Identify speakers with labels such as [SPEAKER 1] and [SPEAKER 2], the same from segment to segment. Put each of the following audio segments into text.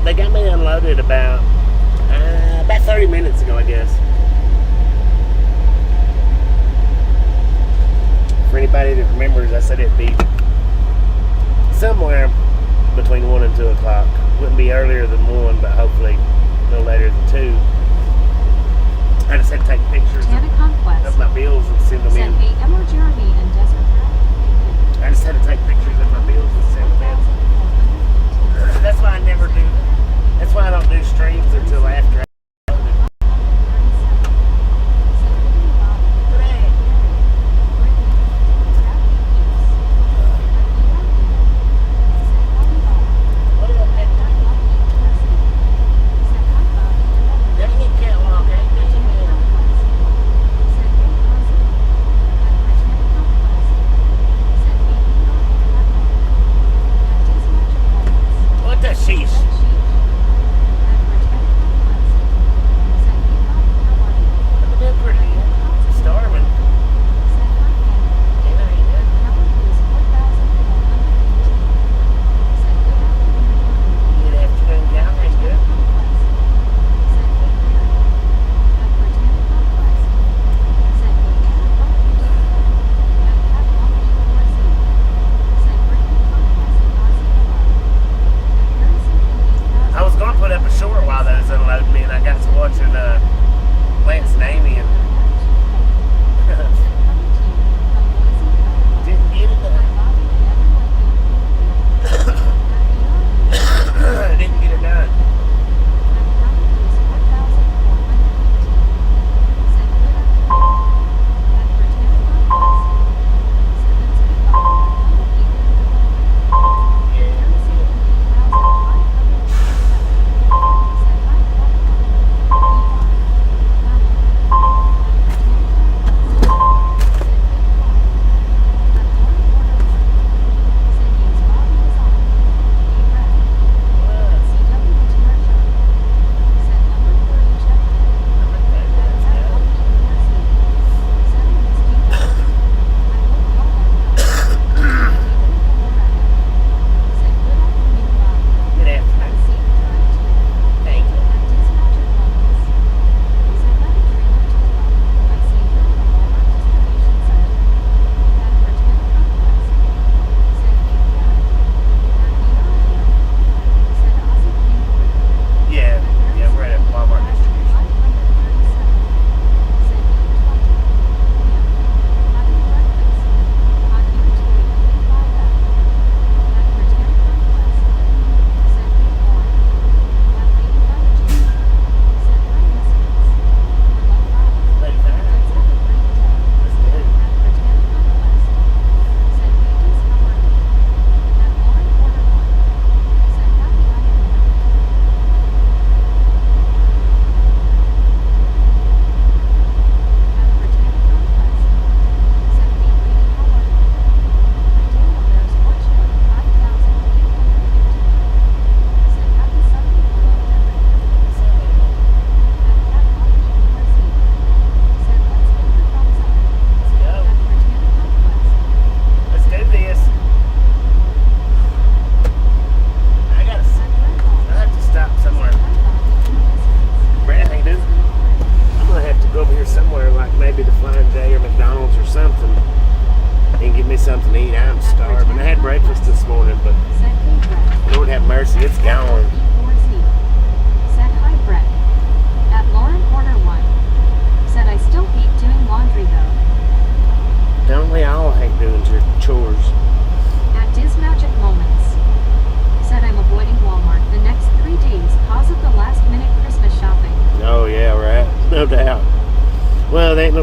[SPEAKER 1] They got me unloaded about 30 minutes ago, I guess. For anybody that remembers, I said it'd be somewhere between 1 and 2 o'clock. Wouldn't be earlier than 1, but hopefully no later than 2. I just had to take pictures of my bills and send them in. I just had to take pictures of my bills and send them in. That's why I never do. That's why I don't do streams until after.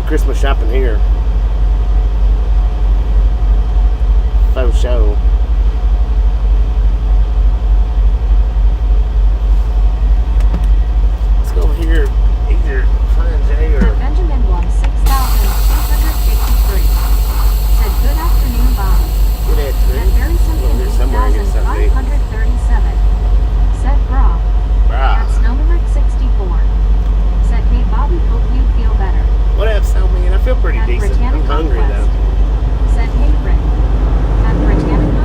[SPEAKER 1] Christmas shopping here. Faux show. Let's go over here. Either find Jay or
[SPEAKER 2] Benjamin won 6,253. Said good afternoon, Bobby.
[SPEAKER 1] Good afternoon.
[SPEAKER 2] And very simple 8,537. Said bra. That's number 64. Said hey Bobby, hope you feel better.
[SPEAKER 1] What up, Salman? I feel pretty decent. I'm hungry though.
[SPEAKER 2] Said hey Rick. At Britannica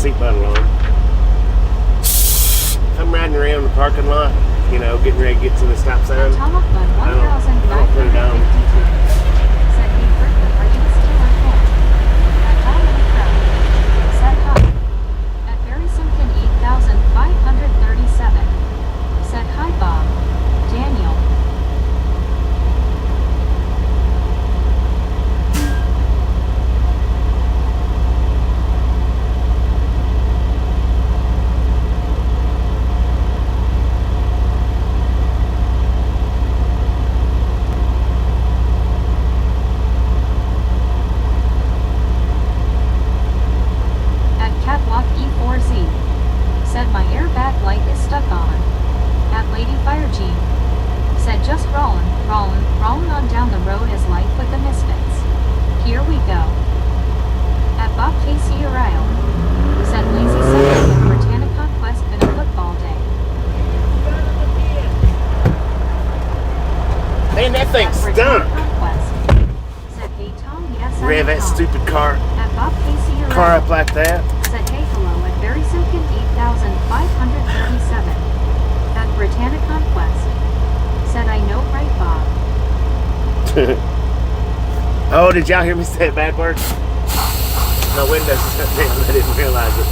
[SPEAKER 1] seatbelt on. I'm riding around the parking lot, you know, getting ready to get to the stop sign.
[SPEAKER 2] At Thomas Bud,
[SPEAKER 1] I don't put it down.
[SPEAKER 2] 1952. Said he heard the Marines still at home. At Tom in the crowd. Said hi. At Barry Simpkin 8537. Said hi Bob. Daniel. Catwalk E4Z. Said my airbag light is stuck on. At Lady Fire Jean. Said just rollin', rollin', rollin' on down the road as life with the misfits. Here we go. At Bob Casey Uriel. Said lazy Sunday and Britannic Conquest been a football day.
[SPEAKER 1] Man, that thing's
[SPEAKER 2] At
[SPEAKER 1] stunk.
[SPEAKER 2] Britannic Conquest. Said hey Tom, yes I
[SPEAKER 1] Rev that
[SPEAKER 2] Tom.
[SPEAKER 1] stupid car
[SPEAKER 2] At Bob Casey Uriel.
[SPEAKER 1] up like that.
[SPEAKER 2] Said hey hello at Barry Simpkin 8537. At Britannic Conquest. Said I know right Bob.
[SPEAKER 1] Oh, did y'all hear me say it backwards? My window's shut down. I didn't realize it.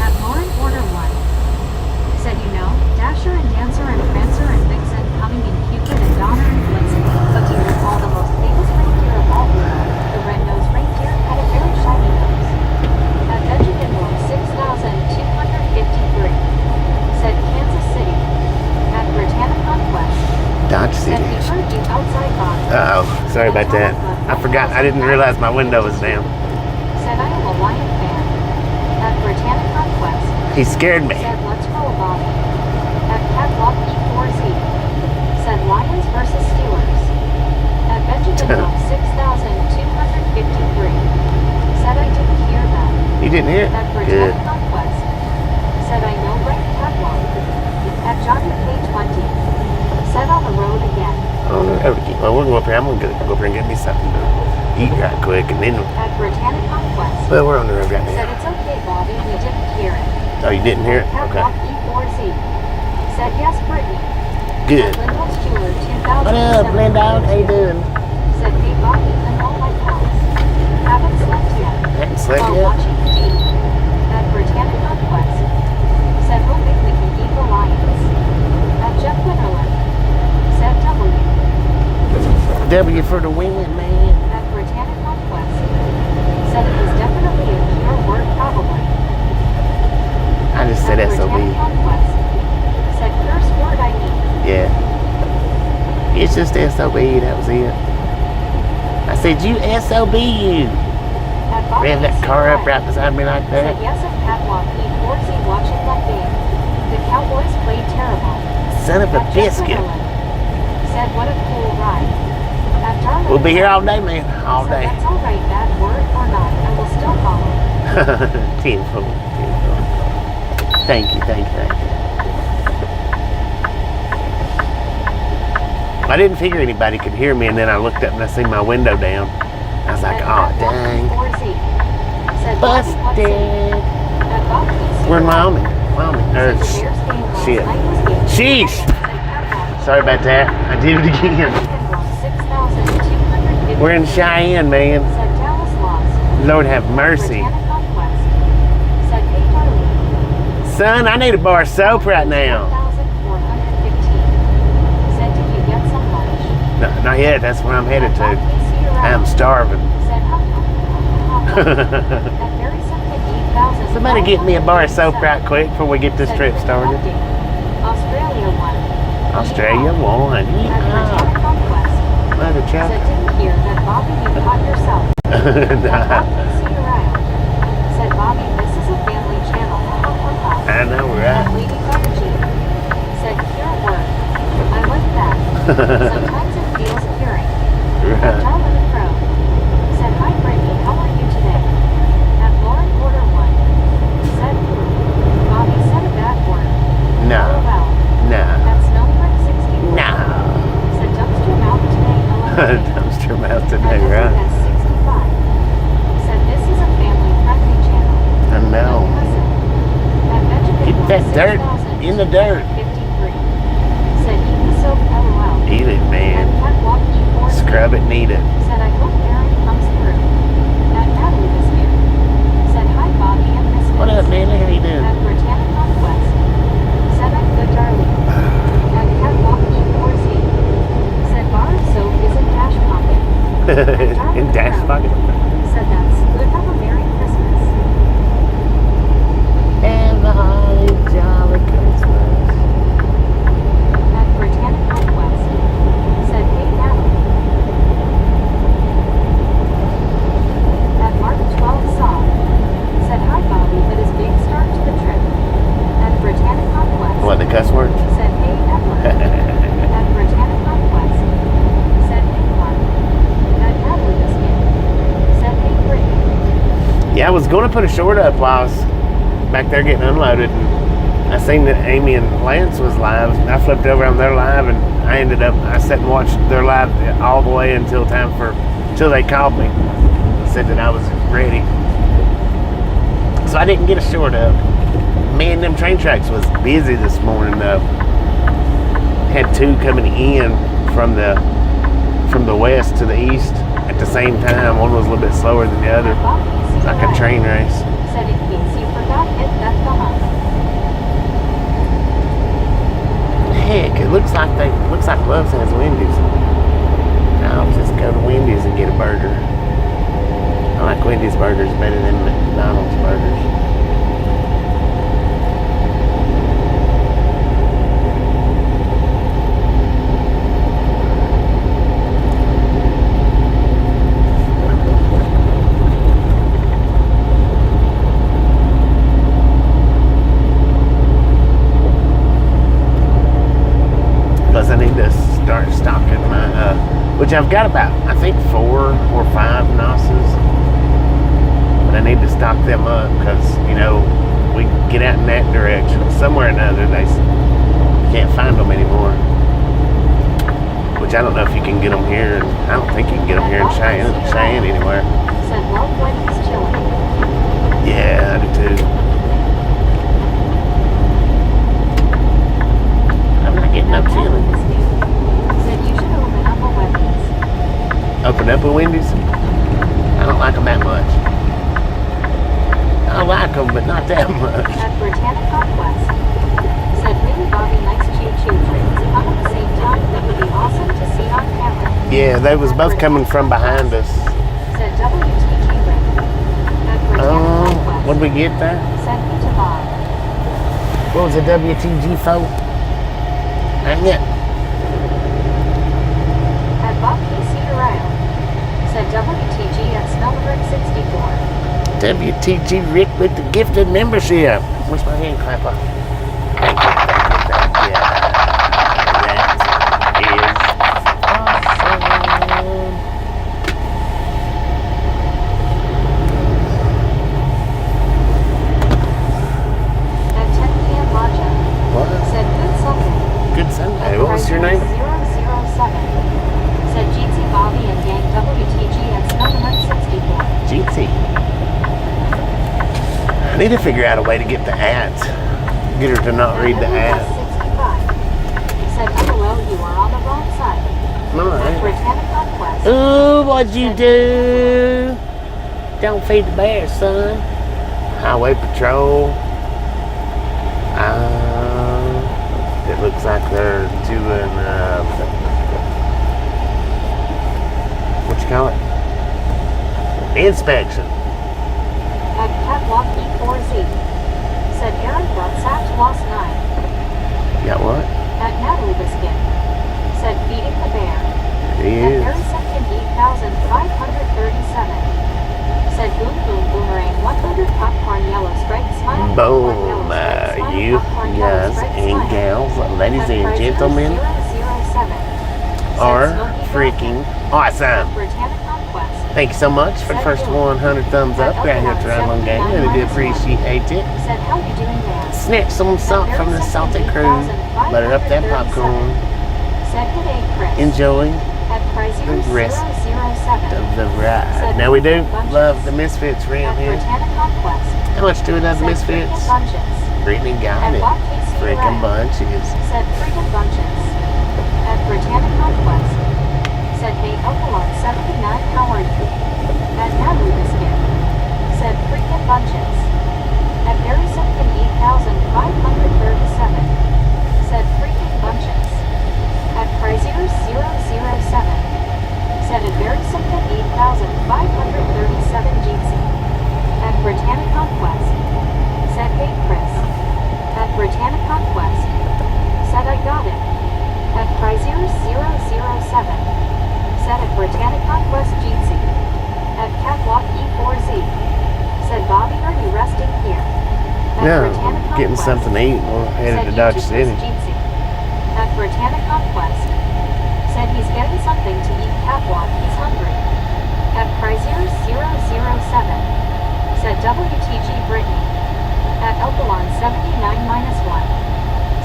[SPEAKER 2] At Lauren Order 1. Said you know, Dasher and Dancer and Prancer and Vixen coming in Cupid and Donner and Blitzen. But do you recall the most famous reindeer of all? The red-nosed reindeer had a very shiny nose. At Benjamin Moore 6253. Said Kansas City. At Britannic Conquest.
[SPEAKER 1] Dodge
[SPEAKER 2] Said he
[SPEAKER 1] City.
[SPEAKER 2] heard you outside Bob.
[SPEAKER 1] Oh, sorry about that. I forgot. I didn't realize my window was down.
[SPEAKER 2] Said I am a Lion fan. At Britannic Conquest.
[SPEAKER 1] He scared me.
[SPEAKER 2] Said let's roll Bob. At Catwalk E4Z. Said Lions versus Steelers. At Benjamin Moore 6253. Said I didn't hear that.
[SPEAKER 1] You didn't hear it?
[SPEAKER 2] At
[SPEAKER 1] Good.
[SPEAKER 2] Britannic Conquest. Said I know right Catwalk. At Johnny K20. Said on the road again.
[SPEAKER 1] Oh, no, well, we'll go up here. I'm going to go up here and get me something to eat right quick. And then,
[SPEAKER 2] At Britannic Conquest.
[SPEAKER 1] well, we're on the road right
[SPEAKER 2] Said
[SPEAKER 1] now.
[SPEAKER 2] it's okay Bobby, we didn't hear it.
[SPEAKER 1] Oh, you didn't hear it? Okay.
[SPEAKER 2] Catwalk E4Z. Said yes Brittany.
[SPEAKER 1] Good.
[SPEAKER 2] At Lindell's Jeweler 2007.
[SPEAKER 1] What up, Linda? How you doing?
[SPEAKER 2] Said hey Bobby and all my pals. Haven't slept yet.
[SPEAKER 1] Hadn't slept
[SPEAKER 2] While
[SPEAKER 1] yet?
[SPEAKER 2] watching TV. At Britannic Conquest. Said hoping we can beat the Lions. At Jeff Winterland. Said W.
[SPEAKER 1] W for the win, man.
[SPEAKER 2] At Britannic Conquest. Said it was definitely a pure word probably.
[SPEAKER 1] I just said
[SPEAKER 2] At
[SPEAKER 1] SOB.
[SPEAKER 2] Britannic Conquest. Said curse word I need.
[SPEAKER 1] Yeah. It's just SOB. That was it. I said, you SOB you.
[SPEAKER 2] At Bob
[SPEAKER 1] Rev that
[SPEAKER 2] Casey
[SPEAKER 1] car up
[SPEAKER 2] Uriel.
[SPEAKER 1] right beside me like
[SPEAKER 2] Said
[SPEAKER 1] that.
[SPEAKER 2] yes at Catwalk E4Z watching that game. The Cowboys played terrible.
[SPEAKER 1] Son of a
[SPEAKER 2] At Jeff
[SPEAKER 1] biscuit.
[SPEAKER 2] Winterland. Said what a cool ride. At Darwin.
[SPEAKER 1] We'll be here all day, man. All
[SPEAKER 2] Said
[SPEAKER 1] day.
[SPEAKER 2] that's all right, bad word or not, I will still follow.
[SPEAKER 1] Tenfold. Tenfold. Thank you, thank you, thank you. I didn't figure anybody could hear me, and then I looked up and I seen my window down. I was like,
[SPEAKER 2] Said
[SPEAKER 1] oh,
[SPEAKER 2] Catwalk
[SPEAKER 1] dang.
[SPEAKER 2] E4Z. Said Bobby, what city?
[SPEAKER 1] Busted.
[SPEAKER 2] At Bob Casey
[SPEAKER 1] We're in
[SPEAKER 2] Uriel.
[SPEAKER 1] Wyoming. Wyoming.
[SPEAKER 2] Said the Bears game last
[SPEAKER 1] Shit.
[SPEAKER 2] night was good.
[SPEAKER 1] Sheesh.
[SPEAKER 2] Said Catwalk.
[SPEAKER 1] Sorry about that. I did it again.
[SPEAKER 2] 6,250.
[SPEAKER 1] We're in Cheyenne, man.
[SPEAKER 2] Said Dallas lost.
[SPEAKER 1] Lord have mercy.
[SPEAKER 2] Britannic Conquest. Said hey Darlene.
[SPEAKER 1] Son, I need a bar of soap right now.
[SPEAKER 2] 1,415. Said did you get some lunch?
[SPEAKER 1] No, not yet. That's where I'm headed
[SPEAKER 2] At Bob
[SPEAKER 1] to.
[SPEAKER 2] Casey Uriel.
[SPEAKER 1] I'm starving.
[SPEAKER 2] Said ha ha ha ha. At Barry Simpkin 8,000.
[SPEAKER 1] Somebody get me a bar of soap right quick before we get this trip started.
[SPEAKER 2] Australia won.
[SPEAKER 1] Australia won.
[SPEAKER 2] At Britannic
[SPEAKER 1] Yeehaw.
[SPEAKER 2] Conquest.
[SPEAKER 1] Mother
[SPEAKER 2] Said
[SPEAKER 1] chuck.
[SPEAKER 2] didn't hear that Bobby you caught yourself. At Bob Casey Uriel. Said Bobby this is a family channel. Ha ha ha ha.
[SPEAKER 1] I know,
[SPEAKER 2] At
[SPEAKER 1] right?
[SPEAKER 2] Lady Fire Jean. Said pure word. I like that. Sometimes it feels curing. At
[SPEAKER 1] Right.
[SPEAKER 2] Darwin the Crow. Said hi Brittany, how are you today? At Lauren Order 1. Said Bobby said a bad word.
[SPEAKER 1] No.
[SPEAKER 2] LOL.
[SPEAKER 1] No.
[SPEAKER 2] At Snowbird 64.
[SPEAKER 1] No.
[SPEAKER 2] Said dumpster mouth today. LOL.
[SPEAKER 1] Dumpster mouth
[SPEAKER 2] At
[SPEAKER 1] today,
[SPEAKER 2] WS
[SPEAKER 1] right?
[SPEAKER 2] 65. Said this is a family
[SPEAKER 1] know. Keep that dirt in the dirt.
[SPEAKER 2] 53. Said eat the soap LOL.
[SPEAKER 1] Eat it, man.
[SPEAKER 2] At Catwalk E4C.
[SPEAKER 1] Scrub it and eat it.
[SPEAKER 2] Said I hope Aaron comes through. At Natalie Biscuit. Said hi Bobby and Miss
[SPEAKER 1] What up, Natalie? How you doing?
[SPEAKER 2] At Britannic Conquest. Said I'm good darling. At Catwalk E4C. Said bar of soap is in Dash Pocket.
[SPEAKER 1] In Dash Pocket.
[SPEAKER 2] Said that's good. Have a Merry Christmas.
[SPEAKER 1] And a holly jolly Christmas.
[SPEAKER 2] At Britannic Conquest. Said hey Natalie. At Mark 12 Song. Said hi Bobby, but his big start to the trip. At Britannic Conquest.
[SPEAKER 1] What, the cuss word?
[SPEAKER 2] Said hey Evelyn. At Britannic Conquest. Said hey Mark. At Natalie Biscuit. Said hey Brittany.
[SPEAKER 1] Yeah, I was going to put a short up while I was back there getting unloaded. And I seen that Amy and Lance was live. I flipped over on their live and I sat and watched their live all the way until they called me. Said that I was ready. So I didn't get a short up. Man, them train tracks was busy this morning though. Had two coming in from the west to the east at the same time. One was a little bit slower than the other. It's like a train race.
[SPEAKER 2] Said in case you forgot, hit that thumb up.
[SPEAKER 1] Heck, it looks like Love's has Wendy's. I'll just go to Wendy's and get a burger. I like Wendy's burgers better than McDonald's burgers. Plus I need to start stocking my, which I've got about, I think 4 or 5 nosses. But I need to stock them up because, we get out in that direction. Somewhere or another, you can't find them anymore. Which I don't know if you can get them here. I don't think you can get them here in Cheyenne anywhere.
[SPEAKER 2] Said love when he's chilling.
[SPEAKER 1] Yeah, I do too. I'm not getting no chili.
[SPEAKER 2] Said you should open up a Wendy's.
[SPEAKER 1] Open up a Wendy's? I don't like them that much. I like them, but not that much.
[SPEAKER 2] At Britannic Conquest. Said really Bobby nice choo-choo trains come at the same time. That would be awesome to see on camera.
[SPEAKER 1] Yeah, they was both coming from behind us.
[SPEAKER 2] Said WTG Rick. At Britannic Conquest.
[SPEAKER 1] What did we get there?
[SPEAKER 2] Send me to Bob.
[SPEAKER 1] What was the WTG for? Hang it.
[SPEAKER 2] At Bob KC Uriah. Said WTG at Snellberg 64.
[SPEAKER 1] WTG Rick with the gifted membership. Where's my hand clapper? Thank you. Yeah. That is awesome.
[SPEAKER 2] At 10 p.m. Laja.
[SPEAKER 1] What?
[SPEAKER 2] Said good Sunday.
[SPEAKER 1] Good Sunday. What was your name?
[SPEAKER 2] 007. Said GT Bobby and Gang WTG at Snellberg 64.
[SPEAKER 1] GT. I need to figure out a way to get the ads. Get her to not read the ads.
[SPEAKER 2] 65. Said LOL, you are on the wrong side.
[SPEAKER 1] No, I
[SPEAKER 2] At
[SPEAKER 1] ain't.
[SPEAKER 2] Britannic Conquest.
[SPEAKER 1] Ooh, what'd you do? Don't feed the bear, son. Highway patrol. It looks like they're doing, what you call it? Inspection.
[SPEAKER 2] At Catwalk E4Z. Said Aaron got sacked last night.
[SPEAKER 1] Got what?
[SPEAKER 2] At Natalie Biscuit. Said feeding the bear.
[SPEAKER 1] He
[SPEAKER 2] At
[SPEAKER 1] is.
[SPEAKER 2] Aaron Second 8,537. Said boom boom boomerang 100 popcorn yellow stripe smile.
[SPEAKER 1] Boom.
[SPEAKER 2] Popcorn, yellow stripe, smile,
[SPEAKER 1] You
[SPEAKER 2] popcorn, yellow
[SPEAKER 1] guys
[SPEAKER 2] stripe,
[SPEAKER 1] and
[SPEAKER 2] smile.
[SPEAKER 1] gals, ladies
[SPEAKER 2] At
[SPEAKER 1] and
[SPEAKER 2] price
[SPEAKER 1] gentlemen,
[SPEAKER 2] 007.
[SPEAKER 1] are
[SPEAKER 2] Said Smoky
[SPEAKER 1] freaking
[SPEAKER 2] At
[SPEAKER 1] awesome.
[SPEAKER 2] Britannic Conquest.
[SPEAKER 1] Thank you so much for the first 100 thumbs up right here at Traveling Gang. Really do appreciate it.
[SPEAKER 2] Said how you doing there?
[SPEAKER 1] Snatch some salt from the salted crew. Butter up that popcorn.
[SPEAKER 2] Said good day, Chris.
[SPEAKER 1] Enjoy.
[SPEAKER 2] At Chrysler
[SPEAKER 1] the rest
[SPEAKER 2] 007.
[SPEAKER 1] of the ride. Now we do love the Misfits rim
[SPEAKER 2] At
[SPEAKER 1] here.
[SPEAKER 2] Britannic Conquest.
[SPEAKER 1] How much do we love the
[SPEAKER 2] Said
[SPEAKER 1] Misfits?
[SPEAKER 2] freaking bunches.
[SPEAKER 1] Brittany got
[SPEAKER 2] At
[SPEAKER 1] it.
[SPEAKER 2] Bob Casey
[SPEAKER 1] Freaking
[SPEAKER 2] Red.
[SPEAKER 1] bunches.
[SPEAKER 2] Said freaking bunches. At Britannic Conquest. Said hey Okalon 79, how are you? At Natalie Biscuit. Said freaking bunches. At Barry Simpkin 8537. Said freaking bunches. At Chrysler 007. Said at Barry Simpkin 8537 Jeepsy. At Britannic Conquest. Said hey Chris. At Britannic Conquest. Said I got it. At Chrysler 007. Said at Britannic Conquest Jeepsy. At Catwalk E4Z. Said Bobby, are you resting here? At Britannic
[SPEAKER 1] Yeah, getting
[SPEAKER 2] Conquest.
[SPEAKER 1] something to eat. We're headed to Dodge City.
[SPEAKER 2] Jeepsy. At Britannic Conquest. Said he's getting something to eat. Catwalk, he's hungry. At Chrysler 007. Said WTG Brittany. At Elkalon 79-1.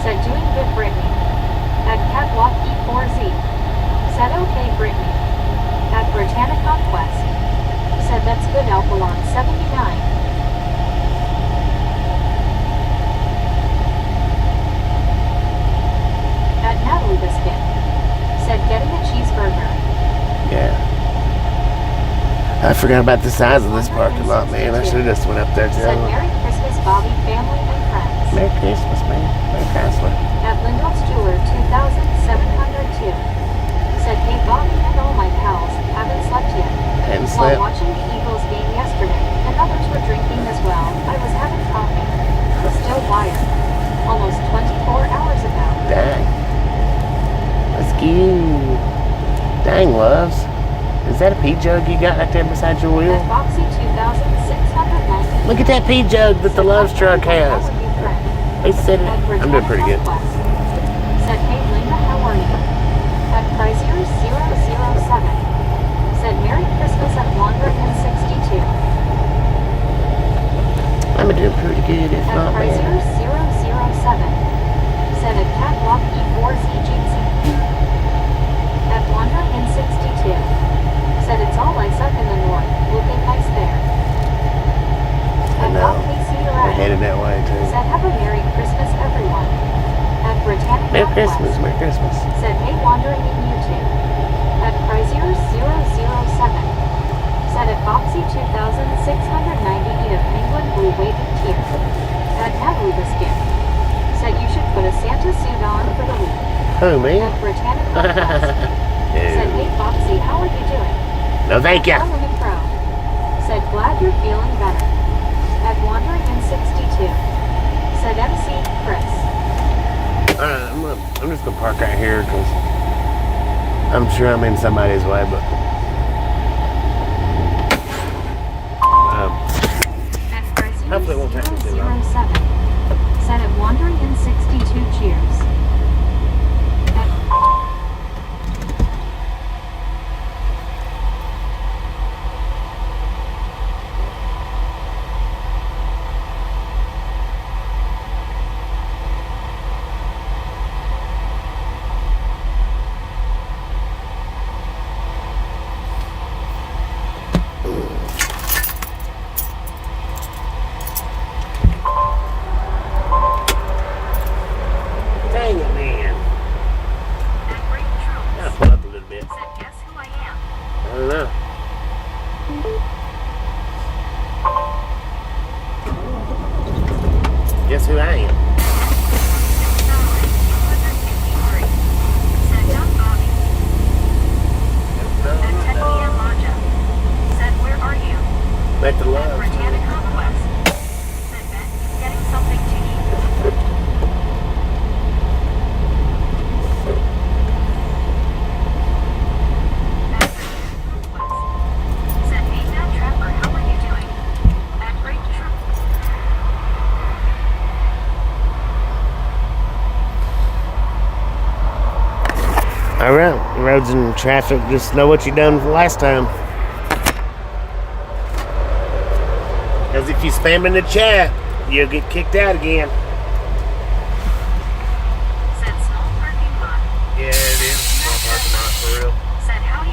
[SPEAKER 2] Said doing good Brittany. At Catwalk E4Z. Said okay Brittany. At Britannic Conquest. Said that's good Elkalon 79. At Natalie Biscuit. Said getting a cheeseburger.
[SPEAKER 1] Yeah. I forgot about the size of this parking lot, man. I should have just went up there
[SPEAKER 2] Said
[SPEAKER 1] too.
[SPEAKER 2] Merry Christmas Bobby, family and friends.
[SPEAKER 1] Merry Christmas, man. Merry Chrysler.
[SPEAKER 2] At Lindell's Jeweler 2702. Said hey Bobby and all my pals, haven't slept yet.
[SPEAKER 1] Hadn't
[SPEAKER 2] While
[SPEAKER 1] slept.
[SPEAKER 2] watching the Eagles game yesterday, and others were drinking as well, I was having coffee. Still wired. Almost 24 hours ago.
[SPEAKER 1] Dang. Let's go. Dang, loves. Is that a pea jug you got right there beside your wheel?
[SPEAKER 2] At Boxy 2690.
[SPEAKER 1] Look at that pea jug that the Loves truck has.
[SPEAKER 2] How are you, friend?
[SPEAKER 1] They said it.
[SPEAKER 2] At
[SPEAKER 1] I'm doing pretty good.
[SPEAKER 2] Conquest. Said hey Linda, how are you? At Chrysler 007. Said Merry Christmas at Wander N62.
[SPEAKER 1] I'm doing pretty good, if
[SPEAKER 2] At
[SPEAKER 1] not
[SPEAKER 2] Chrysler
[SPEAKER 1] bad.
[SPEAKER 2] 007. Said at Catwalk E4Z Jeepsy. At Wander N62. Said it's all lights up in the north, looking nice there.
[SPEAKER 1] I
[SPEAKER 2] At
[SPEAKER 1] know.
[SPEAKER 2] Bob Casey
[SPEAKER 1] We're
[SPEAKER 2] Red.
[SPEAKER 1] headed that way too.
[SPEAKER 2] Said have a Merry Christmas everyone. At Britannic
[SPEAKER 1] Merry
[SPEAKER 2] Conquest.
[SPEAKER 1] Christmas, Merry Christmas.
[SPEAKER 2] Said hey wandering in YouTube. At Chrysler 007. Said at Boxy 2690 eat a penguin blue waving tear. At Natalie Biscuit. Said you should put a Santa suit on for the week.
[SPEAKER 1] Who, me?
[SPEAKER 2] At Britannic Conquest. Said hey Boxy, how are you doing?
[SPEAKER 1] No, thank ya.
[SPEAKER 2] At Woman Pro. Said glad you're feeling better. At Wandering N62. Said MC Chris.
[SPEAKER 1] I'm just gonna park right here because I'm sure I'm in somebody's way, but
[SPEAKER 2] At Chrysler
[SPEAKER 1] hopefully it won't take me too long.
[SPEAKER 2] 007. Said at Wandering N62 cheers.
[SPEAKER 1] Dang it, man.
[SPEAKER 2] At Great Troops.
[SPEAKER 1] Gotta pull up a little bit.
[SPEAKER 2] Said guess who I am.
[SPEAKER 1] I don't know. Guess who I am?
[SPEAKER 2] 6,253. Said Doug Bobby. At Tekia Maja. Said where are you?
[SPEAKER 1] Back to
[SPEAKER 2] At
[SPEAKER 1] love.
[SPEAKER 2] Britannic Conquest. Said Ben, getting something to eat. At Conquest. Said hey Matt Trapper, how are you doing? At Great Troop.
[SPEAKER 1] All right, roads and traffic. Just know what you done last time. Because if you spam in the chat, you'll get kicked out again.
[SPEAKER 2] Said small parking lot.
[SPEAKER 1] Yeah, it is. Small parking lot for real.
[SPEAKER 2] Said howdy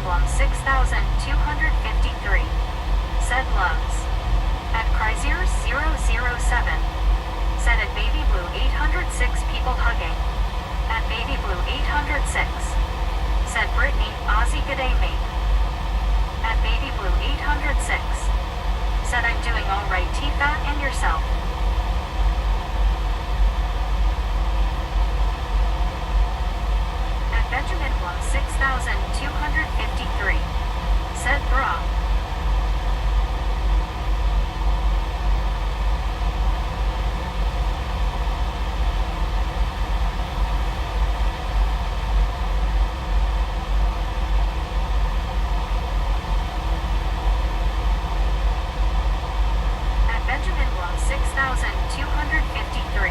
[SPEAKER 2] Blum 6253. Said loves. At Chrysler 007. Said at Baby Blue 806 people hugging. At Baby Blue 806. Said Brittany, Aussie g'day mate. At Baby Blue 806. Said I'm doing alright T-Fat and yourself. At Benjamin Blum 6253. Said bra. Benjamin Blum 6253.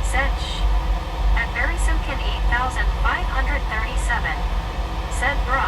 [SPEAKER 2] Said shh. At Barry Simkin 8537. Said bro.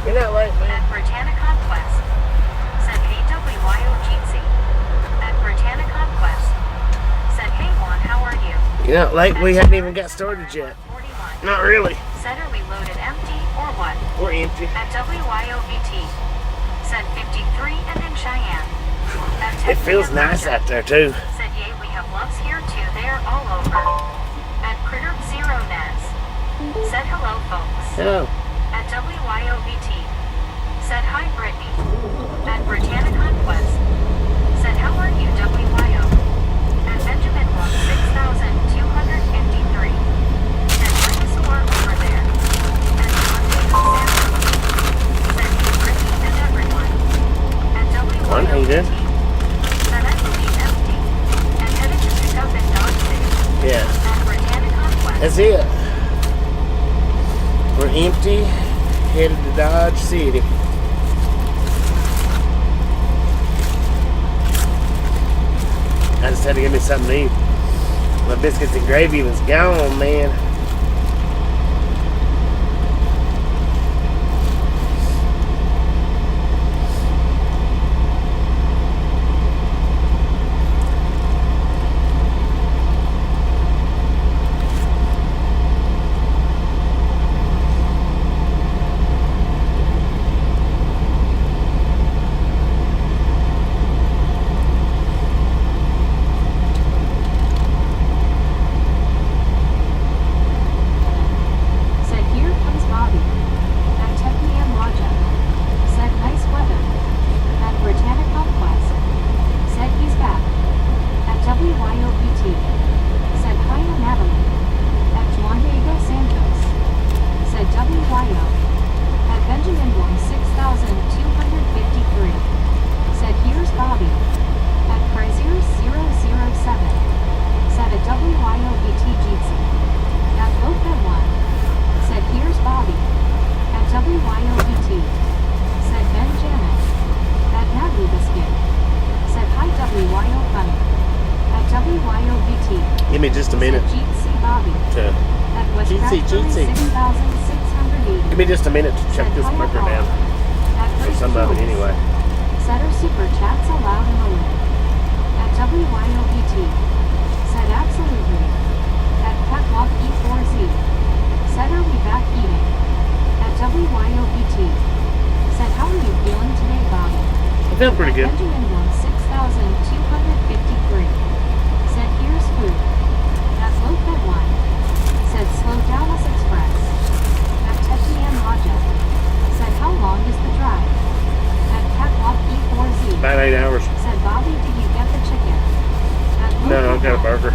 [SPEAKER 1] You're not late, man.
[SPEAKER 2] At Britannia Conquest. Said hey WYO Jeetsy. At Britannia Conquest. Said hey Juan, how are you?
[SPEAKER 1] You're not late. We haven't even got started yet.
[SPEAKER 2] 41.
[SPEAKER 1] Not really.
[SPEAKER 2] Said are we loaded empty or what?
[SPEAKER 1] We're empty.
[SPEAKER 2] At WYOVT. Said 53 and in Cheyenne. At
[SPEAKER 1] It feels nice out there too.
[SPEAKER 2] Said yay, we have loves here too, they're all over. At Critter Zero Nez. Said hello folks.
[SPEAKER 1] Hello.
[SPEAKER 2] At WYOVT. Said hi Brittany. At Britannia Conquest. Said how are you WYO? At Benjamin Love 6253. Said dinosaur over there. At John David Sanders. Said hey Brittany and everyone. At
[SPEAKER 1] One, how you
[SPEAKER 2] WYOVT.
[SPEAKER 1] doing?
[SPEAKER 2] Said I believe empty. And headed to pick up in Dodge City.
[SPEAKER 1] Yeah.
[SPEAKER 2] At Britannia Conquest.
[SPEAKER 1] That's it. We're empty. Headed to Dodge City. I just had to give me something to eat. My biscuits and gravy was gone, man.
[SPEAKER 2] Said here comes Bobby. At Teppy and Raja. Said nice weather. At Britannia Conquest. Said he's back. At WYOBT. Said hi to Natalie. At Juan Diego Santos. Said WYO. At Benjamin Blum 6253. Said here's Bobby. At Crazier 007. Said at WYOBT Jeetsy. At Lopez 1. Said here's Bobby. At WYOBT. Said Ben Janet. At Natalie Biscuit. Said hi WYO Funny. At WYOBT.
[SPEAKER 1] Give me just a minute
[SPEAKER 2] Said Jeetsy Bobby.
[SPEAKER 1] to.
[SPEAKER 2] At West
[SPEAKER 1] Jeetsy,
[SPEAKER 2] Factory
[SPEAKER 1] Jeetsy.
[SPEAKER 2] 6680.
[SPEAKER 1] Give me just a minute to check
[SPEAKER 2] Said
[SPEAKER 1] this
[SPEAKER 2] hi to
[SPEAKER 1] burger
[SPEAKER 2] all.
[SPEAKER 1] down.
[SPEAKER 2] At
[SPEAKER 1] Or
[SPEAKER 2] Great
[SPEAKER 1] some of it
[SPEAKER 2] Jules.
[SPEAKER 1] anyway.
[SPEAKER 2] Said her super chats aloud and alert. At WYOBT. Said absolutely. At Catwalk E4Z. Said are we back eating? At WYOBT. Said how are you feeling today, Bobby?
[SPEAKER 1] I feel pretty good.
[SPEAKER 2] Benjamin won 6253. Said here's food. At Lopez 1. Said slow down us express. At Teppy and Raja. Said how long is the drive? At Catwalk E4Z.
[SPEAKER 1] About 8 hours.
[SPEAKER 2] Said Bobby, did you get the chicken? At
[SPEAKER 1] No, I
[SPEAKER 2] Lopez
[SPEAKER 1] got a
[SPEAKER 2] 1.
[SPEAKER 1] burger.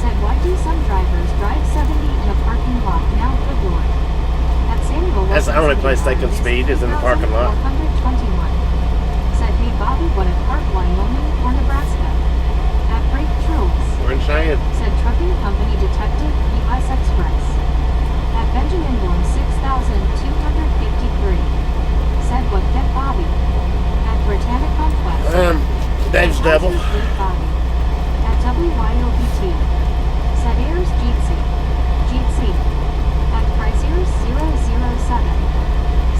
[SPEAKER 2] Said why do some drivers drive 70 in a parking lot now, good lord. At Samuel
[SPEAKER 1] That's the only
[SPEAKER 2] Wilson
[SPEAKER 1] place they can speed is in the parking lot.
[SPEAKER 2] 421. Said hey Bobby, what at Park, Wyoming or Nebraska? At Break Trules.
[SPEAKER 1] We're in Cheyenne.
[SPEAKER 2] Said trucking company detective, US Express. At Benjamin Blum 6253. Said what get Bobby? At Britannia Conquest.
[SPEAKER 1] Dave's
[SPEAKER 2] Said, how's
[SPEAKER 1] double.
[SPEAKER 2] your food, Bobby? At WYOBT. Said airs Jeetsy. Jeetsy. At Crazier 007.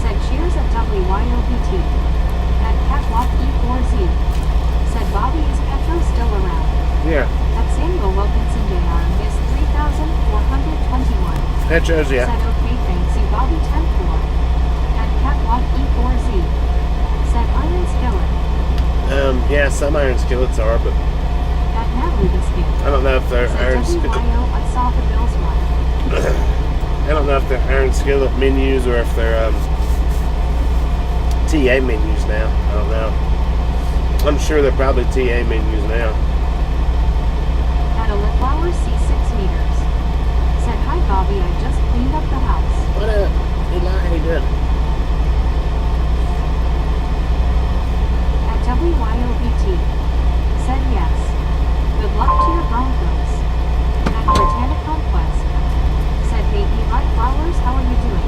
[SPEAKER 2] Said cheers at WYOBT. At Catwalk E4Z. Said Bobby, is Petro still around?
[SPEAKER 1] Yeah.
[SPEAKER 2] At Samuel Wilkinson Jr. is 3421.
[SPEAKER 1] Petros, yeah.
[SPEAKER 2] Said okay thanks you Bobby 10-4. At Catwalk E4Z. Said iron skillet.
[SPEAKER 1] Yeah, some iron skillets are, but
[SPEAKER 2] At Natalie Biscuit.
[SPEAKER 1] I don't know if they're
[SPEAKER 2] Said
[SPEAKER 1] iron skillet.
[SPEAKER 2] WYO, I saw the Bills one.
[SPEAKER 1] I don't know if they're iron skillet menus or if they're TA menus now. I don't know. I'm sure they're probably TA menus now.
[SPEAKER 2] At a Litflower C6 meters. Said hi Bobby, I just cleaned up the house.
[SPEAKER 1] What up? Eli, how you doing?
[SPEAKER 2] At WYOBT. Said yes. Good luck to your Broncos. At Britannia Conquest. Said hey Eli Flowers, how are you doing?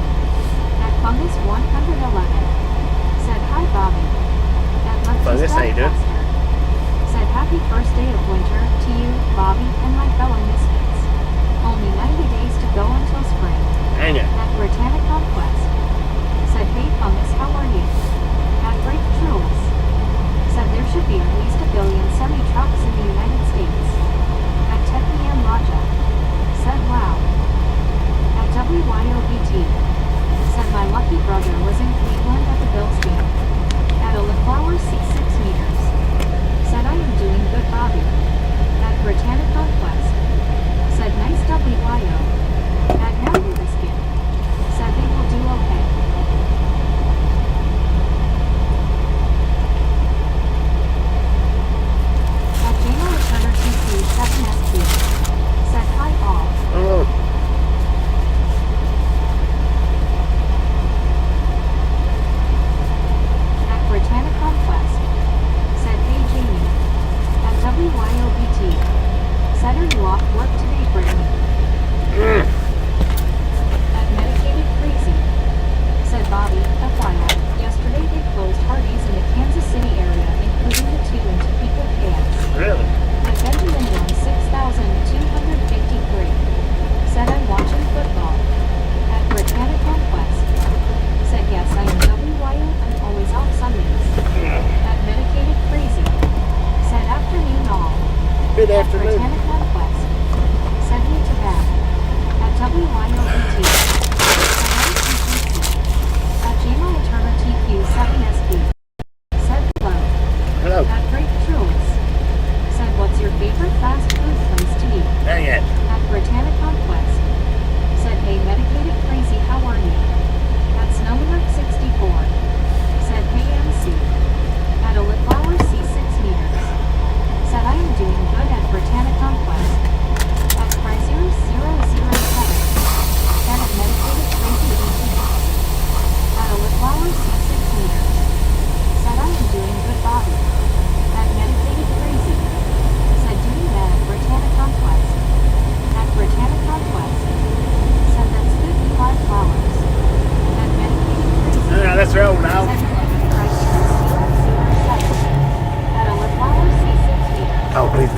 [SPEAKER 2] At Fungus 111. Said hi Bobby. At
[SPEAKER 1] Fungus, how you doing?
[SPEAKER 2] Said happy first day of winter to you, Bobby, and my fellow misfits. Only 90 days to go until spring.
[SPEAKER 1] Hang it.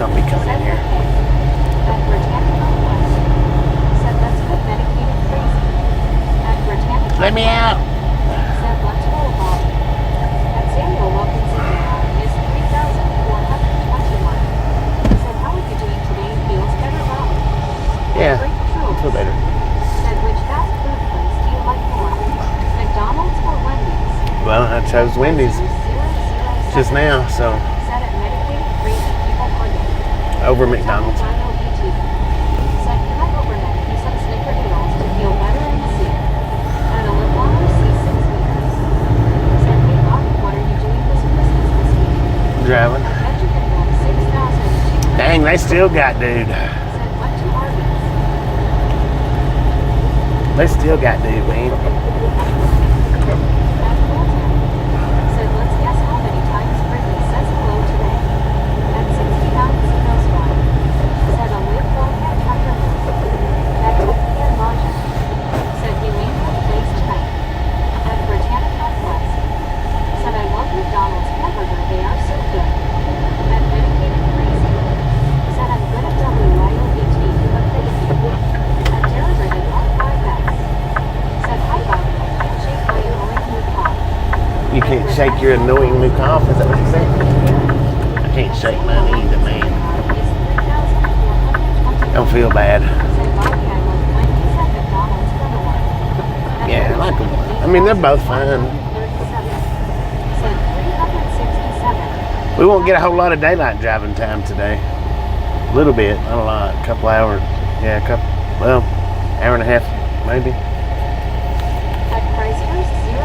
[SPEAKER 1] gonna be coming in here.
[SPEAKER 2] At Britannica West. Said let's get medicated crazy. At Britannica
[SPEAKER 1] Let me out.
[SPEAKER 2] Said let's roll ball. At Samuel Wilkinson is 3,421. Said how are you doing today? Feels better, Bob?
[SPEAKER 1] Yeah,
[SPEAKER 2] Great
[SPEAKER 1] I
[SPEAKER 2] troops.
[SPEAKER 1] feel better.
[SPEAKER 2] Said which fast food place do you like more? McDonald's or Wendy's?
[SPEAKER 1] Well, I chose Wendy's
[SPEAKER 2] 007
[SPEAKER 1] just now, so
[SPEAKER 2] Said at medicated crazy people order.
[SPEAKER 1] over McDonald's.
[SPEAKER 2] Said can I overnight me some snickerdoodles to feel better in the seat? At a lip balm C6 meters. Said hey Bob, what are you doing this Christmas this week?
[SPEAKER 1] Driving.
[SPEAKER 2] I bet you can run 6,000.
[SPEAKER 1] Dang, they still got dude.
[SPEAKER 2] Said went to Arby's.
[SPEAKER 1] They still got dude, man.
[SPEAKER 2] At Fulton. Said let's guess how many times Brittany says hello today. At 6901. Said a live long at Tucker Move. At Tokyo Logic. Said we leave the place tonight. At Britannica West. Said I love McDonald's hamburger, they are so good. At Medicated Crazy. Said I'm good at WIOBT, but thank you. At Derriberted on 5X. Said hi Bobby, I can't shake my annoying new cough.
[SPEAKER 1] You can't shake your annoying new cough, is that what you said? I can't shake mine either, man. Don't feel bad. Yeah, I like them. I mean, they're both fine. We won't get a whole lot of daylight driving time today. A little bit, not a lot. A couple hours. Yeah, well, hour and a half, maybe.
[SPEAKER 2] At Chrysler's 007.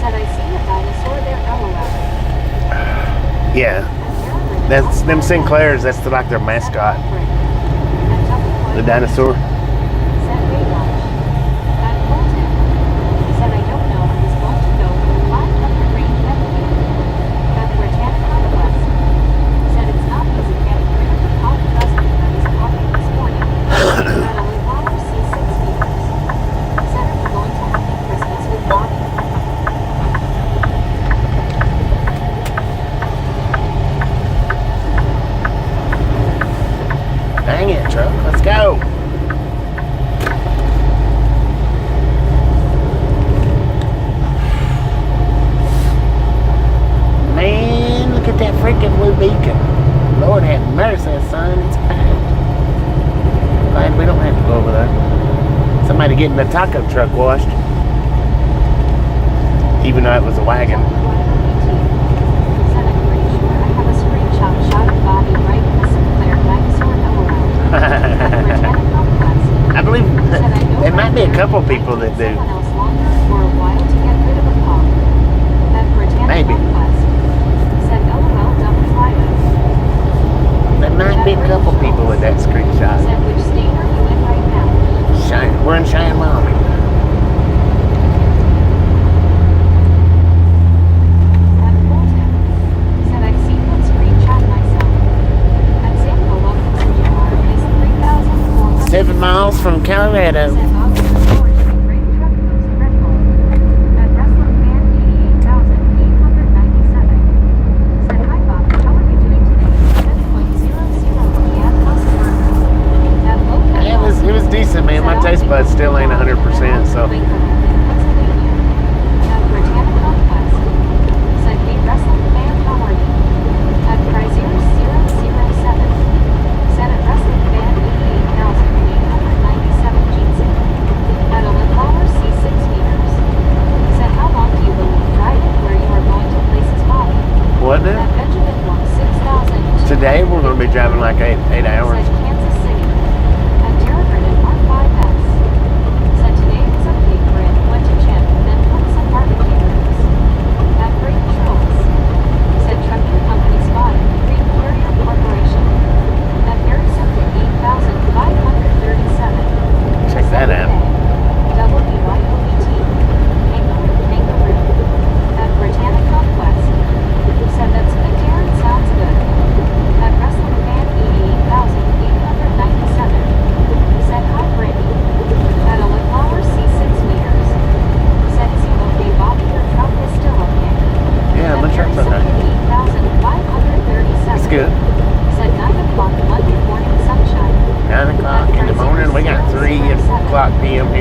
[SPEAKER 2] Said I see a dinosaur there, LOL.
[SPEAKER 1] Yeah, that's them Sinclairs. That's like their mascot, the dinosaur.
[SPEAKER 2] Said hey lunch. At Fulton. Said I don't know, I was going to go for 500 range medicated. At Britannica West. Said it's not easy getting rid of the cough dust that is coughing this morning. At a Levana C6 meters. Said are you going to Happy Christmas with Bobby?
[SPEAKER 1] Dang it, truck. Let's go. Man, look at that freaking blue beacon. Lord have mercy, son. It's packed. Glad we don't have to go over there. Somebody getting the taco truck washed. Even though it was a wagon.
[SPEAKER 2] Said I'm pretty sure I have a screenshot shot of Bobby right in the Sinclair dinosaur LOL. At Britannica West.
[SPEAKER 1] I believe
[SPEAKER 2] Said I know
[SPEAKER 1] there might be a
[SPEAKER 2] right
[SPEAKER 1] couple
[SPEAKER 2] now it
[SPEAKER 1] people
[SPEAKER 2] might
[SPEAKER 1] that
[SPEAKER 2] take
[SPEAKER 1] do.
[SPEAKER 2] someone else longer for a while to get rid of a cough. At Britannica
[SPEAKER 1] Maybe.
[SPEAKER 2] West. Said LOL WIO.
[SPEAKER 1] There might be a couple people with that screenshot.
[SPEAKER 2] Said which state are you in right now?
[SPEAKER 1] We're in Cheyenne Wy.
[SPEAKER 2] At Fulton. Said I've seen one screenshot myself. At Samuel Wilkinson is 3,400.
[SPEAKER 1] 7 miles from Colorado.
[SPEAKER 2] Said Bobby the storage with great truck moves Red Bull. At Wrestling Fan 88,897. Said hi Bobby, how are you doing today? 7.00 PM customer. At Local
[SPEAKER 1] Yeah, it was decent, man. My taste buds still ain't 100%, so.
[SPEAKER 2] At Britannica West. Said hey Wrestling Fan, how are you? At Chrysler's 007. Said at Wrestling Fan 88,897 Jeans.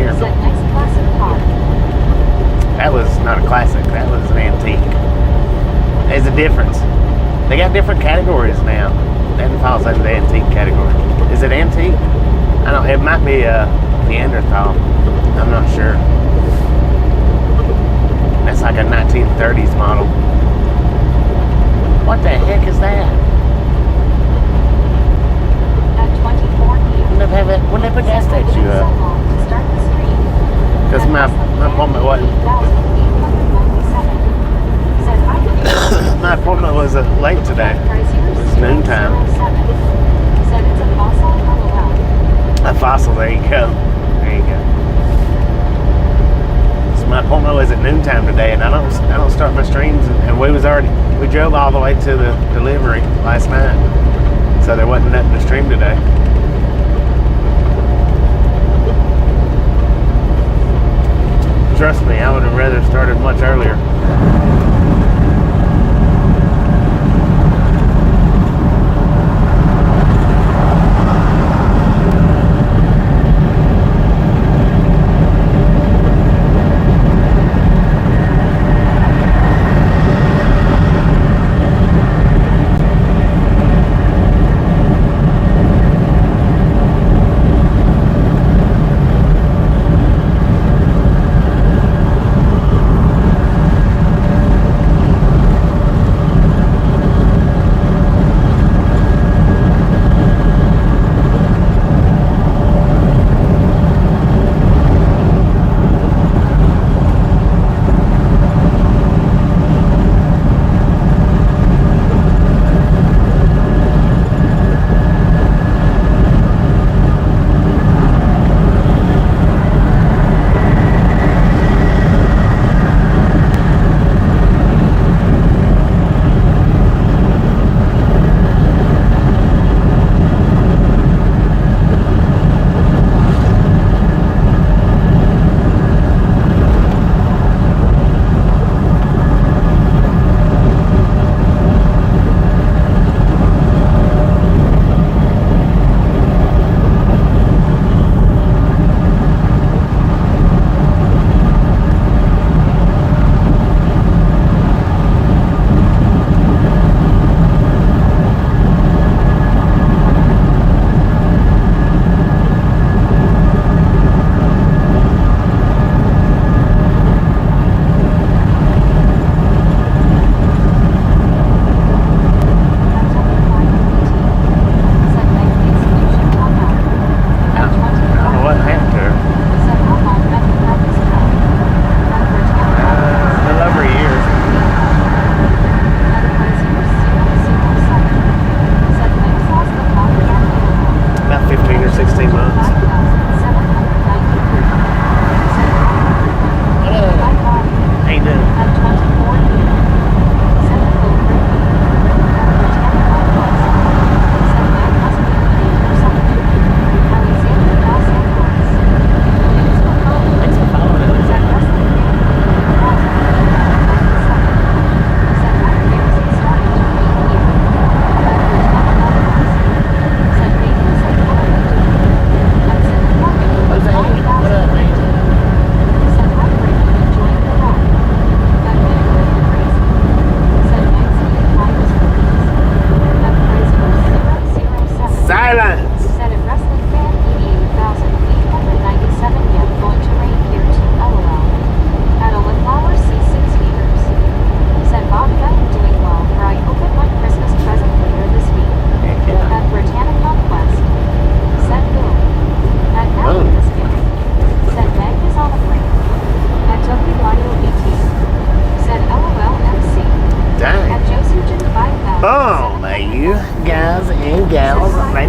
[SPEAKER 1] handle.
[SPEAKER 2] Said next classic car.
[SPEAKER 1] That was not a classic. That was an antique. There's a difference. They got different categories now. That falls under the antique category. Is it antique? I don't. It might be a Neanderthal. I'm not sure. That's like a 1930s model. What the heck is that?
[SPEAKER 2] At 24 p.m.
[SPEAKER 1] When they put that
[SPEAKER 2] Said
[SPEAKER 1] statue
[SPEAKER 2] so
[SPEAKER 1] up?
[SPEAKER 2] long to start the stream.
[SPEAKER 1] Because my appointment wasn't.
[SPEAKER 2] 8,897. Said hi to
[SPEAKER 1] My appointment was late today. It was noontime.
[SPEAKER 2] Said it's a fossil, LOL.
[SPEAKER 1] A fossil. There you go. There you go. So my appointment was at noontime today, and I don't start my streams, and we drove all the way to the delivery last night, so there wasn't nothing to stream today. Trust me, I would have rather started much earlier.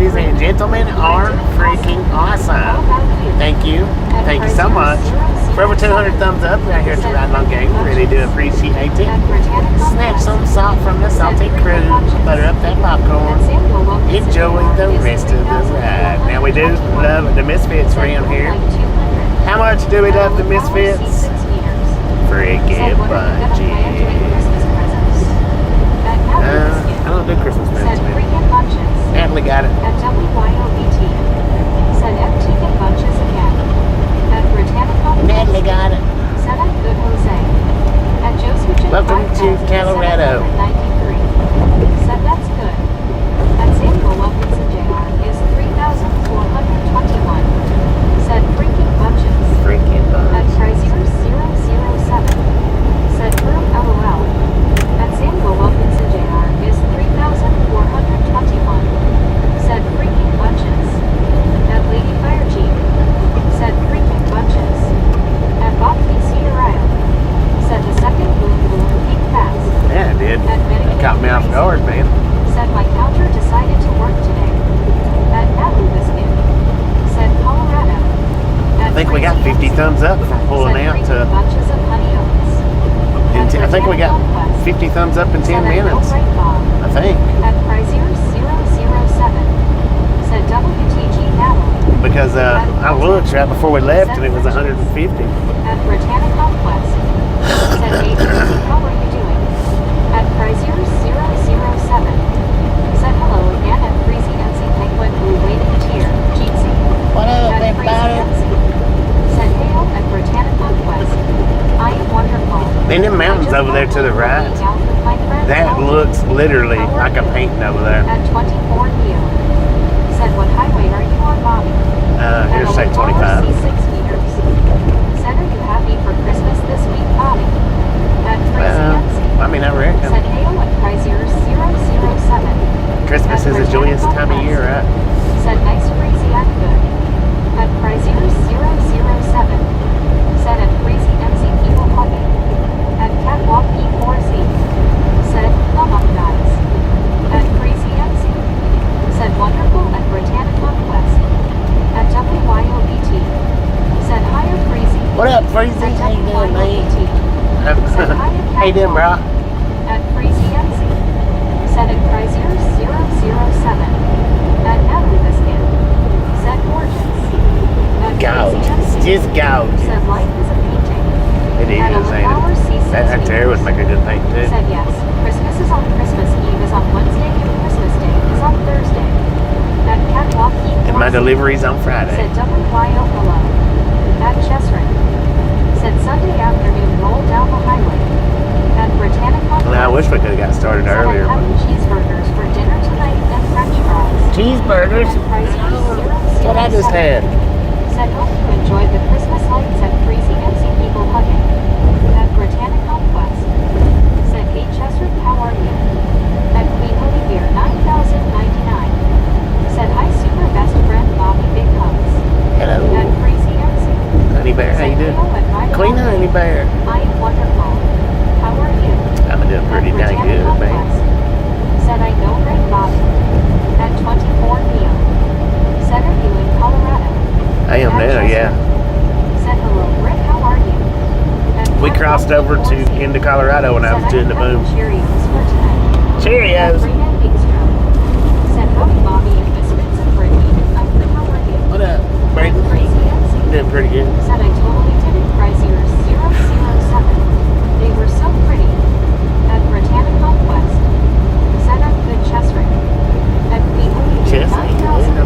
[SPEAKER 1] ladies and gentlemen, are freaking awesome. Thank you. Thank you so much. For over 200 thumbs up out here to Ride Along Gang. Really do appreciate it. Snatch some salt from the salty crew. Butter up that popcorn. Enjoy the rest of the ride. Now we do love the Misfits around here. How much do we love the Misfits? Freaking bunch. I don't do Christmas presents. Natalie got it.
[SPEAKER 2] At WYOBT. Said F chicken bunches again. At Britannia.
[SPEAKER 1] Colorado.
[SPEAKER 2] 3,793. Said that's good. At Samuel Wilkinson Jr. is 3,421. Said freaking bunches.
[SPEAKER 1] Freaking
[SPEAKER 2] At
[SPEAKER 1] bunch.
[SPEAKER 2] Frazier 007. Said Broom LOL. At Samuel Wilkinson Jr. is 3,421. Said freaking bunches. At Lady Fire Chief. Said freaking bunches. At Bob PC Uriah. Said the second boom peaked fast.
[SPEAKER 1] Yeah, it did.
[SPEAKER 2] At
[SPEAKER 1] That caught me off guard, man.
[SPEAKER 2] Said my counter decided to work today. At Nabu Biscuit. Said Colorado.
[SPEAKER 1] I think we got 50 thumbs up from pulling out to.
[SPEAKER 2] Bunches of honey oats.
[SPEAKER 1] I think we got 50 thumbs up in 10 minutes. I think.
[SPEAKER 2] At Frazier 007. Said WTG Battle.
[SPEAKER 1] Because I looked right before we left and it was 150.
[SPEAKER 2] At Britannic Conquest. Said agency, how are you doing? At Frazier 007. Said hello again at Freezy NC Penguin Blue Waiting Tier, Jeetsy.
[SPEAKER 1] What up,
[SPEAKER 2] At Freezy NC. Said hail at Britannic Conquest. I am wonderful.
[SPEAKER 1] And them mountains over there to the right, that looks literally like a painting over there.
[SPEAKER 2] At 24 Neo. Said what highway are you on, Bobby?
[SPEAKER 1] Here's say 25.
[SPEAKER 2] C6 meters. Said are you happy for Christmas this week, Bobby? At Freezy NC.
[SPEAKER 1] I mean, I reckon.
[SPEAKER 2] Said hail at Frazier 007.
[SPEAKER 1] Christmas is a joyous time of year, right?
[SPEAKER 2] Said nice Freezy and good. At Frazier 007. Said at Freezy MC people hugging. At Catwalk E4Z. Said come on guys. At Freezy MC. Said wonderful at Britannic Conquest. At WYOBT. Said higher Freezy.
[SPEAKER 1] What up, Freezy?
[SPEAKER 2] At
[SPEAKER 1] How you doing, man?
[SPEAKER 2] WYOBT. Said hi at
[SPEAKER 1] How you doing, bro?
[SPEAKER 2] At Freezy MC. Said at Frazier 007. At Natalie Biscuit. Said gorgeous. At
[SPEAKER 1] Gorgeous.
[SPEAKER 2] Freezy MC.
[SPEAKER 1] Just gorgeous.
[SPEAKER 2] Said life is a painting.
[SPEAKER 1] It is,
[SPEAKER 2] At
[SPEAKER 1] ain't
[SPEAKER 2] Power
[SPEAKER 1] it?
[SPEAKER 2] C6
[SPEAKER 1] That there would make a good paint, too.
[SPEAKER 2] Said yes. Christmas is on Christmas Eve is on Wednesday and Christmas Day is on Thursday. At Catwalk E4Z.
[SPEAKER 1] And my delivery's on Friday.
[SPEAKER 2] Said WYO hello. At Chesrin. Said Sunday afternoon roll down the highway. At Britannic
[SPEAKER 1] Well, I wish we could have got started
[SPEAKER 2] Said
[SPEAKER 1] earlier,
[SPEAKER 2] I'm
[SPEAKER 1] but
[SPEAKER 2] having cheeseburgers for dinner tonight and French fries.
[SPEAKER 1] cheeseburgers.
[SPEAKER 2] At Frazier
[SPEAKER 1] That's what I just
[SPEAKER 2] 007.
[SPEAKER 1] had.
[SPEAKER 2] Said hope you enjoyed the Christmas lights at Freezy NC people hugging. At Britannic Conquest. Said hey Chester, how are you? At Queen Holy Beer 9099. Said hi super best friend Bobby Big Hugs.
[SPEAKER 1] Hello.
[SPEAKER 2] At Freezy NC.
[SPEAKER 1] Honey Bear, how you
[SPEAKER 2] Said
[SPEAKER 1] doing?
[SPEAKER 2] hello at Ride
[SPEAKER 1] Queen
[SPEAKER 2] Along.
[SPEAKER 1] Honey Bear.
[SPEAKER 2] I am wonderful. How are you?
[SPEAKER 1] I'm doing pretty
[SPEAKER 2] At
[SPEAKER 1] dang
[SPEAKER 2] Britannic
[SPEAKER 1] good, man.
[SPEAKER 2] Conquest. Said I know Ray Bobby. At 24 Neo. Said are you in Colorado?
[SPEAKER 1] I am
[SPEAKER 2] At
[SPEAKER 1] now,
[SPEAKER 2] Chester.
[SPEAKER 1] yeah.
[SPEAKER 2] Said hello Rick, how are you? At
[SPEAKER 1] We crossed over to
[SPEAKER 2] Catwalk E4Z.
[SPEAKER 1] into Colorado when I was doing the boom.
[SPEAKER 2] Cheerios for tonight.
[SPEAKER 1] Cheerios.
[SPEAKER 2] Freeman Bigstrom. Said howdy Bobby and biscuits and Brittany. I'm good, how are you?
[SPEAKER 1] What up,
[SPEAKER 2] At
[SPEAKER 1] Brandon?
[SPEAKER 2] Crazy MC.
[SPEAKER 1] Doing pretty good.
[SPEAKER 2] Said I totally did it, Frazier 007. They were so pretty. At Britannic Conquest. Said I'm good, Chesrick. At Queen Holy
[SPEAKER 1] Chess, I'm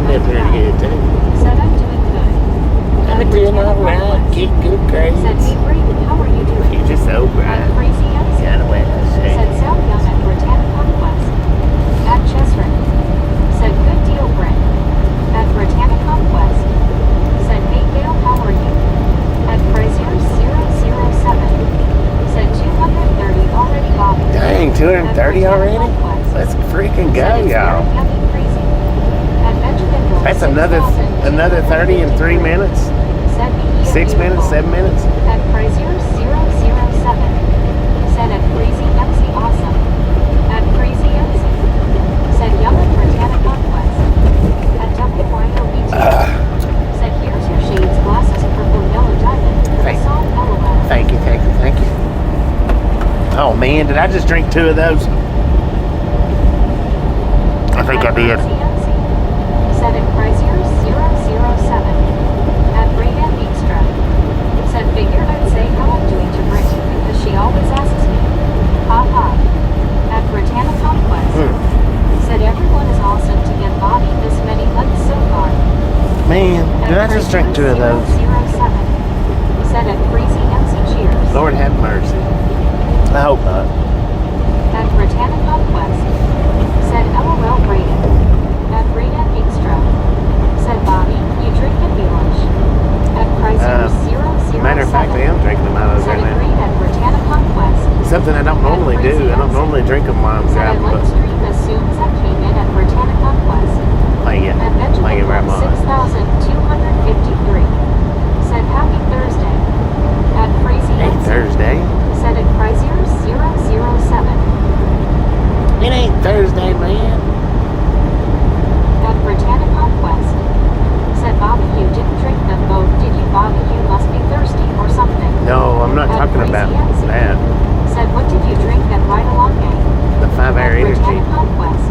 [SPEAKER 1] doing pretty good, too.
[SPEAKER 2] Said I'm doing good.
[SPEAKER 1] I'm
[SPEAKER 2] At
[SPEAKER 1] doing
[SPEAKER 2] Britannic
[SPEAKER 1] all right.
[SPEAKER 2] Conquest.
[SPEAKER 1] Get good grades.
[SPEAKER 2] Said hey Brayden, how are you doing?
[SPEAKER 1] You're just so
[SPEAKER 2] At
[SPEAKER 1] bright.
[SPEAKER 2] Crazy MC.
[SPEAKER 1] Kind of wet, I
[SPEAKER 2] Said
[SPEAKER 1] say.
[SPEAKER 2] Sal Young at Britannic Conquest. At Chesrick. Said good deal, Brent. At Britannic Conquest. Said hey Gail, how are you? At Frazier 007. Said 230 already Bobby.
[SPEAKER 1] Dang, 230
[SPEAKER 2] At Britannic
[SPEAKER 1] already?
[SPEAKER 2] Conquest.
[SPEAKER 1] Let's freaking go,
[SPEAKER 2] Said it's
[SPEAKER 1] y'all.
[SPEAKER 2] very yummy crazy. At Benjamin Roll,
[SPEAKER 1] That's another 30 in 3 minutes.
[SPEAKER 2] Said be
[SPEAKER 1] 6 minutes, 7 minutes.
[SPEAKER 2] At Frazier 007. Said at Freezy MC awesome. At Freezy MC. Said young at Britannic Conquest. At WYOBT. Said here's your shades, glasses, purple, yellow diamond. For the
[SPEAKER 1] Thank-
[SPEAKER 2] song LOL.
[SPEAKER 1] Thank you, thank you, thank you. Oh man, did I just drink 2 of those? I think I
[SPEAKER 2] At
[SPEAKER 1] did.
[SPEAKER 2] Freezy MC. Said at Frazier 007. At Brian Dijkstra. Said figured I'd say how I'm doing to Brittany because she always asks me. Ha ha. At Britannic Conquest. Said everyone is awesome to get Bobby this many likes so far.
[SPEAKER 1] Man, did I just drink 2 of those?
[SPEAKER 2] 007. Said at Freezy MC cheers.
[SPEAKER 1] Lord have mercy. I hope not. fact, I am drinking them out of
[SPEAKER 2] Said
[SPEAKER 1] there now.
[SPEAKER 2] agreed at Britannia Conquest.
[SPEAKER 1] Something I don't normally do. I don't normally drink them while I'm
[SPEAKER 2] Said I'd
[SPEAKER 1] driving,
[SPEAKER 2] like
[SPEAKER 1] but
[SPEAKER 2] to stream as soon as I came in at Britannia Conquest.
[SPEAKER 1] thank you.
[SPEAKER 2] At
[SPEAKER 1] Thank you
[SPEAKER 2] Benjamin
[SPEAKER 1] very much.
[SPEAKER 2] 6253. Said happy Thursday. At Crazy
[SPEAKER 1] Ain't Thursday.
[SPEAKER 2] Said at Craziers 007.
[SPEAKER 1] It ain't Thursday, man.
[SPEAKER 2] At Britannia Conquest. Said Bobby, you didn't drink them both, did you, Bobby? You must be thirsty or something.
[SPEAKER 1] No, I'm not talking about that.
[SPEAKER 2] Said what did you drink at Ride Along Gang?
[SPEAKER 1] The 5 Hour
[SPEAKER 2] At
[SPEAKER 1] Energy.
[SPEAKER 2] Britannia Conquest.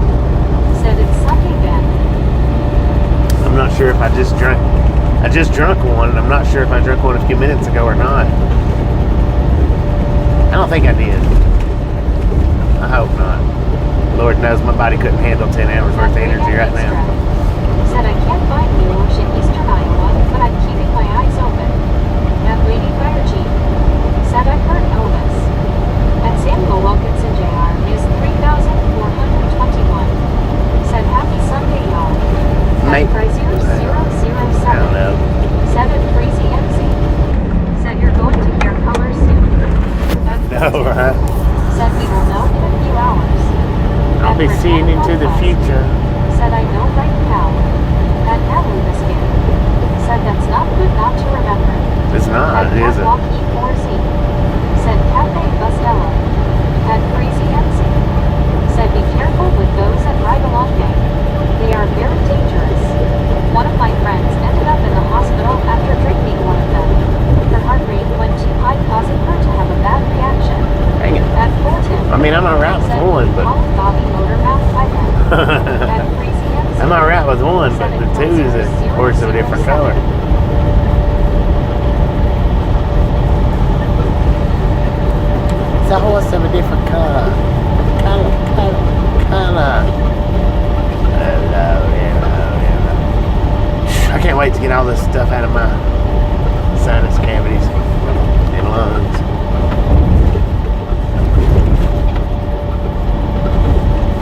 [SPEAKER 2] Said it's Sunday then.
[SPEAKER 1] I'm not sure if I just drank one, and I'm not sure if I drank one a few minutes ago or not. I don't think I did. I hope not. Lord knows my body couldn't handle 10 hours worth of energy right now.
[SPEAKER 2] Said I can't find New Ocean, Eastern Iowa, but I'm keeping my eyes open. At Lady Fire Chief. Said I heard Elvis. At Samuel Wilkinson Jr. is 3,421. Said happy Sunday, y'all. At Crazier 007.
[SPEAKER 1] I don't know.
[SPEAKER 2] Said at Crazy MC. Said you're going to hear colors soon.
[SPEAKER 1] No, right?
[SPEAKER 2] Said we will know in a few hours.
[SPEAKER 1] I'll be seeing into the future.
[SPEAKER 2] Said I know right now. At Natalie Biscuit. Said that's not good not to remember.
[SPEAKER 1] It's not,
[SPEAKER 2] At
[SPEAKER 1] is it?
[SPEAKER 2] Catwalk E4Z. Said Cafe Bustella. At Crazy MC. Said be careful with those at Ride Along Gang. They are very dangerous. One of my friends ended up in the hospital after drinking one of them. Her heart rate went too high, causing her to have a bad reaction.
[SPEAKER 1] Dang it.
[SPEAKER 2] At Fulton.
[SPEAKER 1] I mean, I'm alright with one, but
[SPEAKER 2] Bobby Motor Mouth Python. At Crazy MC.
[SPEAKER 1] I'm alright with one, but the two is a horse of a different color. It's a horse of a different color. Color. Hello. I can't wait to get all this stuff out of my sinus cavities and lungs.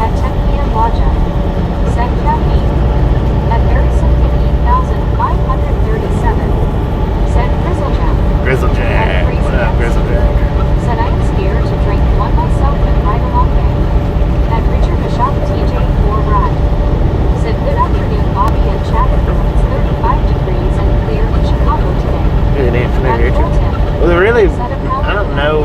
[SPEAKER 2] At 10 p.m. Lodja. Said caffeine. At Harrison 15,537. Said Grizzlejack.
[SPEAKER 1] Grizzlejack. What up, Grizzlejack?
[SPEAKER 2] Said I am scared to drink one myself and ride along there. At Richard Bishop TJ 4 Ride. Said good afternoon, Bobby and Chattanooga. It's 35 degrees and clear in Chicago today.
[SPEAKER 1] Good afternoon,
[SPEAKER 2] At
[SPEAKER 1] Richard.
[SPEAKER 2] Fulton.
[SPEAKER 1] Well, they're really,
[SPEAKER 2] Said a pound
[SPEAKER 1] I don't
[SPEAKER 2] of
[SPEAKER 1] know,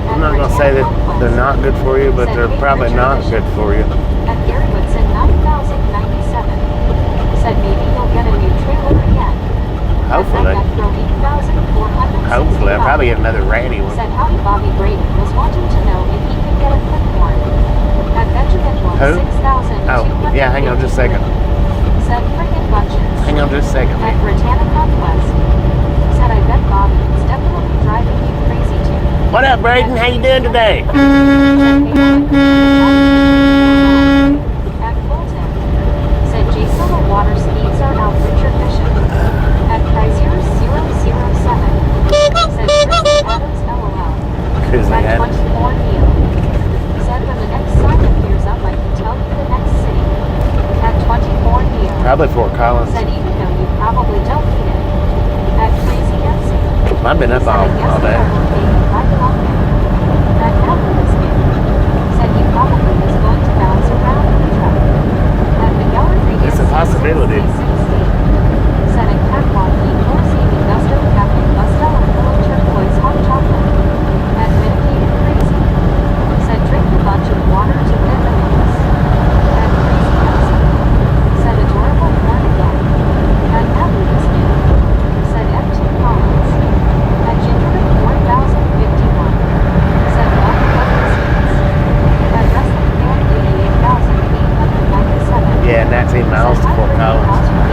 [SPEAKER 1] I'm not going to say that they're not good for you, but they're probably not good for you.
[SPEAKER 2] At Gary Woodson 9,097. Said maybe you'll get a new trailer again.
[SPEAKER 1] Hopefully.
[SPEAKER 2] At Metro 8,465.
[SPEAKER 1] Hopefully. I'll probably get another ratty one.
[SPEAKER 2] Said howdy Bobby Brady was wanting to know if he could get a quick horn. At Benjamin was
[SPEAKER 1] Who?
[SPEAKER 2] 6,200.
[SPEAKER 1] Oh, yeah, hang on just a second.
[SPEAKER 2] Said frickin' bunches.
[SPEAKER 1] Hang on just a second,
[SPEAKER 2] At
[SPEAKER 1] man.
[SPEAKER 2] Britannia Conquest. Said I bet Bobby is definitely driving you crazy too.
[SPEAKER 1] What up, Braden? How you doing today?
[SPEAKER 2] Said at Fulton. Said Jason the water skis are out Richard Bishop. At Chrysler 007. Said Chris Adams LOL.
[SPEAKER 1] Grizzly
[SPEAKER 2] At
[SPEAKER 1] Adams.
[SPEAKER 2] 24 Neil. Said when the next sign appears up I can tell you the next city. At 24 Neil.
[SPEAKER 1] Probably Fort Collins.
[SPEAKER 2] Said even though you probably don't need it. At Crazy MC.
[SPEAKER 1] I've been up all day.
[SPEAKER 2] That Apple biscuit. Said he probably is going to bounce around in the truck. At the gallery
[SPEAKER 1] It's a possibility.
[SPEAKER 2] Said a catwalk E4C industrial cafe Bustella full turquoise hot chocolate. At medicated crazy. Said drink a bunch of water to get the mix. At Crazy MC. Said adorable born again. At Apple biscuit. Said F2 Collins. At Gingerman 4051. Said One Seats. At Wrestling Fan 88,897.
[SPEAKER 1] Yeah, 19 miles to Fort Collins.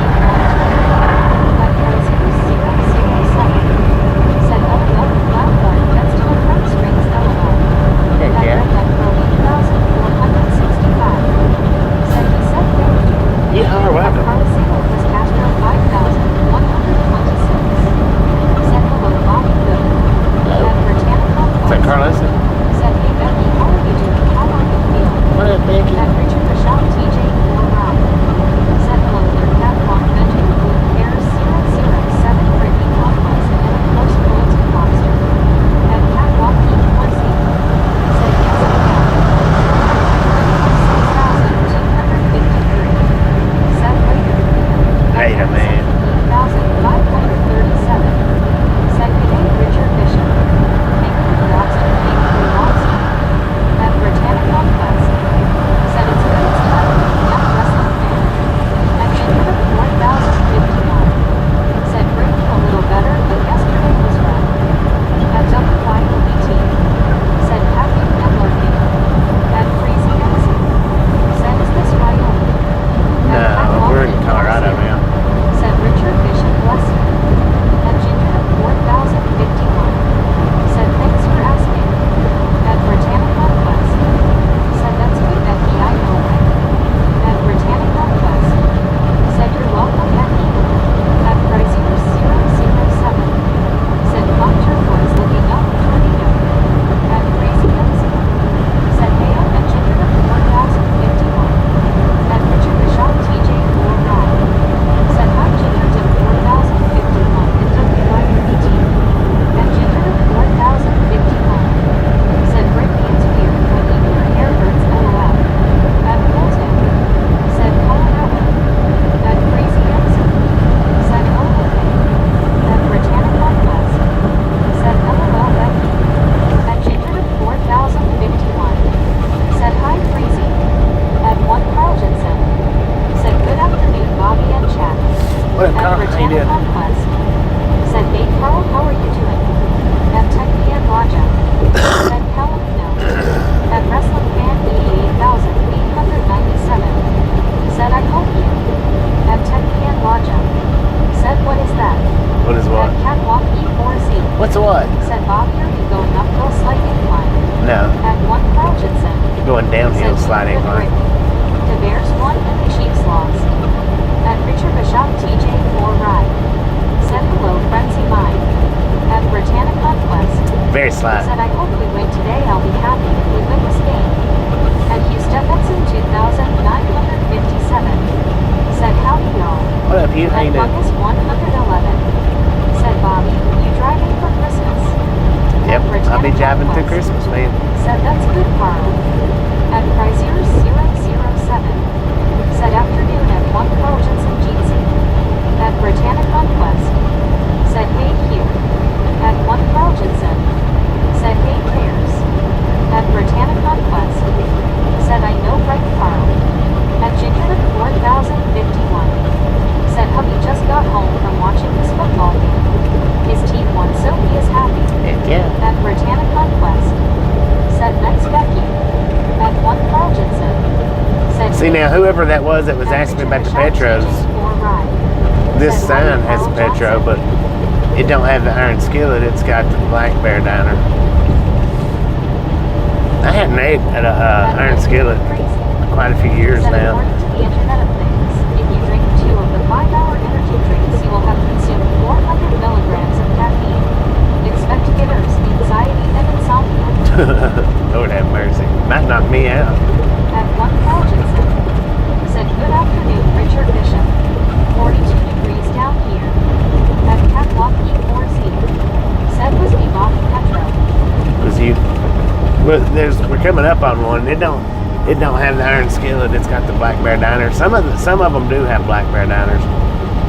[SPEAKER 2] Said Bobby, are you going uphill slight incline?
[SPEAKER 1] No,
[SPEAKER 2] At 1 Carl Jensen.
[SPEAKER 1] going downhill
[SPEAKER 2] Said
[SPEAKER 1] slide
[SPEAKER 2] good
[SPEAKER 1] incline.
[SPEAKER 2] break. The Bears won and the Chiefs lost. At Richard Bishop TJ 4 ride. Said hello frenzy mine. At Britannic Conquest.
[SPEAKER 1] Very slide.
[SPEAKER 2] Said I hope we win today, I'll be happy if we win this game. At Houston Benson 2957. Said howdy y'all.
[SPEAKER 1] What up, you? How you
[SPEAKER 2] At
[SPEAKER 1] doing?
[SPEAKER 2] Fungus 111. Said Bobby, you driving for Christmas?
[SPEAKER 1] Yep,
[SPEAKER 2] At
[SPEAKER 1] I'll be
[SPEAKER 2] Britannic
[SPEAKER 1] driving through
[SPEAKER 2] Conquest.
[SPEAKER 1] Christmas, man.
[SPEAKER 2] Said that's good, Carl. At Prizier 007. Said afternoon at 1 Carl Jensen Jeezy. At Britannic Conquest. Said hey here. At 1 Carl Jensen. Said hey cares. At Britannic Conquest. Said I know right Carl. At Ginger 4051. Said hubby just got home from watching this football game. His team won so he is happy.
[SPEAKER 1] Heck yeah.
[SPEAKER 2] At Britannic Conquest. Said next Becky. At 1 Carl Jensen. Said
[SPEAKER 1] See now, whoever that was asking me about the Petros, this sign has a Petro, but it don't have the iron skillet. It's got the Black Bear Diner. I hadn't ate at a iron skillet quite a few years
[SPEAKER 2] Said
[SPEAKER 1] now.
[SPEAKER 2] according to the Internet of Things, if you drink 2 of the 5-hour energy drinks, you will have consumed 400 milligrams of caffeine. Expect jitters, anxiety, and insomnia.
[SPEAKER 1] Lord have mercy. Might knock me out.
[SPEAKER 2] At 1 Carl Jensen. Said good afternoon, Richard Bishop. 42 degrees down here. At Catwalk E4Z. Said was me Bobby Petro.
[SPEAKER 1] Cause we're coming up on one. It don't have the iron skillet. It's got the Black Bear Diner. Some of them do have Black Bear Diners.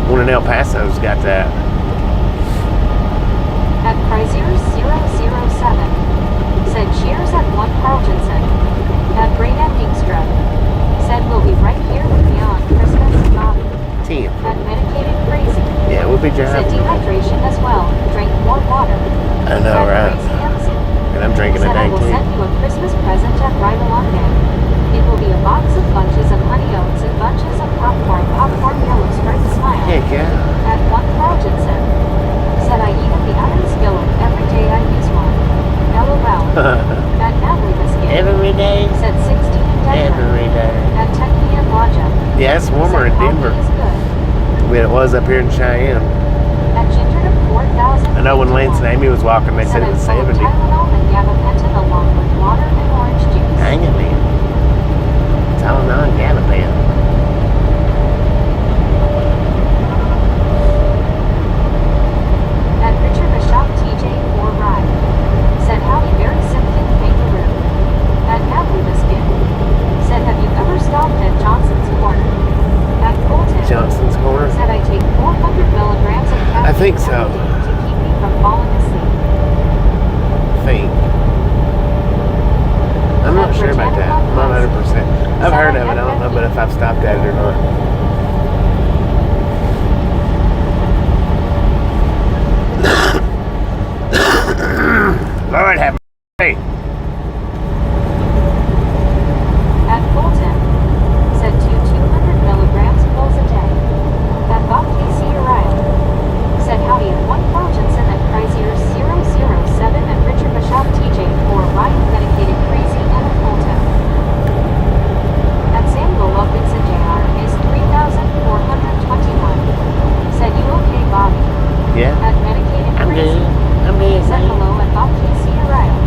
[SPEAKER 1] One in El Paso's got that.
[SPEAKER 2] At Prizier 007. Said cheers at 1 Carl Jensen. At Great Ending Strip. Said we'll be right here with me on Christmas, Bobby.
[SPEAKER 1] 10.
[SPEAKER 2] At Medicated Crazy.
[SPEAKER 1] Yeah, we'll be
[SPEAKER 2] Said
[SPEAKER 1] driving.
[SPEAKER 2] dehydration as well. Drink more water.
[SPEAKER 1] I know,
[SPEAKER 2] At
[SPEAKER 1] right?
[SPEAKER 2] Crazy MC.
[SPEAKER 1] And I'm drinking a
[SPEAKER 2] Said I
[SPEAKER 1] dang
[SPEAKER 2] will
[SPEAKER 1] tea.
[SPEAKER 2] send you a Christmas present at Right Along Day. It will be a box of bunches of honey oats and bunches of popcorn yellow striped smile.
[SPEAKER 1] Heck yeah.
[SPEAKER 2] At 1 Carl Jensen. Said I eat at the iron skillet every day I use one. LOL. At Natalie Biscuit.
[SPEAKER 1] Every day.
[SPEAKER 2] Said 60 in Denver.
[SPEAKER 1] Every day.
[SPEAKER 2] At Techni and Lodja.
[SPEAKER 1] Yeah, it's warmer
[SPEAKER 2] Said
[SPEAKER 1] in Denver
[SPEAKER 2] coffee is good.
[SPEAKER 1] than it was up here in Cheyenne.
[SPEAKER 2] At Ginger 4000.
[SPEAKER 1] I know when Lance and Amy was walking, they said it was 70.
[SPEAKER 2] Tylenol and gabapentin along with water and orange juice.
[SPEAKER 1] Hang it, man. Tylenol and Gabapentin.
[SPEAKER 2] At Richard Bishop TJ 4 ride. Said howdy very symptom kangaroo. At Natalie Biscuit. Said have you ever stopped at Johnson's Corner? At Colton.
[SPEAKER 1] Johnson's Corner.
[SPEAKER 2] Said I take 400 milligrams of caffeine
[SPEAKER 1] I think so.
[SPEAKER 2] every day to keep me from falling asleep.
[SPEAKER 1] Think. I'm not sure about that. I'm not 100%. I've heard of it. I don't know, but if I've stopped at it or not. Lord have mercy.
[SPEAKER 2] At Fulton. Said 200 milligrams pills a day. At Bob Casey Uriah. Said howdy at 1 Carl Jensen at Prizier 007 and Richard Bishop TJ 4 Ryan Medicated Crazy and at Fulton. At Samuel Wilkinson Jr. is 3,421. Said you okay, Bobby?
[SPEAKER 1] Yeah.
[SPEAKER 2] At Medicated
[SPEAKER 1] I'm
[SPEAKER 2] Crazy.
[SPEAKER 1] good. I'm good.
[SPEAKER 2] Said hello at Bob Casey Uriah.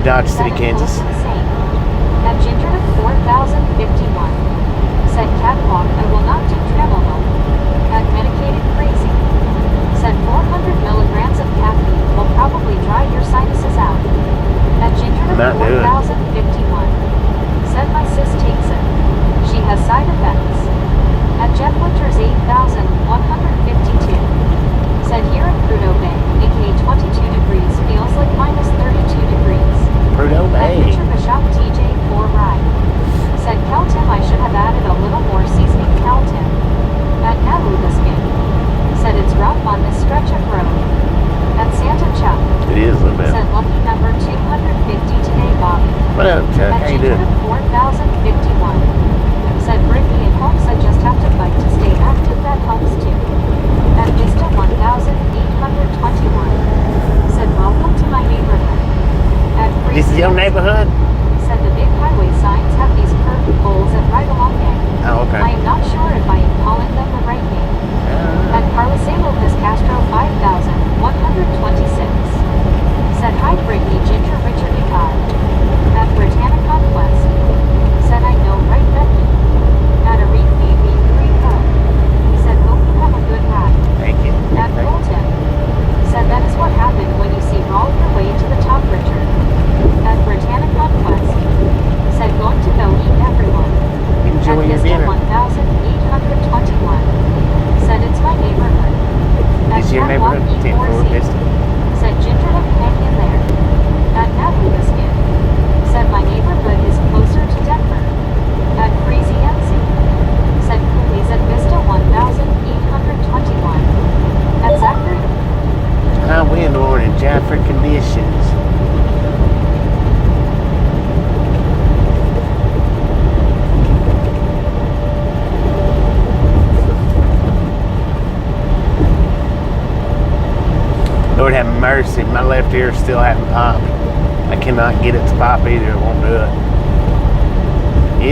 [SPEAKER 1] Dodge
[SPEAKER 2] Said
[SPEAKER 1] City,
[SPEAKER 2] it
[SPEAKER 1] Kansas.
[SPEAKER 2] looks insane. At Ginger to 4051. Said catwalk, I will not do travel home. At medicated crazy. Said 400 milligrams of caffeine will probably dry your sinuses out. At Ginger to
[SPEAKER 1] Not do it.
[SPEAKER 2] 4051. Said my sis takes it. She has side effects. At Jeff Winters 8152. Said here in Prudhoe Bay, aka 22 degrees, feels like minus 32 degrees.
[SPEAKER 1] Prudhoe
[SPEAKER 2] At
[SPEAKER 1] Bay.
[SPEAKER 2] Richard Bishop TJ4 Ride. Said Cal Tim, I should have added a little more seasoning. Cal Tim. At Natalie Biscuit. Said it's rough on this stretch of road. At Santa Chuck.
[SPEAKER 1] It is a little bit.
[SPEAKER 2] Said lucky number 250 today, Bobby.
[SPEAKER 1] What up, Chuck?
[SPEAKER 2] At
[SPEAKER 1] How you
[SPEAKER 2] Ginger
[SPEAKER 1] doing?
[SPEAKER 2] to 4051. Said Brittany at home, said just have to fight to stay active, that helps too. At Vista 1821. Said welcome to my neighborhood. At
[SPEAKER 1] This is your neighborhood?
[SPEAKER 2] Said the big highway signs have these curved poles that ride along gang.
[SPEAKER 1] Oh, okay.
[SPEAKER 2] I am not sure if I am calling them the right name. At Carlisalo Vis Castro 5126. Said hi Brittany Ginger Richard Picard. At Britannia Conquest. Said I know right Becky. At Arif BB 30. Said hope you have a good ride.
[SPEAKER 1] Thank you.
[SPEAKER 2] At Bolton. Said that is what happened when you see roll your way to the top, Richard. At Britannia Conquest. Said going to go eat everyone.
[SPEAKER 1] Enjoy
[SPEAKER 2] At
[SPEAKER 1] your
[SPEAKER 2] Vista
[SPEAKER 1] dinner.
[SPEAKER 2] 1821. Said it's my neighborhood. At
[SPEAKER 1] It's your
[SPEAKER 2] Catwalk
[SPEAKER 1] neighborhood? 10
[SPEAKER 2] E4C.
[SPEAKER 1] Vista.
[SPEAKER 2] Said Ginger look hang in there. At Natalie Biscuit. Said my neighborhood is closer to Denver. At Crazy MC. Said Coolies at Vista 1821. At Zachary.
[SPEAKER 1] High wind warning, Jaffrey conditions. Lord have mercy, my left ear still hasn't popped. I cannot get it to pop either, it won't do it.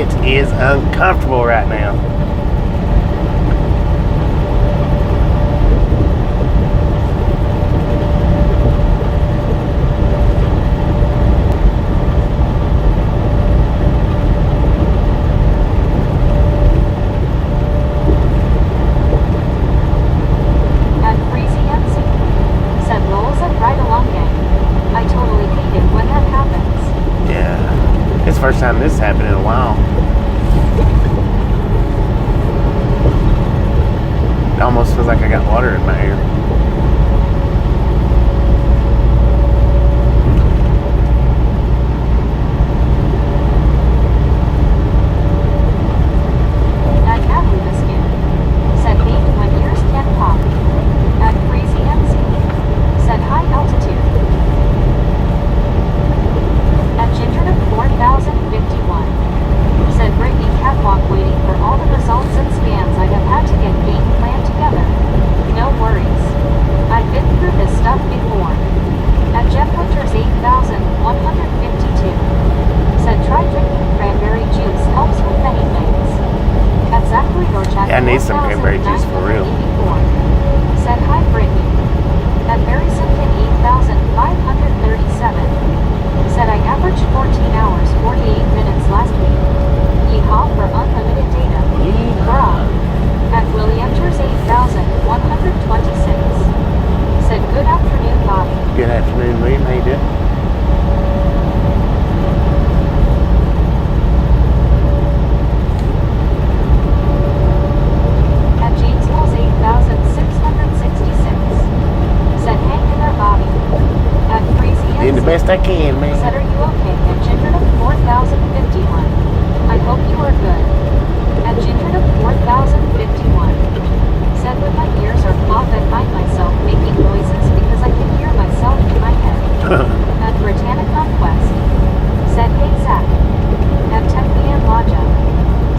[SPEAKER 1] It is uncomfortable right now.
[SPEAKER 2] At Crazy MC. Said Lowell's at Ride Along Gang. I totally hate it when that happens.
[SPEAKER 1] Yeah, it's the first time this happened in a while. It almost feels like I got water in my ear.
[SPEAKER 2] At Natalie Biscuit. Said hate when ears can pop. At Crazy MC. Said high altitude. At Ginger to 4051. Said Brittany catwalk waiting for all the results and scans I have had to get game plan together. No worries. I've been through this stuff before. At Jeff Winters 8152. Said try drinking cranberry juice, helps with many things. At Zachary Dorchak
[SPEAKER 1] Yeah, I need some cranberry juice for real.
[SPEAKER 2] 4984. Said hi Brittany. At Barry Simpson 8537. Said I averaged 14 hours 48 minutes last week. Yeehaw for unlimited data. Bruh. At Williamters 8126. Said good afternoon Bobby.
[SPEAKER 1] Good afternoon, William. How you doing?
[SPEAKER 2] At James Mills 8666. Said hang in there Bobby. At Crazy
[SPEAKER 1] Doing the
[SPEAKER 2] MC.
[SPEAKER 1] best I can, man.
[SPEAKER 2] Said are you okay? At Ginger to 4051. I hope you are good. At Ginger to 4051. Said when my ears are clogged I find myself making noises because I can hear myself in my head. At Britannia Conquest. Said hey Zach. At Tempe and Lodja.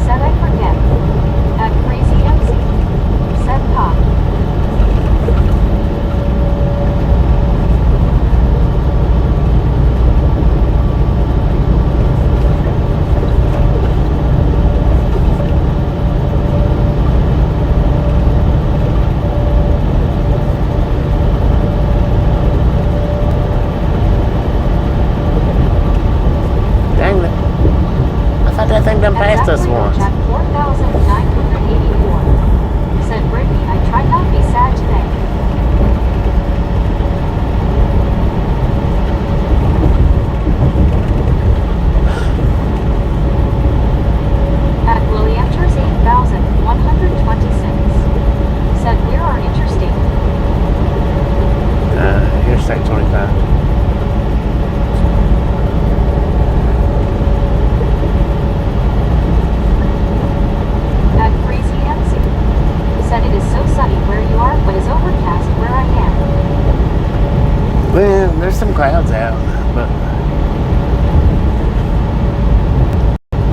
[SPEAKER 2] Said I forget. At Crazy MC. Said pop.
[SPEAKER 1] clouds out, but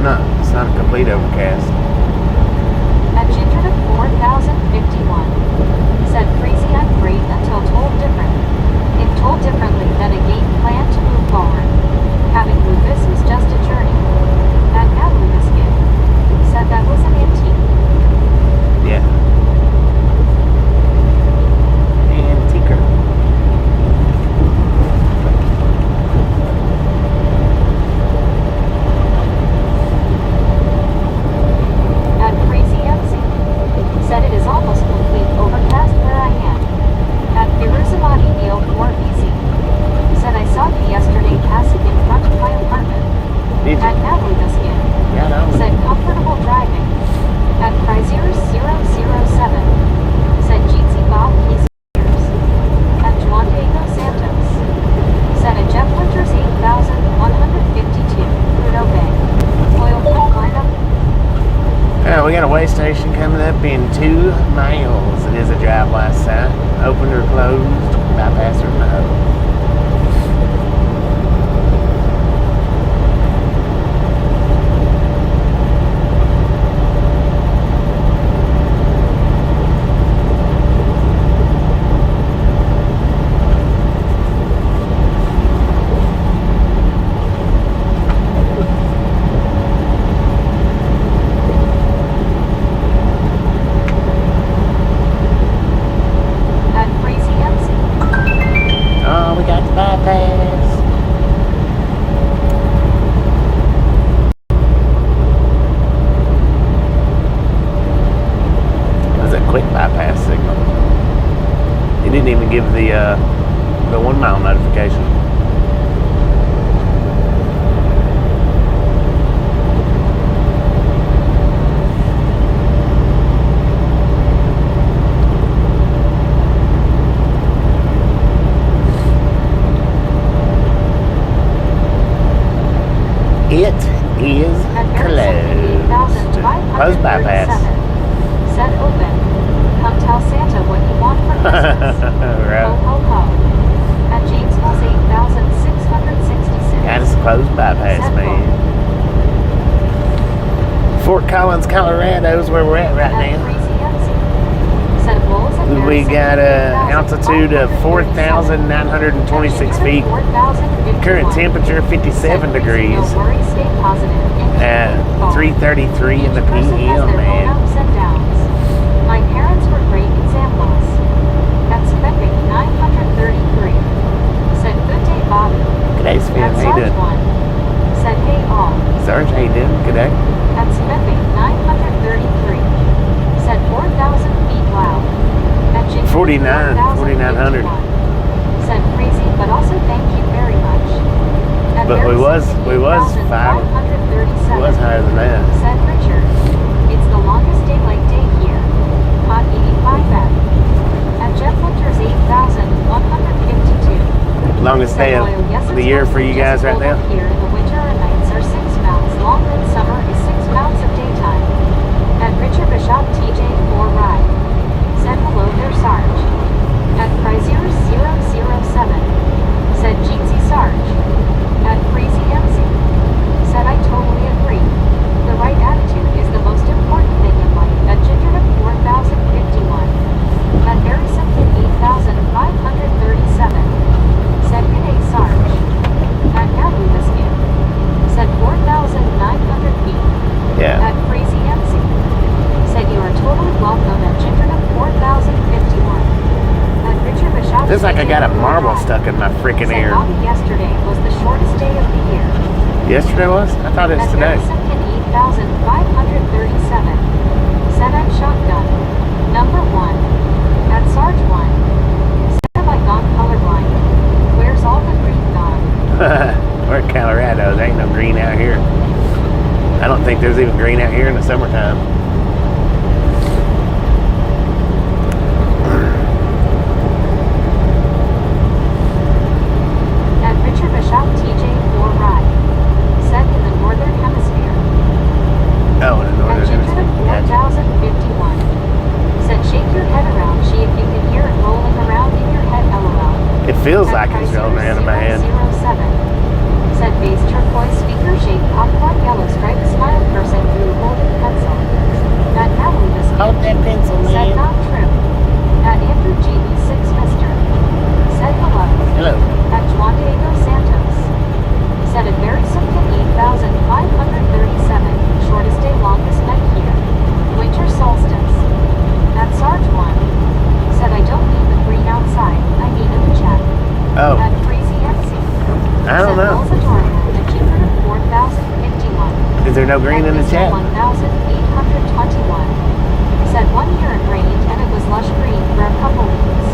[SPEAKER 1] no, it's not a complete overcast.
[SPEAKER 2] At Ginger to 4051. Said crazy I'm great until told different. If told differently, then a game plan to move forward. Having lupus is just a journey. That now lupus kid. Said that was an antique.
[SPEAKER 1] Yeah. Antiquer.
[SPEAKER 2] At Crazy MC. Said it is almost complete overcast where I am. At Firuzamani Neil 4BZ. Said I saw you yesterday passing in front of my apartment.
[SPEAKER 1] Did you?
[SPEAKER 2] At Navluda Skin.
[SPEAKER 1] Yeah, that was
[SPEAKER 2] Said comfortable driving. At Chrysler 007. Said Jeezy Bob Keys years. At Juan Diego Santos. Said at Jeff Winters 8152. Pluto Bay. Oil pump lineup.
[SPEAKER 1] we got a way station coming up in 2 miles. It is a drive-by site. Open or closed, bypass or no. Give the 1 mile notification. It is closed. Closed bypass.
[SPEAKER 2] Set open. Come tell Santa what you want for Christmas.
[SPEAKER 1] Right.
[SPEAKER 2] Ho ho ho. At James Mills 8666.
[SPEAKER 1] That is closed bypass,
[SPEAKER 2] Set
[SPEAKER 1] man. Fort Collins, Colorado is where we're at right now. We got an altitude of 4,926 feet. Current temperature 57 degrees. At 3:33 in the PM, man.
[SPEAKER 2] My parents were great examples. At Spending 933. Said good day, Bobby.
[SPEAKER 1] Good day, Sven.
[SPEAKER 2] At
[SPEAKER 1] How you doing?
[SPEAKER 2] 1. Said hey all.
[SPEAKER 1] Sarge, how you doing? Good day.
[SPEAKER 2] At Spending 933. Said 4,000 feet loud. At Ginger
[SPEAKER 1] 4,900.
[SPEAKER 2] Said crazy, but also thank you very much. At
[SPEAKER 1] But we was
[SPEAKER 2] 537.
[SPEAKER 1] higher than that.
[SPEAKER 2] Said Richard. It's the longest daylight day here. Hot 85 back. At Jeff Winters 8152.
[SPEAKER 1] Longest day of the year for you guys right now?
[SPEAKER 2] Here in the winter, our nights are 6 miles long, and summer is 6 miles of daytime. At Richard Bishop TJ4 Ride. Said hello there, Sarge. At Chrysler 007. Said Jeezy Sarge. At Crazy MC. Said I totally agree. The right attitude is the most important thing in life. At Ginger 4051. At Barry Simpson 8537. Said good day, Sarge. At Natalie Biscuit. Said 4,900 feet.
[SPEAKER 1] Yeah.
[SPEAKER 2] At Crazy MC. Said you are totally welcome at Ginger 4051. At Richard Bishop.
[SPEAKER 1] Feels like I got a marble stuck in my freaking
[SPEAKER 2] Said
[SPEAKER 1] ear.
[SPEAKER 2] Bobby, yesterday was the shortest day of the year.
[SPEAKER 1] Yesterday was? I thought it was
[SPEAKER 2] At
[SPEAKER 1] today.
[SPEAKER 2] Barry Simpson 8537. Said I'm shotgun. Number 1. At Sarge 1. Said have I gone colorblind? Where's all the green gone?
[SPEAKER 1] We're in Colorado. There ain't no green out here. I don't think there's even green out here in the summertime.
[SPEAKER 2] At Richard Bishop TJ4 Ride. Said in the Northern Hemisphere.
[SPEAKER 1] Oh, in the
[SPEAKER 2] At
[SPEAKER 1] northern
[SPEAKER 2] Ginger
[SPEAKER 1] hemisphere. Gotcha.
[SPEAKER 2] 4051. Said shake your head around, see if you can hear it rolling around in your head, lol.
[SPEAKER 1] It feels like it's rolling around in my head. no green in the chat.
[SPEAKER 2] 1821 said 1 year it rained and it was lush green for a couple weeks.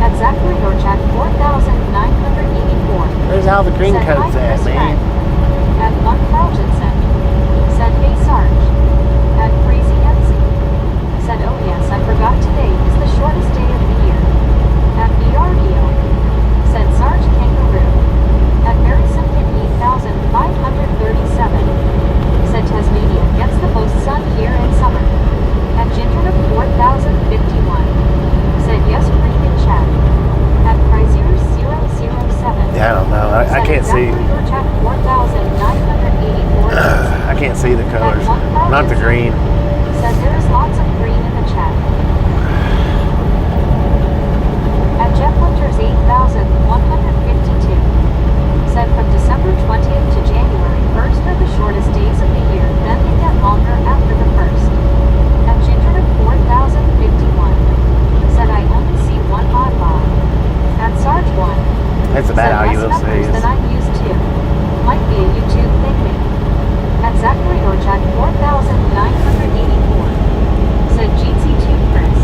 [SPEAKER 2] At Zachary or Jack 4984
[SPEAKER 1] Where's all the green
[SPEAKER 2] said,
[SPEAKER 1] coats
[SPEAKER 2] "Hi,
[SPEAKER 1] at,
[SPEAKER 2] Chris
[SPEAKER 1] man?
[SPEAKER 2] Fred." At 1 Carltonson said, "Hey Sarge." At Crazy MC said, "Oh yes, I forgot today is the shortest day of the year." At BRDO said Sarge Kangaroo. At Mary Simpkin 8537 said Tasmania gets the most sun here in summer. At Ginger 4051 said yes, pretty good chat. At Prizier 007
[SPEAKER 1] Yeah, I don't know. I can't see.
[SPEAKER 2] Your chat 4984
[SPEAKER 1] I can't see the colors. Not the green.
[SPEAKER 2] said there is lots of green in the chat. At Jeff Winters 8152 said from December 20th to January 1st are the shortest days of the year, then they get longer after the 1st. At Ginger 4051 said I only see one odd bod. At Sarge 1
[SPEAKER 1] That's about
[SPEAKER 2] said
[SPEAKER 1] all you
[SPEAKER 2] less
[SPEAKER 1] will see.
[SPEAKER 2] numbers than I'm used to. Might be a YouTube thing maybe. At Zachary or Jack 4984 said Jeezy 2 Chris.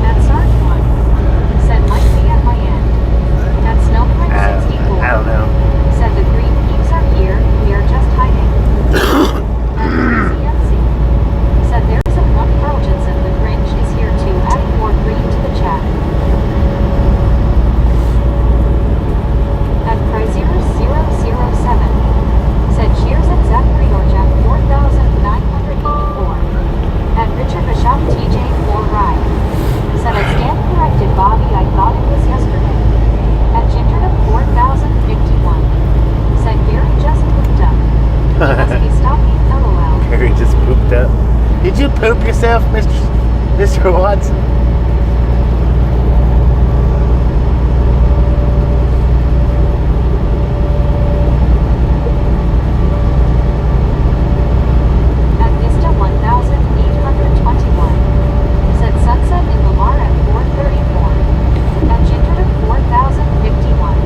[SPEAKER 2] At Sarge 1 said might be at my end. At Snowman 64
[SPEAKER 1] I don't know.
[SPEAKER 2] said the green peeps are here, we are just hiding. At Crazy MC said there is a one Carltonson, the Grinch is here too, adding more green to the chat. At Prizier 007 said cheers at Zachary or Jack 4984. At Richard Bishop TJ 4 Ride said I stand corrected Bobby, I thought it was yesterday. At Ginger 4051 said Gary just pooped up. He must be stalking LOL.
[SPEAKER 1] Gary just pooped up. Did you poop yourself, Mr. Watson?
[SPEAKER 2] At Vista 1821 said sunset in Lamar at 434. At Ginger 4051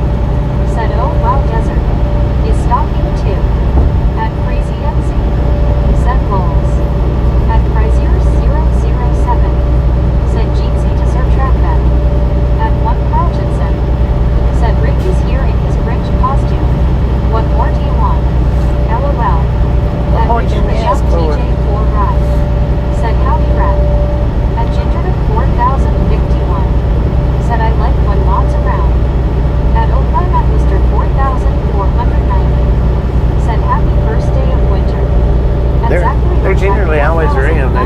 [SPEAKER 2] said oh wow desert is stalking too. At Crazy MC said lols. At Prizier 007 said Jeezy to Sir Trackback. At 1 Carltonson said Rick is here in his Grinch costume. What more do you want? LOL. At
[SPEAKER 1] more
[SPEAKER 2] Richard
[SPEAKER 1] can you ask
[SPEAKER 2] Bishop
[SPEAKER 1] for?
[SPEAKER 2] TJ 4 Ride said howdy rat. At Ginger 4051 said I like when Maud's around. At Oakland at Mr. 4490 said happy first day of winter. At Zachary
[SPEAKER 1] They're generally always around. They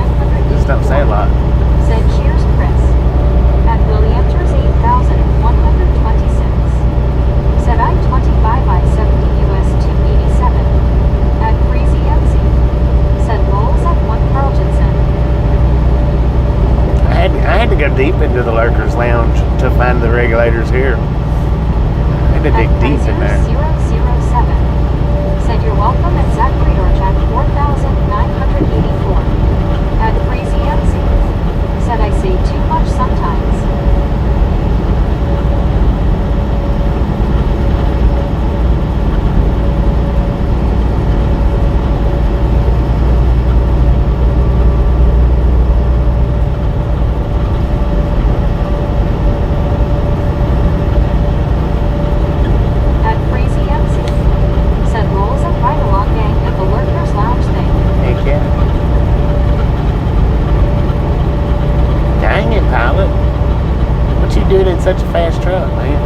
[SPEAKER 1] just don't say a lot.
[SPEAKER 2] said cheers Chris. At Williamters 8126 said I'm 25 by 70 US 287. At Crazy MC said rolls at 1 Carltonson.
[SPEAKER 1] I had to go deep into the Lurkers Lounge to find the regulators here. I had to dig deep in there.
[SPEAKER 2] 007 said you're welcome at Zachary or Jack 4984. At Crazy MC said I say too much sometimes. At Crazy MC said rolls at right along gang at the Lurkers Lounge thing.
[SPEAKER 1] Heck yeah. Dang it, pilot. What you doing in such a fast truck, man?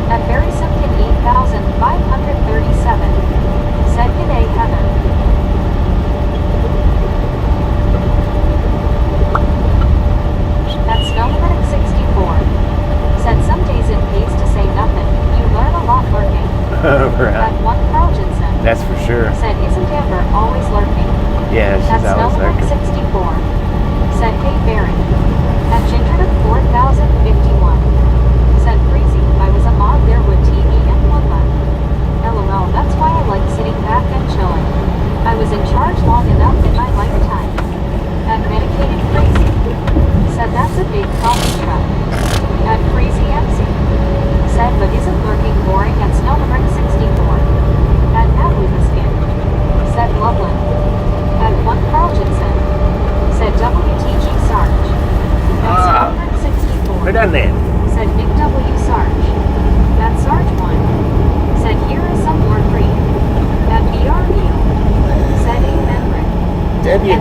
[SPEAKER 2] At Barry Simpkin 8537 said g'day Heather. At Snowman 64 said some days it pays to say nothing, you learn a lot lurking.
[SPEAKER 1] Right.
[SPEAKER 2] At 1 Carltonson
[SPEAKER 1] That's for sure.
[SPEAKER 2] said isn't Amber always lurking?
[SPEAKER 1] Yeah,
[SPEAKER 2] At
[SPEAKER 1] she's always
[SPEAKER 2] Snowman
[SPEAKER 1] lurking.
[SPEAKER 2] 64 said hey Barry. At Ginger 4051 said Breezy, I was a mod there with TV and one left. LOL, that's why I like sitting back and chilling. I was in charge long enough in my lifetime. At Medicated Crazy said that's a big coffee truck.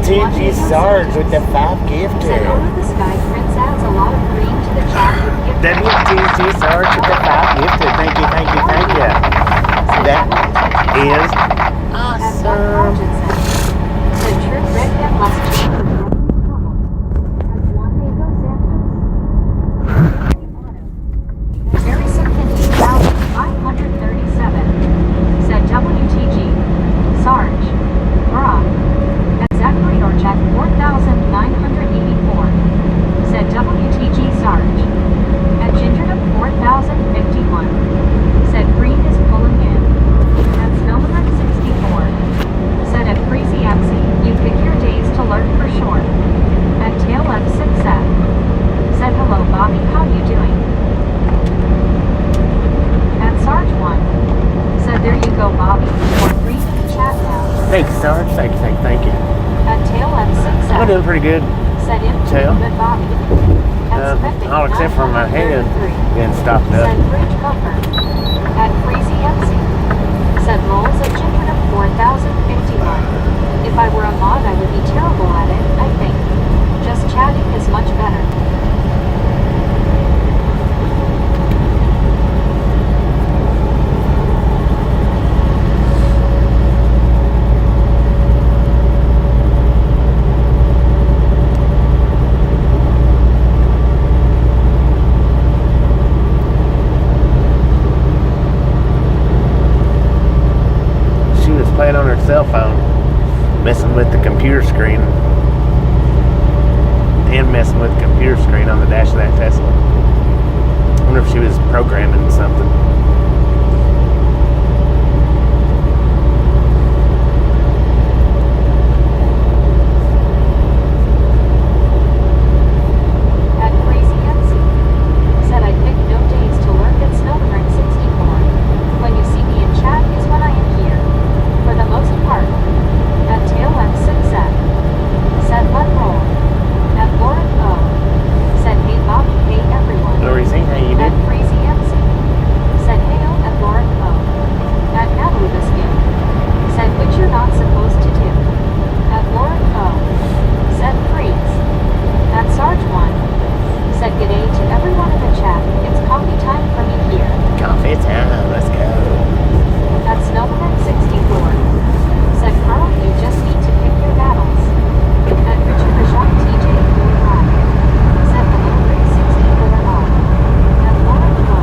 [SPEAKER 3] TG Sarge with the 5 gifted.
[SPEAKER 2] Said over the sky, Prince adds a lot of green to the chat with gift.
[SPEAKER 1] WTG Sarge with the 5 gifted. Thank you, thank you, thank you. That is awesome.
[SPEAKER 2] Said true red and less cheap. Very simple 537. Said WTG Sarge Brock. Zachary Orchak 4,984. Said WTG Sarge. At Gingerdup 4,051. Said Green is pulling in. At Snowman 64. Said at Freezy MC, you pick your days to learn for sure. At Tail F6F. Said hello Bobby, how you doing? At Sarge 1. Said there you go Bobby, or Green in the chat now.
[SPEAKER 1] Thanks, Sarge. Thank you.
[SPEAKER 2] At Tail F6F.
[SPEAKER 1] I'm doing pretty good.
[SPEAKER 2] Said in
[SPEAKER 1] Tail.
[SPEAKER 2] good Bobby.
[SPEAKER 1] All except for my head getting stopped up.
[SPEAKER 2] Said Bridge Buffer. At Freezy MC. Said Moles at Gingerdup 4,051. If I were a mod, I would be terrible at it, I think. Just chatting is much better.
[SPEAKER 1] Playing on her cell phone, messing with the computer screen, and messing with the computer screen on the dash of that Tesla. I wonder if she was programming something.
[SPEAKER 2] At Crazy MC. Said I picked no days to learn that Snowman 64. When you see me in chat is when I am here. For the most part. At Tail M6F. Said let roll. At Lauren O. Said hey Bobby, hey everyone.
[SPEAKER 1] Lori, say how you
[SPEAKER 2] At
[SPEAKER 1] did.
[SPEAKER 2] Crazy MC. Said hey at Lauren O. At Natalie Biscuit. Said which you're not supposed to do. At Lauren O. Said freeze. At Sarge 1. Said g'day to everyone in the chat. It's coffee time for me here.
[SPEAKER 1] Coffee time, let's go.
[SPEAKER 2] At Snowman 64. Said Carl, you just need to pick your battles. At Richard Rashad TJ 45. Said the little Rick 64 off. At Lauren O.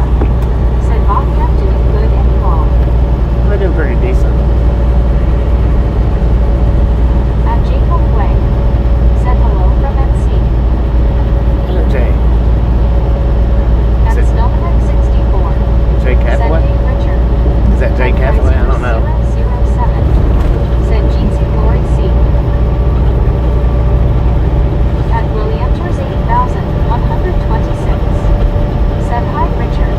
[SPEAKER 2] Said Bobby, I'm doing good and you all.
[SPEAKER 1] We're doing pretty decent.
[SPEAKER 2] At Jacob Way. Said hello from MC.
[SPEAKER 1] Hello, Jay.
[SPEAKER 2] At
[SPEAKER 1] Is it
[SPEAKER 2] Snowman 64.
[SPEAKER 1] Jay
[SPEAKER 2] Said
[SPEAKER 1] Cathaway?
[SPEAKER 2] hey Richard.
[SPEAKER 1] Is that Jay Cathaway? I don't know.
[SPEAKER 2] 007. Said Jeezy Glory C. At Williamters 8,126. Said hi Richard.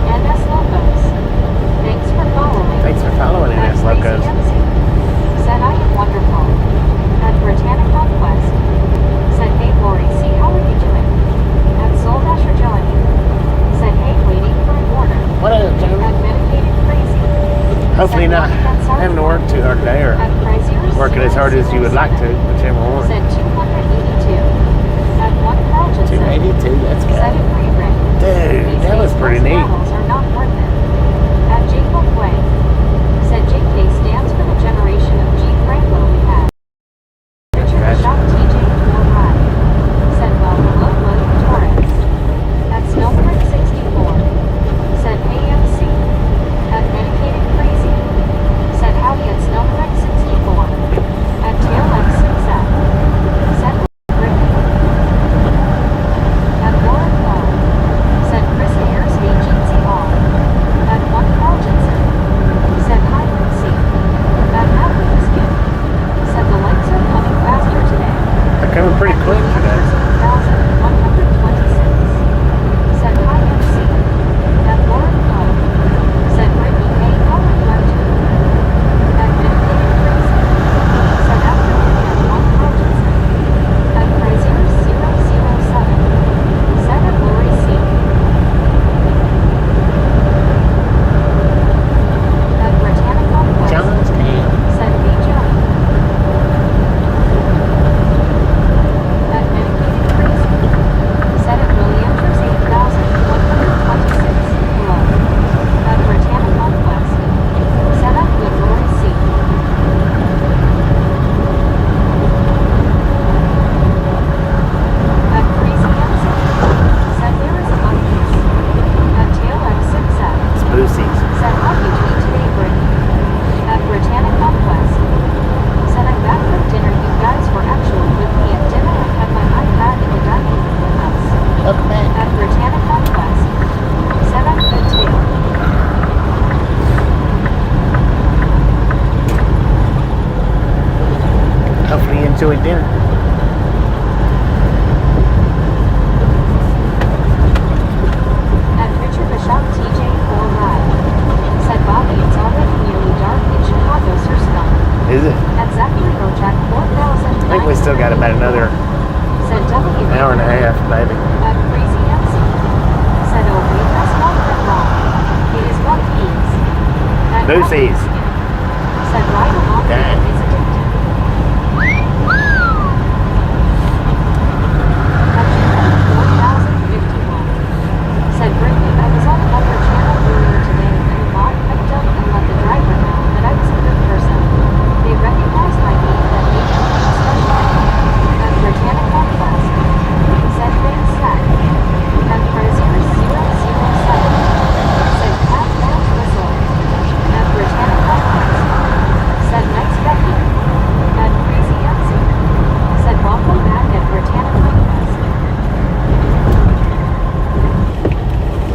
[SPEAKER 2] NS Logos. Thanks for following.
[SPEAKER 1] Thanks for following
[SPEAKER 2] At
[SPEAKER 1] NS Locos.
[SPEAKER 2] Crazy MC. Said I am wonderful. At Britannic Conquest. Said hey Glory C, how are you doing? At Soul Dasher Johnny. Said hey waiting for an order.
[SPEAKER 1] What up,
[SPEAKER 2] At
[SPEAKER 1] gentlemen?
[SPEAKER 2] Medicated Crazy.
[SPEAKER 1] Hopefully
[SPEAKER 2] Said
[SPEAKER 1] not
[SPEAKER 2] Bobby, that's
[SPEAKER 1] having to work too hard today or
[SPEAKER 2] At Crazier
[SPEAKER 1] working as hard as you would like to,
[SPEAKER 2] 007.
[SPEAKER 1] whichever one.
[SPEAKER 2] Said 282. At 1 Carlton.
[SPEAKER 1] 282, let's
[SPEAKER 2] Said
[SPEAKER 1] go.
[SPEAKER 2] it free Rick.
[SPEAKER 1] Dude, that was pretty neat.
[SPEAKER 2] Battles are not worth it. At Jacob Way. Said JK stands for the generation of Jeep Wrangler we had. Richard
[SPEAKER 1] Gotcha.
[SPEAKER 2] Shop TJ 45. Said well hello William Torres. At Snowbird 64. Said hey MC. At Medicated Crazy. Said howdy at Snowbird 64. At Tail X6F. Said Rick. At Lauren O. Said Chris Ayers hey Jeezy R.
[SPEAKER 1] enjoyed dinner.
[SPEAKER 2] At Richard Bishop TJ4 Live. Said Bobby, it's already nearly dark in Chicago, Sir Scum.
[SPEAKER 1] Is it?
[SPEAKER 2] At Zachary Rojak 4000.
[SPEAKER 1] I think we still got about another
[SPEAKER 2] Said W.
[SPEAKER 1] hour and a half, maybe.
[SPEAKER 2] At Crazy MC. Said oh wait, that's not that wrong. It is what means. At
[SPEAKER 1] Lucy's.
[SPEAKER 2] Said right along with
[SPEAKER 1] Dang.
[SPEAKER 2] it is addictive. At 4051. Said Brittany, I was on another channel earlier today and the mod piped up and let the driver know that I was a good person. They recognized my name that made me feel special. At Britannic Conquest. Said Van Sack. At Frazier 007. Said Cat Match Whistle. At Britannic Conquest. Said Nice Becky. At Crazy Yancy. Said welcome back at Britannic Conquest.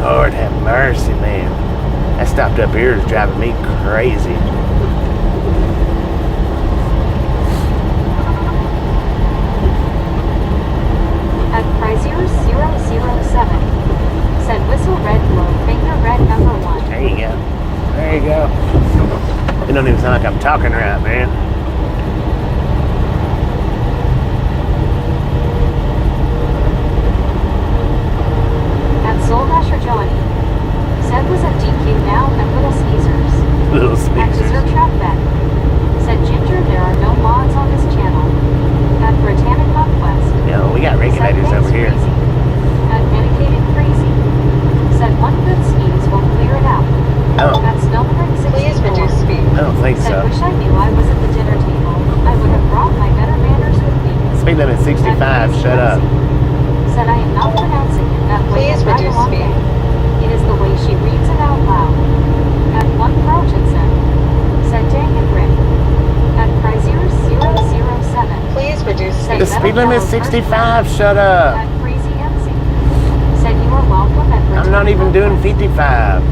[SPEAKER 1] Lord have mercy, man. That stopped up here is driving me crazy.
[SPEAKER 2] At Frazier 007. Said whistle red glow, finger red number 1.
[SPEAKER 1] There you go. There you go. It don't even sound like I'm talking right, man.
[SPEAKER 2] At Soul Dasher Johnny. Said was at DQ now at Little Sneezers.
[SPEAKER 1] Little
[SPEAKER 2] At
[SPEAKER 1] speakers.
[SPEAKER 2] Dessert Trap Bet. Said Ginger, there are no mods on this channel. At Britannic Conquest.
[SPEAKER 1] No, we got
[SPEAKER 2] Said
[SPEAKER 1] regulators
[SPEAKER 2] thanks
[SPEAKER 1] over here.
[SPEAKER 2] Crazy. At Medicated Crazy. Said one good sneeze will clear it out.
[SPEAKER 1] Oh,
[SPEAKER 2] At Snowman 64.
[SPEAKER 4] Please reduce speed.
[SPEAKER 1] I don't think
[SPEAKER 2] Said
[SPEAKER 1] so.
[SPEAKER 2] wish I knew I was at the dinner table. I would have brought my better manners with me.
[SPEAKER 1] Speed limit 65, shut up.
[SPEAKER 2] Said I am not pronouncing it that way.
[SPEAKER 4] Please
[SPEAKER 2] right
[SPEAKER 4] reduce
[SPEAKER 2] along
[SPEAKER 4] speed.
[SPEAKER 2] there. It is the way she reads it out loud. At one Carltonson. Said dang it Rick. At Frazier 007.
[SPEAKER 4] Please reduce
[SPEAKER 2] Said
[SPEAKER 1] The
[SPEAKER 4] speed.
[SPEAKER 1] speed limit is 65, shut up.
[SPEAKER 2] At Crazy MC. Said you are welcome at
[SPEAKER 1] I'm not even doing 55.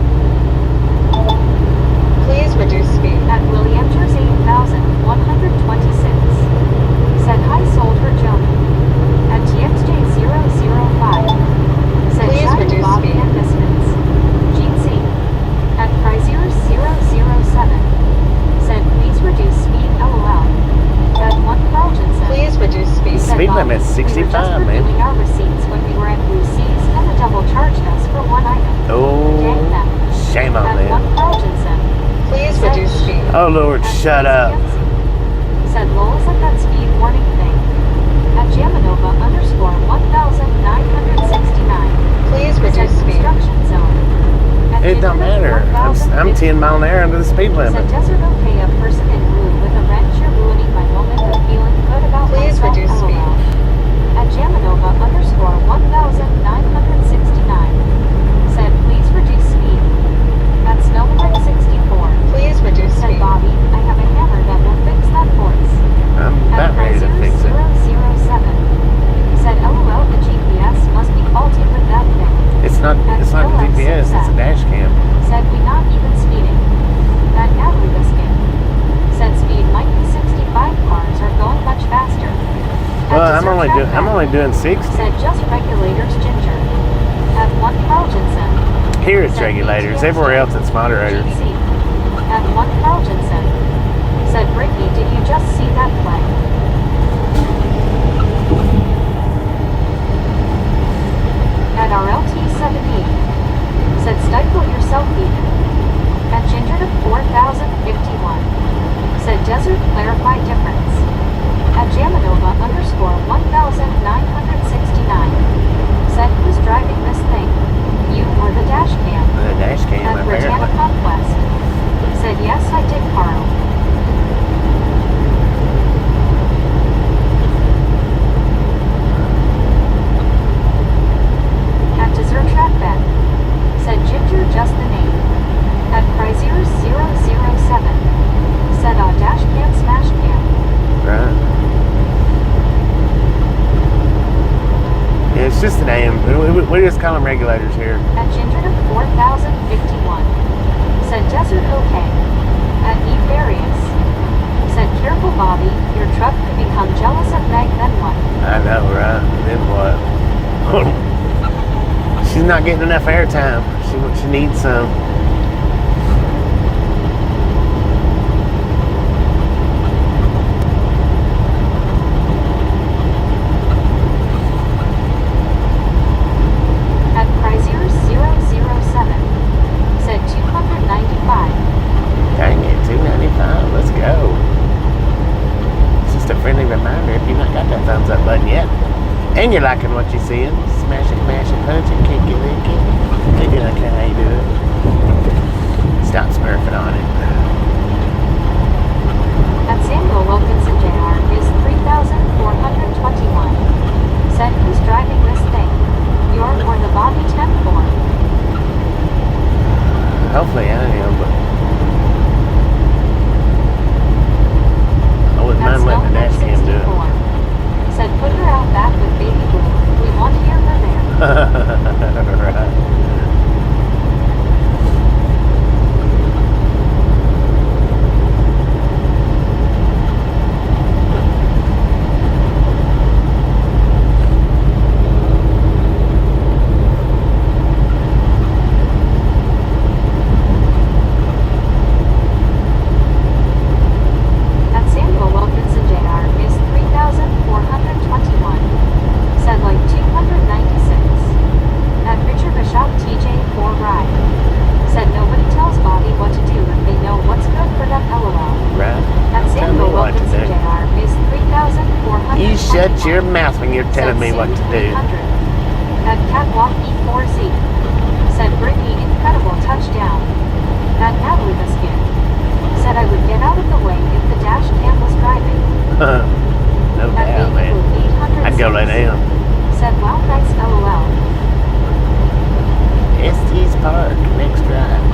[SPEAKER 4] Please reduce speed.
[SPEAKER 2] At William Jersey 8126. Said hi soldier Joni. At TXJ 005. Said
[SPEAKER 4] Please
[SPEAKER 2] shiny
[SPEAKER 4] reduce
[SPEAKER 2] Bobby
[SPEAKER 4] speed.
[SPEAKER 2] and Misfits. Gene C. At Frazier 007. Said please reduce speed LOL. At one Carltonson.
[SPEAKER 4] Please reduce speed.
[SPEAKER 2] Said
[SPEAKER 1] Speed
[SPEAKER 2] Bobby,
[SPEAKER 1] limit's
[SPEAKER 2] we were
[SPEAKER 1] 65,
[SPEAKER 2] just
[SPEAKER 1] man.
[SPEAKER 2] reviewing our receipts when we were at Blue Seas and the double charged us for one item. Dang
[SPEAKER 1] Oh,
[SPEAKER 2] them.
[SPEAKER 1] shame on
[SPEAKER 2] At one
[SPEAKER 1] them.
[SPEAKER 2] Carltonson.
[SPEAKER 4] Please reduce speed.
[SPEAKER 1] Oh, Lord,
[SPEAKER 2] At
[SPEAKER 1] shut up.
[SPEAKER 2] Said Lowell at that speed warning thing. At Jamanova _ 1969.
[SPEAKER 4] Please
[SPEAKER 2] Said
[SPEAKER 4] reduce speed.
[SPEAKER 2] construction zone. At
[SPEAKER 1] It don't matter. I'm 10 mile an hour under the speed limit.
[SPEAKER 2] Said desert okay, a person in blue with a wrench, you're ruining my moment of feeling good about
[SPEAKER 4] Please
[SPEAKER 2] myself.
[SPEAKER 4] reduce
[SPEAKER 2] LOL.
[SPEAKER 4] speed.
[SPEAKER 2] At Jamanova _ 1969. Said please reduce speed. At Snowman 64.
[SPEAKER 4] Please reduce
[SPEAKER 2] Said
[SPEAKER 4] speed.
[SPEAKER 2] Bobby, I have a hammer that will fix that voice.
[SPEAKER 1] I'm
[SPEAKER 2] At
[SPEAKER 1] about ready to fix it.
[SPEAKER 2] 007. Said LOL, the GPS must be faulty with that thing.
[SPEAKER 1] It's not the GPS, it's a dash cam.
[SPEAKER 2] Said we not even speeding. At Natalie Biscuit. Said speed might be 65 cars are going much faster. At
[SPEAKER 1] Well, I'm
[SPEAKER 2] Dessert
[SPEAKER 1] only
[SPEAKER 2] Trap
[SPEAKER 1] doing 60.
[SPEAKER 2] Said just regulators Ginger. At one Carltonson.
[SPEAKER 1] Here it's regulators. Everywhere else it's moderators.
[SPEAKER 2] GC. At one Carltonson. Said Brittany, did you just see that play? At RLT 78. Said stifle yourself even. At Ginger to 4051. Said desert clarify difference. At Jamanova _ 1969. Said who's driving this thing? You or the dash cam?
[SPEAKER 1] The dash cam,
[SPEAKER 2] At Britannic
[SPEAKER 1] apparently.
[SPEAKER 2] Conquest. Said yes I did Carl. At Dessert Trap Bet. Said Ginger just the name. At Frazier 007. Said dash cam smash cam.
[SPEAKER 1] Right. Yeah, it's just the name. We just call them regulators here.
[SPEAKER 2] At Ginger to 4051. Said desert okay. At Eve Various. Said careful Bobby, your truck could become jealous of
[SPEAKER 1] not getting enough airtime. She needs some.
[SPEAKER 2] At Prizier 007 said 295.
[SPEAKER 1] Dang it, $2.95. Let's go. It's just a friendly reminder if you've not got that thumbs up button yet, and you're liking what you're seeing, smash it, mash it, punch it, kick it, lick it. Maybe I can how you do it. Stop smurfing on it.
[SPEAKER 2] At Samuel Wilkinson Jr. is 3,421. Said who's driving this thing? You're or the Bobby 10-4?
[SPEAKER 1] Hopefully I am, but I wouldn't
[SPEAKER 2] At
[SPEAKER 1] mind letting the dash cam do it.
[SPEAKER 2] Snowman 64 said put her out back with baby blue. We want to hear her there.
[SPEAKER 1] Right.
[SPEAKER 2] At Samuel Wilkinson Jr. is 3,421. Said like 296. At Richard Bishop TJ 4 Ride. Said nobody tells Bobby what to do if they know what's good for them LOL.
[SPEAKER 1] Right.
[SPEAKER 2] At
[SPEAKER 1] Tell me
[SPEAKER 2] Samuel
[SPEAKER 1] what to
[SPEAKER 2] Wilkinson
[SPEAKER 1] do.
[SPEAKER 2] Jr. is 3,421.
[SPEAKER 1] You shut your mouth when you're telling me what to do.
[SPEAKER 2] At Catwalk E4Z. Said Brittany incredible touchdown. At Natalie Biscuit. Said I would get out of the way if the dash cam was driving.
[SPEAKER 1] No
[SPEAKER 2] At
[SPEAKER 1] doubt, man.
[SPEAKER 2] Baby Blue 806.
[SPEAKER 1] I'd go lay down.
[SPEAKER 2] Said wow thanks LOL.
[SPEAKER 1] Estes Park, next drive.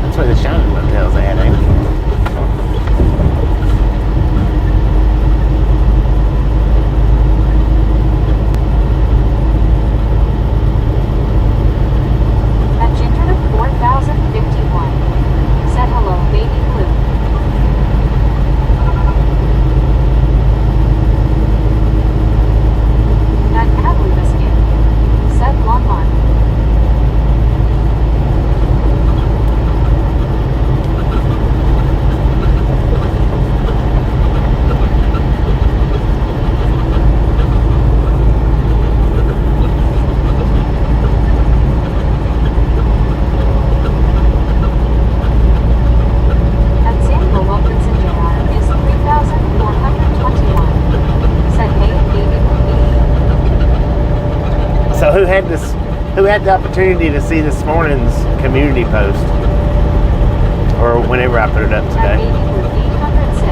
[SPEAKER 1] That's where the Shining Motel's at, ain't it?
[SPEAKER 2] At Ginger 4051. Said hello baby blue. At Natalie Biscuit. Said Lon Lon. At Samuel Wilkinson Jr. is 3,421. Said hey baby blue.
[SPEAKER 1] So who had this? Who had the opportunity to see this morning's community post, or whenever I put it up
[SPEAKER 2] At
[SPEAKER 1] today?
[SPEAKER 2] baby blue 806.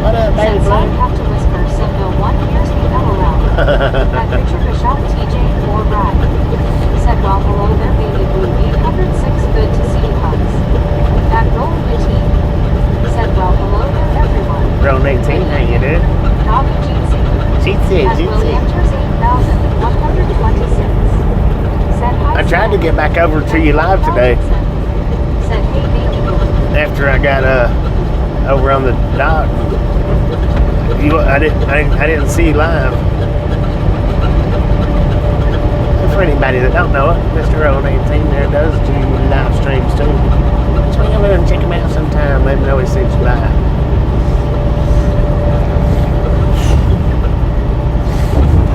[SPEAKER 1] What up, baby
[SPEAKER 2] Said sorry
[SPEAKER 1] blue?
[SPEAKER 2] have to whisper so no one hears me LOL. At Richard Bishop TJ 4 Ride. Said well hello there baby blue 806 good to see you hugs. At Roll 15. Said well hello there everyone.
[SPEAKER 1] Roll 18, how you do?
[SPEAKER 2] Bobby Jeezy.
[SPEAKER 1] Jeezy,
[SPEAKER 2] At Williamters 8,126. Said hi.
[SPEAKER 1] I tried to
[SPEAKER 2] Sam.
[SPEAKER 1] get back over to you live today
[SPEAKER 2] Said hey baby blue.
[SPEAKER 1] after I got over on the dock. I didn't see you live. For anybody that don't know it, Mr. Roll 18 there does do live streams too. Swing over there and check him out sometime. Let me know he sent you live.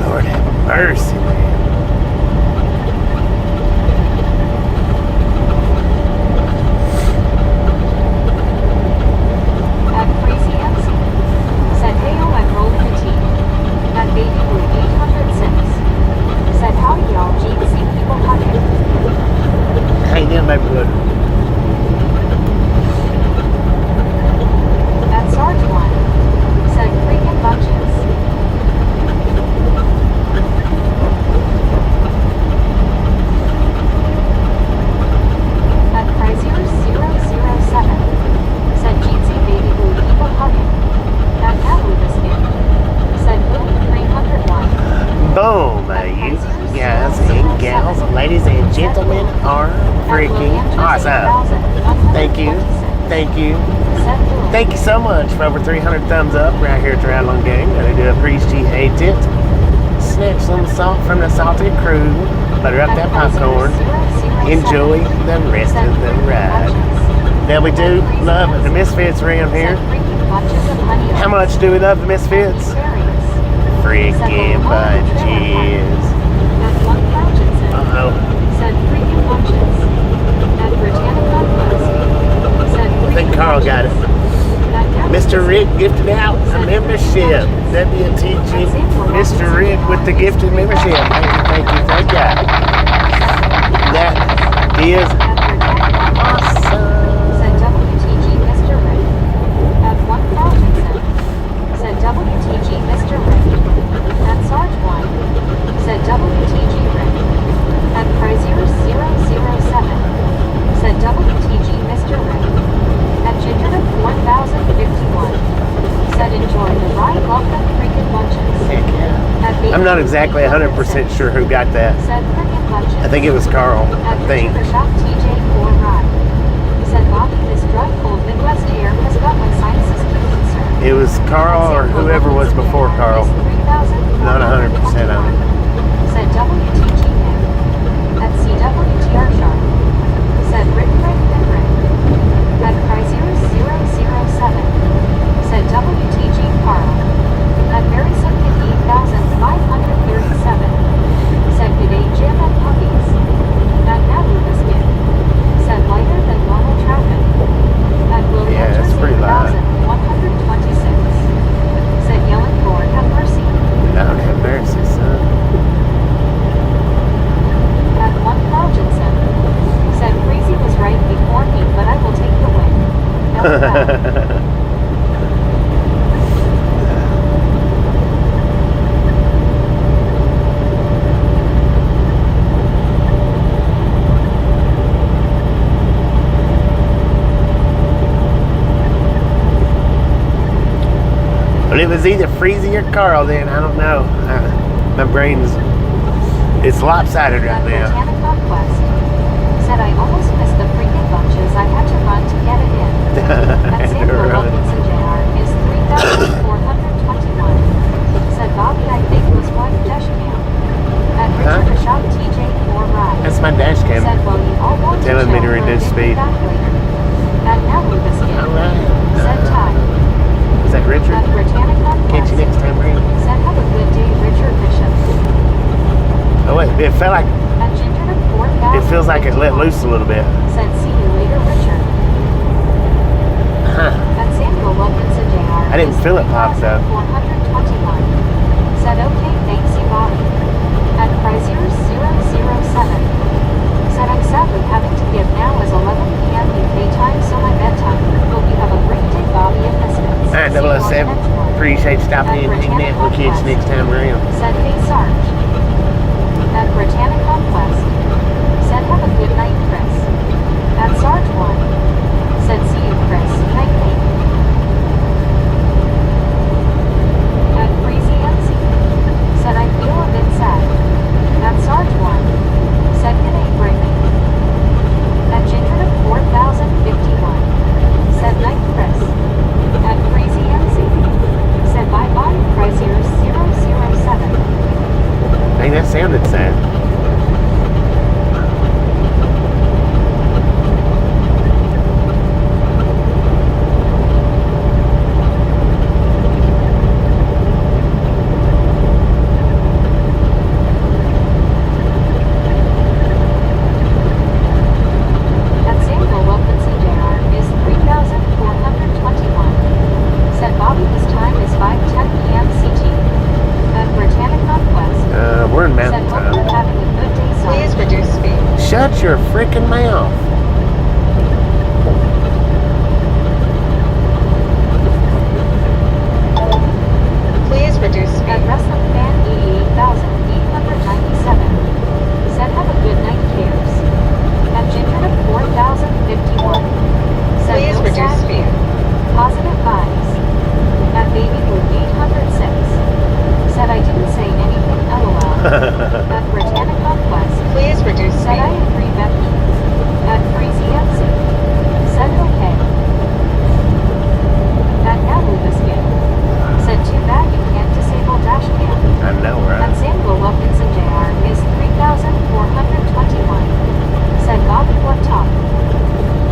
[SPEAKER 1] Lord have mercy, man.
[SPEAKER 2] At Crazy MC. Said heyo at Roll 15. At Baby Blue 806. Said howdy y'all Gene see people hugging.
[SPEAKER 1] How you doing, baby blue?
[SPEAKER 2] At Sarge 1. Said freaking bunches. At Prizier 007. Said Jeezy baby blue people hugging. At Natalie Biscuit. Said boom 301.
[SPEAKER 1] Boom, you guys and gals, ladies and gentlemen are freaking awesome. Thank you. Thank you. Thank you so much for over 300 thumbs up right here at the Ride Along Gang. I do appreciate it. Snip some salt from the salted crew. Butter up that popcorn. Enjoy the rest of the ride. Now we do love the Misfits around here. How much do we love the Misfits? Freaking bunches. Uh-oh. I think Carl got it. Mr. Rick gifted out a membership. WTG. Mr. Rick with the gifted membership. Thank you, thank you, thank you. That is awesome.
[SPEAKER 2] Said WTG Mr. Rick. At 1,000 cents. Said WTG Mr. Rick. At Sarge Wy. Said WTG Rick. At Prizier 007. Said WTG Mr. Rick. At Ginger 4051. Said enjoy the ride, love them freaking bunches.
[SPEAKER 1] Heck yeah.
[SPEAKER 2] At
[SPEAKER 1] I'm not exactly 100% sure who got that.
[SPEAKER 2] Said freaking bunches.
[SPEAKER 1] I think it was Carl.
[SPEAKER 2] At
[SPEAKER 1] I think.
[SPEAKER 2] Richard Shop TJ4 Ride. Said Bobby, this dry cold Midwest air has got my sinuses kicking, sir.
[SPEAKER 1] It was Carl or whoever was before Carl. Not 100% on it.
[SPEAKER 2] Said WTG Nick. At CWTR Sharp. Said Rick. At Prizier 007. Said WTG Carl. At Very Simple 8,537. Said good day Jim and puppies. At Nabu Biscuit. Said lighter than normal traffic. At William
[SPEAKER 1] Yeah, that's pretty loud.
[SPEAKER 2] 126. Said yelling Lord have mercy.
[SPEAKER 1] Lord have mercy, son.
[SPEAKER 2] At 1,000. Said Crazy was right before me, but I will take the win.
[SPEAKER 1] Well, it was either Freezy or Carl then. I don't know. My brain's... It's lopsided right
[SPEAKER 2] At
[SPEAKER 1] now.
[SPEAKER 2] Botanic Conquest. Said I almost missed the freaking bunches. I had to run to get it in. At Samuel Wilkinson Jr. is 3,421. Said Bobby, I think was one dashcam. At Richard Shop TJ4 Ride.
[SPEAKER 1] That's my dash cam.
[SPEAKER 2] Said, well, you all want
[SPEAKER 1] Telling me to
[SPEAKER 2] chill,
[SPEAKER 1] reduce
[SPEAKER 2] we'll
[SPEAKER 1] speed.
[SPEAKER 2] be back later. At Nabu Biscuit.
[SPEAKER 1] Alright.
[SPEAKER 2] Said Ty.
[SPEAKER 1] Is that Richard?
[SPEAKER 2] At Botanic
[SPEAKER 1] Catch you
[SPEAKER 2] Conquest.
[SPEAKER 1] next time, Ray.
[SPEAKER 2] Said have a good day, Richard Bishop.
[SPEAKER 1] Oh wait, it felt like...
[SPEAKER 2] At Ginger 4,000.
[SPEAKER 1] It feels like it let loose a little bit.
[SPEAKER 2] Said see you later, Richard.
[SPEAKER 1] Huh.
[SPEAKER 2] At Samuel Wilkinson Jr.
[SPEAKER 1] I didn't feel it pop, though.
[SPEAKER 2] 421. Said okay, thanks you, Bobby. At Prizier 007. Said I'm sadly having to give now as 11 p.m. UK time, so my bedtime. Hope you have a great day, Bobby and Misfits.
[SPEAKER 1] Alright,
[SPEAKER 2] See you on
[SPEAKER 1] 007.
[SPEAKER 2] the next one.
[SPEAKER 1] Appreciate you stopping in and hanging out with kids next time around.
[SPEAKER 2] Said hey, Sarge. At Britannic Conquest. Said have a good night, Chris. At Sarge 1. Said see you, Chris. Night night. At Freezy MC. Said I feel a bit sad. At Sarge 1. Said good day, Brittany. At Ginger 4051. Said night, Chris. At Freezy MC. Said bye bye, Prizier 007.
[SPEAKER 1] Dang, that sounded sad.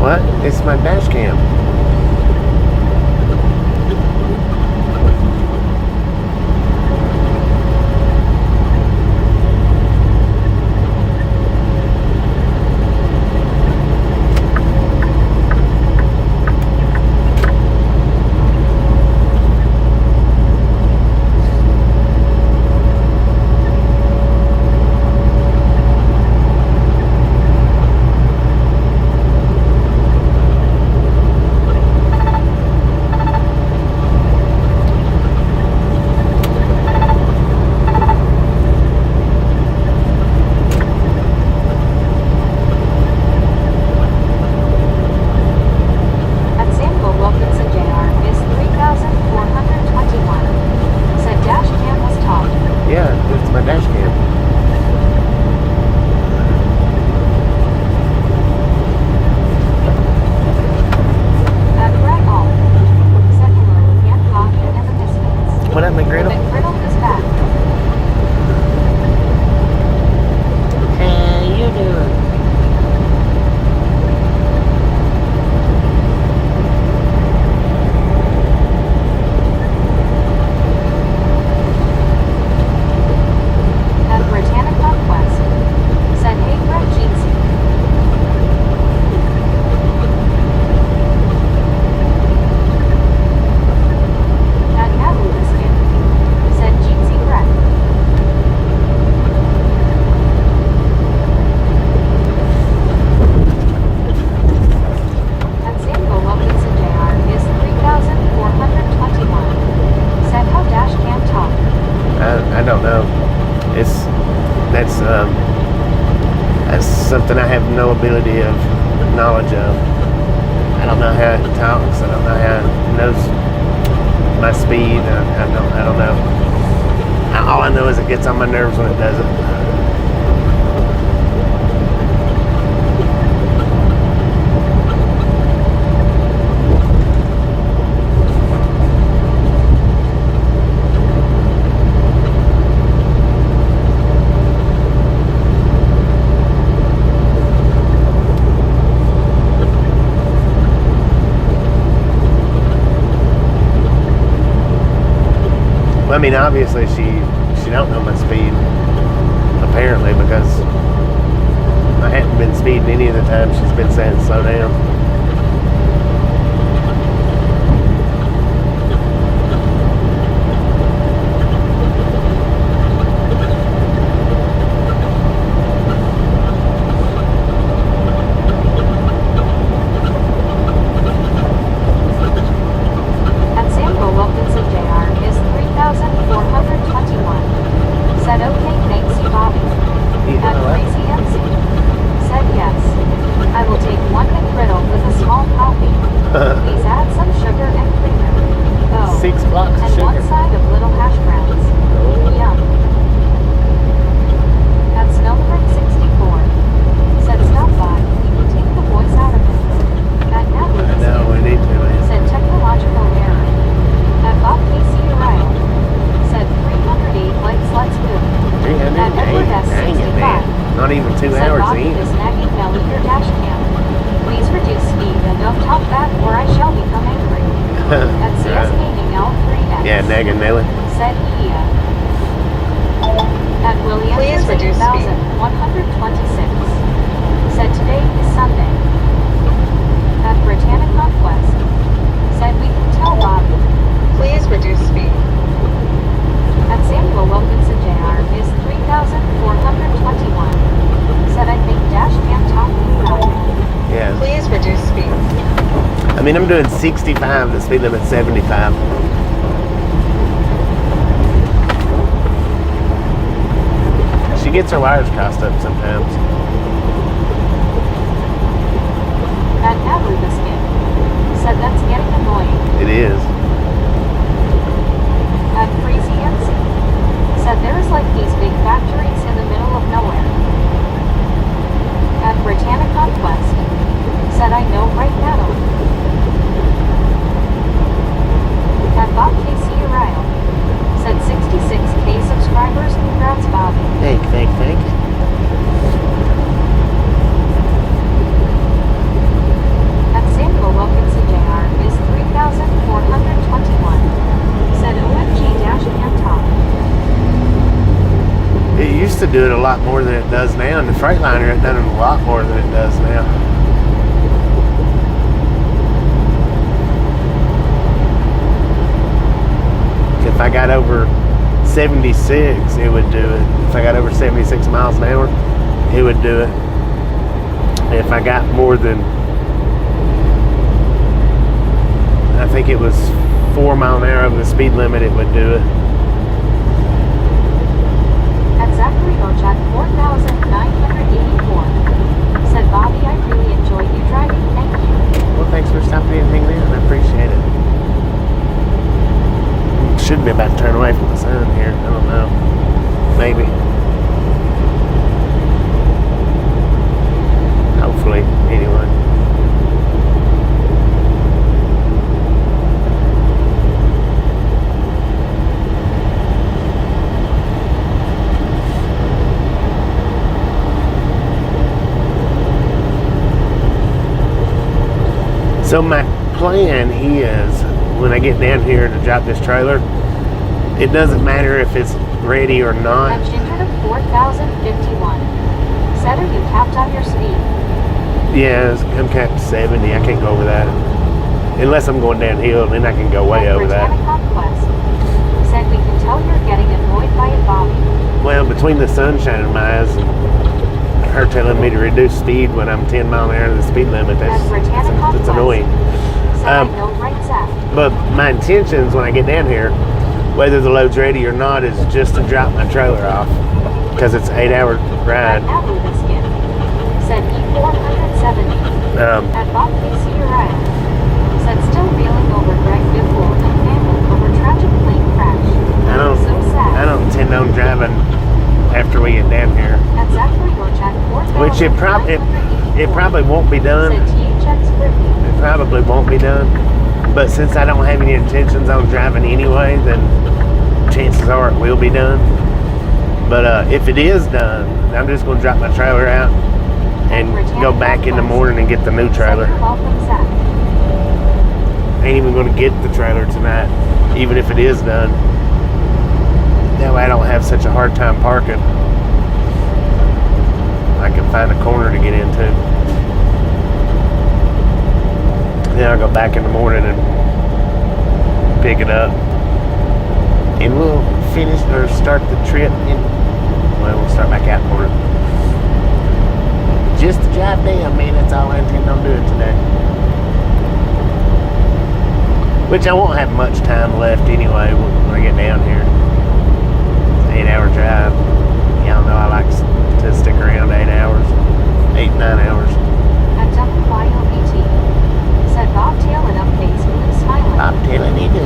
[SPEAKER 1] What? It's my dash cam. That's something I have no ability of knowledge of. I don't know how it talks. I don't know how it knows my speed. I don't know. All I know is it gets on my nerves when it does it. I mean, obviously she don't know my speed, apparently, because I hadn't been speeding any of the time she's been saying slow down. Not even 2 hours in.
[SPEAKER 2] Please reduce speed and don't talk back or I shall become angry. That's meaning L3X.
[SPEAKER 1] Yeah, nagging Nelly.
[SPEAKER 2] Said he. At Williams
[SPEAKER 4] Please reduce speed.
[SPEAKER 2] 126. Said today is Sunday. At Britannic Northwest. Said we can tell Bobby.
[SPEAKER 4] Please reduce speed.
[SPEAKER 2] At Samuel Wilkinson Jr. is 3,421. Said I think dash cam talk me right.
[SPEAKER 1] Yeah.
[SPEAKER 4] Please reduce speed.
[SPEAKER 1] I mean, I'm doing 65, the speed limit's 75. She gets her wires crossed up sometimes.
[SPEAKER 2] At Naboo Biscuit. Said that's getting annoying.
[SPEAKER 1] It is.
[SPEAKER 2] At Freezy MC. Said there's like these big factories in the middle of nowhere. At Britannic Northwest. Said I know right now. At Bob KC Ryle. Said 66K subscribers. Congrats, Bobby.
[SPEAKER 1] Thank you. to do it a lot more than it does now. And the Freightliner, it done it a lot more than it does now. If I got over 76, it would do it. If I got over 76 miles an hour, it would do it. If I got more than, I think it was 4 mile an hour over the speed limit, it would do it.
[SPEAKER 2] At Zachary Orchak 4,984. Said Bobby, I really enjoyed you driving. Thank you.
[SPEAKER 1] Well, thanks for stopping in and hanging in. I appreciate it. Should be about to turn away from the sun here. I don't know. Maybe. Hopefully, anyway. So my plan is, when I get down here to drop this trailer, it doesn't matter if it's ready or not.
[SPEAKER 2] At Ginger 4,051. Said, are you capped on your speed?
[SPEAKER 1] Yeah, I'm capped 70. I can't go over that. Unless I'm going downhill, then I can go way over that.
[SPEAKER 2] Quest. Said, we can tell you're getting annoyed by it, Bobby.
[SPEAKER 1] Well, between the sunshine in my eyes and her telling me to reduce speed when I'm 10 mile an hour to the speed limit, that's annoying.
[SPEAKER 2] Said, I know, right, Zach?
[SPEAKER 1] But my intentions when I get down here, whether the load's ready or not, is just to drop my trailer off, because it's an 8-hour ride.
[SPEAKER 2] Right now, Skin. Said E470. At Bob PC Uriah. Said, still reeling over Greg Biffle and family over tragic plane crash. So sad.
[SPEAKER 1] I don't intend on driving after we get down here.
[SPEAKER 2] At Zachary Orchak 4,984.
[SPEAKER 1] Which it probably won't be done.
[SPEAKER 2] Said THX Brittany.
[SPEAKER 1] It probably won't be done. But since I don't have any intentions on driving anyway, then chances are it will be done. But if it is done, I'm just going to drop my trailer out and go back in the morning and get the new trailer. I ain't even going to get the trailer tonight, even if it is done. That way I don't have such a hard time parking. I can find a corner to get into. Then I'll go back in the morning and pick it up. And we'll finish or start the trip we'll start back out for it. Just to drive down, man, that's all I intend on doing today. Which I won't have much time left anyway when I get down here. It's an 8-hour drive. Y'all know I like to stick around 8 hours. 8, 9 hours.
[SPEAKER 2] At WYOBT. Said Bob Taylor up Facebook smiling.
[SPEAKER 1] Bob Taylor need to.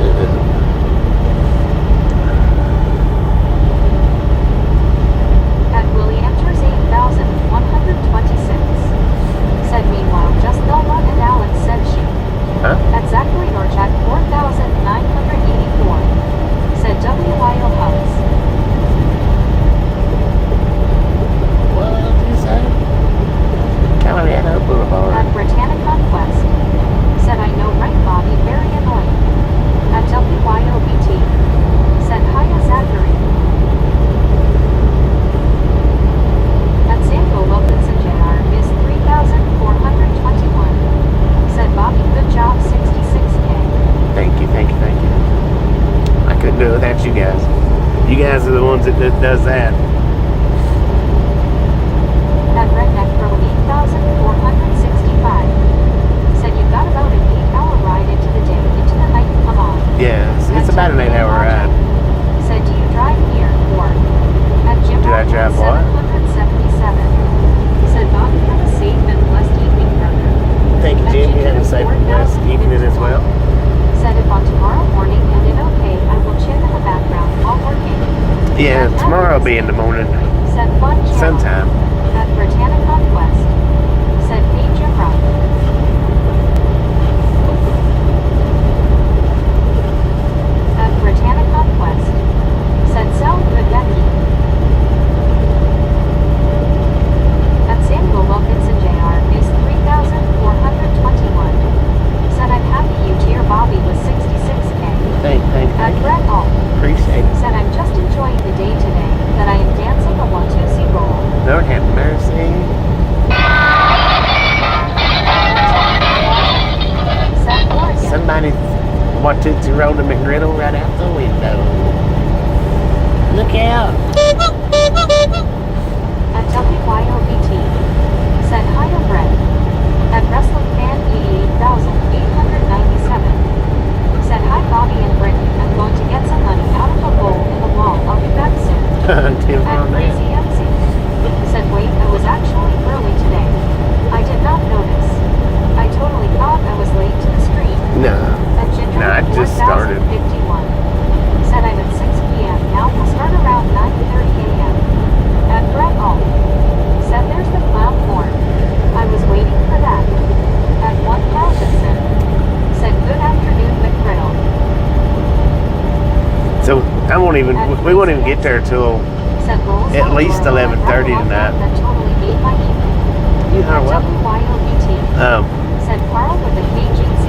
[SPEAKER 2] At Willie Enters 8,126. Said meanwhile, just Nola and Alex said she.
[SPEAKER 1] Huh?
[SPEAKER 2] At Zachary Orchak 4,984. Said WYO Hugs.
[SPEAKER 1] What did you say? Colorado Boulevard.
[SPEAKER 2] At Britannica Quest. Said I know, right, Bobby, very annoying. At WYOBT. Said hiya, Zachary. At Sango Wilkinson Jr. is 3,421. Said Bobby, good job, 66K.
[SPEAKER 1] Thank you. I couldn't do it without you guys. You guys are the ones that does that.
[SPEAKER 2] At Redneck Pro 8,465. Said you got about an 8-hour ride into the day, into the night, come on.
[SPEAKER 1] Yes, it's about an 8-hour ride.
[SPEAKER 2] Said, do you drive here, or? At Jim
[SPEAKER 1] Do I drive what?
[SPEAKER 2] 777. Said, Bobby, have a safe and blessed evening, brother.
[SPEAKER 1] Thank you, Jim. You have a safe and blessed evening as well.
[SPEAKER 2] Said, if on tomorrow morning and it okay, I will chin in the background while working.
[SPEAKER 1] Yeah, tomorrow will be in the morning.
[SPEAKER 2] Said, fun channel.
[SPEAKER 1] Sometime.
[SPEAKER 2] At Britannica Quest. Said, hey, Jim Rock. At Britannica Quest. Said, sell good Becky. At Samuel Wilkinson Jr. is 3,421. Said, I'm happy you tier Bobby with 66K.
[SPEAKER 1] Thank
[SPEAKER 2] At
[SPEAKER 1] you.
[SPEAKER 2] Brett Hall.
[SPEAKER 1] Appreciate it.
[SPEAKER 2] Said, I'm just enjoying the day today, that I am dancing a 1-2 series.
[SPEAKER 1] Tootsie rolled the McGriddle right out the window. Look out.
[SPEAKER 2] At WYOBT. Said hi to Brett. At Wrestling Fan 88,897. Said hi Bobby and Brittany. I'm going to get some money out of a hole in the wall. I'll be back soon.
[SPEAKER 1] Tim
[SPEAKER 2] At
[SPEAKER 1] on
[SPEAKER 2] Crazy
[SPEAKER 1] that.
[SPEAKER 2] MC. Said wait, I was actually early today. I did not notice. I totally thought I was late to the stream.
[SPEAKER 1] No.
[SPEAKER 2] At Ginger
[SPEAKER 1] No, I just started.
[SPEAKER 2] 1051. Said I'm at 6 p.m. Now we'll start around 9:30 a.m. At Brett All. Said there's the clown horn. I was waiting for that. At 1000. Said good afternoon McGriddle.
[SPEAKER 1] So I won't even. We won't even get there till
[SPEAKER 2] Said rolls
[SPEAKER 1] at
[SPEAKER 2] on
[SPEAKER 1] least
[SPEAKER 2] Laura,
[SPEAKER 1] 11:30
[SPEAKER 2] that
[SPEAKER 1] tonight.
[SPEAKER 2] That totally made my evening.
[SPEAKER 1] You know
[SPEAKER 2] At
[SPEAKER 1] what?
[SPEAKER 2] WYOBT.
[SPEAKER 1] Um,
[SPEAKER 2] Said Carl with a KGC.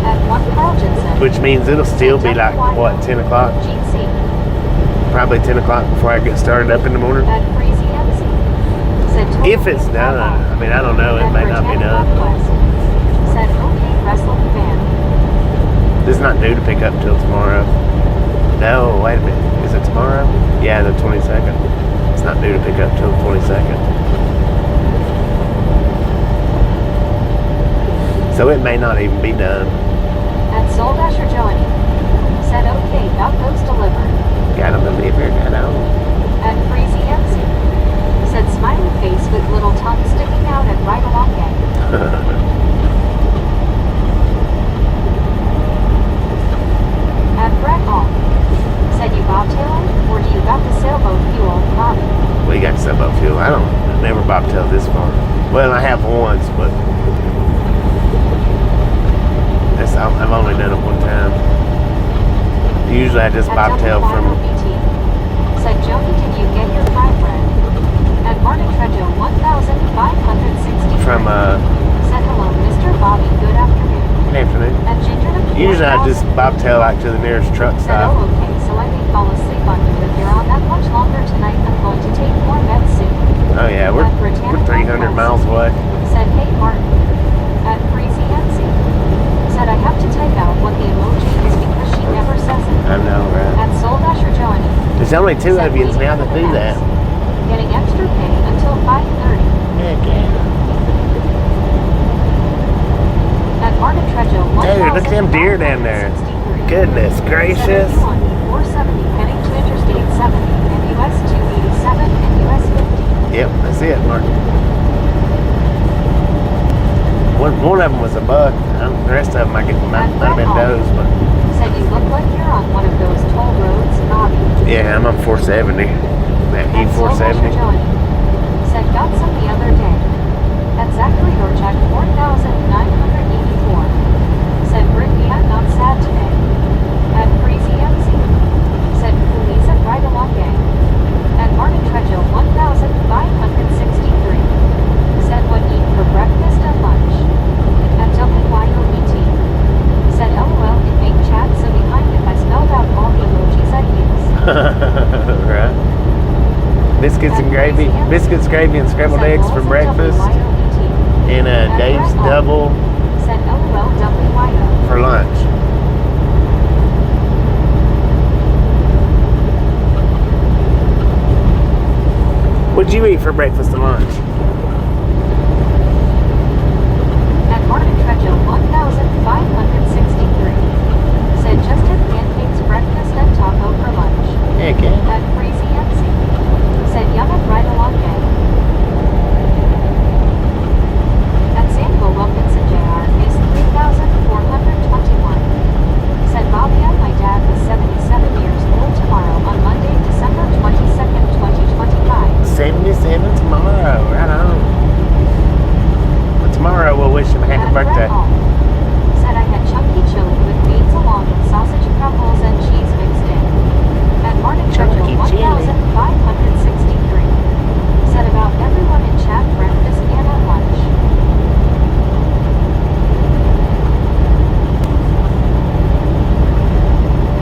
[SPEAKER 2] At 1 Carl Jensen.
[SPEAKER 1] which means it'll still be like what 10 o'clock.
[SPEAKER 2] GC.
[SPEAKER 1] Probably 10 o'clock before I get started up in the morning.
[SPEAKER 2] At Crazy MC. Said totally
[SPEAKER 1] If it's done, I mean I don't know. It
[SPEAKER 2] At
[SPEAKER 1] may not be
[SPEAKER 2] Britannica
[SPEAKER 1] done.
[SPEAKER 2] Quest. Said okay wrestling fan.
[SPEAKER 1] It's not due to pick up till tomorrow. No, wait a minute. Is it tomorrow? Yeah, the 22nd. It's not due to pick up till the 22nd. So it may not even be done.
[SPEAKER 2] At Soul Dasher Joanie. Said okay, got those delivered.
[SPEAKER 1] Got them delivered. Got on.
[SPEAKER 2] At Crazy MC. Said smiley face with little tongue sticking out at right along gang. At Brett Hall. Said you bobtailing or do you got the sailboat fuel, Bobby?
[SPEAKER 1] We got sailboat fuel. I never bobtail this far. Well, I have once, but I've only done it one time. Usually I just
[SPEAKER 2] At
[SPEAKER 1] bobtail from
[SPEAKER 2] WYOBT. Said Jody, did you get your fry bread? At Martin Trejo 1560. Said hello, Mr. Bobby, good afternoon.
[SPEAKER 1] Good afternoon.
[SPEAKER 2] At Ginger the
[SPEAKER 1] Usually I just bobtail like to the nearest truck
[SPEAKER 2] Said
[SPEAKER 1] stop.
[SPEAKER 2] oh okay, so I may fall asleep on you if you're on that much longer tonight. I'm going to take more meds soon.
[SPEAKER 1] Oh yeah, we're 300 miles away.
[SPEAKER 2] Said hey Martin. At Crazy MC. Said I have to type out what the emoji is because she never says it.
[SPEAKER 1] I know, right?
[SPEAKER 2] At Soul Dasher Joanie.
[SPEAKER 1] There's only two
[SPEAKER 2] Said
[SPEAKER 1] of you
[SPEAKER 2] waiting
[SPEAKER 1] now
[SPEAKER 2] for
[SPEAKER 1] that
[SPEAKER 2] the
[SPEAKER 1] do
[SPEAKER 2] next.
[SPEAKER 1] that.
[SPEAKER 2] Getting extra pay until 5:30.
[SPEAKER 1] Heck yeah.
[SPEAKER 2] At Martin Trejo
[SPEAKER 1] Dude, look at them deer down there.
[SPEAKER 2] 1563.
[SPEAKER 1] Goodness gracious.
[SPEAKER 2] 470 heading to Interstate 70 and US 287 and US 50.
[SPEAKER 1] Yep, that's it, Mark. One of them was a buck. The rest of them might have been does, but
[SPEAKER 2] Said you look like you're on one of those toll roads, Bobby.
[SPEAKER 1] yeah, I'm on 470. That
[SPEAKER 2] At Soul Dasher
[SPEAKER 1] E470.
[SPEAKER 2] Joanie. Said got some the other day. At Zachary Dorchak 4984. Said Brittany, I'm not sad today. At Crazy MC. Said please at right along gang. At Martin Trejo 1563. Said what eat for breakfast and lunch. At WYOBT. Said LOL in main chat so behind if I spelled out all the emojis I use.
[SPEAKER 1] Right. Biscuits and gravy. Biscuits, gravy, and scrambled
[SPEAKER 2] Said
[SPEAKER 1] eggs for
[SPEAKER 2] rolls at
[SPEAKER 1] breakfast.
[SPEAKER 2] WYOBT.
[SPEAKER 1] And Dave's double
[SPEAKER 2] Said LOL WYO.
[SPEAKER 1] for lunch. What'd you eat for breakfast and lunch?
[SPEAKER 2] At Martin Trejo 1563. Said just had pancakes breakfast and taco for lunch.
[SPEAKER 1] Heck yeah.
[SPEAKER 2] At Crazy MC. Said yum at right along gang. At Samuel Wilkinson Jr. is 3,421. Said Bobby and my dad was 77 years old tomorrow on Monday, December 22nd, 2025.
[SPEAKER 1] 77 tomorrow. Right on. But tomorrow we'll wish him a happy
[SPEAKER 2] At Brett
[SPEAKER 1] birthday.
[SPEAKER 2] Hall. Said I had chunky chili with beans along with sausage crumbles and cheese mixed in. At Martin Trejo
[SPEAKER 1] Chunky chili.
[SPEAKER 2] 1563. Said about everyone in chat breakfast and at lunch.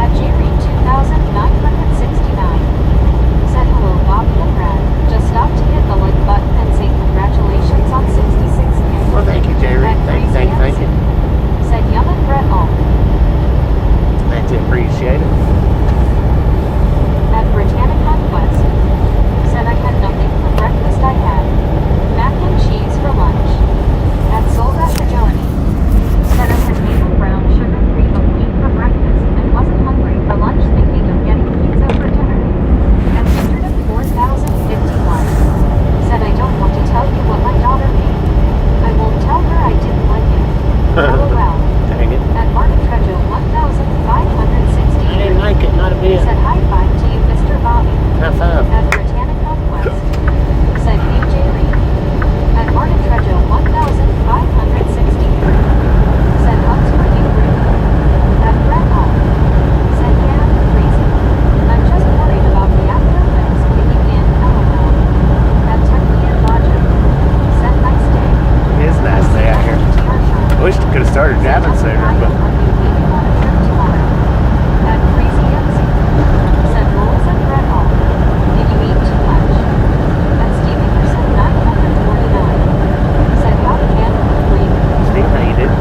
[SPEAKER 2] At Jerry 2969. Said hello Bobby and Brad. Just stopped to hit the like button and say congratulations on 66K.
[SPEAKER 1] Well, thank you, Jerry.
[SPEAKER 2] At
[SPEAKER 1] Thank
[SPEAKER 2] Crazy
[SPEAKER 1] you. could have started jabbing sooner, but
[SPEAKER 2] At Crazy MC. Said rolls and bread all. Did you eat too much? At Stevie Person 949. Said how can you breathe?
[SPEAKER 1] Steve ate it.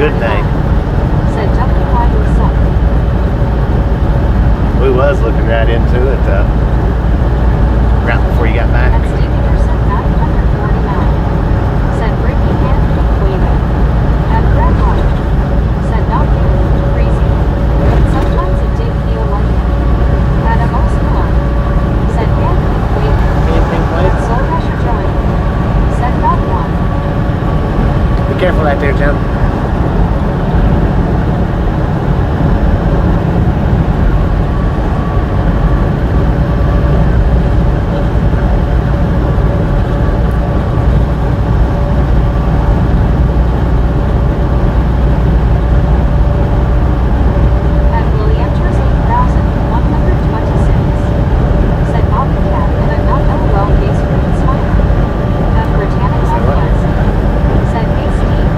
[SPEAKER 1] Good night.
[SPEAKER 2] Said why you suck.
[SPEAKER 1] We was looking right into it, right before you got back.
[SPEAKER 2] At Stevie Person 949. Said Brittany can't keep waiting. At Red Hot. Said not crazy. Sometimes it did feel like it. At a most one. Said can't keep waiting. At Soul Rusher Joy. Said not one.
[SPEAKER 1] Be careful out there, John.
[SPEAKER 2] Said, hey Steve,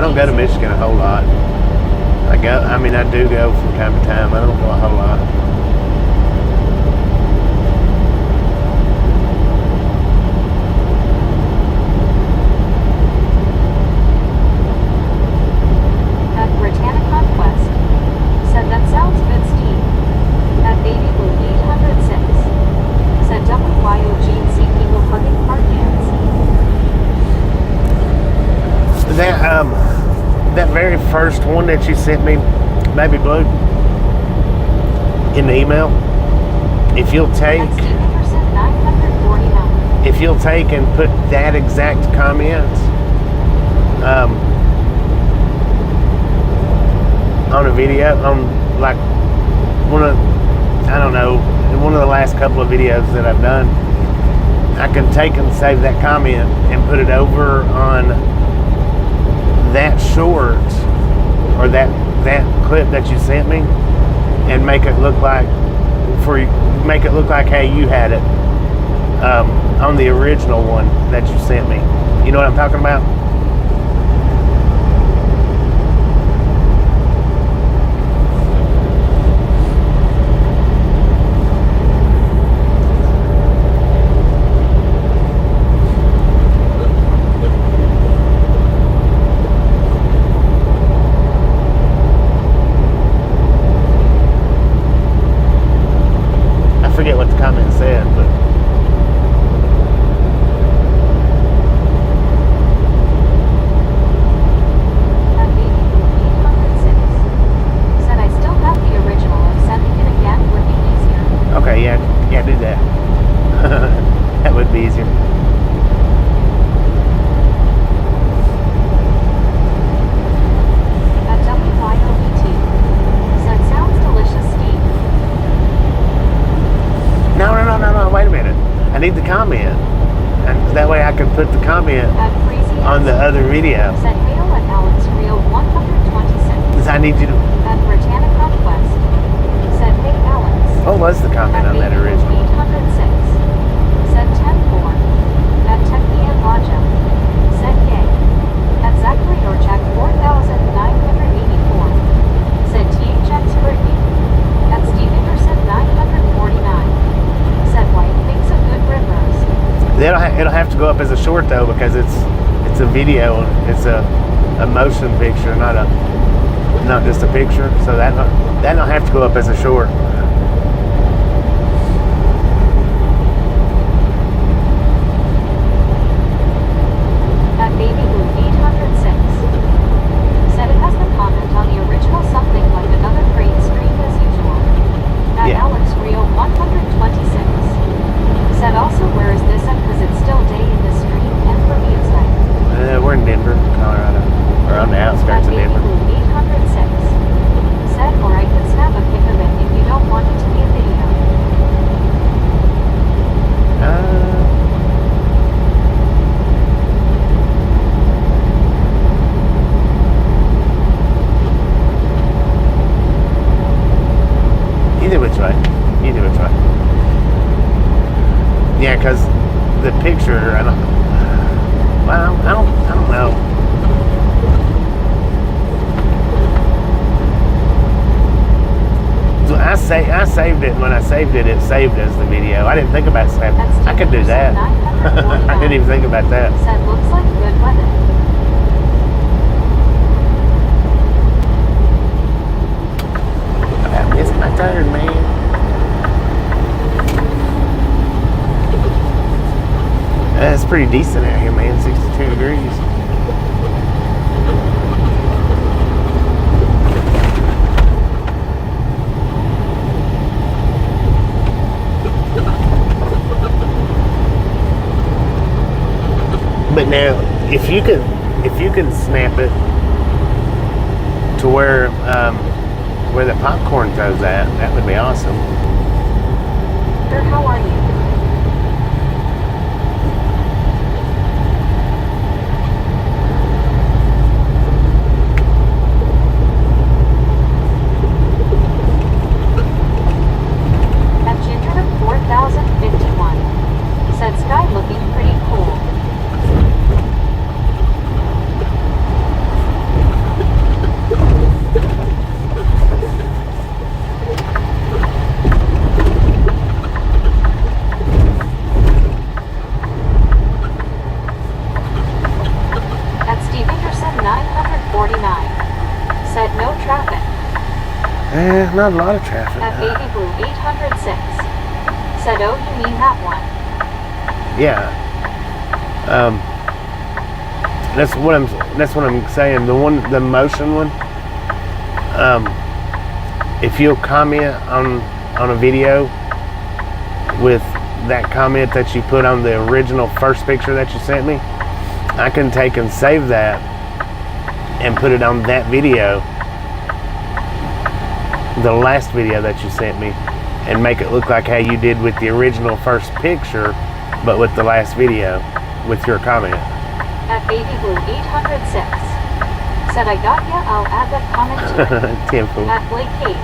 [SPEAKER 1] don't go to Michigan a whole lot. I do go from time to time. I don't go a whole lot.
[SPEAKER 2] At Britannia Conquest. Said that sounds good, Steve. At Baby Blue 806. Said WYOGC people hugging park hands.
[SPEAKER 1] That very first one that you sent me, Baby Blue, in the email, if you'll take
[SPEAKER 2] At Steve Anderson 949.
[SPEAKER 1] if you'll take and put that exact comment on a video, on like one of the last couple of videos that I've done, I can take and save that comment and put it over on that short or that clip that you sent me, and make it look like hey, you had it on the original one that you sent me. You know what I'm talking about? I forget what the comment said, but
[SPEAKER 2] At Baby Blue 806. Said I still have the original and sending it again would be easier.
[SPEAKER 1] okay, yeah, do that. That would be easier.
[SPEAKER 2] At WYOBT. Said sounds delicious, Steve.
[SPEAKER 1] No, wait a minute. I need the comment. And that way I can put the comment
[SPEAKER 2] At Freezy
[SPEAKER 1] on the other video.
[SPEAKER 2] Said hail at Alex Rio 126.
[SPEAKER 1] Because I need you to...
[SPEAKER 2] At Britannia Conquest. Said hey Alex.
[SPEAKER 1] What was the comment on that original?
[SPEAKER 2] 806. Said 10-4. At Technian Loja. Said yay. At Zachary Orchak 4984. Said THX Britney. At Steve Anderson 949. Said White makes a good rib roast.
[SPEAKER 1] It'll have to go up as a short though, because it's a video. It's a motion picture, not just a picture. So that'll have to go up as a short.
[SPEAKER 2] At Baby Blue 806. Said it has the comment on the original something like another great stream as usual. At
[SPEAKER 1] Yeah.
[SPEAKER 2] Alex Rio 126. Said also where is this at because it's still day in the stream and for me it's night.
[SPEAKER 1] We're in Denver, Colorado. Or on the outskirts
[SPEAKER 2] At
[SPEAKER 1] of
[SPEAKER 2] Baby
[SPEAKER 1] Denver.
[SPEAKER 2] Blue 806. Said or I can snap a pic of it if you don't want it to be a video.
[SPEAKER 1] Either which way. Yeah, because the picture, I don't know. So I saved it, and when I saved it, it saved as the video. I didn't think about saving.
[SPEAKER 2] At Steve
[SPEAKER 1] I could do that.
[SPEAKER 2] Anderson 949.
[SPEAKER 1] I didn't even think about that.
[SPEAKER 2] Said looks like good weather.
[SPEAKER 1] I missed my turn, man. It's pretty decent out here, man. 62 degrees. But now, if you can snap it to where the popcorn goes at, that would be awesome.
[SPEAKER 2] Sir, how are you? At Ginger 4051. Said sky looking pretty cool. said no traffic.
[SPEAKER 1] Not a lot of traffic.
[SPEAKER 2] At Baby Blue 806 said, oh, you mean that one?
[SPEAKER 1] Yeah. That's what I'm saying. The motion one. If you'll comment on a video with that comment that you put on the original first picture that you sent me, I can take and save that and put it on that video, the last video that you sent me, and make it look like how you did with the original first picture, but with the last video with your comment.
[SPEAKER 2] At Baby Blue 806 said, I got ya, I'll add that comment to it.
[SPEAKER 1] Temple.
[SPEAKER 2] At Blake Cage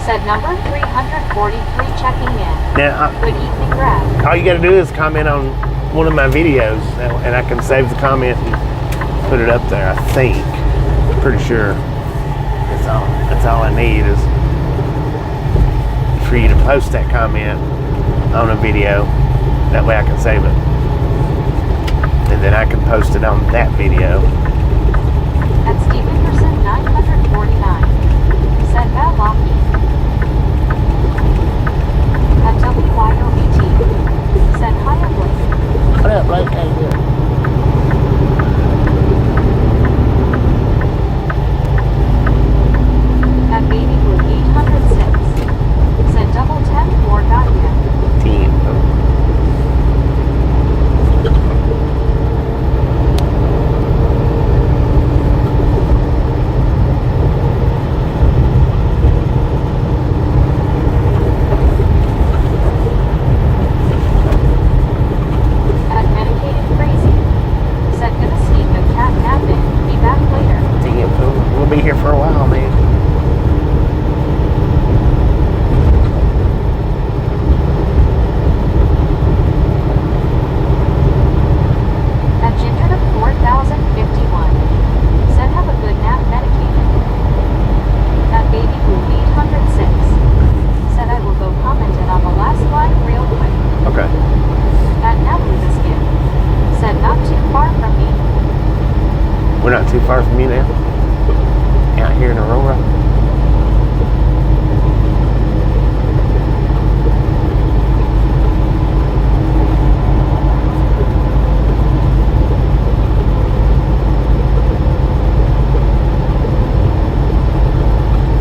[SPEAKER 2] said, number 343 checking in.
[SPEAKER 1] Now,
[SPEAKER 2] Good evening, Brad.
[SPEAKER 1] all you got to do is comment on one of my videos, and I can save the comment and put it up there. I think, pretty sure. That's all I need is for you to post that comment on a video. That way I can save it, and then I can post it on that video.
[SPEAKER 2] At Stevenson 949 said, Val Lockheed. At WYOBT said, hi, I'm Blake.
[SPEAKER 3] What up, Blake? How you doing?
[SPEAKER 2] At Baby Blue 806 said, double 10 for got ya.
[SPEAKER 1] Team.
[SPEAKER 2] At Medicated Crazy said, gonna sneak a cat nap in. Be back later.
[SPEAKER 1] Damn, we'll be here for a while, man.
[SPEAKER 2] At Ginger 4051 said, have a good nap, medicated. At Baby Blue 806 said, I will go comment it on the last line real quick.
[SPEAKER 1] Okay.
[SPEAKER 2] At Natalie Biscuit said, not too far from me.
[SPEAKER 1] We're not too far from you now. Out here in Aurora.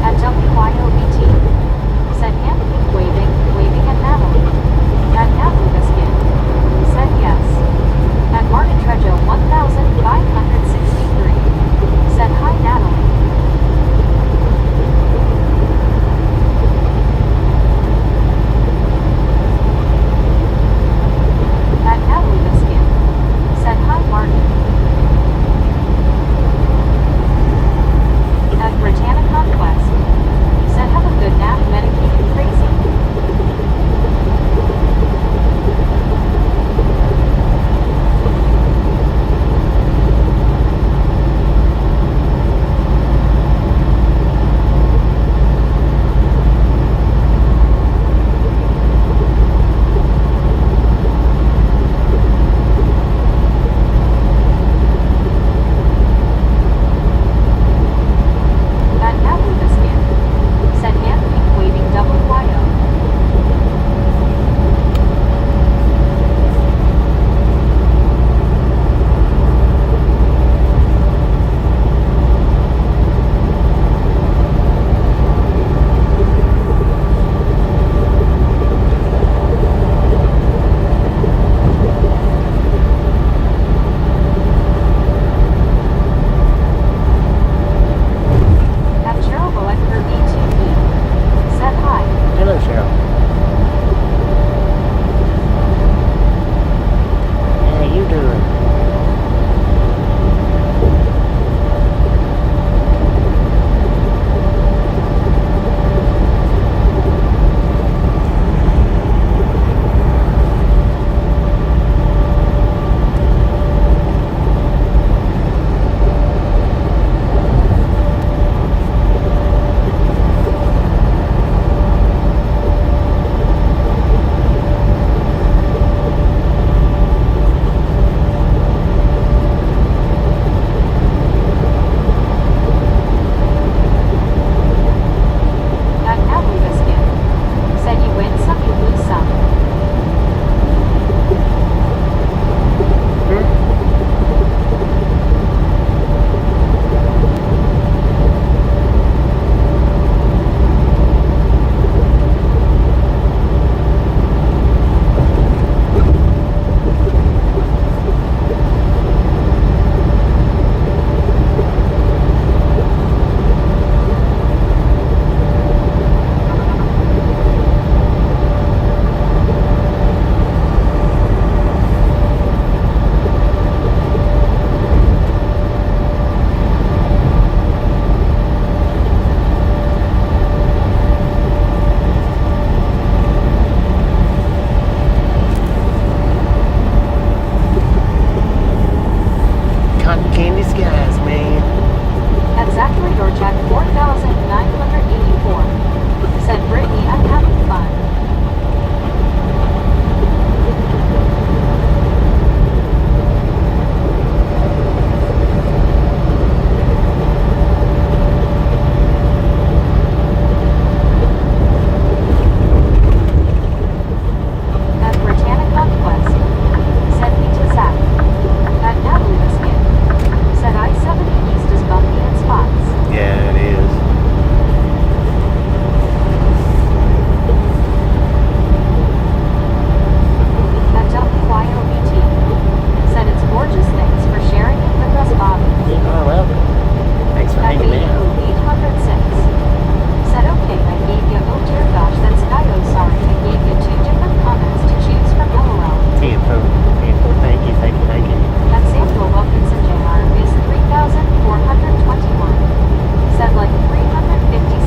[SPEAKER 2] At WYOBT said, hand keep waving at Natalie. At Natalie Biscuit said, yes. At Martin Trejo 1563 said, hi, Natalie. At 4,984. Said Brittany, I'm having fun. At Britannica Quest. Said me to Zach. At Natalie Biscuit. Said I-70 East is bumpy in spots.
[SPEAKER 1] Yeah, it is.
[SPEAKER 2] At WYOBT. Said it's gorgeous, thanks for sharing it with us, Bobby.
[SPEAKER 3] Yeah, I love it.
[SPEAKER 1] Thanks for
[SPEAKER 2] At
[SPEAKER 1] hanging out.
[SPEAKER 2] 806. Said okay, I gave you, oh dear gosh, that's Dio, sorry, I gave you 2 different comments to choose from, LOL.
[SPEAKER 1] Tenfold. Thank you, thank you, thank you.
[SPEAKER 2] At Samuel Wilkinson Jr. is 3,421. Said like 356.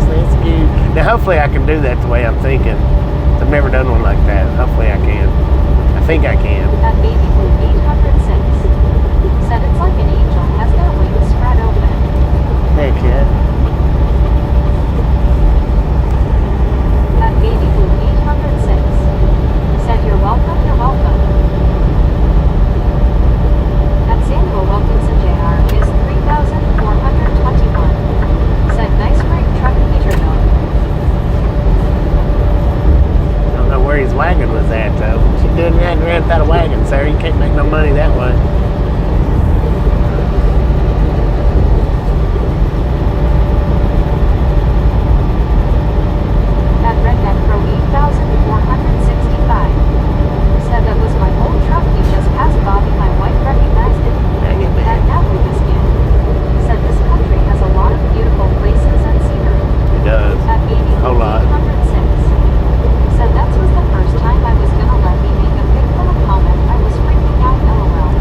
[SPEAKER 3] Let's go.
[SPEAKER 1] Now, hopefully, I can do that the way I'm thinking. I've never done one like that. Hopefully, I can. I think I can.
[SPEAKER 2] At Baby Blue 806. Said it's like an angel has their wings spread open.
[SPEAKER 1] Heck yeah.
[SPEAKER 2] At Baby Blue 806. Said you're welcome, you're welcome. At Samuel Wilkinson Jr. is 3,421. Said nice great truck Peterbilt.
[SPEAKER 1] I don't know where his wagon was at, though. She didn't run without a wagon, sir. You can't make no money that way.
[SPEAKER 2] At Redneck Pro 8,465. Said that was my old truck you just passed, Bobby. My wife recognized it.
[SPEAKER 1] Dang it,
[SPEAKER 2] At
[SPEAKER 1] man.
[SPEAKER 2] Natalie Biscuit. Said this country has a lot of beautiful places and scenery.
[SPEAKER 1] It does.
[SPEAKER 2] At Baby
[SPEAKER 1] Whole
[SPEAKER 2] Blue
[SPEAKER 1] lot.
[SPEAKER 2] 806. Said that was the first time I was gonna let me make a big little comment. I was freaking out, LOL.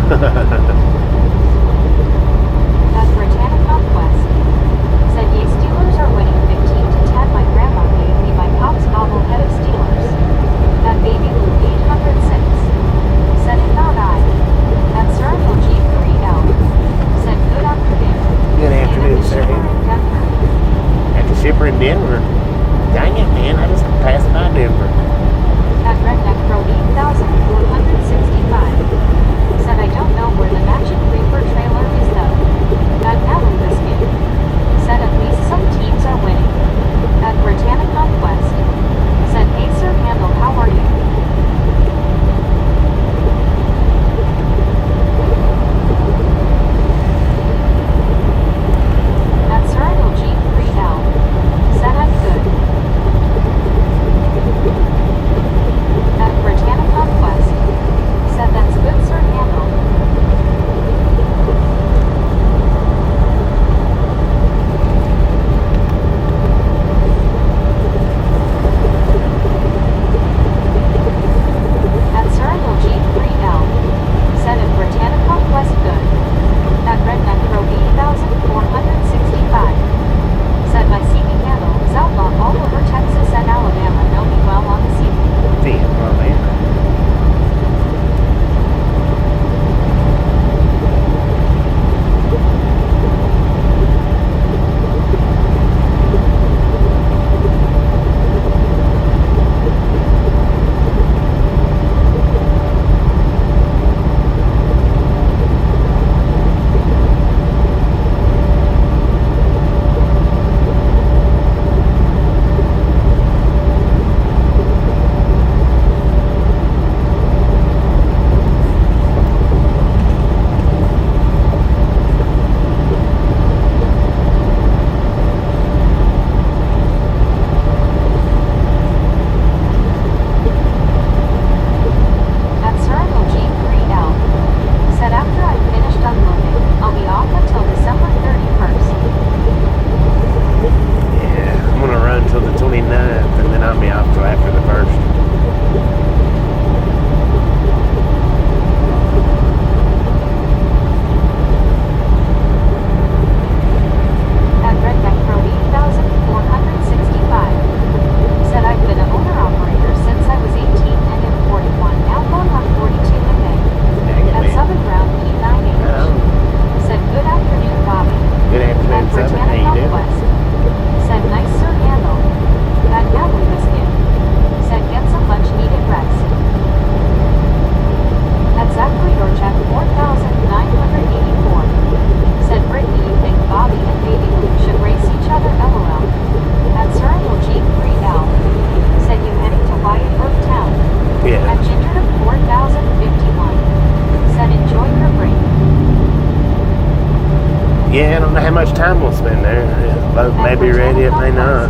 [SPEAKER 1] know how much time we'll spend there. The boat may be ready, it may not.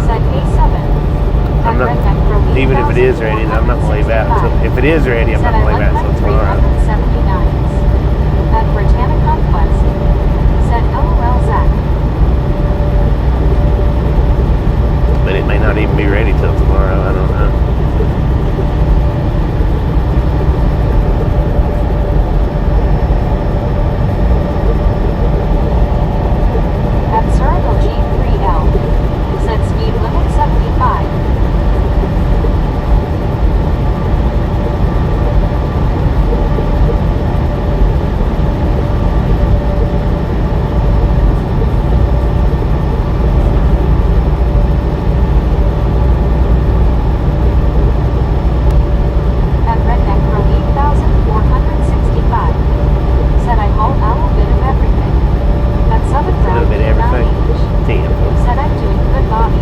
[SPEAKER 2] Said A7.
[SPEAKER 1] I'm not, even if it is ready, I'm not gonna leave out until, if it is ready, I'm not gonna leave out until tomorrow.
[SPEAKER 2] 379s. At Britannic Conquest. Said LOL Zach.
[SPEAKER 1] But it may not even be ready till tomorrow, I don't know.
[SPEAKER 2] At Cyrano G3L. Said speed limit 75. At Redneck Pro 8465. Said I haul out a bit of everything. At Southern
[SPEAKER 1] A little
[SPEAKER 2] Brown
[SPEAKER 1] bit of everything.
[SPEAKER 2] 9H.
[SPEAKER 1] 10.
[SPEAKER 2] Said I'm doing good, Bobby.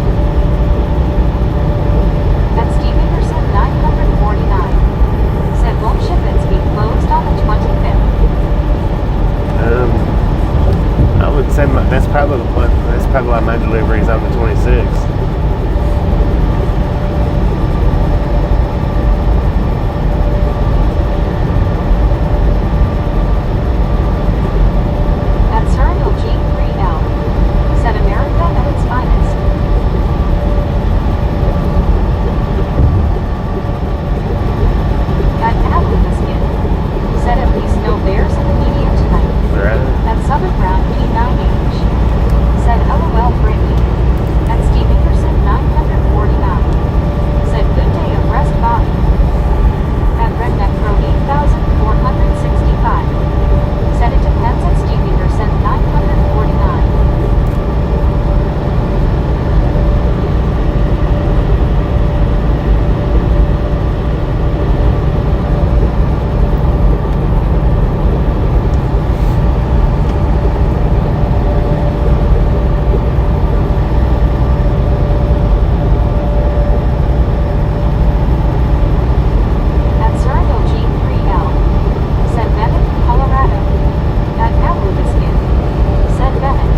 [SPEAKER 2] At Steve Anderson 949. Said won't shipments be closed on the 25th?
[SPEAKER 1] I would say that's probably why my delivery is on the 26th.
[SPEAKER 2] At Cyrano G3L. Said America at its finest. At Apple Biscuit. Said at least no bears in the media tonight.
[SPEAKER 1] Right?
[SPEAKER 2] At Southern Brown P9H. Said LOL Brittany. At Steve Anderson 949. Said good day of rest, Bobby. At Redneck Pro 8465. Said it depends at Steve Anderson 949. At Cyrano G3L. Said Bennett, Colorado. At Apple Biscuit. Said Bennett.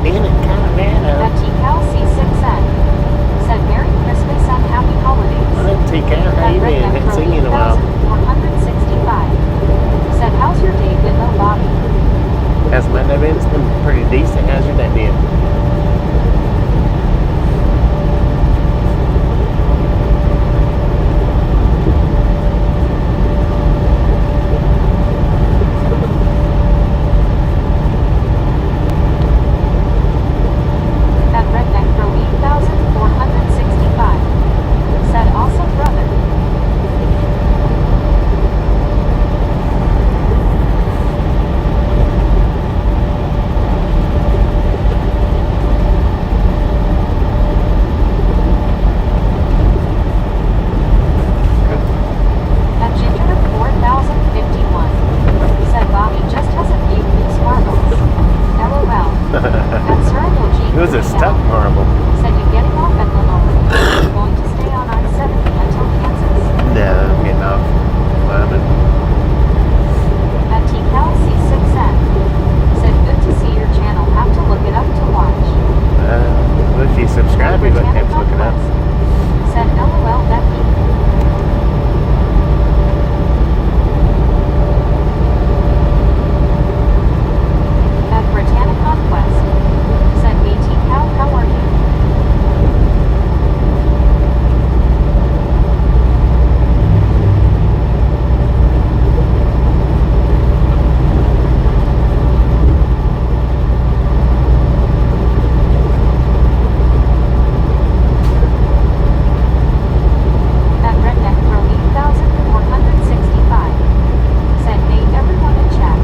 [SPEAKER 1] Being in Colorado.
[SPEAKER 2] At TCal C6N. Said Merry Christmas and Happy Holidays.
[SPEAKER 1] Well, that TCal, how you been? Haven't seen you in a while.
[SPEAKER 2] 465. Said how's your day been though, Bobby?
[SPEAKER 1] How's my day been? It's been pretty decent. How's your day been?
[SPEAKER 2] At Redneck Pro 8465. Said awesome brother. At Ginger 4051. Said Bobby just has a few new sparkles. LOL. At Cyrano G.
[SPEAKER 1] It was a stuck marble.
[SPEAKER 2] Said you getting off at Lenore. Going to stay on I-70 until Kansas.
[SPEAKER 1] No, I'm getting off. Climbing.
[SPEAKER 2] At TCal C6N. Said good to see your channel. Have to look it up to watch.
[SPEAKER 1] Well, if you subscribe, you would have to look it up.
[SPEAKER 2] Said LOL Becky. At Britannic Conquest. Said BT Cow, how are you? At Redneck Pro 8465. Said hey everyone in chat.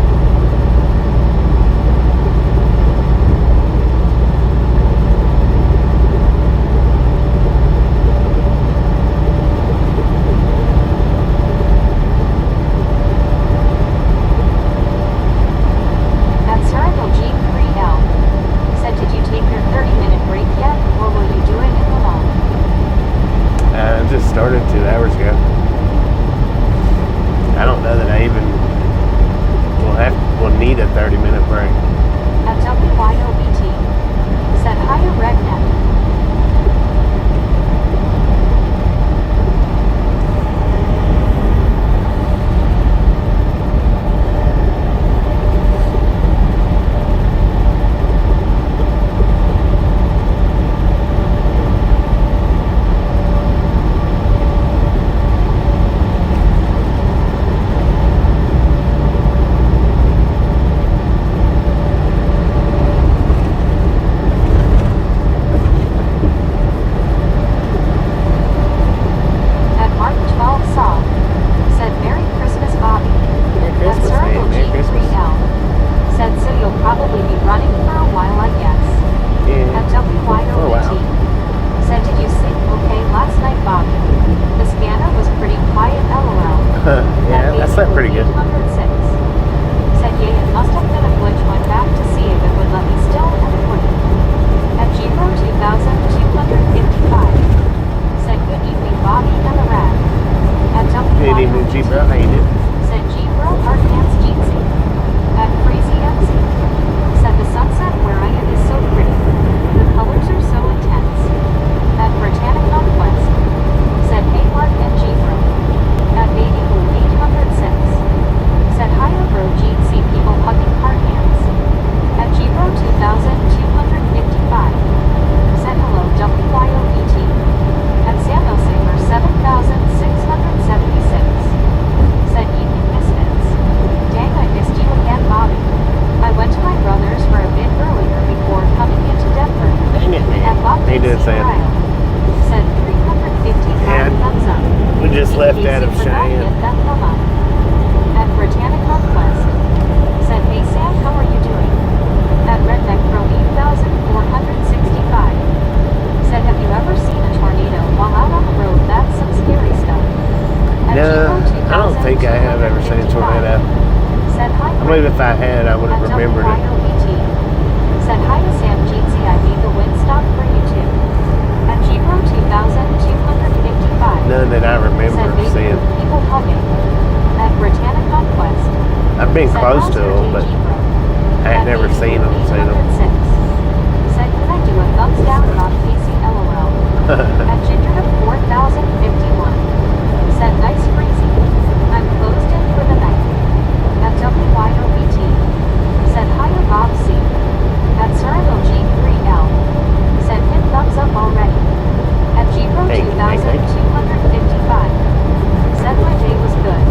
[SPEAKER 2] At Cyrano G3L. Said did you take your 30-minute break yet, or were you doing it alone?
[SPEAKER 1] I just started 2 hours ago. I don't know that I even will need a left out of Cheyenne.
[SPEAKER 2] At Britannic Conquest. Said, hey Sam, how are you doing? At Redneck Pro 8465. Said, have you ever seen a tornado while out on the road? That's some scary stuff. At
[SPEAKER 1] No,
[SPEAKER 2] Chico
[SPEAKER 1] I don't think I have ever seen a
[SPEAKER 2] 2255.
[SPEAKER 1] tornado.
[SPEAKER 2] Said, hi,
[SPEAKER 1] I believe if I had, I would have remembered it.
[SPEAKER 2] Said, hi to Sam Jeezy, I need the wind stop for you too. At Giro 2255.
[SPEAKER 1] None that I remember
[SPEAKER 2] Said, baby,
[SPEAKER 1] seeing.
[SPEAKER 2] people hugging. At Britannic Conquest.
[SPEAKER 1] I've been
[SPEAKER 2] Said,
[SPEAKER 1] close
[SPEAKER 2] how's
[SPEAKER 1] to
[SPEAKER 2] your
[SPEAKER 1] them,
[SPEAKER 2] day,
[SPEAKER 1] but
[SPEAKER 2] Giro?
[SPEAKER 1] I ain't
[SPEAKER 2] At
[SPEAKER 1] never
[SPEAKER 2] baby
[SPEAKER 1] seen them.
[SPEAKER 2] 806. Said, can I do a thumbs down on Casey LOL? At Ginger 4051. Said, nice breezy. I'm closed in for the night. At WYOBT. Said, hiya Bob C. At Cyril G3L. Said, hit thumbs up already. At Gpro
[SPEAKER 1] Hey,
[SPEAKER 2] 2255. Said, my day was good.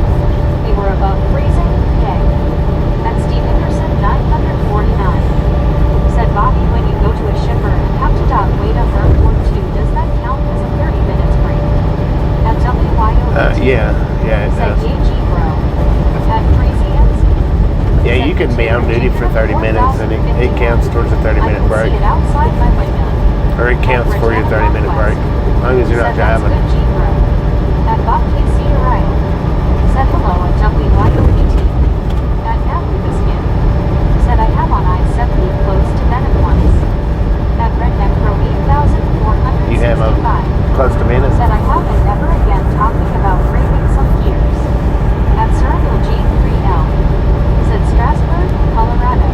[SPEAKER 2] We were above freezing, yay. At Steve Henderson 949. Said, Bobby, when you go to a shipper and have to dock way to Earth or 2, does that count as a 30 minutes break? At WYOBT.
[SPEAKER 1] yeah, it
[SPEAKER 2] Said,
[SPEAKER 1] does.
[SPEAKER 2] yay Gpro. At Crazy MC.
[SPEAKER 1] Yeah, you can be on duty for 30 minutes and it counts towards a 30-minute break.
[SPEAKER 2] I can see it outside my window.
[SPEAKER 1] Or it counts for your 30-minute break. As long as you're not
[SPEAKER 2] Said,
[SPEAKER 1] driving.
[SPEAKER 2] that's good, Gpro. At Bob KC Ryan. Said hello at WYOBT. At Natalie Biskin. Said I have on I-70 close to Bennett once. At Redneck Pro 8465.
[SPEAKER 1] You have close to minutes.
[SPEAKER 2] Said I have and never again talking about framing some gears. At Cyril G3L. Said Strasburg, Colorado.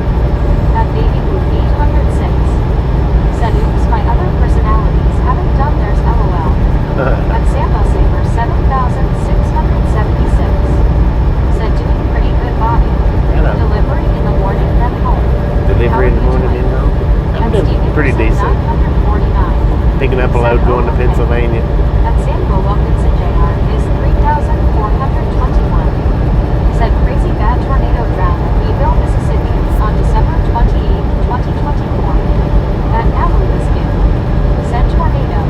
[SPEAKER 2] At Baby Blue 806. Said oops, my other personalities haven't done theirs LOL. At Sambo Saber 7676. Said doing pretty good Bobby.
[SPEAKER 1] Hello.
[SPEAKER 2] Delivery in the morning then home.
[SPEAKER 1] Delivery in the morning and home. I'm doing pretty decent.
[SPEAKER 2] 949.
[SPEAKER 1] Picking up a load going to Pennsylvania.
[SPEAKER 2] At Samuel Wilkinson Jr. is 3,421. Said crazy bad tornado drowned in Eville, Mississippi on December 28, 2024. At Natalie Biskin. Said tornado.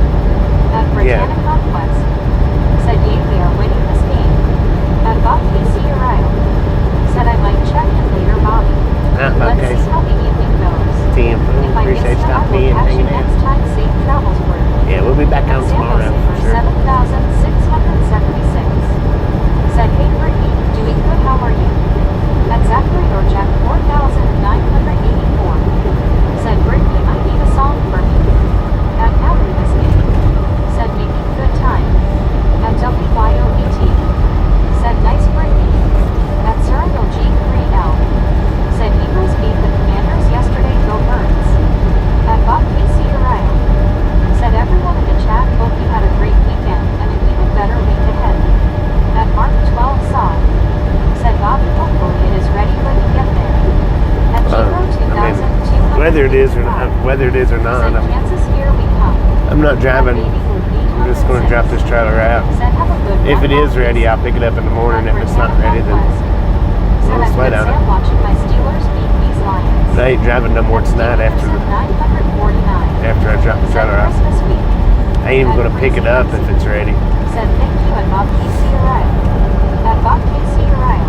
[SPEAKER 2] At Britannic Conquest. Said yay, we are winning this game. At Bob KC Arrival. Said I might check in later, Bobby. Let's
[SPEAKER 1] Okay.
[SPEAKER 2] see how the evening goes.
[SPEAKER 1] Tim,
[SPEAKER 2] If I miss
[SPEAKER 1] appreciate
[SPEAKER 2] you, I
[SPEAKER 1] stopping
[SPEAKER 2] will
[SPEAKER 1] in and
[SPEAKER 2] catch you
[SPEAKER 1] hanging out.
[SPEAKER 2] next time. Safe travels, Bert.
[SPEAKER 1] Yeah, we'll be back on
[SPEAKER 2] At Sambo
[SPEAKER 1] tomorrow for
[SPEAKER 2] Saver
[SPEAKER 1] sure.
[SPEAKER 2] 7676. Said, hey Brittany, doing good, how are you? At Zachary or Jack 4984. Said, Brittany, I need a song for me. At Natalie Biscuit. Said, making good time. At WYOBT. Said, nice Brittany. At Cyril G3L. Said, Eagles beat the Commanders yesterday, go Birds. At Bob KC Orion. Said, everyone in the chat, hope you had a great weekend and an even better week ahead. At Mark 12 Saw. Said, Bobby, hopefully it is ready when you get there. At Giro 2200.
[SPEAKER 1] Whether it is or not,
[SPEAKER 2] Said, Kansas, here we come.
[SPEAKER 1] I'm not driving.
[SPEAKER 2] At Baby Blue
[SPEAKER 1] I'm just going to
[SPEAKER 2] 806.
[SPEAKER 1] drop this trailer out.
[SPEAKER 2] Said, have a good
[SPEAKER 1] If it
[SPEAKER 2] one,
[SPEAKER 1] is ready, I'll pick it up in the morning. If it's not ready, then
[SPEAKER 2] Said,
[SPEAKER 1] we'll
[SPEAKER 2] I've
[SPEAKER 1] sweat
[SPEAKER 2] been
[SPEAKER 1] on it.
[SPEAKER 2] Sam watching my Steelers beat these Lions.
[SPEAKER 1] I ain't driving no more tonight after I
[SPEAKER 2] 949.
[SPEAKER 1] drop the trailer out.
[SPEAKER 2] Christmas week.
[SPEAKER 1] I ain't even going to pick it up if it's ready.
[SPEAKER 2] Said thank you at Bob KC Arrival. At Bob KC Arrival.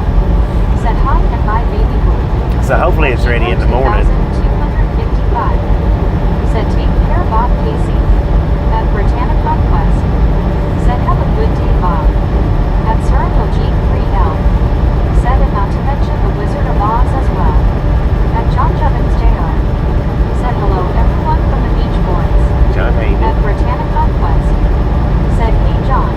[SPEAKER 2] Said hi and bye baby blue.
[SPEAKER 1] So hopefully it's ready in the morning.
[SPEAKER 2] 2255. Said take care Bob Casey. At Britannic Conquest. Said have a good day Bob. At Cyril G3L. Said and not to mention the Wizard of Oz as well. At John Jevons Jr. Said hello everyone from the Beach Boys.
[SPEAKER 1] John, how you
[SPEAKER 2] At
[SPEAKER 1] doing?
[SPEAKER 2] Britannic Conquest. Said hey John.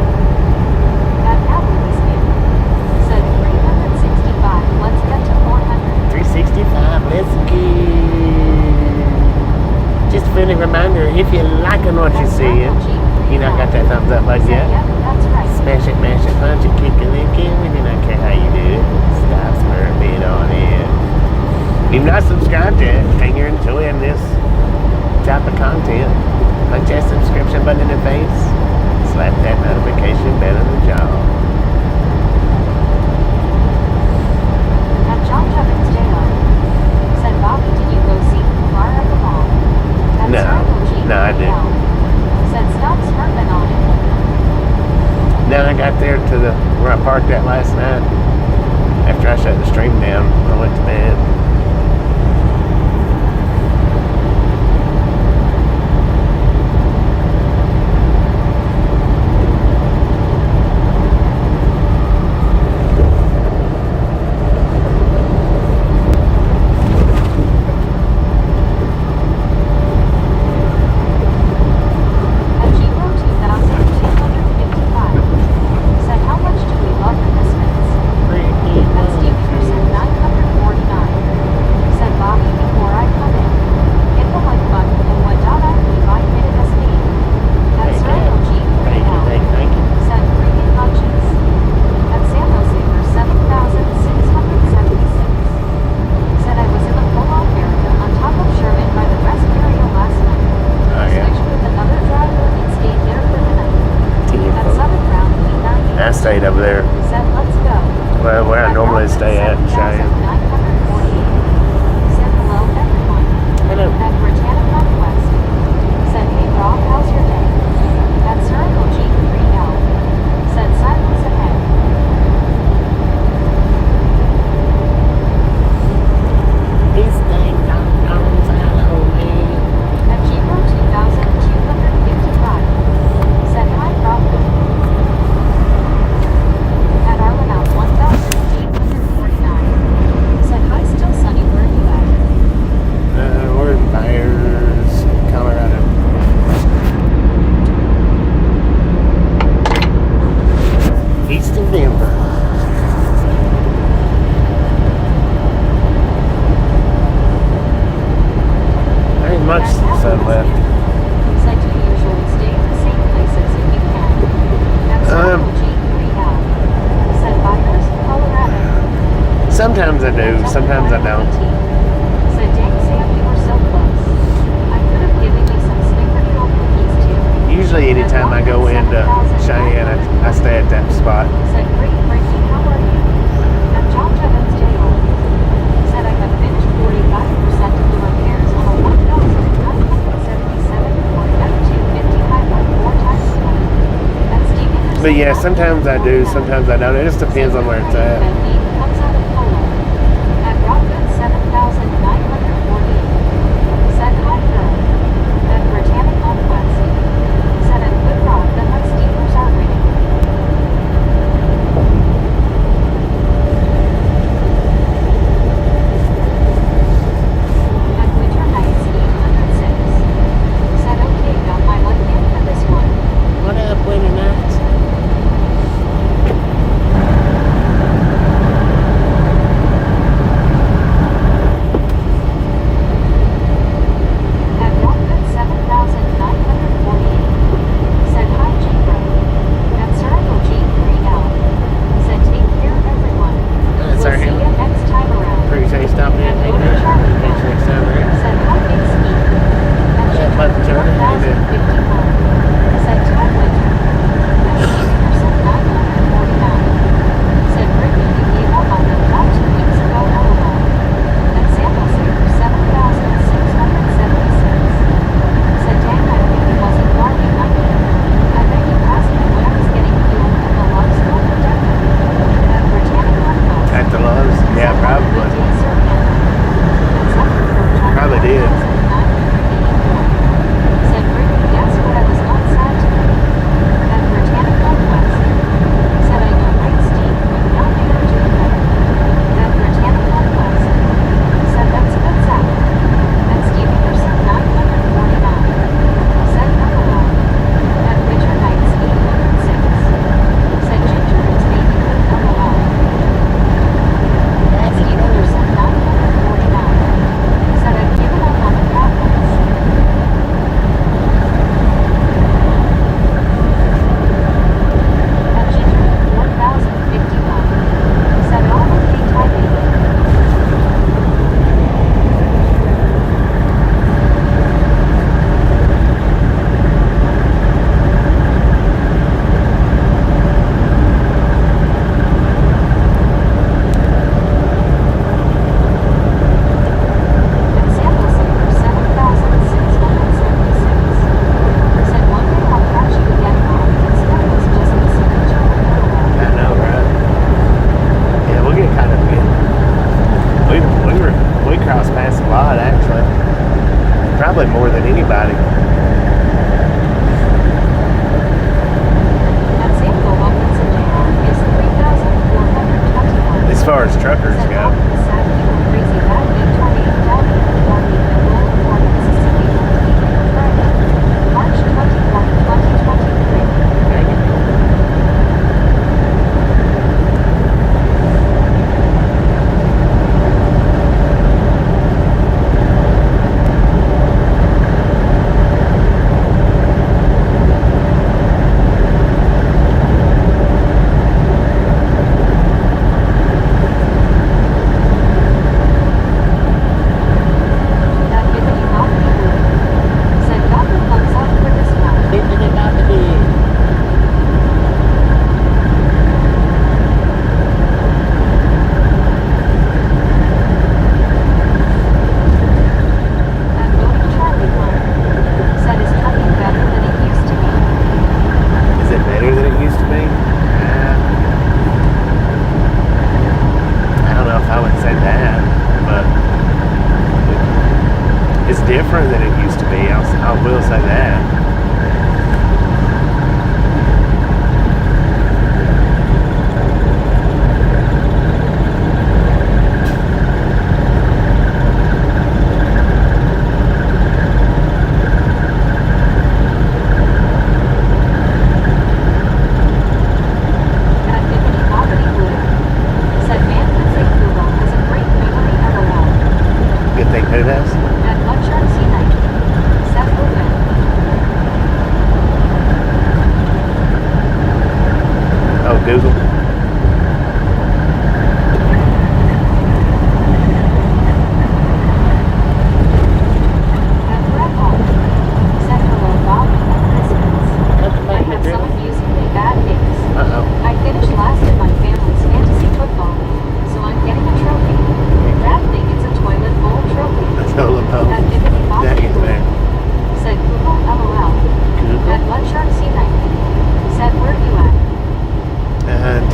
[SPEAKER 2] At Natalie Biscuit. Said 365. Let's get to 400.
[SPEAKER 1] 365, let's go. Just a friendly reminder, if you're liking what you're seeing, you know, got that thumbs up button yet?
[SPEAKER 2] Yep, that's right.
[SPEAKER 1] Smash it, mash it, punch it, kick it, lick it. We do not care how you do it. Stop, smear a bit on it. If you've not subscribed yet, and you're enjoying this type of content, punch that subscription button in the face. Slap that notification bell in the jaw.
[SPEAKER 2] At John Jevons Jr. Said Bobby, did you go
[SPEAKER 1] to the where I parked at last night. After I shut the stream down, I went to bed.
[SPEAKER 2] At Giro 2255 said, how much do we love the Misfits? That's Stevie percent 949. Said Bobby before I come in. Hit the like button and what Levi hit us me. That's Randall G.
[SPEAKER 3] Thank you, thank you.
[SPEAKER 2] Said freaking lunches. At San Jose for 7,676. Said I was in the full-on area on top of Sherman by the rest area last night.
[SPEAKER 1] Oh, yeah.
[SPEAKER 2] Switched with another driver and stayed there for the night. At 7th round, E90.
[SPEAKER 1] I stayed over there,
[SPEAKER 2] Said let's go.
[SPEAKER 1] well, where I normally stay at in Cheyenne.
[SPEAKER 2] 7,948. Said hello everyone.
[SPEAKER 3] Hello.
[SPEAKER 2] At Britannica West. Said hey Rob, how's your day? At Circle G3L. Said silence ahead.
[SPEAKER 3] This thing don't comes out of me.
[SPEAKER 2] At Giro 2255. Said hi Rob. At Arlenouth 1,849. Said hi still sunny, where are you at?
[SPEAKER 1] We're in Byers, Colorado. East of Denver. There ain't much sun left.
[SPEAKER 2] Said you usually stay in the same places if you can. At Circle G3L. Said Byers, Colorado.
[SPEAKER 1] Sometimes I do, sometimes I don't.
[SPEAKER 2] Said dang Sam, you were so close. I could have given you some snickerdoodle cookies too.
[SPEAKER 1] Usually anytime I go into Cheyenne, I stay at that spot.
[SPEAKER 2] Said great Frankie, how are you? At John Evans Day old. Said I have finished 45% of the repairs on a 1,977 Ford F-250 Hybrid 4x split. At Steve
[SPEAKER 1] But yeah, sometimes I do, sometimes I don't. It just depends on where it's at.
[SPEAKER 2] comes out of Polo. At Rockwood 7,948. Said hi girl. At Britannica West. Said at Good Rock that my steamers are ready. At Winter Nights 806. Said okay, got my light in for this one.
[SPEAKER 3] What up, winter nights?
[SPEAKER 1] cross paths a lot, actually. Probably more than anybody.
[SPEAKER 2] At Sandoval, Pennsylvania is 3,421.
[SPEAKER 1] As far as truckers
[SPEAKER 2] Said
[SPEAKER 1] go.
[SPEAKER 2] Bob the Sad Evil Crazy Bad Big Tornado Down in the Morning and Roll for Mississippi Friday, March 24th, 2023. That bibbidi bobbidi boo. Said Dr. Plugs out for this one.
[SPEAKER 3] Bibbidi bobbidi.
[SPEAKER 2] That Billy Charlie one. Said is trucking better than it used to be.
[SPEAKER 1] Is it better than it used to be? I don't know if I would say that, but it's different than it used to be. I will say that.
[SPEAKER 2] That bibbidi bobbidi boo. Said man could say Google has a great memory LOL.
[SPEAKER 1] Good thing who does?
[SPEAKER 2] That Mudchark C90. Said Ruben.
[SPEAKER 1] Oh, Google.
[SPEAKER 2] That Brett Hall. Said hello Bob and Christmas.
[SPEAKER 3] Let's
[SPEAKER 2] I
[SPEAKER 3] make
[SPEAKER 2] had
[SPEAKER 3] it
[SPEAKER 2] some
[SPEAKER 3] really.
[SPEAKER 2] amusingly bad days.
[SPEAKER 1] Uh-oh.
[SPEAKER 2] I finished last in my family's fantasy football league, so I'm getting a trophy. Dad think it's a toilet bowl trophy.
[SPEAKER 1] That's all about
[SPEAKER 2] That bibbidi
[SPEAKER 1] that
[SPEAKER 2] bobbidi
[SPEAKER 1] is
[SPEAKER 2] boo.
[SPEAKER 1] man.
[SPEAKER 2] Said Google LOL.
[SPEAKER 1] Google.
[SPEAKER 2] That Mudchark C90. Said where you at?
[SPEAKER 1] And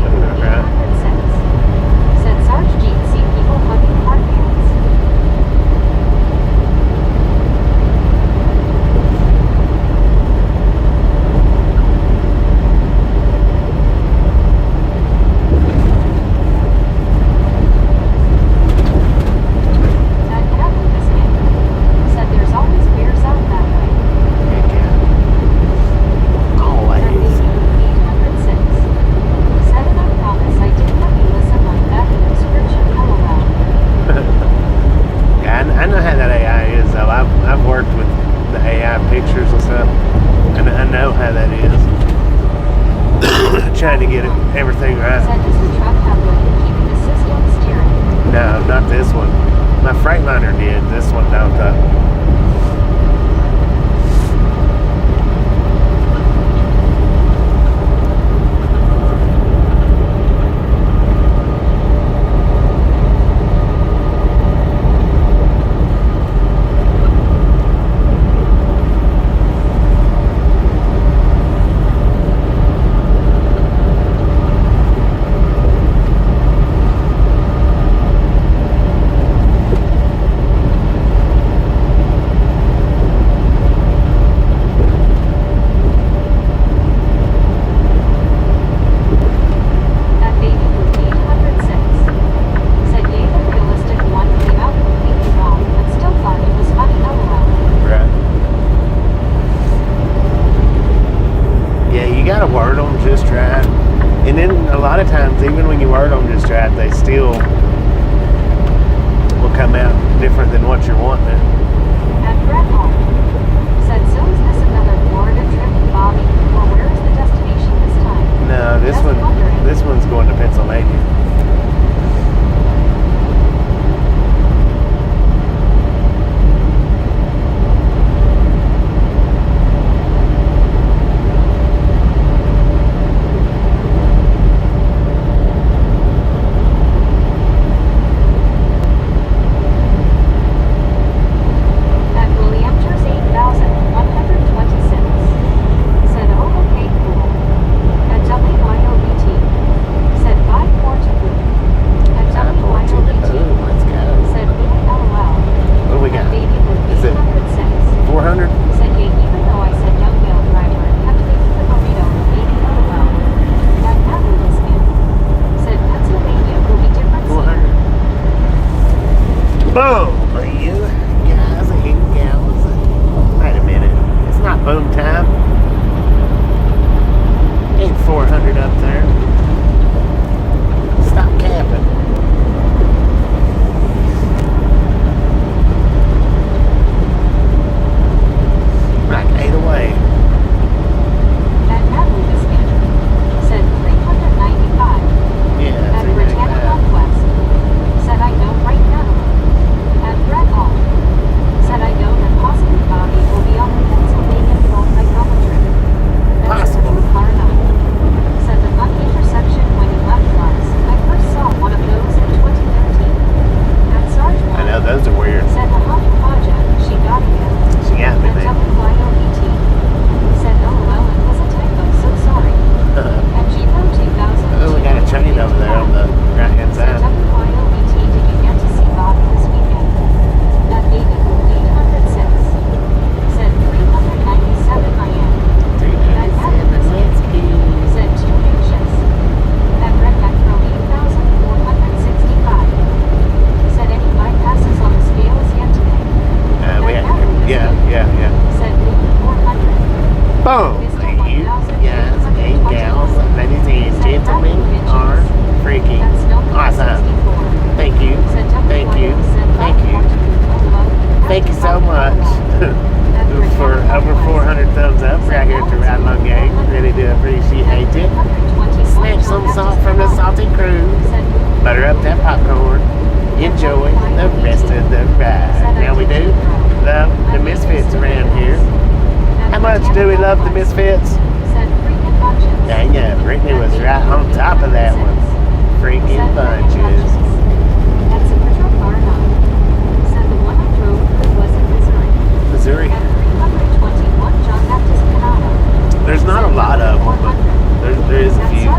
[SPEAKER 1] Right.
[SPEAKER 2] 806. Said Sarge Jean see people hugging hard hands. That cat with this man said there's always bears out that way.
[SPEAKER 1] Heck yeah.
[SPEAKER 2] That
[SPEAKER 1] Always.
[SPEAKER 2] baby with 806. Said and I promise I didn't let you listen like that in description LOL.
[SPEAKER 1] Yeah, I know how that AI is though. I've worked with the AI pictures and stuff, and I know how that is. Trying to get everything right.
[SPEAKER 2] Said does the truck have the keeping assist on steering?
[SPEAKER 1] No, not this one. My Freightliner did. This one don't though.
[SPEAKER 2] That baby with 806. Said yay, the realistic one came out completely wrong, but still thought it was funny LOL.
[SPEAKER 1] Right. Yeah, you gotta word them just right. And then a lot of times, even when you word them just right, they still will come out different than what you're wanting.
[SPEAKER 2] At Brett Hall. Said so is this another Florida trip, Bobby, or where is the destination this time?
[SPEAKER 1] No, this one's going to Pennsylvania.
[SPEAKER 2] At William Jers 8126. Said oh okay cool. At WYOBT. Said 542. At WYOBT.
[SPEAKER 1] Let's go.
[SPEAKER 2] Said really LOL.
[SPEAKER 1] What do we got?
[SPEAKER 2] That baby with
[SPEAKER 1] Is it
[SPEAKER 2] 806.
[SPEAKER 1] 400?
[SPEAKER 2] Said yeah, even though I said young male driver, kept thinking the burrito, baby LOL. That cat with his skin. Said Pennsylvania will be different soon.
[SPEAKER 1] 400. Boom! You guys and gals. Wait a minute. It's not boom time. Ain't 400 up there. Stop capping. Like 8 away.
[SPEAKER 2] That cat with his skin. Said 395.
[SPEAKER 1] Yeah,
[SPEAKER 2] At Britannia
[SPEAKER 1] 395.
[SPEAKER 2] Northwest. Said I know right now. At Brett Hall. Said I know that possibly Bobby will be on the Pennsylvania North Cyclone trip. That's
[SPEAKER 1] Possible.
[SPEAKER 2] through car 9. Said the funny intersection when you left was, I first saw one of those in 2013. At Sarge
[SPEAKER 1] I know,
[SPEAKER 2] One.
[SPEAKER 1] those are weird.
[SPEAKER 2] Said Mahama Haja, she got again.
[SPEAKER 1] She got me,
[SPEAKER 2] At
[SPEAKER 1] man.
[SPEAKER 2] WYOBT. Said LOL it was a typo, so sorry. At Giro 2000.
[SPEAKER 1] Oh, we got a chain over there on the right hand
[SPEAKER 2] Said
[SPEAKER 1] side.
[SPEAKER 2] WYOBT, did you get to see Bobby this weekend? That baby with 806. Said 397 I am.
[SPEAKER 1] 397.
[SPEAKER 2] Said 2 inches. That Red Metro 8,465. Said any bypasses on the scales yet today?
[SPEAKER 1] We had, yeah.
[SPEAKER 2] Said 400.
[SPEAKER 1] Boom! You guys and gals, ladies and gentlemen, are freaking
[SPEAKER 2] That's still
[SPEAKER 1] awesome.
[SPEAKER 2] 64.
[SPEAKER 1] Thank you.
[SPEAKER 2] Said
[SPEAKER 1] Thank you. Thank you. Thank you so much for over 400 thumbs up right here to Ride Along Gang. Really do appreciate it. Snap some salt from the salty cruise. Butter up that popcorn. Enjoy the rest of the ride. Now we do love the Misfits around here. How much do we love the Misfits? Dang yeah, Brittany was right on top of that one. Freaking bunches.
[SPEAKER 2] That's a Metro car 9. Said the one I drove through was in Missouri.
[SPEAKER 1] Missouri.
[SPEAKER 2] At 321 John Baptist Canada.
[SPEAKER 1] There's not a lot of them, but there is a few.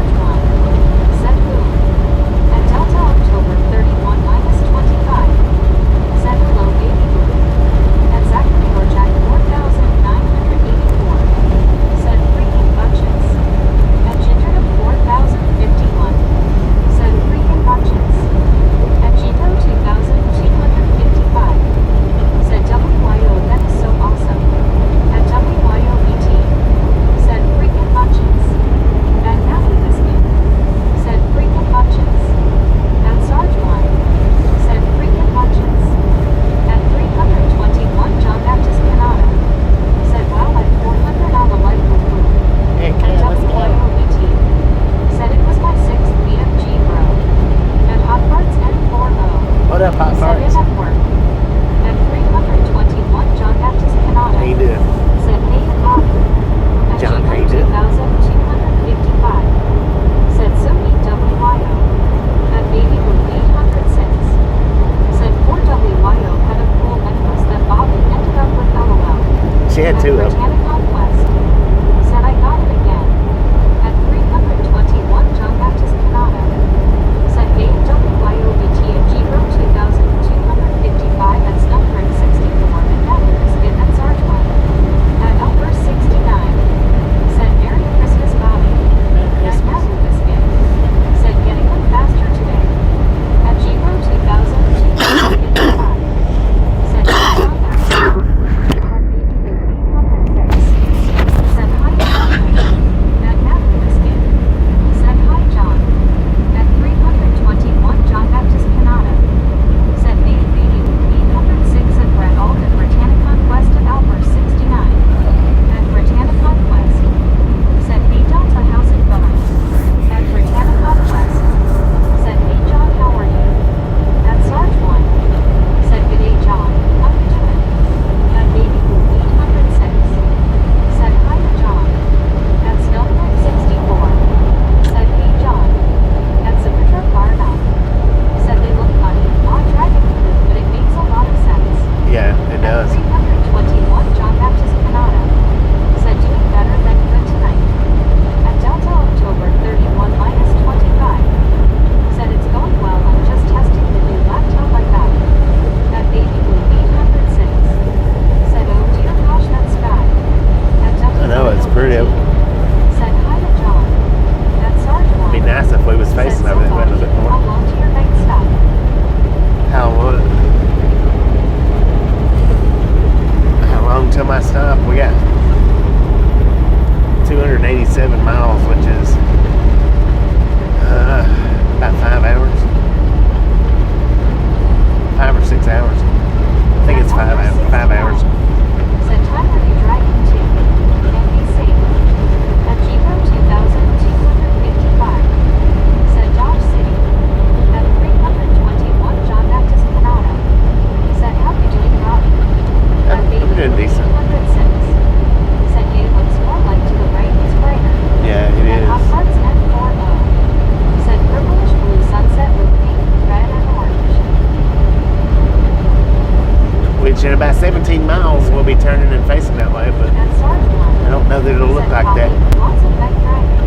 [SPEAKER 1] which in about 17 miles we'll be turning and facing that way, but
[SPEAKER 2] At Sarge
[SPEAKER 1] I
[SPEAKER 2] 1.
[SPEAKER 1] don't know that it'll look
[SPEAKER 2] Said
[SPEAKER 1] like
[SPEAKER 2] Polly,
[SPEAKER 1] that.
[SPEAKER 2] lots of back driving.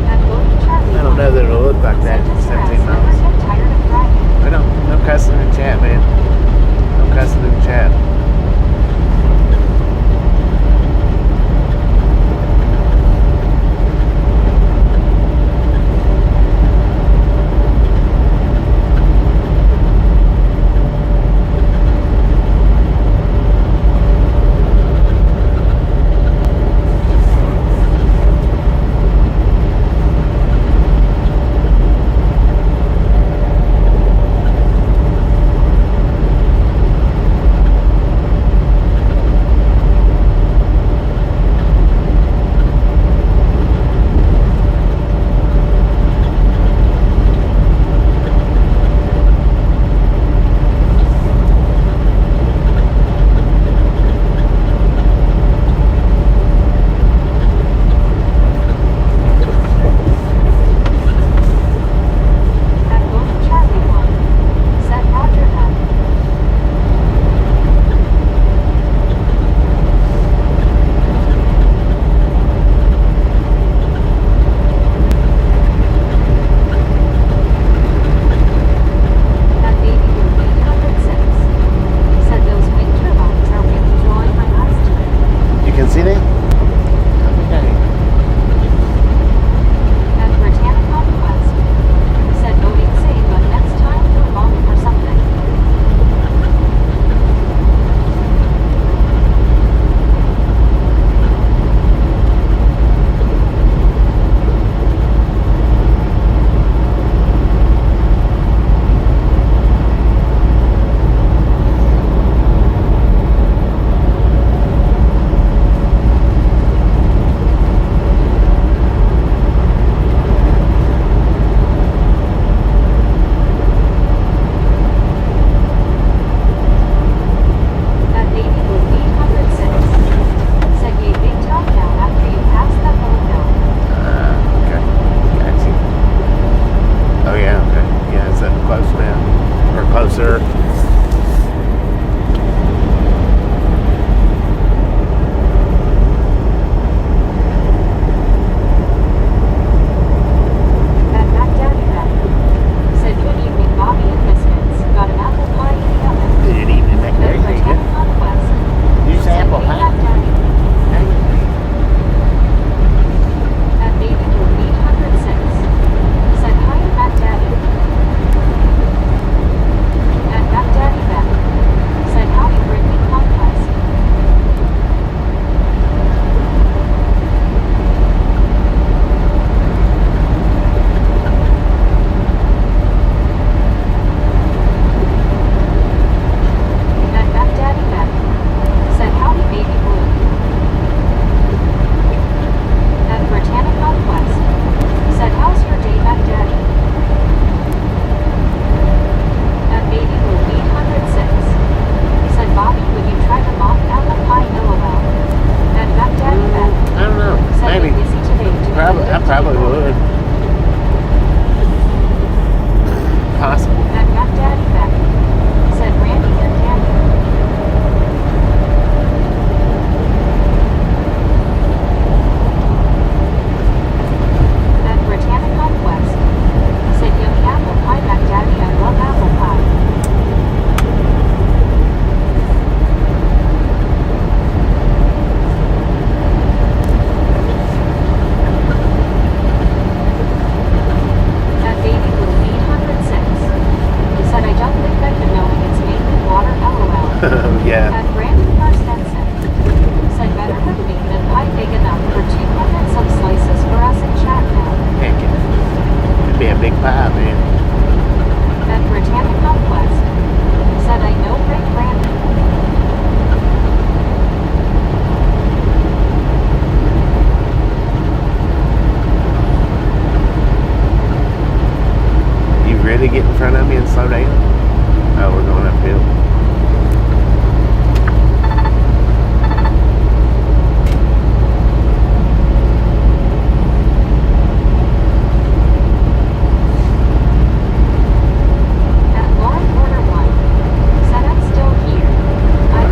[SPEAKER 2] At Bodie Charlie
[SPEAKER 1] I don't know
[SPEAKER 2] 1.
[SPEAKER 1] that it'll look like that
[SPEAKER 2] Said
[SPEAKER 1] in
[SPEAKER 2] just
[SPEAKER 1] 17
[SPEAKER 2] rest, never
[SPEAKER 1] miles.
[SPEAKER 2] get tired of driving.
[SPEAKER 1] We don't, no cussing in chat, man. No cussing in chat.
[SPEAKER 2] At Bodie Charlie 1. Said Roger F. At Baby Blue 806. Said those wind turbines are really drawing my eyes today.
[SPEAKER 1] You can see that? Okay.
[SPEAKER 2] At Britannicon Quest. Said voting same, but next time do a bomb or something. At Baby Blue 806. Said yay big top now after you pass that little hill.
[SPEAKER 1] Okay. Got you. Oh, yeah, okay. Yeah, it's up close now. Or closer.
[SPEAKER 2] At Mac Daddy Beck. Said good evening Bobby and Biscuits. Got an apple pie in the oven.
[SPEAKER 1] Good evening, back there.
[SPEAKER 2] At
[SPEAKER 1] There you go.
[SPEAKER 2] Britannicon Quest.
[SPEAKER 1] Use
[SPEAKER 2] Said
[SPEAKER 1] apple
[SPEAKER 2] hey
[SPEAKER 1] pie.
[SPEAKER 2] Mac Daddy. At Baby Blue 806. Said hi Mac Daddy. At Mac Daddy Beck. Said howdy Brittany Conquest. At Mac Daddy Beck. Said howdy Baby Blue. At Britannicon Quest. Said how's your day Mac Daddy. At Baby Blue 806. Said Bobby would you try to mock apple pie LOL. At Mac Daddy Beck.
[SPEAKER 1] I don't know.
[SPEAKER 2] Said
[SPEAKER 1] Maybe.
[SPEAKER 2] you're busy today doing
[SPEAKER 1] Probably,
[SPEAKER 2] the
[SPEAKER 1] I probably
[SPEAKER 2] table.
[SPEAKER 1] would. Possible.
[SPEAKER 2] At Mac Daddy Beck. Said Randy and Danny. At Britannicon Quest. Said yummy apple pie Mac Daddy I love apple pie. At Baby Blue 806. Said I don't think I could knowing it's mainly water LOL.
[SPEAKER 1] Yeah.
[SPEAKER 2] At Brandon Carstensen. Said better have made a pie big enough for 200 some slices for us in chat now.
[SPEAKER 1] Heck yeah. It'd be a big pie, man.
[SPEAKER 2] At Britannicon Quest. Said I know Rick Brandon.
[SPEAKER 1] You really get in front of me and slow down? Oh, we're going uphill.
[SPEAKER 2] At Lauren Porter 1. Said I'm still here. I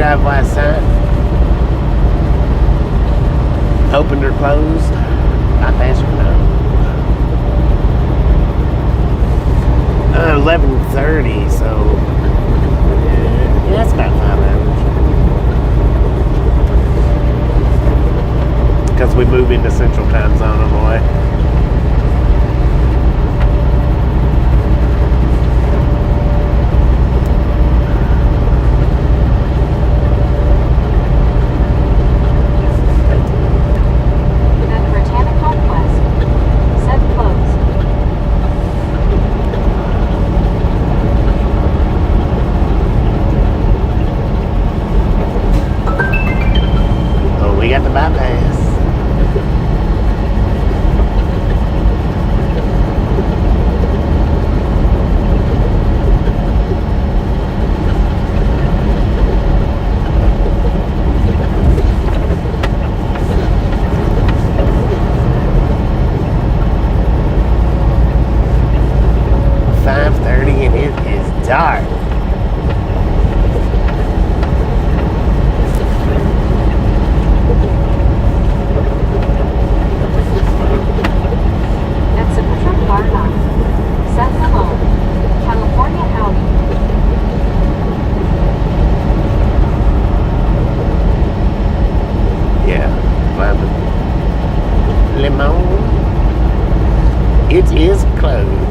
[SPEAKER 1] drive last night. Opened or closed? Bypass or no? 11:30, so yeah, that's about 5 hours. Because we move into Central Time Zone on the way. Dark.
[SPEAKER 2] That's a truck bar 9. Seth Malone. California Howdy.
[SPEAKER 1] Yeah, Lemon. It is closed.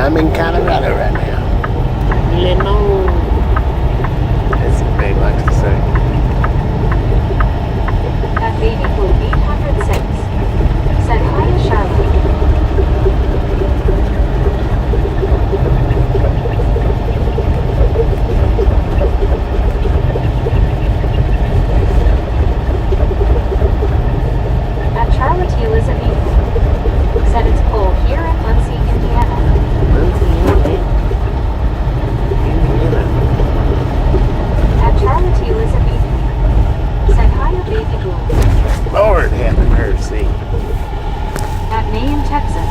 [SPEAKER 1] I'm in Colorado right now. Lemon. As Babe likes to say.
[SPEAKER 2] That baby blue 806 said hi to Charlotte. At Charlotte Elizabeth said it's cold here in Muncie, Indiana. At Charlotte Elizabeth said hi to baby blue.
[SPEAKER 1] Lord have mercy.
[SPEAKER 2] At May in Texas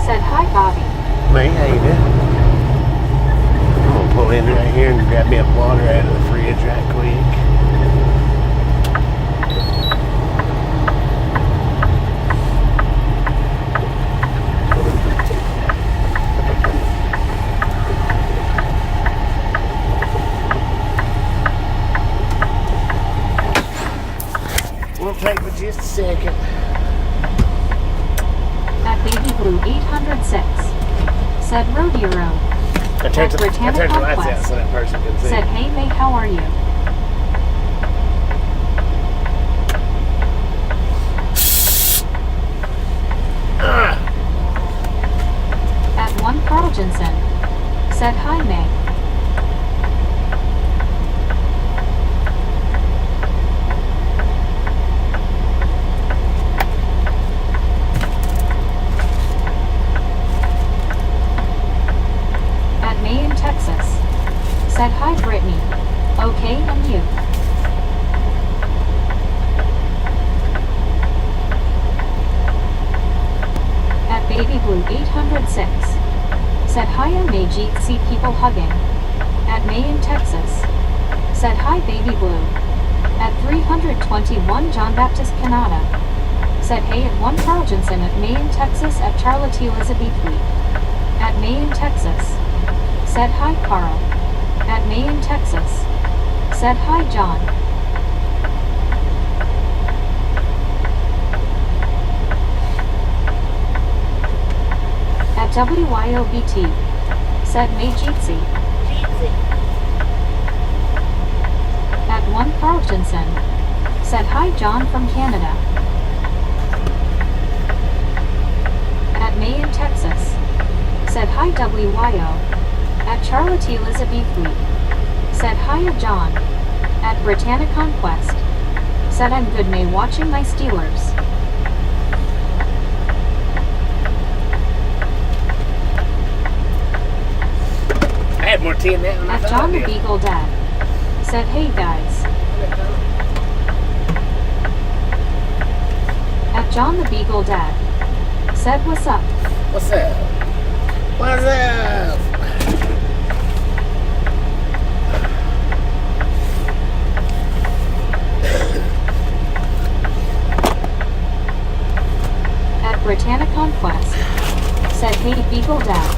[SPEAKER 2] said hi Bobby.
[SPEAKER 1] May, how you doing? I'm gonna pull in right here and grab me a water out of the fridge right quick.
[SPEAKER 2] said Rodeo Road.
[SPEAKER 1] I turned the lights out
[SPEAKER 2] Conquest.
[SPEAKER 1] so that person can see.
[SPEAKER 2] Said, hey mate, how are you? At 1 Carl Jensen. Said, hi May. At May in Texas. Said, hi Brittany. Okay, and you? At Baby Blue 806. Said, hi MAG, see people hugging. At May in Texas. Said, hi Baby Blue. At 321 John Baptist Canada. Said, hey at 1 Carl Jensen at May in Texas at Charlotte Elizabeth Week. At May in Texas. Said, hi Carl. At May in Texas. Said, hi John. At WYOBT. Said, May Jeetsy. At 1 Carl Jensen. Said, hi John from Canada. At May in Texas. Said, hi WYO. At Charlotte Elizabeth Week. Said, hiya John. At Britannia Conquest. Said, I'm good May watching my Steelers.
[SPEAKER 1] I had more tea in that one.
[SPEAKER 2] At John the Beagle Dad. Said, hey guys. At John the Beagle Dad. Said, what's up?
[SPEAKER 1] What's up? What's up?
[SPEAKER 2] At Britannia Conquest. Said, hey Beagle Dad.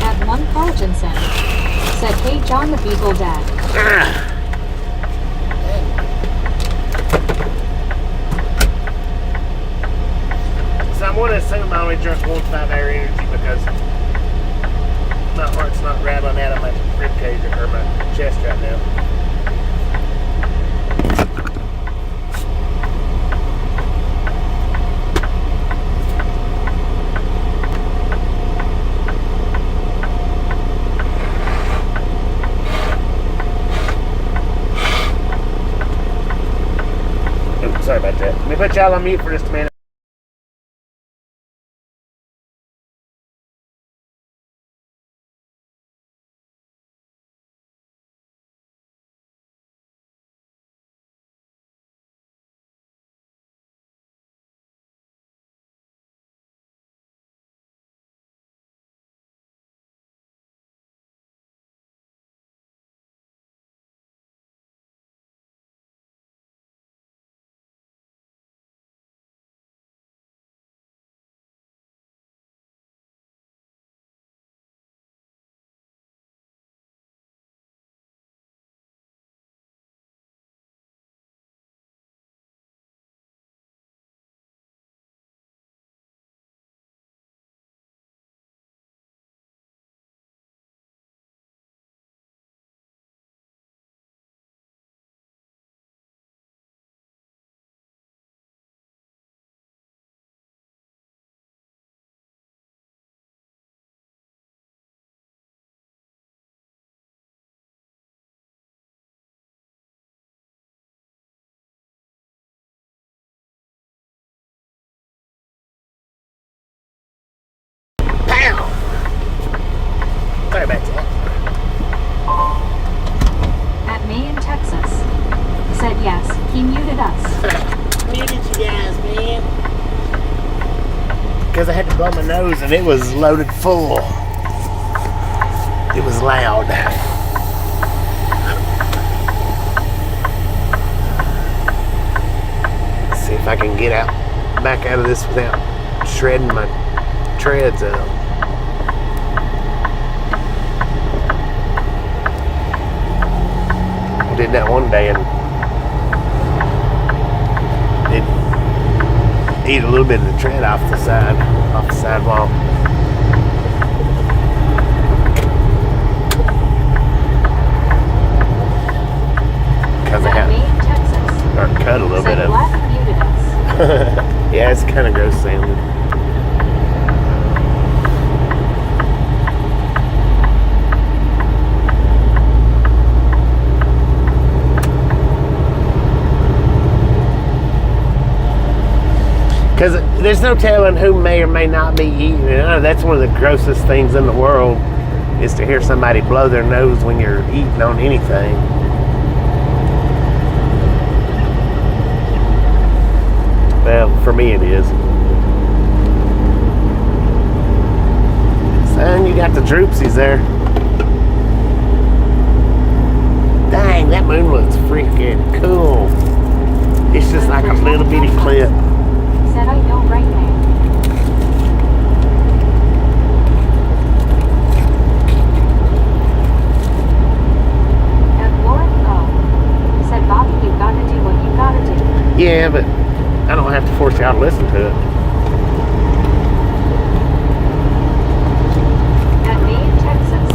[SPEAKER 2] At 1 Carl Jensen. Said, hey John the Beagle Dad.
[SPEAKER 1] So I'm going to assume I only drink 1.5 hour energy because my heart's not rattling out of my rib cage or my chest right now. Oops, sorry about that. Let me put y'all on mute for just a minute. Sorry about that.
[SPEAKER 2] At May in Texas. Said yes, he muted us.
[SPEAKER 3] Muted you guys, man.
[SPEAKER 1] Because I had to blow my nose and it was loaded full. It was loud. Let's see if I can get back out of this without shredding my treads up. I did that one day and eat a little bit of the tread off the sidewalk. Because I have or cut a little bit of. Yeah, it's kind of gross sounding. Because there's no telling who may or may not be eating. And I know that's one of the grossest things in the world is to hear somebody blow their nose when you're eating on anything. Well, for me it is. Son, you got the droopsies there. Dang, that moon looks freaking cool. It's just like a little bitty clip.
[SPEAKER 2] Said I know right now. And Lauren O. said, Bobby, you gotta do what you gotta do.
[SPEAKER 1] Yeah, but I don't have to force y'all to listen to it.
[SPEAKER 2] At me in Texas.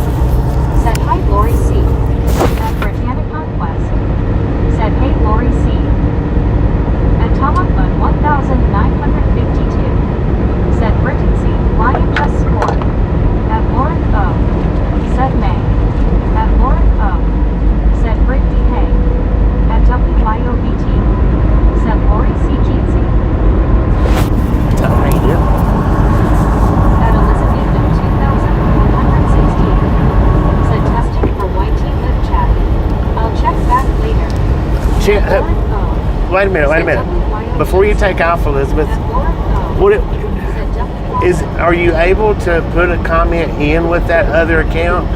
[SPEAKER 2] Said, hi, Lori C. At Britannic Conquest. Said, hey, Lori C. At Tomahawk 1952. Said, Britain C. Lion just scored. At Lauren O. Said, May. At Lauren O. Said, Brittany Hay. At WYOBT. Said, Lori C. Keatsy.
[SPEAKER 1] Alright, yeah.
[SPEAKER 2] At Elizabethan 2116. Said, testing for YT live chat. I'll check back later. At Lauren O.
[SPEAKER 1] Wait a minute. Before you take off, Elizabeth,
[SPEAKER 2] At Lauren O.
[SPEAKER 1] what it,
[SPEAKER 2] Said,
[SPEAKER 1] are you able to put a comment in with that other account?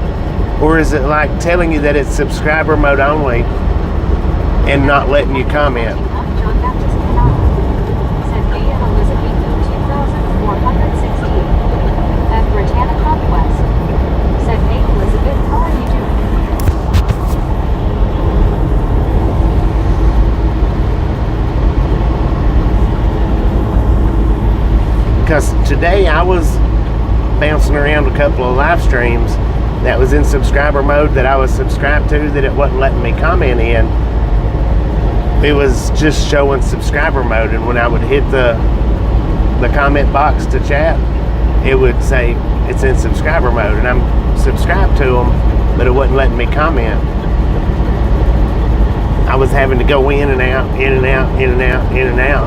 [SPEAKER 1] Or is it like telling you that it's subscriber mode only and not letting you comment?
[SPEAKER 2] John Baptist Canal. Said May at Elizabethan 2416. At Britannic Conquest. Said, hey Elizabeth, how are you doing?
[SPEAKER 1] Because today I was bouncing around a couple of live streams that was in subscriber mode that I was subscribed to that it wasn't letting me comment in. It was just showing subscriber mode, and when I would hit the comment box to chat, it would say it's in subscriber mode, and I'm subscribed to them, but it wasn't letting me comment. I was having to go in and out, in and out, in and out, in and out.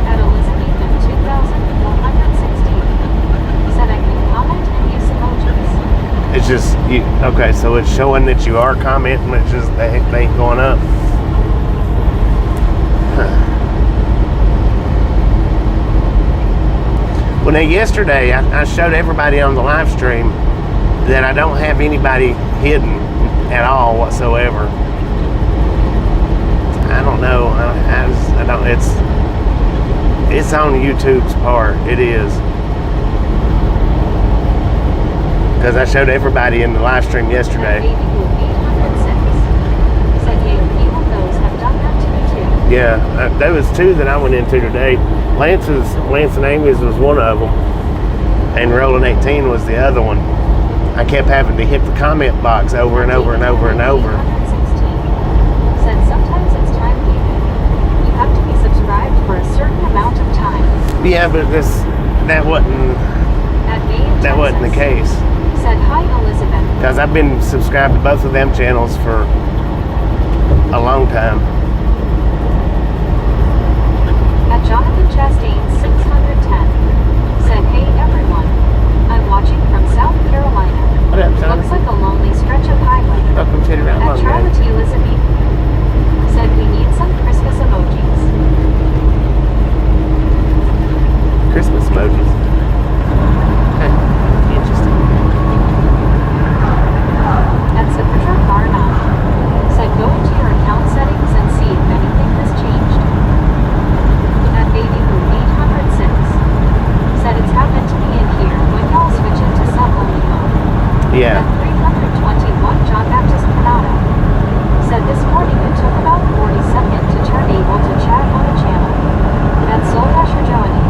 [SPEAKER 2] At Elizabethan 2116. Said I can comment and use emojis.
[SPEAKER 1] It's just, okay, so it's showing that you are commenting, it's just, they ain't going up. Well, now yesterday I showed everybody on the live stream that I don't have anybody hidden at all whatsoever. I don't know. I don't. It's on YouTube's part. It is, because I showed everybody in the live stream yesterday.
[SPEAKER 2] Baby Blue 806. Said, yeah, few of those have done that to me too.
[SPEAKER 1] Yeah, there was two that I went into today. Lance and Amy's was one of them, and Rolling 18 was the other one. I kept having to hit the comment box over and over and over and over.
[SPEAKER 2] 816. Said sometimes it's time limit. You have to be subscribed for a certain amount of time.
[SPEAKER 1] Yeah, but that wasn't
[SPEAKER 2] At May in
[SPEAKER 1] that wasn't the
[SPEAKER 2] Texas.
[SPEAKER 1] case.
[SPEAKER 2] Said, hi Elizabeth.
[SPEAKER 1] Because I've been subscribed to both of them channels for a long time.
[SPEAKER 2] At Jonathan Chastain 610. Said, hey everyone. I'm watching from South Carolina.
[SPEAKER 1] What up,
[SPEAKER 2] Looks
[SPEAKER 1] Jonathan?
[SPEAKER 2] like a lonely stretch of highway.
[SPEAKER 1] Welcome to the Round
[SPEAKER 2] At
[SPEAKER 1] Long
[SPEAKER 2] Charlotte
[SPEAKER 1] Game.
[SPEAKER 2] Elizabeth. Said, we need some Christmas emojis.
[SPEAKER 1] Christmas emojis. Okay. Interesting.
[SPEAKER 2] At Sapitra Bar 9. Said, go into your account settings and see if anything has changed. At Baby Blue 806. Said, it's happened to me in here when y'all switch into sub-only mode.
[SPEAKER 1] Yeah.
[SPEAKER 2] At 321 John Baptist Canada. Said, this morning it took about 40 seconds to turn able to chat on the channel. At Soul Dasher Joanie.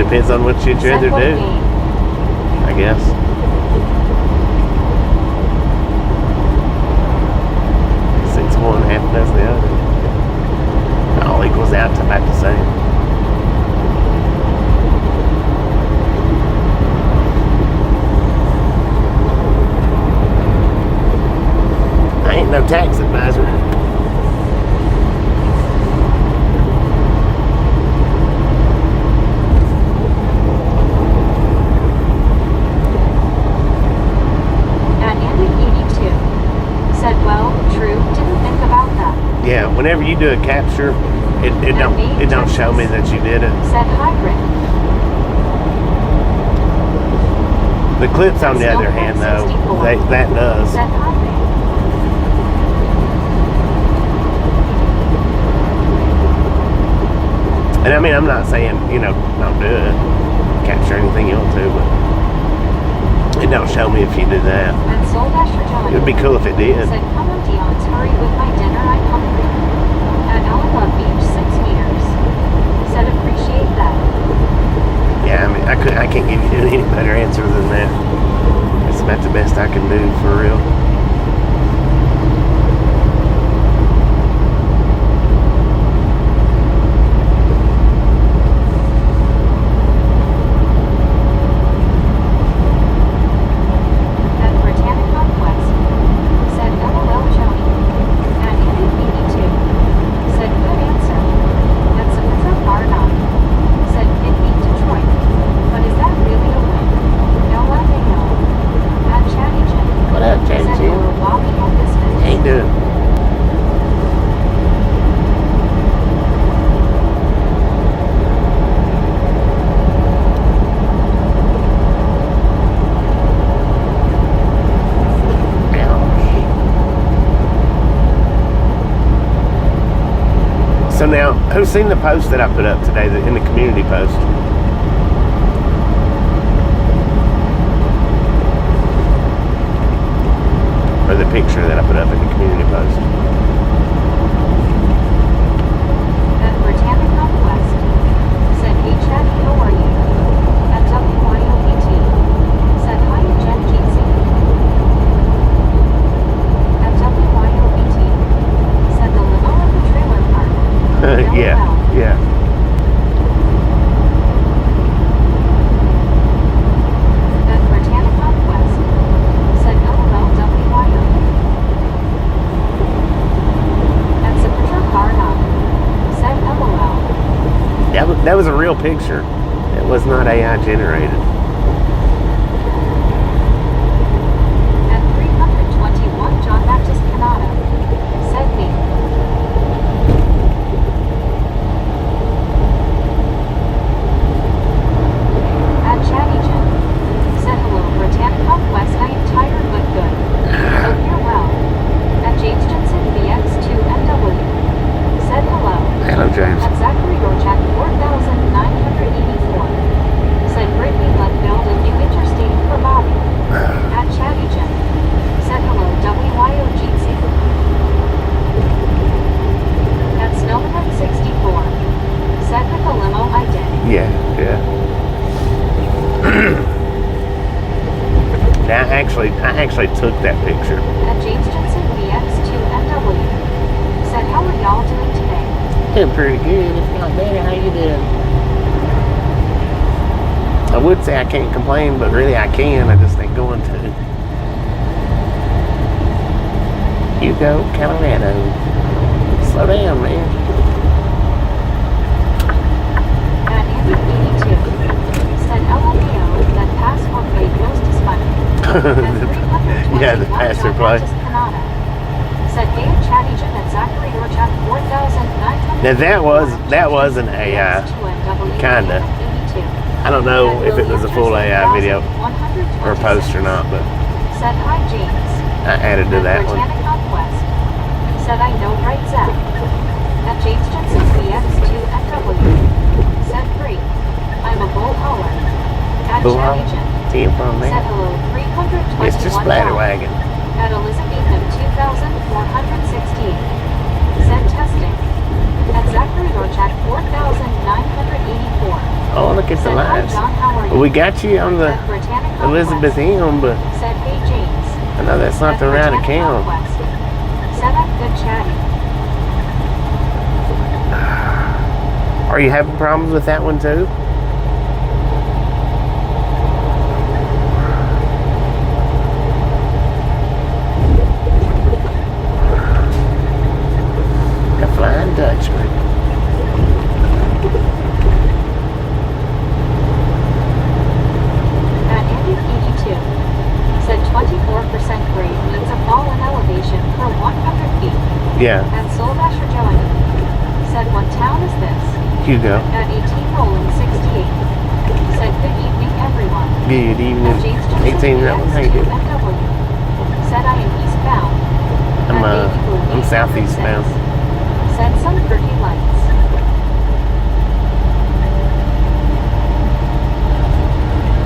[SPEAKER 1] depends on what you'd
[SPEAKER 2] Said
[SPEAKER 1] rather
[SPEAKER 2] what
[SPEAKER 1] do,
[SPEAKER 2] game?
[SPEAKER 1] I guess. 6-1, half does the other. All equals out to about the same. I ain't no tax advisor.
[SPEAKER 2] At Andy 82. Said well, true, didn't think about that.
[SPEAKER 1] Yeah, whenever you do a capture, it don't show me that you did it.
[SPEAKER 2] Said hybrid.
[SPEAKER 1] The clips, on the other hand, though, that does.
[SPEAKER 2] Said hybrid.
[SPEAKER 1] And I mean, I'm not saying, don't do it. Capture anything you want to, but it don't show me if you do that.
[SPEAKER 2] And Soul Dasher John.
[SPEAKER 1] It would be cool if it did.
[SPEAKER 2] Said come on Dion's, hurry with my dinner, I'm hungry. At Alabama Beach 6 meters. Said appreciate that.
[SPEAKER 1] Yeah, I mean, I can't give you any better answer than that. That's about the best I can do, for real.
[SPEAKER 2] At Britannic Conquest. Said LOL Johnny. At Andy 82. Said good answer. At Samantha Barnum. Said it beat Detroit. But is that really a win? No, I think no. At Chatty Jim.
[SPEAKER 1] What up,
[SPEAKER 2] Said
[SPEAKER 1] James?
[SPEAKER 2] hello Bobby at this finish.
[SPEAKER 1] Ain't doing. So now, who's seen the post that I put up today, in the community post? Or the picture that I put up in the community post?
[SPEAKER 2] At Britannic Conquest. Said hey Chatty, how are you? At WYOBT. Said hi Jen Keatsy. At WYOBT. Said the limo at the trailer park.
[SPEAKER 1] Yeah, yeah.
[SPEAKER 2] At Britannic Conquest. Said LOLWYO. At Signature Carna. Said LOL.
[SPEAKER 1] That was a real picture. It was not AI generated.
[SPEAKER 2] At 321 John Baptist Canada. Said me. At Chatty Jim. Said hello Britannic Conquest, I am tired but good. Hope you're well. At James Jensen BX2MW. Said hello.
[SPEAKER 1] Hello, James.
[SPEAKER 2] At Zachary Dorchak 4984. Said Brittany let build a new interstate for Bobby. At Chatty Jim. Said hello WYOGC. At Snowman 64. Said with the limo I did.
[SPEAKER 1] Yeah, yeah. Now, I actually took that picture.
[SPEAKER 2] At James Jensen BX2MW. Said how are y'all doing today?
[SPEAKER 1] Doing pretty good, if not better. How you doing? I would say I can't complain, but really I can. I just ain't going to. Hugo, Colorado. Slow down, man.
[SPEAKER 2] At Andy 82. Said LMAO, that passport plate roast is funny.
[SPEAKER 1] Yeah, the passport plate.
[SPEAKER 2] Said hey at Chatty Jim at Zachary Dorchak 4900.
[SPEAKER 1] Now that was an AI, kinda. I don't know if it was a full AI video or post or not, but
[SPEAKER 2] Said hi James.
[SPEAKER 1] I added to that one.
[SPEAKER 2] Britannic Conquest. Said I know right Zach. At James Jensen BX2MW. Said great. I'm a bull hauler. At
[SPEAKER 1] Bull
[SPEAKER 2] Chatty
[SPEAKER 1] hauler?
[SPEAKER 2] Jim.
[SPEAKER 1] Came from
[SPEAKER 2] Said
[SPEAKER 1] there.
[SPEAKER 2] hello 321.
[SPEAKER 1] It's just splatter wagon.
[SPEAKER 2] At Elizabethan 2416. Said testing. At Zachary Dorchak 4984.
[SPEAKER 1] Oh, look look at the
[SPEAKER 2] Said, hi
[SPEAKER 1] lights.
[SPEAKER 2] John, how are you?
[SPEAKER 1] Well, we got you on the
[SPEAKER 2] At Britannic
[SPEAKER 1] Elizabeth
[SPEAKER 2] Conquest.
[SPEAKER 1] M, but
[SPEAKER 2] Said, hey James.
[SPEAKER 1] I know that's not
[SPEAKER 2] At
[SPEAKER 1] the right
[SPEAKER 2] Britannic
[SPEAKER 1] account.
[SPEAKER 2] Conquest. Said, I'm good chatting.
[SPEAKER 1] Are you having problems with that one too? A Flying Dutchman.
[SPEAKER 2] At Andy82. Said 24% grade means a fall in elevation per 100 feet.
[SPEAKER 1] Yeah,
[SPEAKER 2] At Soulbasher Joey. Said, what town is this?
[SPEAKER 1] Hugo.
[SPEAKER 2] At 18 rolling 68. Said, good evening everyone.
[SPEAKER 1] Good
[SPEAKER 2] At
[SPEAKER 1] evening.
[SPEAKER 2] James
[SPEAKER 1] 18 Rowan, how you doing?
[SPEAKER 2] MW. Said, I am eastbound.
[SPEAKER 1] I'm,
[SPEAKER 2] At Baby Blue
[SPEAKER 1] I'm
[SPEAKER 2] 806.
[SPEAKER 1] southeast bound.
[SPEAKER 2] Said, some pretty lights.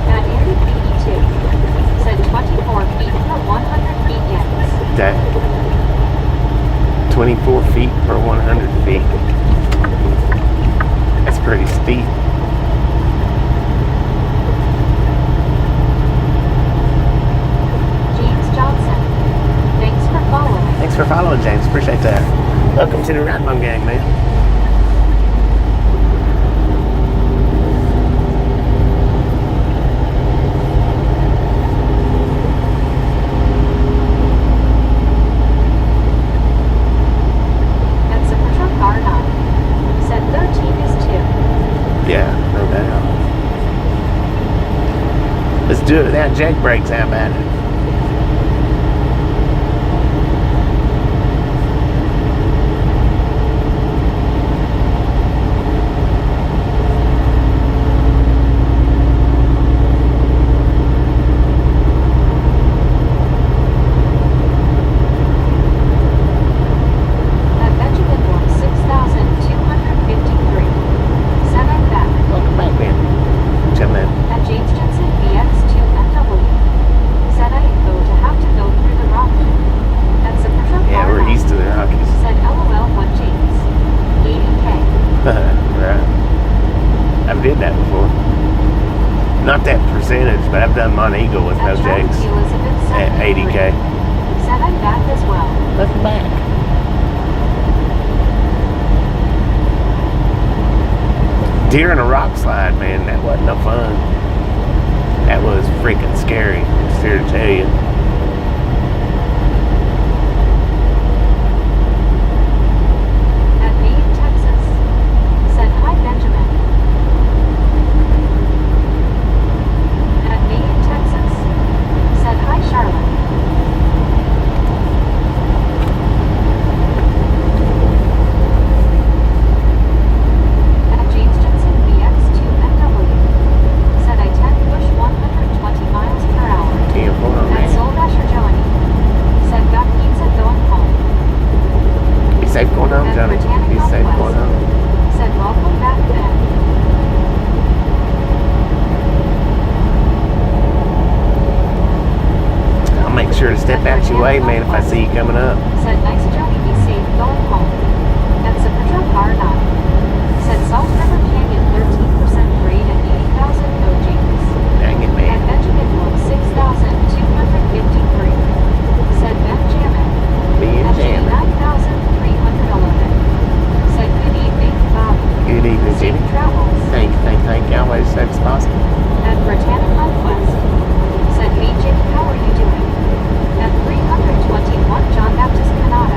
[SPEAKER 2] At Andy82. Said, 24 feet per 100 feet yes.
[SPEAKER 1] That 24 feet per 100 feet. That's pretty steep.
[SPEAKER 2] James Johnson. Thanks for following.
[SPEAKER 1] Thanks for following, James. Appreciate that. Welcome to the Ride Mom Gang, man.
[SPEAKER 2] At Supertruck R9. Said 13 is 2.
[SPEAKER 1] Yeah, no doubt. Let's do it without jack brakes. How about it?
[SPEAKER 2] At Benjamin Moore 6,253. Said I'm back.
[SPEAKER 1] Welcome back, man. Come in.
[SPEAKER 2] At James Jensen BX2MW. Said I am going to have to go through the Rocky. At Supertruck
[SPEAKER 1] Yeah, we're
[SPEAKER 2] R9.
[SPEAKER 1] east of the Rockies.
[SPEAKER 2] Said LOL what James. 80K.
[SPEAKER 1] Right. I've did that before. Not that percentage, but I've done Montego with no
[SPEAKER 2] At Travis
[SPEAKER 1] jakes
[SPEAKER 2] Elizabeth
[SPEAKER 1] at 80K.
[SPEAKER 2] 73. Said I'm back as well.
[SPEAKER 1] Welcome back. Deer in a rock slide, man, that wasn't no fun. That was freaking scary, just here to tell you.
[SPEAKER 2] At Maine, Texas. Said hi Benjamin. At Maine, Texas. Said hi Charlotte. At James Jensen BX2MW. Said I 10 push 120 miles per hour.
[SPEAKER 1] Damn, hold on,
[SPEAKER 2] At
[SPEAKER 1] man.
[SPEAKER 2] Soulbasher Joey. Said got pizza going home.
[SPEAKER 1] Be safe going home,
[SPEAKER 2] At
[SPEAKER 1] Johnny.
[SPEAKER 2] Britannic
[SPEAKER 1] Be safe
[SPEAKER 2] Conquest.
[SPEAKER 1] going home.
[SPEAKER 2] Said welcome back Ben.
[SPEAKER 1] I'll make sure to step out your way, man, if I see you coming up.
[SPEAKER 2] Said nice journey, be safe going home. At Supertruck R9. Said Salt River Canyon 13% grade at 80,000 OGs.
[SPEAKER 1] Dang it,
[SPEAKER 2] At
[SPEAKER 1] man.
[SPEAKER 2] Benjamin Wood 6,253. Said Benjamin.
[SPEAKER 1] Being
[SPEAKER 2] At
[SPEAKER 1] jamming.
[SPEAKER 2] 89,311. Said good evening, Bob.
[SPEAKER 1] Good evening,
[SPEAKER 2] Safe
[SPEAKER 1] Jimmy.
[SPEAKER 2] travels.
[SPEAKER 1] Thank you. Always safe as possible.
[SPEAKER 2] At Britannic Conquest. Said hey Jake, how are you doing? At 321 John Baptist Canada.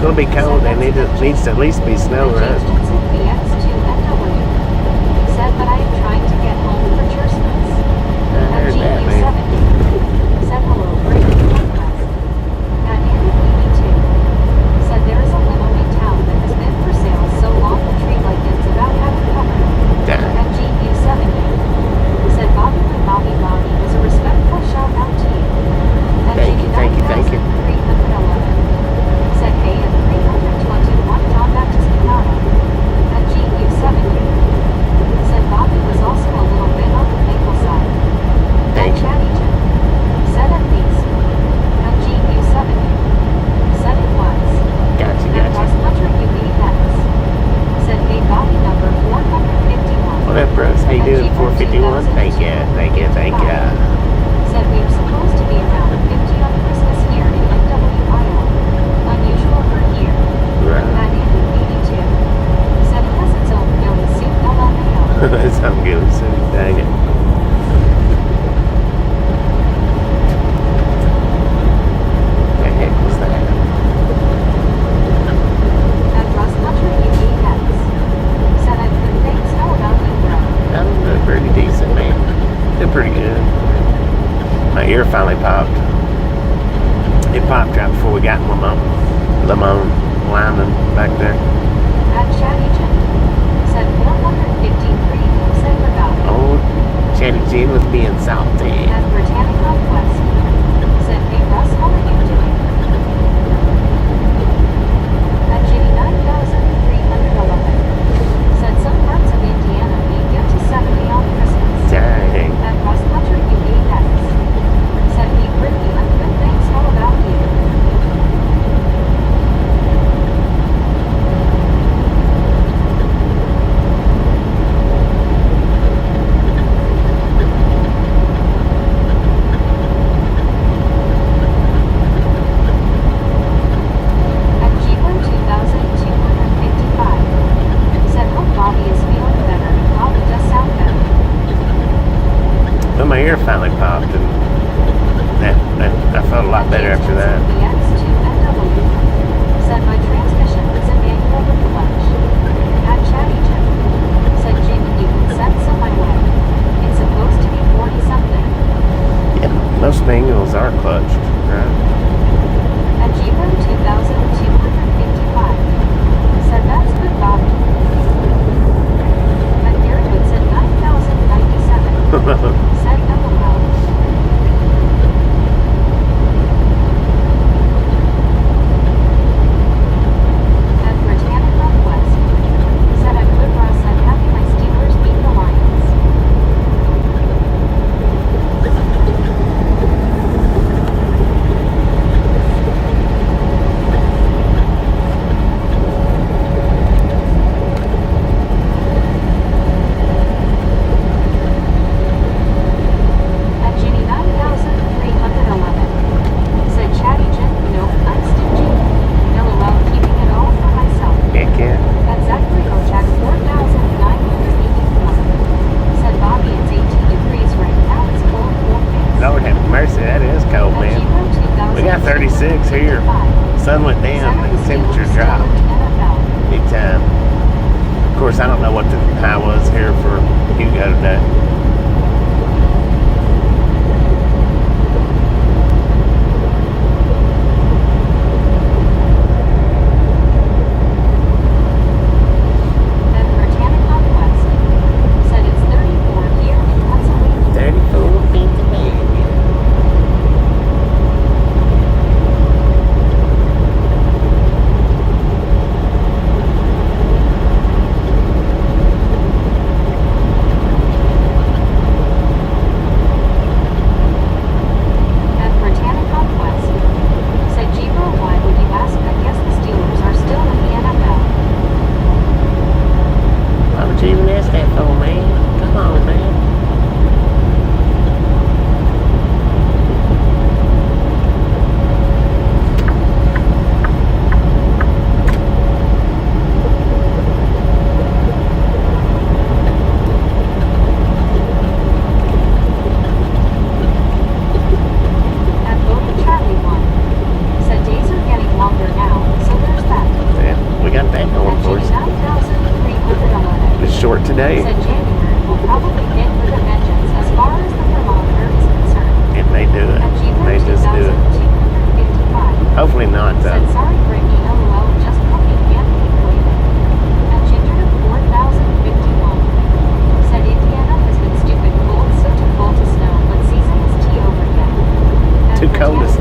[SPEAKER 1] gonna be cold and it needs to at least be snow, right?
[SPEAKER 2] Jensen BX2NW said, but I am trying to get home for Christmas.
[SPEAKER 1] I heard that, man.
[SPEAKER 2] GU70 said hello, great podcast. At Andy BB2 said there is a limo in town that has been for sale so long the tree lichens about have it covered.
[SPEAKER 1] Damn.
[SPEAKER 2] At GU70 said Bobby was a respectful shout out to you. At
[SPEAKER 1] Thank you, thank you, thank you.
[SPEAKER 2] 311 said hey at 321 John Baptist Canada. At GU70 said Bobby was also a little bit on the maple side.
[SPEAKER 1] Thank
[SPEAKER 2] At
[SPEAKER 1] you.
[SPEAKER 2] Chatty Jim said at least. At GU70 said it was.
[SPEAKER 1] Gotcha,
[SPEAKER 2] At
[SPEAKER 1] gotcha.
[SPEAKER 2] Ross Hunter UEX said hey Bobby number 451.
[SPEAKER 1] What up, bros? How you doing? 451? Thank you, thank you, thank you.
[SPEAKER 2] Said we are supposed to be around 50 on Christmas here in NW, Iowa. Unusual for here.
[SPEAKER 1] Right.
[SPEAKER 2] At Andy 82 said it has its own ghillie suit LMAO.
[SPEAKER 1] That's how I'm good. So, dang it. The heck was that?
[SPEAKER 2] At Russ Hunter UEX said I good things. How about you, bro?
[SPEAKER 1] I'm doing pretty decent, man. Doing pretty good. My ear finally popped. It popped right before we got in Limon lineman back there.
[SPEAKER 2] At Chatty Jim said 453 said forgot.
[SPEAKER 1] Oh, Chatty Jean was being salty.
[SPEAKER 2] At Britannic Northwest said hey Russ, how are you doing? At Ginny 9311 said some parts of Indiana may get to 70 on Christmas.
[SPEAKER 1] Dang.
[SPEAKER 2] At Russ Hunter UEX said hey Brittany, I'm good thanks, how about you? At Keeper 2255 said hope Bobby is feeling better and Bobby does sound better.
[SPEAKER 1] But my ear finally popped, and I felt a lot better after that.
[SPEAKER 2] BX2NW said my transmission is a manual with clutch. At Chatty Jim said Jimmy, you can send some my way. It's supposed to be 40 something.
[SPEAKER 1] Yeah, most manuals are clutched, right?
[SPEAKER 2] At Jeeper 2255 said that's good Bobby. At Garrettwood said 9097 said LOL. At Britannic Northwest said I'm good Russ, I'm happy my Steelers beat the Lions. At Ginny 9311 said Chatty Jim, no, I'm stingy. LOL, keeping it all for myself.
[SPEAKER 1] Heck yeah.
[SPEAKER 2] At Zachary Jack 4984 said Bobby, it's 18 degrees right now, it's cold 4 days.
[SPEAKER 1] Lord have mercy, that is cold,
[SPEAKER 2] At
[SPEAKER 1] man.
[SPEAKER 2] Giro 2000
[SPEAKER 1] We got 36 here. Sun went down, the temperature dropped big time. Of course, I don't know what the high was here for Hugo today.
[SPEAKER 2] At Britannic Northwest said it's 34 here in Pennsylvania.
[SPEAKER 1] 34 Pennsylvania.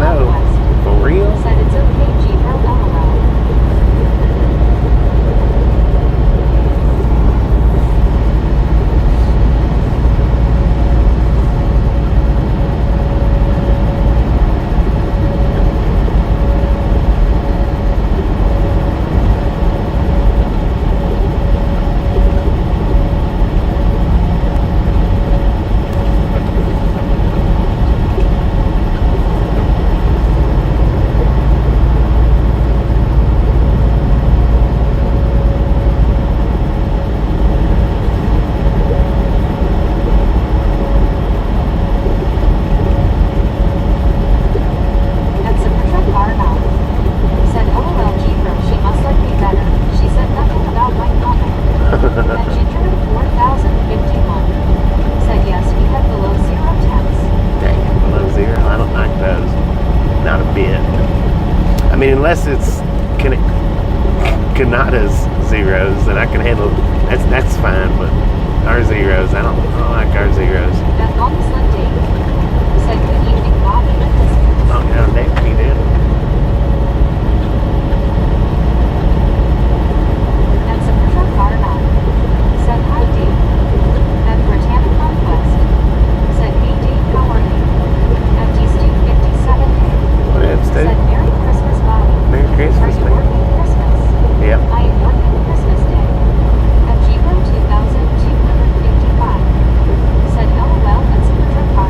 [SPEAKER 1] snow.
[SPEAKER 2] Conquest.
[SPEAKER 1] For real?
[SPEAKER 2] Said it's okay, Jeeper, LOL.
[SPEAKER 1] Unless it's Canada's zeros, then I can handle that's fine, but our zeros, I don't like our zeros.
[SPEAKER 2] That longest left date. Said good evening, Bobby.
[SPEAKER 1] Long down neck, you did.
[SPEAKER 2] That's a Petro car now. Said hi, Dave. That Britannic Conquest. Said hey, Dave, how are you? FD Stu 57 day.
[SPEAKER 1] What up, Stu?
[SPEAKER 2] Said Merry Christmas, Bobby.
[SPEAKER 1] Merry Christmas,
[SPEAKER 2] Are you
[SPEAKER 1] man.
[SPEAKER 2] working Christmas?
[SPEAKER 1] Yep.
[SPEAKER 2] I am working Christmas Day. FG 2255. Said LOL, that's a Petro car.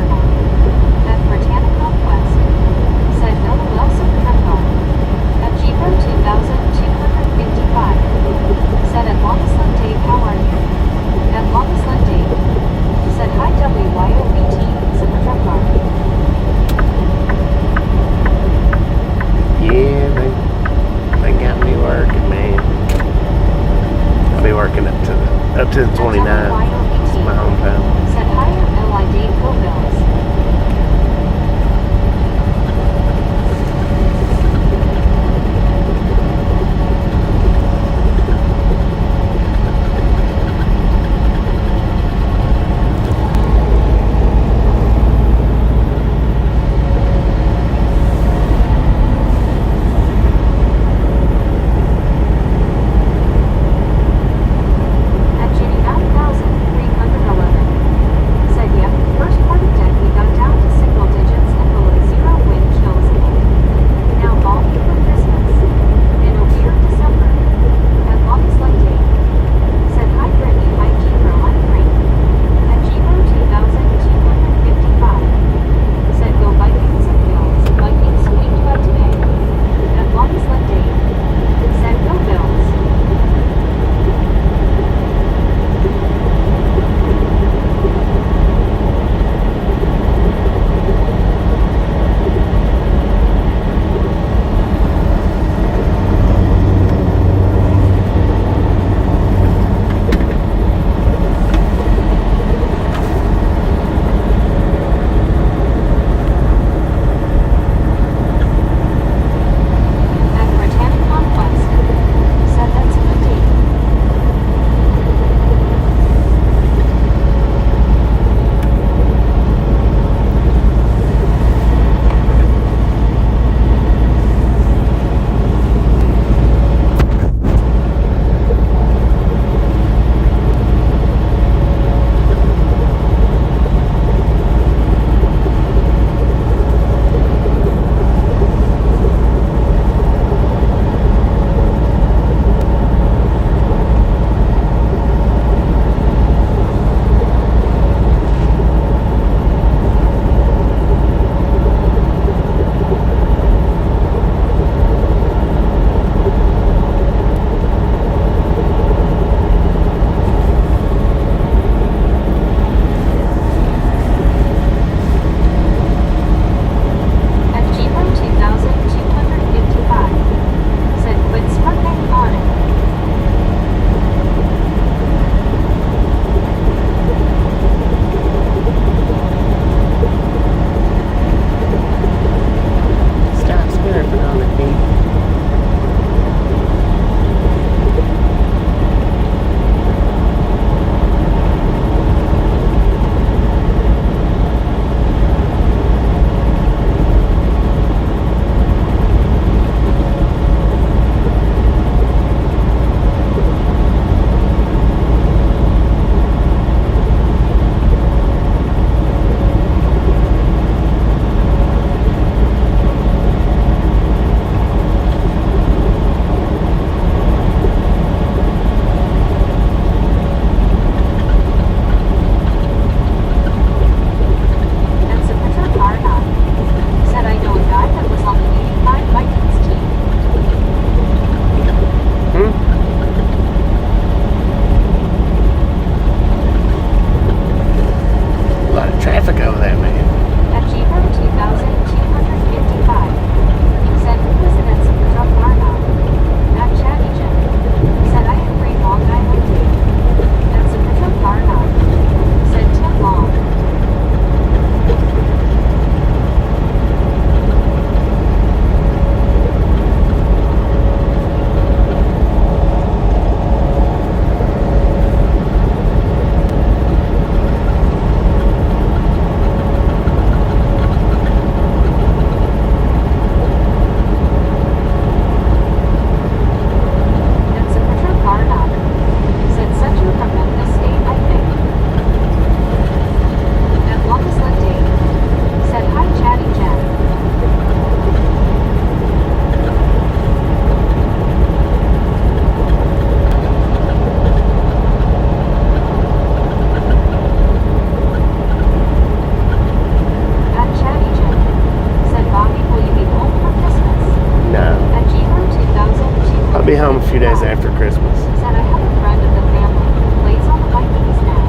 [SPEAKER 1] few days after Christmas.
[SPEAKER 2] Said I have a friend of the family who plays on the Vikings now.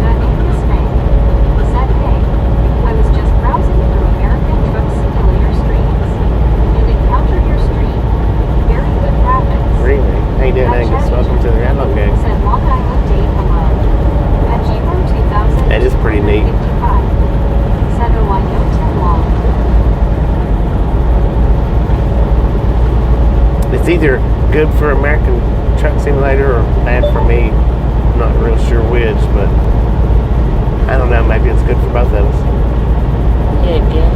[SPEAKER 2] That name is May. Said, hey, I was just browsing through American Truck Simulator streams and encountered your stream. Very good graphics.
[SPEAKER 1] Really? How you doing, Angus? Welcome to the Redlock Gang.
[SPEAKER 2] Said Long Island Dave below. At G-Row 2000.
[SPEAKER 1] That is pretty neat.
[SPEAKER 2] Said, oh, I know Tim Long.
[SPEAKER 1] It's either good for American Truck Simulator or bad for me. I'm not real sure which, but I don't know. Maybe it's good for both of us.
[SPEAKER 3] Yeah, yeah.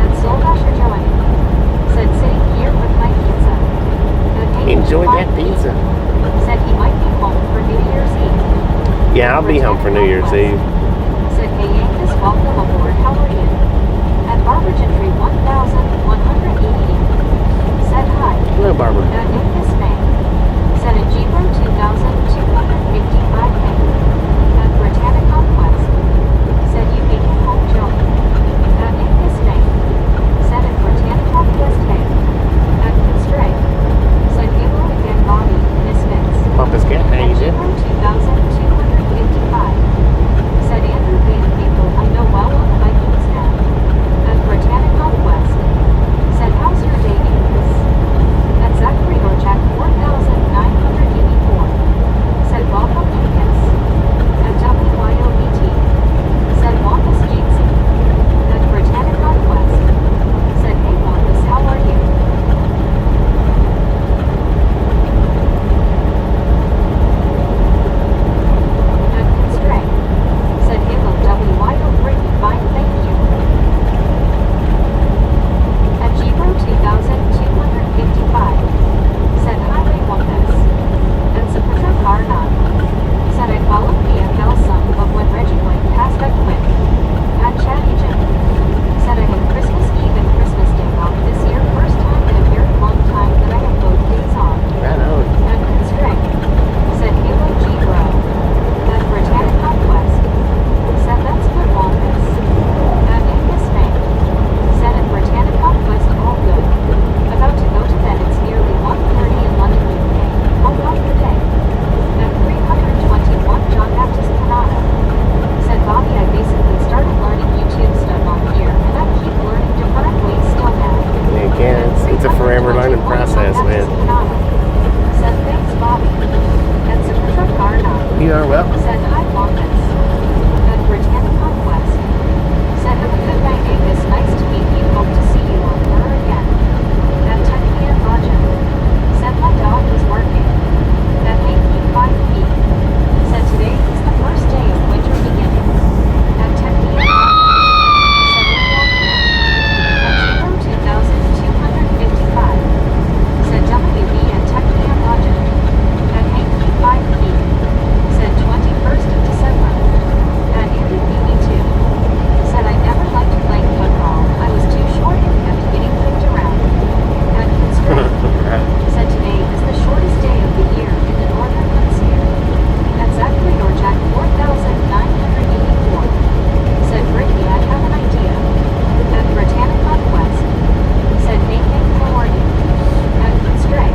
[SPEAKER 2] And Soul Dasher Joanne. Said sitting here with my pizza.
[SPEAKER 1] Enjoy that pizza.
[SPEAKER 2] Said he might be home for New Year's Eve.
[SPEAKER 1] Yeah, I'll be home for New Year's Eve.
[SPEAKER 2] Said, hey Angus, welcome aboard. How are you? At Barbara Gentry 1188. Said hi.
[SPEAKER 1] Hello, Barbara.
[SPEAKER 2] Angus May. Said a G-Row 2255 May. At Britannic Conquest. Said you make it home, Joe. Angus May. Said at Britannic Conquest Hay. At Constray. Said hello again, Bobby. Misfits.
[SPEAKER 1] Papa's cat, how you doing?
[SPEAKER 2] G-Row 2255. Said Andrew Van People, I know well on the Vikings now. At Britannic Conquest. Said, how's your day, Angus? At Zachary Orchak 4984. Said, welcome, Angus. At WYOBT. Said, Wampus Jinxie. At Britannic Conquest. Said, hey Wampus, how are you? At Constraint. Said, hello, WYO Brittany, fine, thank you. At G-Row 2255. Said highway Wampus. And Saputra car 9. Said I followed the FL some, but when Reggie went past I quit. At Chatty Jim. Said I had Christmas Eve and Christmas Day off this year, first time in a very long time that I have both days off.
[SPEAKER 1] Right on.
[SPEAKER 2] At Constraint. Said hello G-Row. At Britannic Conquest. Said that's good Wampus. At Angus May. Said at Britannic Conquest all good. About to go to bed, it's nearly 1:30 in London, UK. How about your day? At 321 John Baptist Canada. Said Bobby, I basically started learning YouTube stuff on here, and I keep learning different ways still now.
[SPEAKER 1] Yeah, again, it's a forever learning process, man.
[SPEAKER 2] Said thanks, Bobby. And Saputra car 9.
[SPEAKER 1] You are welcome.
[SPEAKER 2] Said hi, Wampus. At Britannic Conquest. Said have a good night, Angus. Nice to meet you. Hope to see you on her again. At 10 p.m. Roger. Said my dog was working. At 8:05 p.m. Said today is the first day of winter beginning. At 10 p.m. Said at G-Row 2255. Said WB at 10 p.m. Roger. At 8:05 p.m. Said 21st of December. At Andy BB2. Said I never liked playing football. I was too short and kept getting kicked around. At Constraint. Said today is the shortest day of the year in the Northern Hemisphere. At Zachary Orchak 4984. Said Brittany, I have an idea. At Britannic Conquest. Said hey, how are you? At Constraint.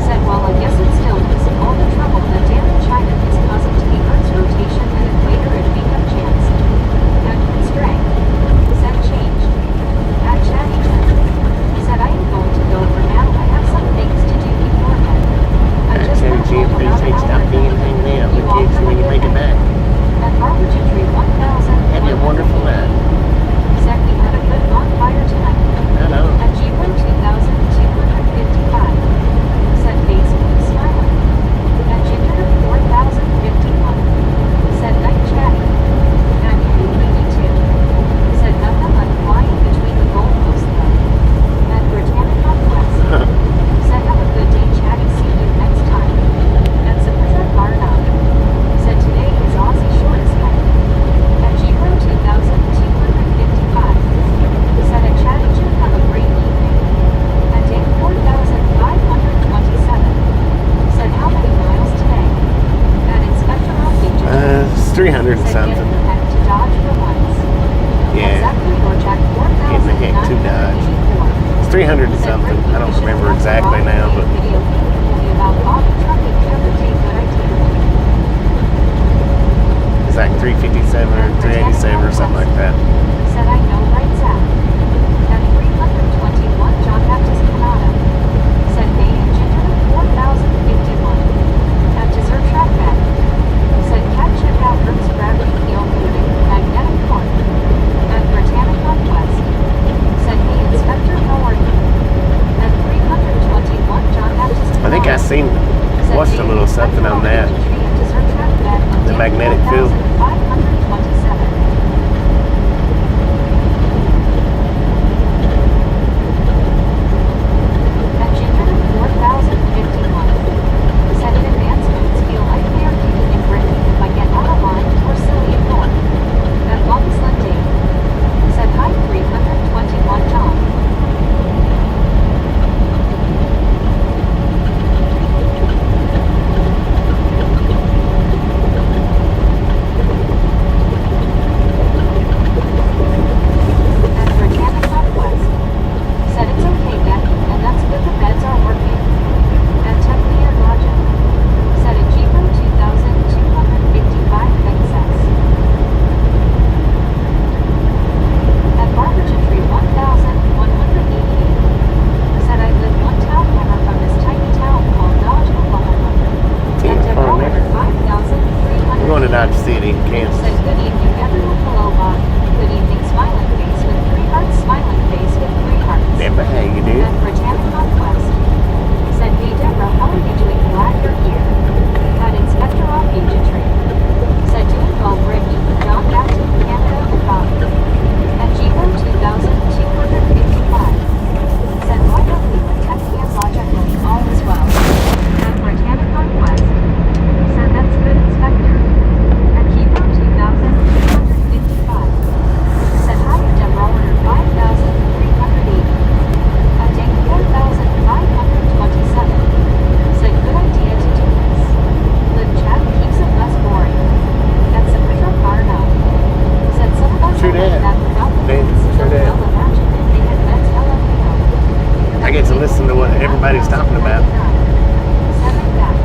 [SPEAKER 2] Said well, I guess it still is all the trouble that damn China is causing to the Earth's rotation and equator and makeup chance. At Constraint. Said change. At Chatty Jim. Said I am going to go for now. I have some things to do beforehand. I just
[SPEAKER 1] Cherry
[SPEAKER 2] got
[SPEAKER 1] G,
[SPEAKER 2] home about
[SPEAKER 1] appreciate
[SPEAKER 2] an
[SPEAKER 1] stop
[SPEAKER 2] hour
[SPEAKER 1] being
[SPEAKER 2] ago.
[SPEAKER 1] hanging out
[SPEAKER 2] You
[SPEAKER 1] with
[SPEAKER 2] all
[SPEAKER 1] kids
[SPEAKER 2] have
[SPEAKER 1] when you
[SPEAKER 2] good
[SPEAKER 1] make it
[SPEAKER 2] night.
[SPEAKER 1] back.
[SPEAKER 2] At Barbara Gentry 1000.
[SPEAKER 1] Have a wonderful night.
[SPEAKER 2] Said we had a good bonfire tonight.
[SPEAKER 1] Hello.
[SPEAKER 2] At G-Row 2255. Said Facebook smiling. At Jupiter 4051. Said night chatting. At UB2. Said nothing like flying between the goalposts though. At Britannic Conquest. Said have a good day, Chatty. See you next time. At Saputra car 9. Said today is Aussie shortest night. At G-Row 2255. Said at Chatty Jim, have a great evening. At Dave 4527. Said how many miles today? At Inspector on Feature.
[SPEAKER 1] It's 300 and
[SPEAKER 2] Said
[SPEAKER 1] something.
[SPEAKER 2] get the heck to Dodge for once. At
[SPEAKER 1] Yeah.
[SPEAKER 2] Zachary Orchak
[SPEAKER 1] Getting the heck to Dodge.
[SPEAKER 2] 4984.
[SPEAKER 1] 300 and something. I don't remember exactly now, but it's like 357 or 387 or something like that.
[SPEAKER 2] Said I know right Zach. At 321 John Baptist Canada. Said May and Ginger 4051. At Dessert Track Back. Said Cat check out Earth's gravity field moving magnetic north. At Britannic Northwest. Said me Inspector how are you? At 321 John Baptist Canada.
[SPEAKER 1] I think I seen, watched a little something on that. The magnetic field.
[SPEAKER 2] 527. At Ginger 4051. Said advancements feel like they are kicking in Britain if I get out of line or silly ignore. At Longest Dave. Said hi 321 John. At Britannic Northwest. Said it's okay, Beck, and that's good the beds are working. At Technia Logic. Said a Jeepo 2255 excess. At Barbara Gentry 1188. Said I live one town hammer from this tiny town called Dodge, Oklahoma. At Developer 5300.
[SPEAKER 1] We're going to Dodge City, Kansas.
[SPEAKER 2] Said good evening everyone, hello Bob. Good evening smiling face with 3 hearts, smiling face with 3 hearts.
[SPEAKER 1] Deborah, how you doing?
[SPEAKER 2] At Britannic Northwest. Said hey Deborah, how are you doing? Glad you're here. At Inspector off Gentry. Said doing well Brittany, John Baptist, Canada and Bobby. At Jeepo 2255. Said why don't we with Technia logically all is well. At Britannic Northwest. Said that's good Inspector. At Jeepo 2255. Said hi at Deborah order 5380. At Dang 4527. Said good idea to do this. Live chat keeps it less boring. That's a picture car now. Said some of us
[SPEAKER 1] True
[SPEAKER 2] are like
[SPEAKER 1] that.
[SPEAKER 2] that without the
[SPEAKER 1] They-
[SPEAKER 2] kids.
[SPEAKER 1] true that.
[SPEAKER 2] Well, imagine if they had beds LMAO.
[SPEAKER 1] I get to listen to what everybody's talking about.
[SPEAKER 2] Said like that.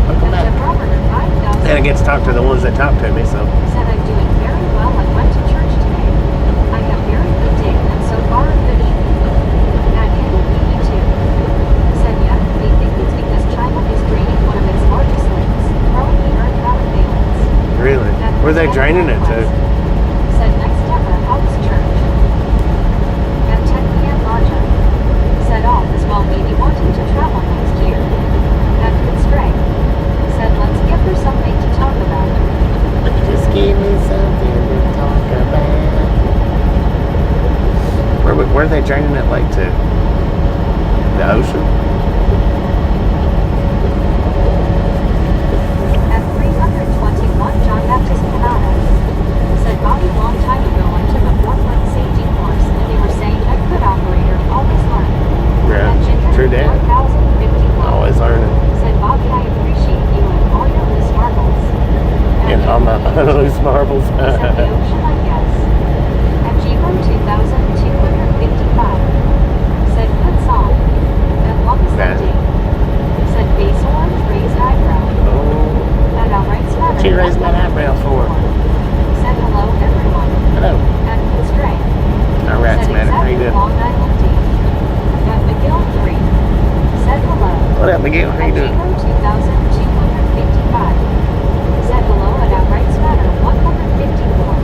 [SPEAKER 1] Welcome
[SPEAKER 2] At
[SPEAKER 1] back.
[SPEAKER 2] Deborah order 5000.
[SPEAKER 1] And I get to talk to the ones that talk to me, so.
[SPEAKER 2] Said I'm doing very well. I went to church today. I have very good day and so far a good evening. At NBE2. Said yeah, they think it's because China is draining one of its largest lakes, throwing the earth out of balance.
[SPEAKER 1] Really? Where they draining it to?
[SPEAKER 2] Said next Deborah, how was church? At Technia Logic. Said all is well maybe wanting to travel next year. At Good Stray. Said let's give her something to talk about.
[SPEAKER 3] Just give me something to talk about.
[SPEAKER 1] Where are they draining that lake to? The ocean?
[SPEAKER 2] At 321 John Baptist Canada. Said Bobby long time ago I took a forklift safety course and they were saying a good operator always learn.
[SPEAKER 1] Yeah,
[SPEAKER 2] At Ginger
[SPEAKER 1] true that.
[SPEAKER 2] 4051.
[SPEAKER 1] Always learning.
[SPEAKER 2] Said Bobby I appreciate you and all your loose marbles.
[SPEAKER 1] And all my loose marbles.
[SPEAKER 2] Said the ocean I guess. At Jeepo 2255. Said good song. At longest
[SPEAKER 1] That-
[SPEAKER 2] day. Said base orange raised eyebrow.
[SPEAKER 1] Oh,
[SPEAKER 2] At outright smatter.
[SPEAKER 1] she raised my eyebrow for her.
[SPEAKER 2] Said hello everyone.
[SPEAKER 1] Hello.
[SPEAKER 2] At Good Stray.
[SPEAKER 1] All right,
[SPEAKER 2] Said
[SPEAKER 1] man. How you
[SPEAKER 2] exactly
[SPEAKER 1] doing?
[SPEAKER 2] Long Island D. At McGill 3. Said hello.
[SPEAKER 1] What up, Miguel? How you
[SPEAKER 2] At
[SPEAKER 1] doing?
[SPEAKER 2] Chico 2255. Said hello at Outright Smatter 154.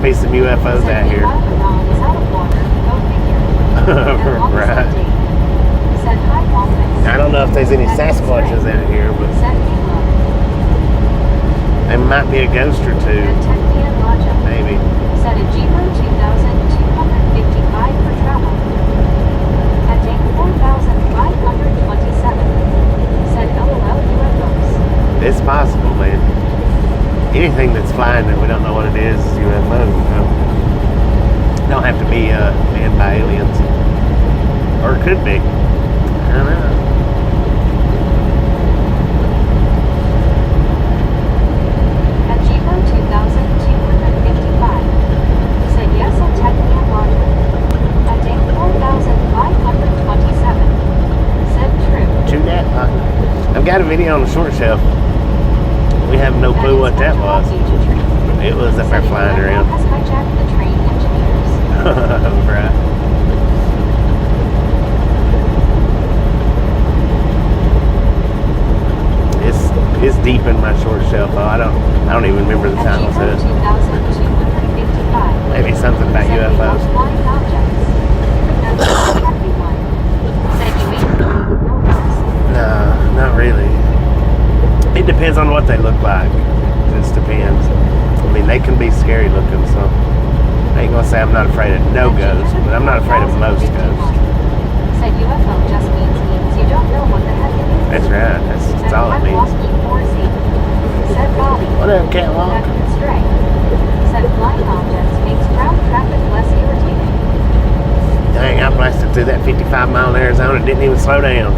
[SPEAKER 1] might be some UFOs
[SPEAKER 2] Said
[SPEAKER 1] out here.
[SPEAKER 2] Meanwhile, is out of water. Go figure. And longest
[SPEAKER 1] Right.
[SPEAKER 2] update. Said hi, Walmart.
[SPEAKER 1] I don't know if there's any Sasquatches out here, but
[SPEAKER 2] Said Halo.
[SPEAKER 1] there might be a ghost or two.
[SPEAKER 2] And Technia Logic.
[SPEAKER 1] Maybe.
[SPEAKER 2] Said a Giro 2,255 for travel. At day 4,527. Said LOL UFOs.
[SPEAKER 1] It's possible, man. Anything that's flying that we don't know what it is UFO. You know? Don't have to be manned by aliens. Or it could be. I don't know.
[SPEAKER 2] At Giro 2,255. Said yes on Technia Logic. At day 4,527. Said true.
[SPEAKER 1] True that. I've got a video on the short shelf. We have no clue what that was. It was up there flying around.
[SPEAKER 2] Has hijacked the train engineers.
[SPEAKER 1] Right. It's deep in my short shelf. Though. I don't even remember the
[SPEAKER 2] At
[SPEAKER 1] title to
[SPEAKER 2] Giro
[SPEAKER 1] it.
[SPEAKER 2] 2,255.
[SPEAKER 1] Maybe something about
[SPEAKER 2] Said we love
[SPEAKER 1] UFOs.
[SPEAKER 2] flying objects. And the heavy one. Said you ain't no ghost.
[SPEAKER 1] No, not really. It depends on what they look like. It just depends. I mean, they can be scary looking, so I ain't gonna say I'm not afraid of no ghosts, but I'm not afraid of most ghosts.
[SPEAKER 2] Said UFO just means you don't know what the heck it is.
[SPEAKER 1] That's right. That's all it means.
[SPEAKER 2] Said Bobby.
[SPEAKER 1] What up, catwalk?
[SPEAKER 2] That can stray. Said flying objects makes ground traffic less irritating.
[SPEAKER 1] Dang, I blasted through that 55 mile in Arizona. Didn't even slow down.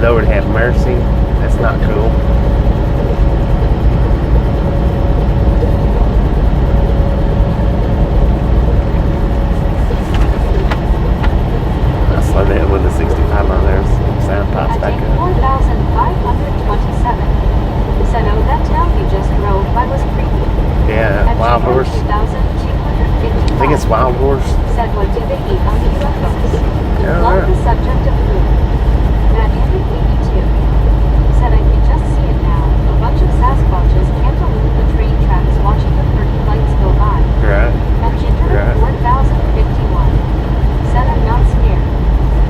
[SPEAKER 1] Lord have mercy. That's not cool. I'll slow down when the 65 mile there sound pops
[SPEAKER 2] At
[SPEAKER 1] back
[SPEAKER 2] day
[SPEAKER 1] up.
[SPEAKER 2] 4,527. Said, oh, that town you just drove by was creepy.
[SPEAKER 1] Yeah,
[SPEAKER 2] At
[SPEAKER 1] Wild
[SPEAKER 2] Giro
[SPEAKER 1] Horse.
[SPEAKER 2] 2,255.
[SPEAKER 1] I think it's Wild Horse.
[SPEAKER 2] Said, what do they eat on the UFOs?
[SPEAKER 1] Yeah,
[SPEAKER 2] Love
[SPEAKER 1] right.
[SPEAKER 2] the subject of food. That ended 82. Said, I can just see it now. A bunch of Sasquatches can't elude the train tracks watching the pretty lights go by.
[SPEAKER 1] Right.
[SPEAKER 2] At Ginger
[SPEAKER 1] Right.
[SPEAKER 2] 4051. Said, I'm not scared.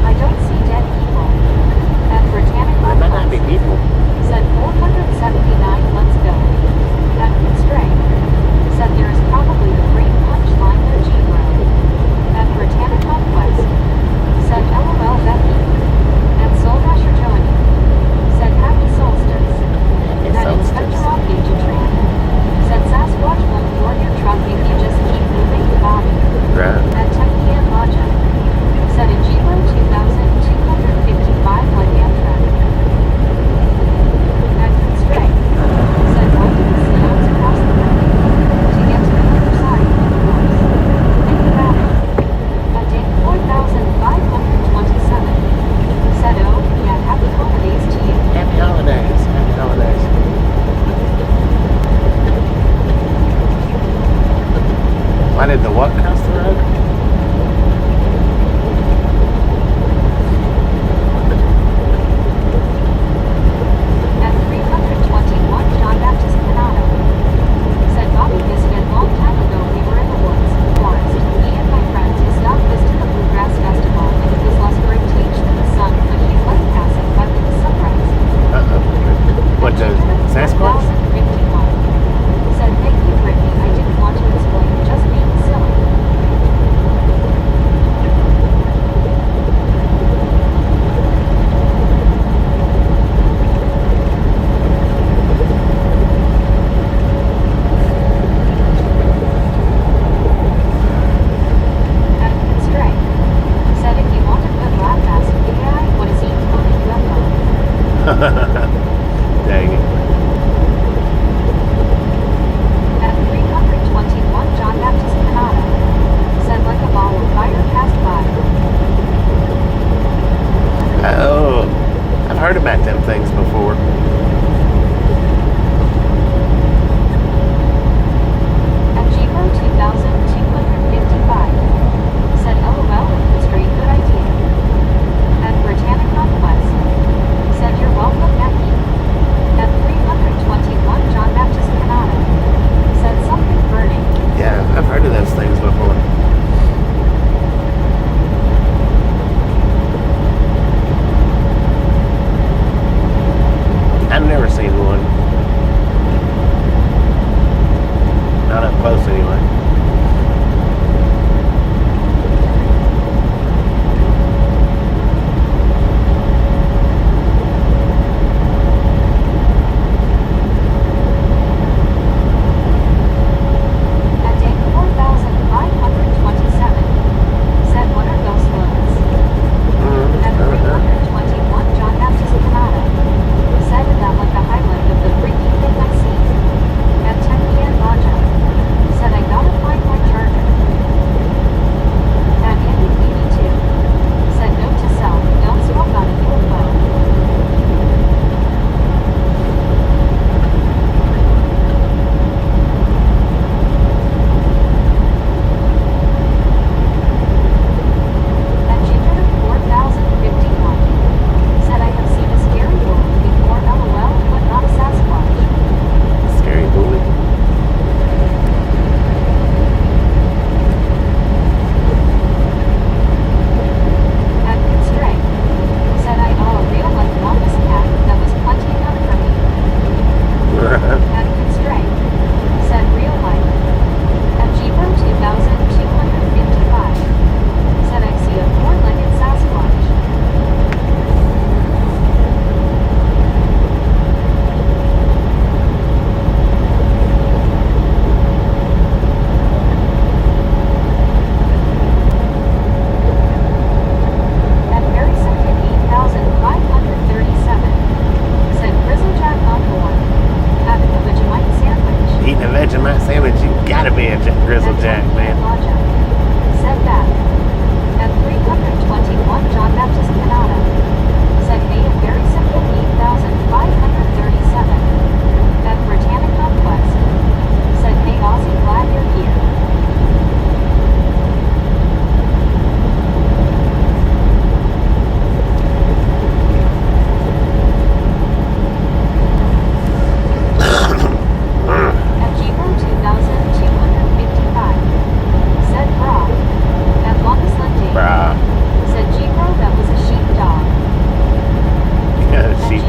[SPEAKER 2] I don't see dead people. At Britannica
[SPEAKER 1] There might not be people.
[SPEAKER 2] said 479 months ago. At Constraint said there is probably the great punchline near Giro. At Britannica West said LOL Becky. At Soul Dasher Joanie said happy solstice. At Inspector off Gauge Train said Sasquatch won't floor your truck if you just keep moving the body.
[SPEAKER 1] Right.
[SPEAKER 2] At Technia Logic said a Giro 2,255 like Amtrak. At Constraint said why do the snails cross the road? To get to the other side, of course. Think about it. At day 4,527 said oh, yeah, happy holidays to you.
[SPEAKER 1] Happy holidays. Happy holidays. Why did the what cross the road?
[SPEAKER 2] At 321 John Baptist Canado said Bobby visited long time ago. We were in the woods, forest. Me and my friends we stopped visiting the Bluegrass Festival and it was less great teach than the sun, but he left passing by with the sunrise.
[SPEAKER 1] Uh-oh. What, the Sasquatch?
[SPEAKER 2] 1051 said thank you Brittany, I didn't want to explain, just being silly. At Constraint said if you want a good laugh ask the guy what is eating on a UFO.
[SPEAKER 1] Dang it.
[SPEAKER 2] At 321 John Baptist Canada said like a ball of fire passed by.
[SPEAKER 1] Oh, I've heard about them things before.
[SPEAKER 2] At Giro 2,255 said LOL and Constraint good idea. At Britannica West said you're welcome Becky. At 321 John Baptist Canada said something burning.
[SPEAKER 1] Yeah, I've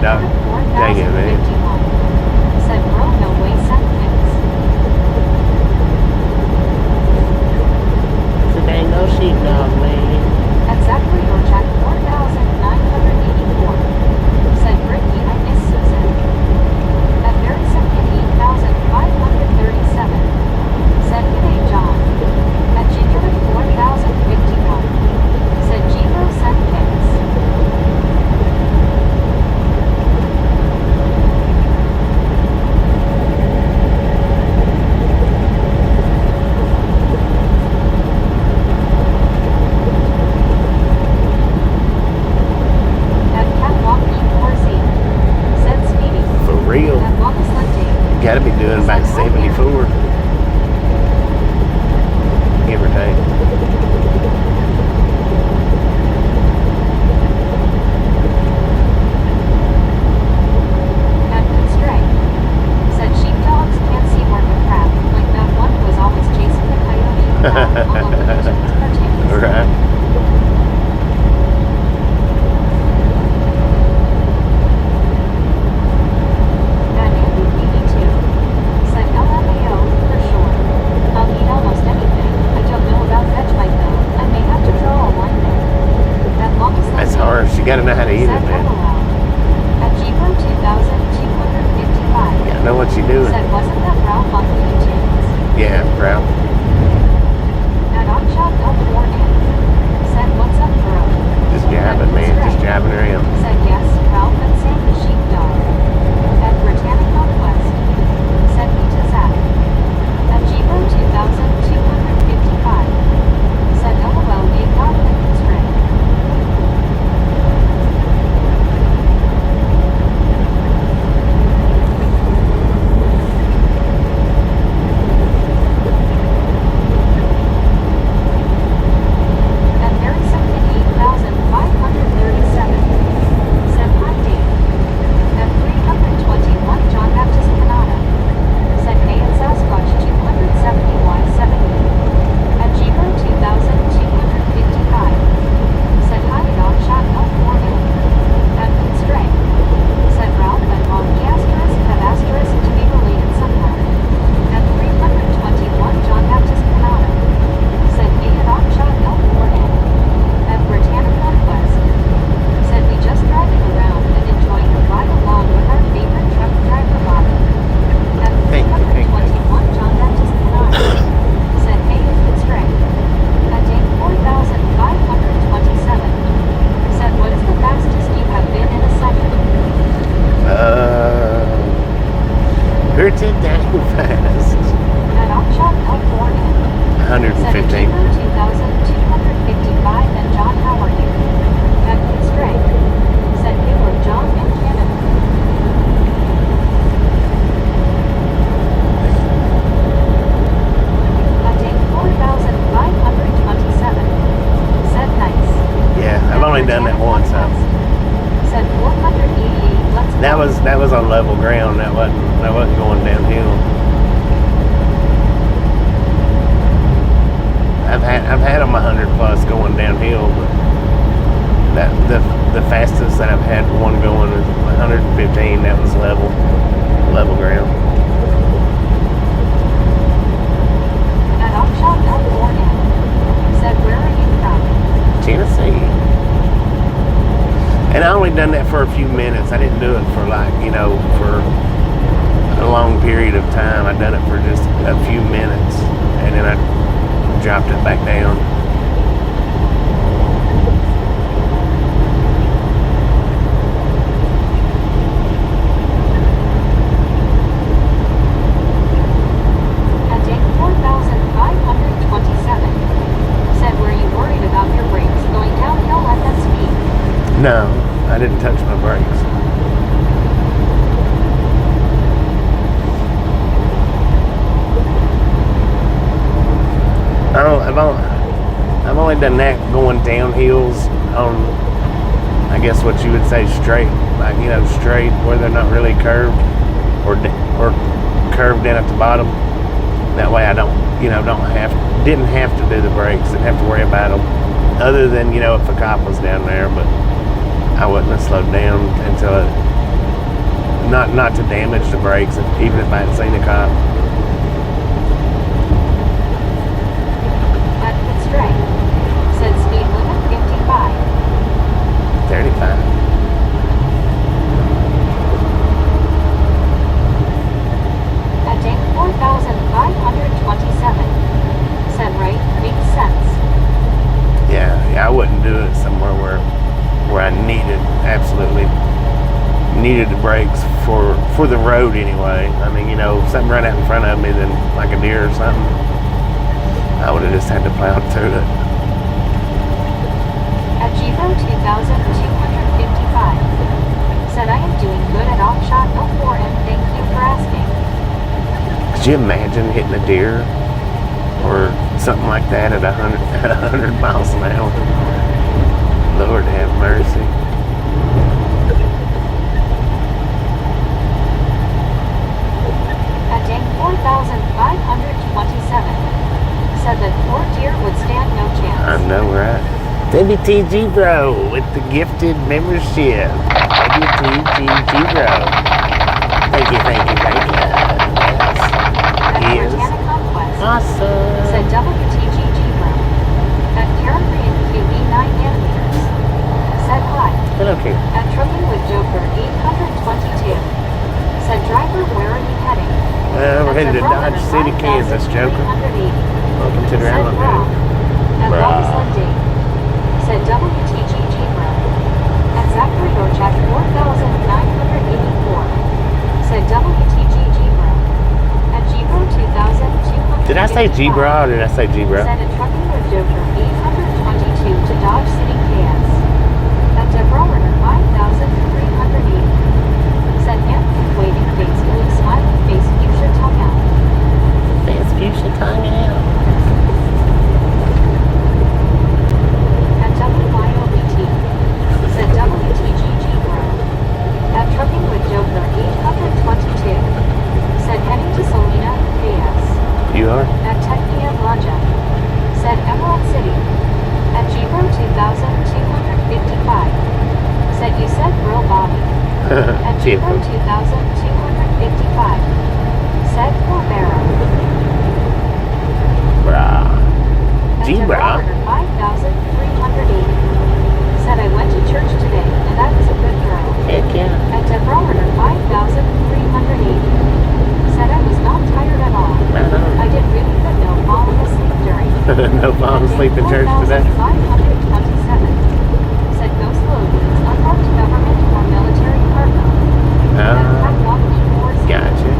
[SPEAKER 1] dog. Dang it, man.
[SPEAKER 2] 4051. Said bro, no way, sent pics.
[SPEAKER 3] Today no sheepdog, man.
[SPEAKER 2] Exactly, or Jack 4984. Said Brittany, I miss Susan. At very second 8537. Said G'day John. At Ginger 4051. Said Giro sent pics. At Catwalk E4Z. Said Speedy.
[SPEAKER 1] For real.
[SPEAKER 2] At Wallace Lindy.
[SPEAKER 1] Gotta be doing about 74. Give or take.
[SPEAKER 2] At Constraint. Said sheepdogs can't see worth a crap, like that one who was always chasing the coyote around all over the chickens' cartoons.
[SPEAKER 1] Right.
[SPEAKER 2] At Andy BB2. Said LMAO, for sure. I'll eat almost anything. I don't know about veg bite though. I may have to draw a line there. At Longest
[SPEAKER 1] That's
[SPEAKER 2] Landing.
[SPEAKER 1] hard. You gotta know how to eat it,
[SPEAKER 2] Said
[SPEAKER 1] man.
[SPEAKER 2] LOL. At Jeeper 2255.
[SPEAKER 1] You gotta know what you're doing.
[SPEAKER 2] Said wasn't that Ralph on Looney Tunes?
[SPEAKER 1] Yeah, bro.
[SPEAKER 2] At Oddshot L4N. Said what's up bro?
[SPEAKER 1] Just jabbing, man. Just jabbing around.
[SPEAKER 2] Said yes, Ralph and Sam the sheepdog. At Britannica Quest. Said me to Zach. At Jeeper 2255. Said LOL gave God the constraint. At Mary Simpson 8537. Said hi Dave. At 321 John Baptist Canada. Said hey and Sasquatch 270Y70. At Jeeper 2255. Said hi dog shot L4N. At Constraint. Said Ralph and Mom E asterisk have asterisk to be related somehow. At 321 John Baptist Canada. Said me at Oddshot L4N. At Britannica Quest. Said we just driving around and enjoying the ride along with our favorite truck driver Bobby. At
[SPEAKER 1] Thank you, thank you.
[SPEAKER 2] 321 John Baptist Canada. Said hey if it's right. At Dave 4527. Said what is the fastest you have been in a second?
[SPEAKER 1] Pretty dang fast.
[SPEAKER 2] At Oddshot L4N. Said
[SPEAKER 1] 115.
[SPEAKER 2] 2255 and John how are you? At Constraint. Said you were John in Canada. At Dave 4527. Said nice.
[SPEAKER 1] Yeah, I've only done that once.
[SPEAKER 2] Said 488. Let's go.
[SPEAKER 1] That was on level ground. That wasn't going downhill. I've had them 100 plus going downhill, but the fastest that I've had one going is 115. That was level ground.
[SPEAKER 2] At Oddshot L4N. Said where are you from?
[SPEAKER 1] Tennessee. And I only done that for a few minutes. I didn't do it for for a long period of time. I done it for just a few minutes, and then I dropped it back down.
[SPEAKER 2] At Dave 4527. Said were you worried about your brakes going downhill at that speed?
[SPEAKER 1] No, I didn't touch my brakes. I've only done that going downhills on, I guess what you would say straight, like straight where they're not really curved or curved in at the bottom. That way I didn't have to do the brakes, didn't have to worry about them, other than if a cop was down there. But I wouldn't have slowed down until not to damage the brakes, even if I hadn't seen a cop.
[SPEAKER 2] At Pitstray. Said speed limit 55.
[SPEAKER 1] 35.
[SPEAKER 2] At tank 4,527. Said right, makes sense.
[SPEAKER 1] Yeah, I wouldn't do it somewhere where I absolutely needed the brakes for the road anyway. I mean, you know, something right out in front of me, then like a deer or something, I would have just had to plow through it.
[SPEAKER 2] At Giro 2,255. Said I am doing good at Offshot 04 and thank you for asking.
[SPEAKER 1] Could you imagine hitting a deer or something like that at 100 miles an hour? Lord have mercy.
[SPEAKER 2] At tank 4,527. Said that poor deer would stand no chance.
[SPEAKER 1] I know, right? WTG Bro with the gifted membership. WTG Bro. Thank you.
[SPEAKER 2] At
[SPEAKER 1] Yes.
[SPEAKER 2] Botanic Conquest.
[SPEAKER 1] Awesome.
[SPEAKER 2] Said WTGG Bro. At Caribbean QB 9 nanometers. Said hi.
[SPEAKER 1] Hello, Kate.
[SPEAKER 2] At Trucking with Joker 822. Said driver, where are you heading?
[SPEAKER 1] We're headed to Dodge City, Kansas, Joker.
[SPEAKER 2] 380.
[SPEAKER 1] Welcome to the
[SPEAKER 2] Said
[SPEAKER 1] Round
[SPEAKER 2] Rob. At
[SPEAKER 1] Bruh.
[SPEAKER 2] Bobsled Date. Said WTGG Bro. At Zachary Orchak 4,984. Said WTGG Bro. At G-Bro 2,200.
[SPEAKER 1] Did I say G-Bro or did I say G-Bro?
[SPEAKER 2] Said at Trucking with Joker 822 to Dodge City, KS. At Debrower 5,380. Said Anthony waving face, blue smiling face, fuchsia tongue out.
[SPEAKER 1] Fast fuchsia tongue out.
[SPEAKER 2] At WYOBT. Said WTGG Bro. At Trucking with Joker 822. Said heading to Salina, KS.
[SPEAKER 1] You are?
[SPEAKER 2] At Technia Blaja. Said Emerald City. At G-Bro 2,255. Said you said Bro Bobby. At G-Bro 2,255. Said Corbera.
[SPEAKER 1] Brah.
[SPEAKER 2] At
[SPEAKER 1] G-Bro.
[SPEAKER 2] Developer 5,380. Said I went to church today, and I was a good girl.
[SPEAKER 1] Heck yeah.
[SPEAKER 2] At Developer 5,380. Said I was not tired at all. I did really good no falling asleep during.
[SPEAKER 1] No falling asleep in church today.
[SPEAKER 2] 4,527. Said go slowly, it's unmarked government or military cargo.
[SPEAKER 1] Gotcha.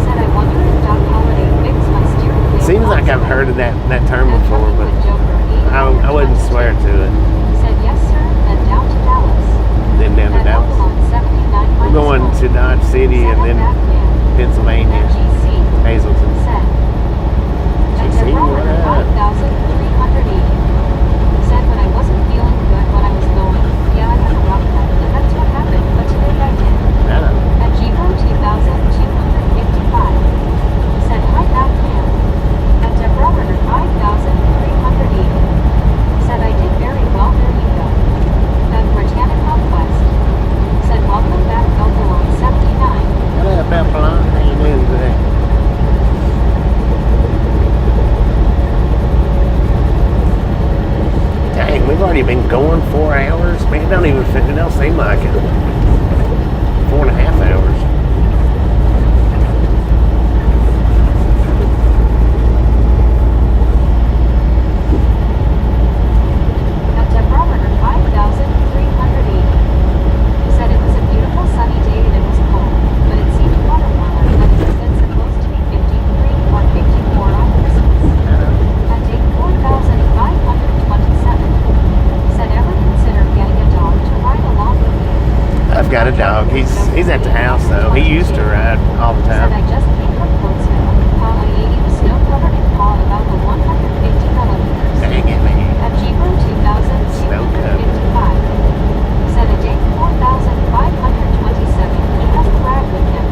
[SPEAKER 2] Said I wonder if Doc Holliday fixed my steering wheel.
[SPEAKER 1] Seems like I've heard of that term before, but I wouldn't swear to it.
[SPEAKER 2] Said yes sir, then down to Dallas.
[SPEAKER 1] Then down to
[SPEAKER 2] At
[SPEAKER 1] Dallas.
[SPEAKER 2] Oklahoma, 79
[SPEAKER 1] We're going
[SPEAKER 2] minus
[SPEAKER 1] to Dodge City and then Pennsylvania,
[SPEAKER 2] GC.
[SPEAKER 1] Hazleton.
[SPEAKER 2] Said. At
[SPEAKER 1] GC, what
[SPEAKER 2] Developer
[SPEAKER 1] up?
[SPEAKER 2] 5,380. Said when I wasn't feeling good when I was going. Yeah, I had a rough night, and that's what happened, but today I did. At G-Bro 2,255. Said hi back man. At Developer 5,380. Said I did very well, there you go. At Botanic Conquest. Said welcome back, Elgalon 79.
[SPEAKER 1] What up, Appalon? How you doing today? Dang, we've already been going 4 hours. Man, it don't seem like it. 4.5 hours.
[SPEAKER 2] At Developer 5,380. Said it was a beautiful sunny day and it was cold, but it seemed water warmer than it has been supposed to be 53 or 54 on Christmas. At day 4,527. Said ever consider getting a dog to ride along with you?
[SPEAKER 1] I've got a dog. He's at the house though. He used to ride all the
[SPEAKER 2] Said I
[SPEAKER 1] time.
[SPEAKER 2] just came from Coatesville. How I ate was snow covered in paw about the 150 millimeters.
[SPEAKER 1] Dang it, man.
[SPEAKER 2] At G-Bro 2,255. Said a day 4,527. He has a ride with him.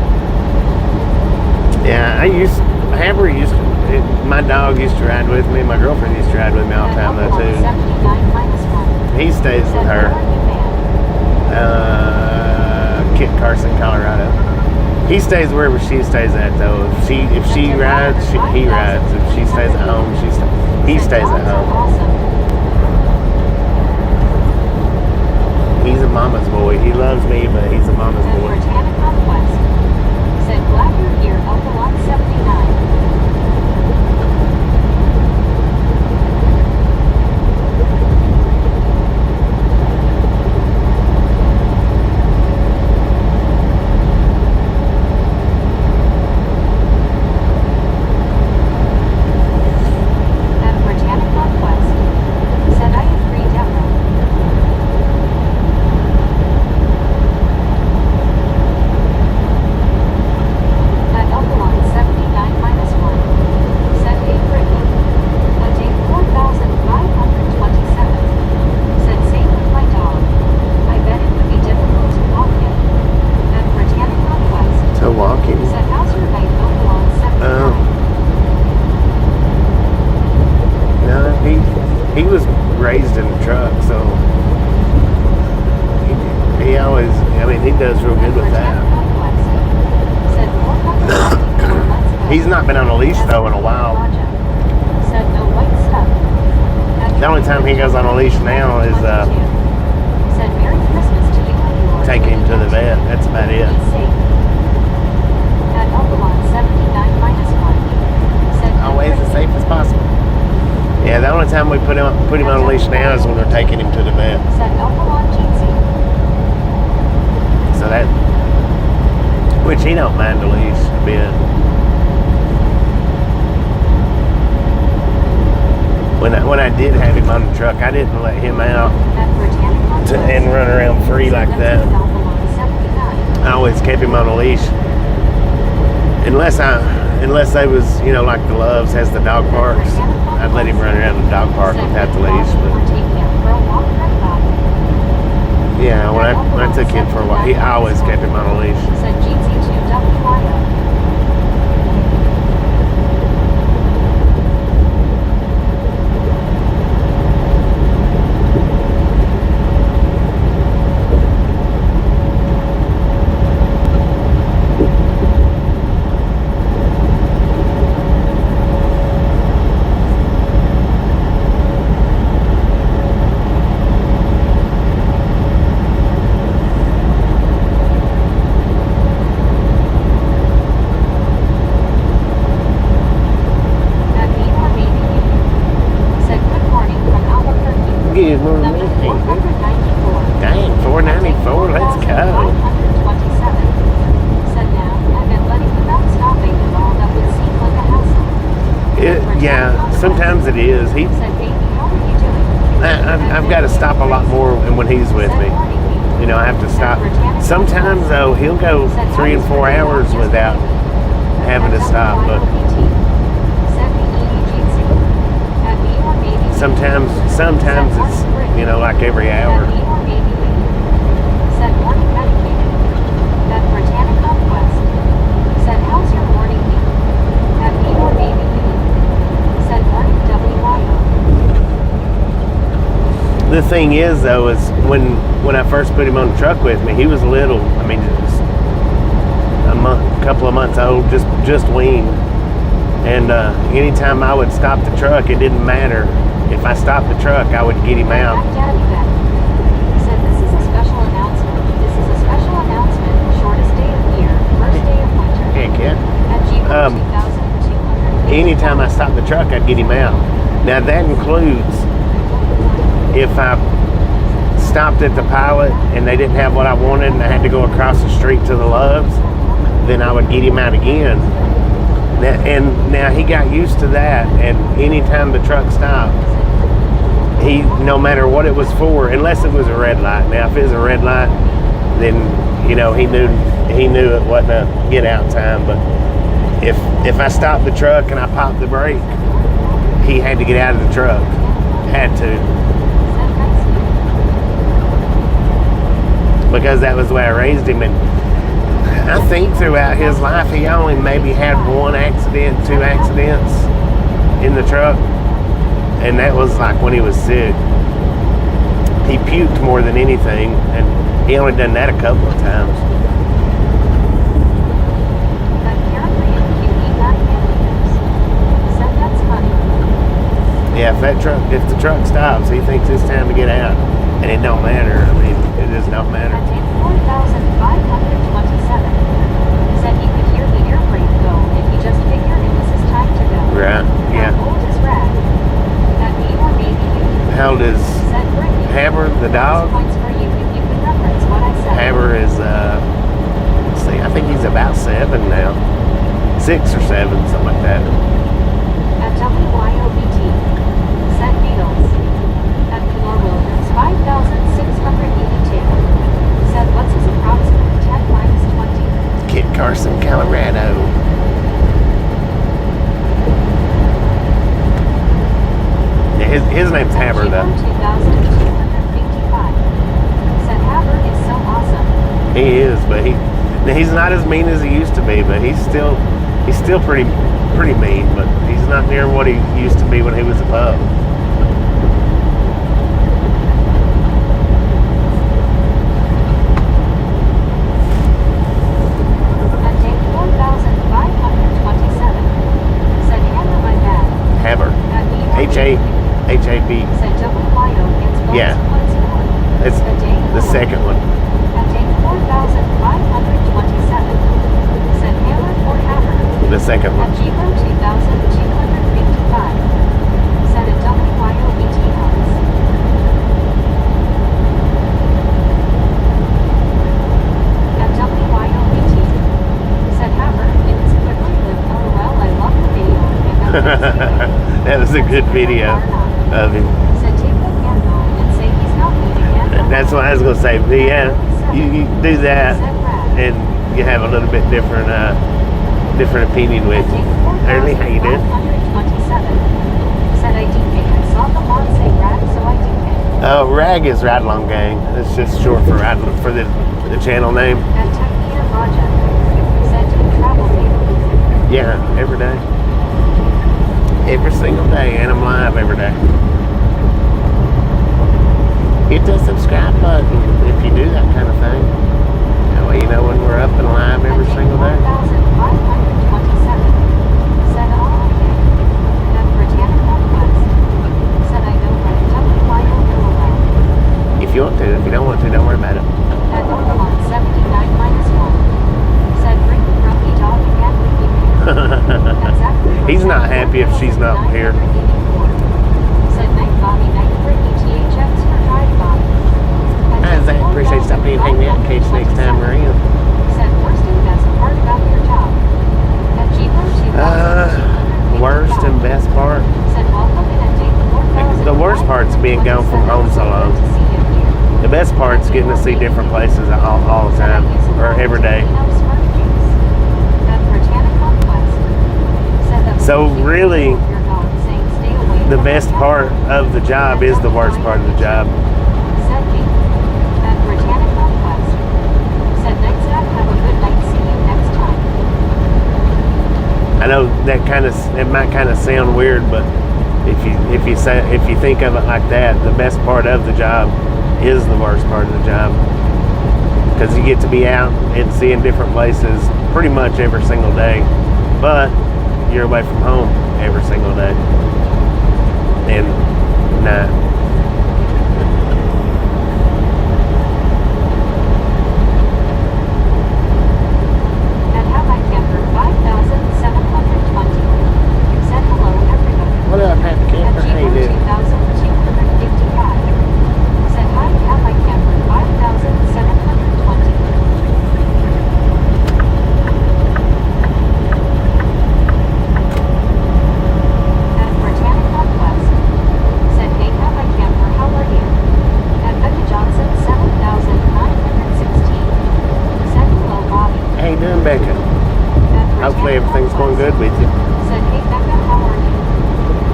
[SPEAKER 1] Yeah, Hammer my dog used to ride with me. My girlfriend used to ride with me all the time though too.
[SPEAKER 2] 79 minus 1.
[SPEAKER 1] He stays with
[SPEAKER 2] Said
[SPEAKER 1] her.
[SPEAKER 2] where are you man?
[SPEAKER 1] Kit Carson, Colorado. He stays wherever she stays at, though. If she rides, he rides. If she stays at home, he stays at home.
[SPEAKER 2] Awesome.
[SPEAKER 1] He's a mama's boy. He loves me, but he's a mama's
[SPEAKER 2] Said
[SPEAKER 1] boy.
[SPEAKER 2] Britannic Conquest. Said glad you're here, Uncle Lot 79. And Britannic Conquest. Said I agree, Deborah. At Elkalon 79 minus 1. Said A. Bricky. A day 4,527. Said same with my dog. I bet it would be difficult to walk him. At Britannic Conquest.
[SPEAKER 1] To walk him.
[SPEAKER 2] Said how's your night, Elkalon 79?
[SPEAKER 1] No, he was raised in a truck, so he always. I mean, he does real good with that.
[SPEAKER 2] Said 454 months ago.
[SPEAKER 1] He's not been on a leash though in a while.
[SPEAKER 2] Said no white stuff.
[SPEAKER 1] The only time he goes on a leash now is
[SPEAKER 2] Said Merry Christmas to you and yours.
[SPEAKER 1] take him to the vet. That's about it.
[SPEAKER 2] Be safe. At Elkalon 79 minus 1. Said
[SPEAKER 1] Always as safe as possible. Yeah, the only time we put him on a leash now is when we're taking him to the vet.
[SPEAKER 2] Said Elkalon Jeezy.
[SPEAKER 1] So that, which he don't mind the leash a bit. When I did have him on the truck, I didn't let him out
[SPEAKER 2] At Britannic Conquest.
[SPEAKER 1] and run around free like that.
[SPEAKER 2] Elkalon 79.
[SPEAKER 1] I always kept him on a leash, unless they was, like the Loves has the dog parks. I'd let him run around the dog park without the leash. But yeah, when I took him for a while, I always kept him on a leash.
[SPEAKER 2] Said Jeezy to WYO. At me or maybe you. Said good morning from Albuquerque.
[SPEAKER 1] Good morning.
[SPEAKER 2] Number 494.
[SPEAKER 1] Dang, 494. Let's go.
[SPEAKER 2] 527. Said now, I've been letting without stopping and all that would seem like a hassle.
[SPEAKER 1] Yeah, sometimes it is.
[SPEAKER 2] Said baby, how are you doing?
[SPEAKER 1] I've got to stop a lot more when he's with
[SPEAKER 2] Said
[SPEAKER 1] me.
[SPEAKER 2] morning me.
[SPEAKER 1] I have to stop. Sometimes though, he'll go 3 and 4 hours without having to stop. But sometimes it's like every hour.
[SPEAKER 2] Said morning medicated. At Britannic Conquest. Said how's your morning meal? At me or maybe you. Said morning WYO.
[SPEAKER 1] The thing is though, is when I first put him on the truck with me, he was little. I mean, just a couple of months old, just weaned. And anytime I would stop the truck, it didn't matter. If I stopped the truck, I would get him out.
[SPEAKER 2] Daddy back. Said this is a special announcement. This is a special announcement. Shortest day of year. First day of winter.
[SPEAKER 1] Hey, kid.
[SPEAKER 2] At G1 2200.
[SPEAKER 1] Anytime I stopped the truck, I'd get him out. Now that includes if I stopped at the Pilot and they didn't have what I wanted and I had to go across the street to the Loves, then I would get him out again. And now he got used to that, and anytime the truck stopped, he, no matter what it was for, unless it was a red light. Now if it was a red light, then he knew it wasn't a get out time. But if I stopped the truck and I popped the brake, he had to get out of the truck. Had to. Because that was the way I raised him. And I think throughout his life, he only maybe had 1 accident, 2 accidents in the truck. And that was like when he was sick. He puked more than anything, and he only done that a couple of times. the truck stops, he thinks it's time to get out, and it don't matter. I mean, it just don't matter.
[SPEAKER 2] At 4,527. Said he could hear the airplane go, and he just figured it was his time to go.
[SPEAKER 1] Right? Yeah.
[SPEAKER 2] How old is Rag? That me or maybe you?
[SPEAKER 1] How old is
[SPEAKER 2] Said Brittany.
[SPEAKER 1] Hammer the dog?
[SPEAKER 2] Points for you if you can reference what I said.
[SPEAKER 1] Hammer is let's see, I think he's about 7 now, 6 or 7, something like that.
[SPEAKER 2] At WYOBT. Said Beatles. At Flor Williams 5,682. Said what's his approximate 10 minus 20?
[SPEAKER 1] Kit Carson, Colorado. Yeah, his name's Hammer though.
[SPEAKER 2] 2,255. Said Hammer is so awesome.
[SPEAKER 1] He is, but he's not as mean as he used to be. But he's still pretty mean. But he's not near what he used to be when he was a pup.
[SPEAKER 2] At day 4,527. Said Hammer my dad.
[SPEAKER 1] Hammer,
[SPEAKER 2] At me
[SPEAKER 1] H-A-B.
[SPEAKER 2] Said WYO gets bonus
[SPEAKER 1] Yeah.
[SPEAKER 2] points for.
[SPEAKER 1] It's
[SPEAKER 2] At day
[SPEAKER 1] the second one.
[SPEAKER 2] At day 4,527. Said Hammer for Hammer.
[SPEAKER 1] The second
[SPEAKER 2] At
[SPEAKER 1] one.
[SPEAKER 2] Giro 2,255. Said at WYOBT house. At WYOBT. Said Hammer, it is quickly lived. LOL, I love the video.
[SPEAKER 1] That was a good video of him.
[SPEAKER 2] Said take the candle and say he's not eating it.
[SPEAKER 1] That's what I was gonna say. But yeah, you do that,
[SPEAKER 2] Said Brad.
[SPEAKER 1] and you have a little bit different opinion with you. Early, how you doing?
[SPEAKER 2] 527. Said I DK. I saw the mod say rag, so I DK.
[SPEAKER 1] Oh, Rag is Ride Along Gang. It's just short for the channel name.
[SPEAKER 2] At Tech Gear Project. Said to travel here.
[SPEAKER 1] Yeah, every day. Every single day, and I'm live every day. Hit the subscribe button if you do that kind of thing. That way you know when we're up and live every single day.
[SPEAKER 2] 4,527. Said all okay. At Britannica Quest. Said I know right. WYO LOL.
[SPEAKER 1] If you want to, if you don't want to, don't worry about it.
[SPEAKER 2] At Orvalon 79 minus 1. Said bring the grumpy dog again with you.
[SPEAKER 1] He's not happy if she's not here.
[SPEAKER 2] Said night Bobby, night Brittany, THX for drive Bobby.
[SPEAKER 1] Hi, Zach. Appreciate you stopping in and hanging out. In case next time we're in.
[SPEAKER 2] Said worst and best part about your job. At Giro 2,255.
[SPEAKER 1] Worst and best part.
[SPEAKER 2] Said welcome in at day 4,000.
[SPEAKER 1] The worst part's being gone from home so long.
[SPEAKER 2] To see you here.
[SPEAKER 1] The best part's getting to see different places all the time, or every day. So really, the best part of the job is the worst part of the job.
[SPEAKER 2] Said me. At Britannica Quest. Said next time, have a good night. See you next time.
[SPEAKER 1] I know that it might kind of sound weird, but if you think of it like that, the best part of the job is the worst part of the job, because you get to be out and seeing different places pretty much every single day, but you're away from home every single day. And nah.
[SPEAKER 2] And have I camper 5,720. Said hello everybody.
[SPEAKER 1] What up, Happy Camper?
[SPEAKER 2] At
[SPEAKER 1] How you
[SPEAKER 2] Giro
[SPEAKER 1] doing?
[SPEAKER 2] 2,255. Said hi, have I camper 5,720. At Britannica Quest. Said hey, have I camper, how are you? At Becca Johnson 7,916. Said hello Bobby.
[SPEAKER 1] How you doing, Becca?
[SPEAKER 2] At
[SPEAKER 1] Hopefully
[SPEAKER 2] Britannica
[SPEAKER 1] everything's going
[SPEAKER 2] Quest.
[SPEAKER 1] good with you.
[SPEAKER 2] Said hey Becca, how are you?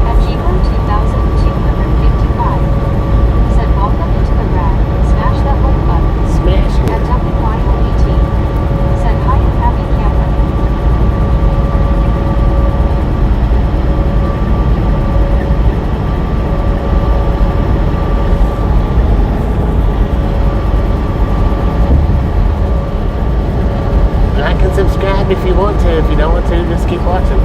[SPEAKER 2] At Giro 2,255. Said welcome into the rag. Smash that like button.
[SPEAKER 1] Smash
[SPEAKER 2] At
[SPEAKER 1] it.
[SPEAKER 2] WYOBT. Said hi and happy camper.
[SPEAKER 1] Like and subscribe if you want to. If you don't want to, just keep watching.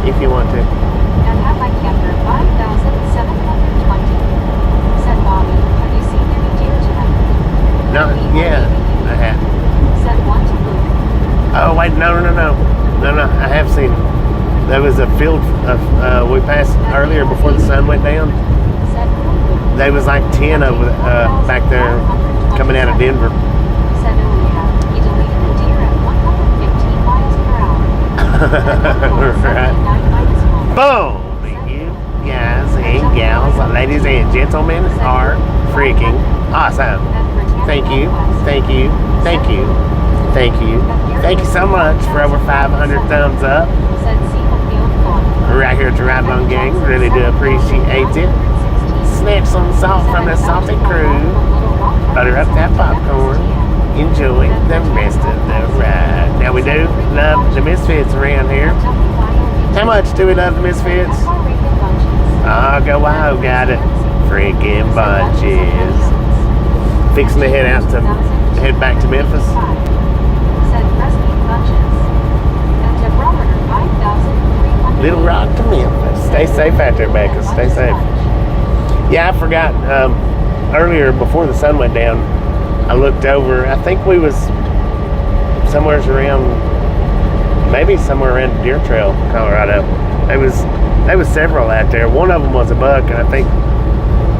[SPEAKER 1] If you want to.
[SPEAKER 2] And have my camper 5,720.
[SPEAKER 1] No, yeah, I have.
[SPEAKER 2] Said one to Luke.
[SPEAKER 1] Oh wait, no. I have seen. There was a field we passed earlier before the sun went down.
[SPEAKER 2] Said Luke.
[SPEAKER 1] There was like 10 over back there coming out of Denver.
[SPEAKER 2] Said Ilya. He deleted the deer at 115 miles per hour.
[SPEAKER 1] Right. Boom! You guys and gals, ladies and gentlemen are freaking awesome. Thank you. Thank you so much for over 500 thumbs up. Right here at the Ride Along Gang. Really do appreciate it. Snatch some salt from the salted crude. Butter up that popcorn. Enjoy the rest of the ride. Now we do love the Misfits around here. How much do we love the Misfits? Oh, go wild, got it. Freaking bunches. Fixing to head back to Memphis. Little Rock to Memphis. Stay safe out there, Becca. Stay safe. Yeah, I forgot earlier before the sun went down, I looked over. I think we was somewhere around Deer Trail, Colorado. There was several out there. One of them was a buck, and I think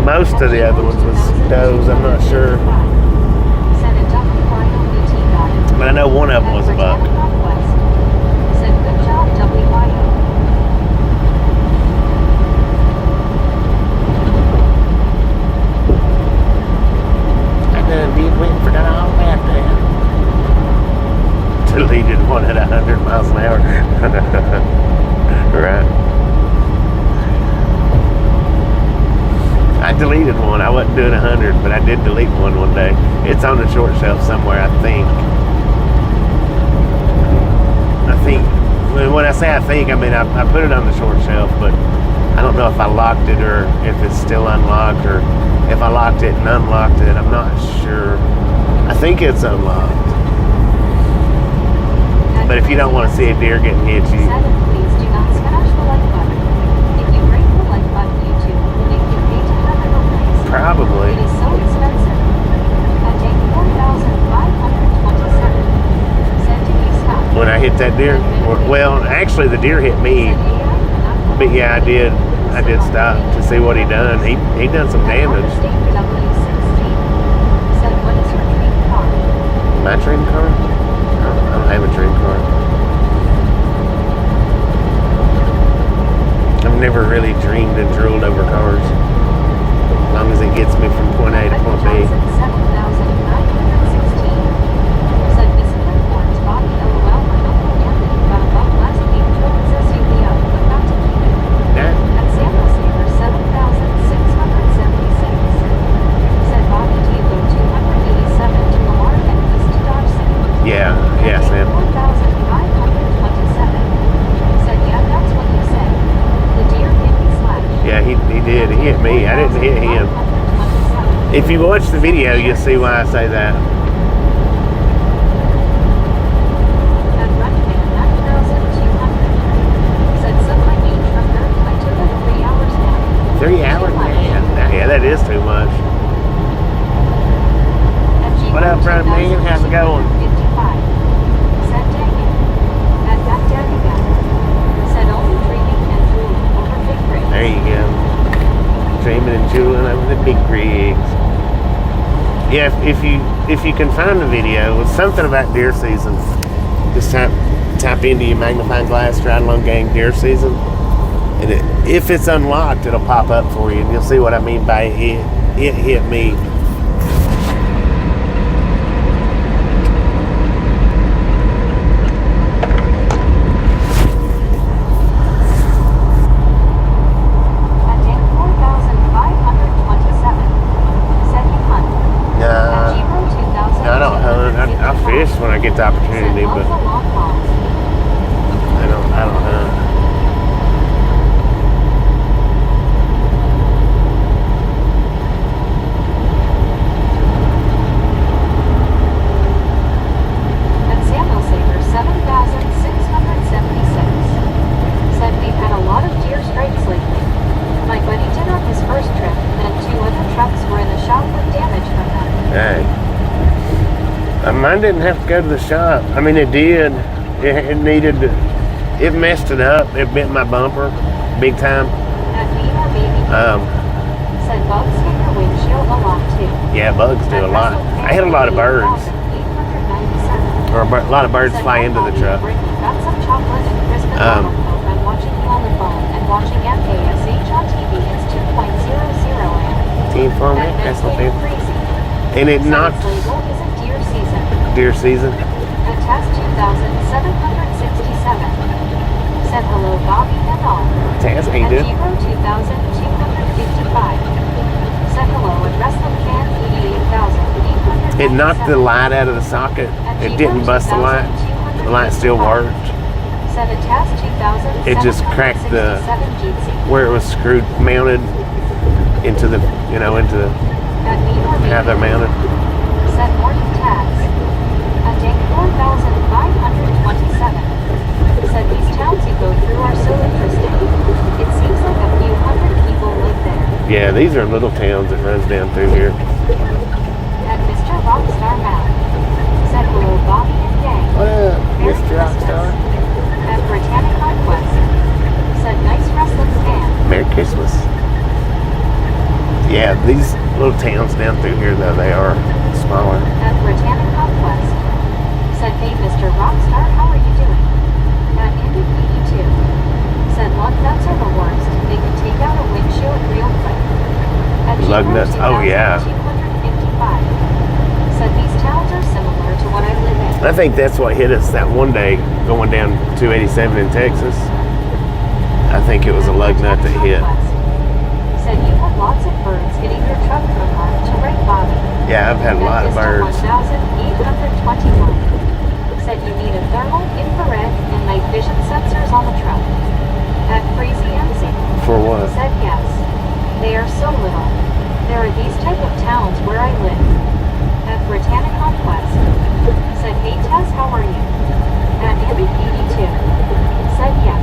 [SPEAKER 1] most of the other ones was does. I'm not sure, but I know one of them was a buck. Forgot all about that. Deleted one at 100 miles an hour. Right. I deleted one. I wasn't doing 100, but I did delete one day. It's on the short shelf somewhere, I think. When I say I think, I mean I put it on the short shelf, but I don't know if I locked it or if it's still unlocked, or if I locked it and unlocked it. I'm not sure. I think it's unlocked. But if you don't want to see a deer getting hit, you...
[SPEAKER 2] Please do not smash the like button. If you break the like button, YouTube will make you pay to have it replaced.
[SPEAKER 1] Probably.
[SPEAKER 2] It is so expensive. At take 4,527. Said to be stopped.
[SPEAKER 1] When I hit that deer, well, actually the deer hit me. But yeah, I did stop to see what he done. He done some damage. My dream car? No, I don't have a dream car. I've never really dreamed and drooled over cars. As long as it gets me from point A to point B. Yeah, Sam. Yeah, he did. He hit me. I didn't hit him. If you watch the video, you'll see why I say that. Yeah, that is too much. What up, brother man? How's it going? There you go. Dreaming and drooling over the big rigs. Yeah, if you can find the video, it's something about deer season. Just type into your magnifying glass, Ride Along Gang deer season. And if it's unlocked, it'll pop up for you, and you'll see what I mean by it hit me. When I get the opportunity, but I don't hunt.
[SPEAKER 2] And Samuel Saver 7,676 said we've had a lot of deer strikes lately. My buddy did on his first trip, and 2 other trucks were in the shop with damage from them.
[SPEAKER 1] Hey. Mine didn't have to go to the shop. I mean, it did. It needed. It messed it up. It bent my bumper, big time.
[SPEAKER 2] At me or maybe said bugs hit your windshield a lot too.
[SPEAKER 1] Yeah, bugs do a lot. I hit a lot of birds.
[SPEAKER 2] 897.
[SPEAKER 1] Or a lot of birds
[SPEAKER 2] Said,
[SPEAKER 1] fly
[SPEAKER 2] "Hi,
[SPEAKER 1] into the
[SPEAKER 2] Bobby,
[SPEAKER 1] truck.
[SPEAKER 2] Brittany, got some chocolate and crisp and
[SPEAKER 1] Um,
[SPEAKER 2] Coke. I'm watching you on the phone and watching MASH on TV. It's 2.00 am.
[SPEAKER 1] Team for me.
[SPEAKER 2] That
[SPEAKER 1] That's
[SPEAKER 2] net's
[SPEAKER 1] not
[SPEAKER 2] getting
[SPEAKER 1] bad.
[SPEAKER 2] crazy.
[SPEAKER 1] And it
[SPEAKER 2] Said
[SPEAKER 1] knocked
[SPEAKER 2] its label isn't deer season.
[SPEAKER 1] deer season.
[SPEAKER 2] The test 2,767. Said hello, Bobby and all.
[SPEAKER 1] Taz, how you
[SPEAKER 2] At
[SPEAKER 1] doing?
[SPEAKER 2] 2,255. Said hello at Wrestling Can 88,800.
[SPEAKER 1] It knocked the light out of the socket. It didn't bust the light. The light still worked.
[SPEAKER 2] Said a test 2,767
[SPEAKER 1] It just cracked the
[SPEAKER 2] GC.
[SPEAKER 1] where it was screwed, mounted into the, into the,
[SPEAKER 2] At me or
[SPEAKER 1] how they're
[SPEAKER 2] maybe.
[SPEAKER 1] mounted.
[SPEAKER 2] Said morning tags. At day 4,527. Said these towns you go through are so interesting. It seems like a few hundred people live there.
[SPEAKER 1] Yeah, these are little towns that runs down through here.
[SPEAKER 2] At Mr. Rockstar Mount. Said hello, Bobby and gang.
[SPEAKER 1] What up,
[SPEAKER 2] Merry
[SPEAKER 1] Mr.
[SPEAKER 2] Christmas.
[SPEAKER 1] Rockstar?
[SPEAKER 2] At Britannic Conquest. Said nice wrestling fan.
[SPEAKER 1] Merry Christmas. Yeah, these little towns down through here, though, they are smaller.
[SPEAKER 2] At Britannic Conquest. Said hey, Mr. Rockstar, how are you doing? At Indy 82. Said lug nuts are the worst. They can take out a windshield real quick. At
[SPEAKER 1] Lug nuts? Oh, yeah.
[SPEAKER 2] 255. Said these towns are similar to what I live in.
[SPEAKER 1] I think that's what hit us that one day going down 287 in Texas. I think it was a lug nut that hit.
[SPEAKER 2] Said you have lots of birds hitting your truck from left to right, Bobby.
[SPEAKER 1] Yeah, I've had a lot of birds.
[SPEAKER 2] 1,821. Said you need a thermal, infrared, and night vision sensors on the truck. At Crazy MC.
[SPEAKER 1] For what?
[SPEAKER 2] Said yes. They are so little. There are these type of towns where I live. At Britannic Conquest. Said hey Tess, how are you? At Andy 82. Said yeah.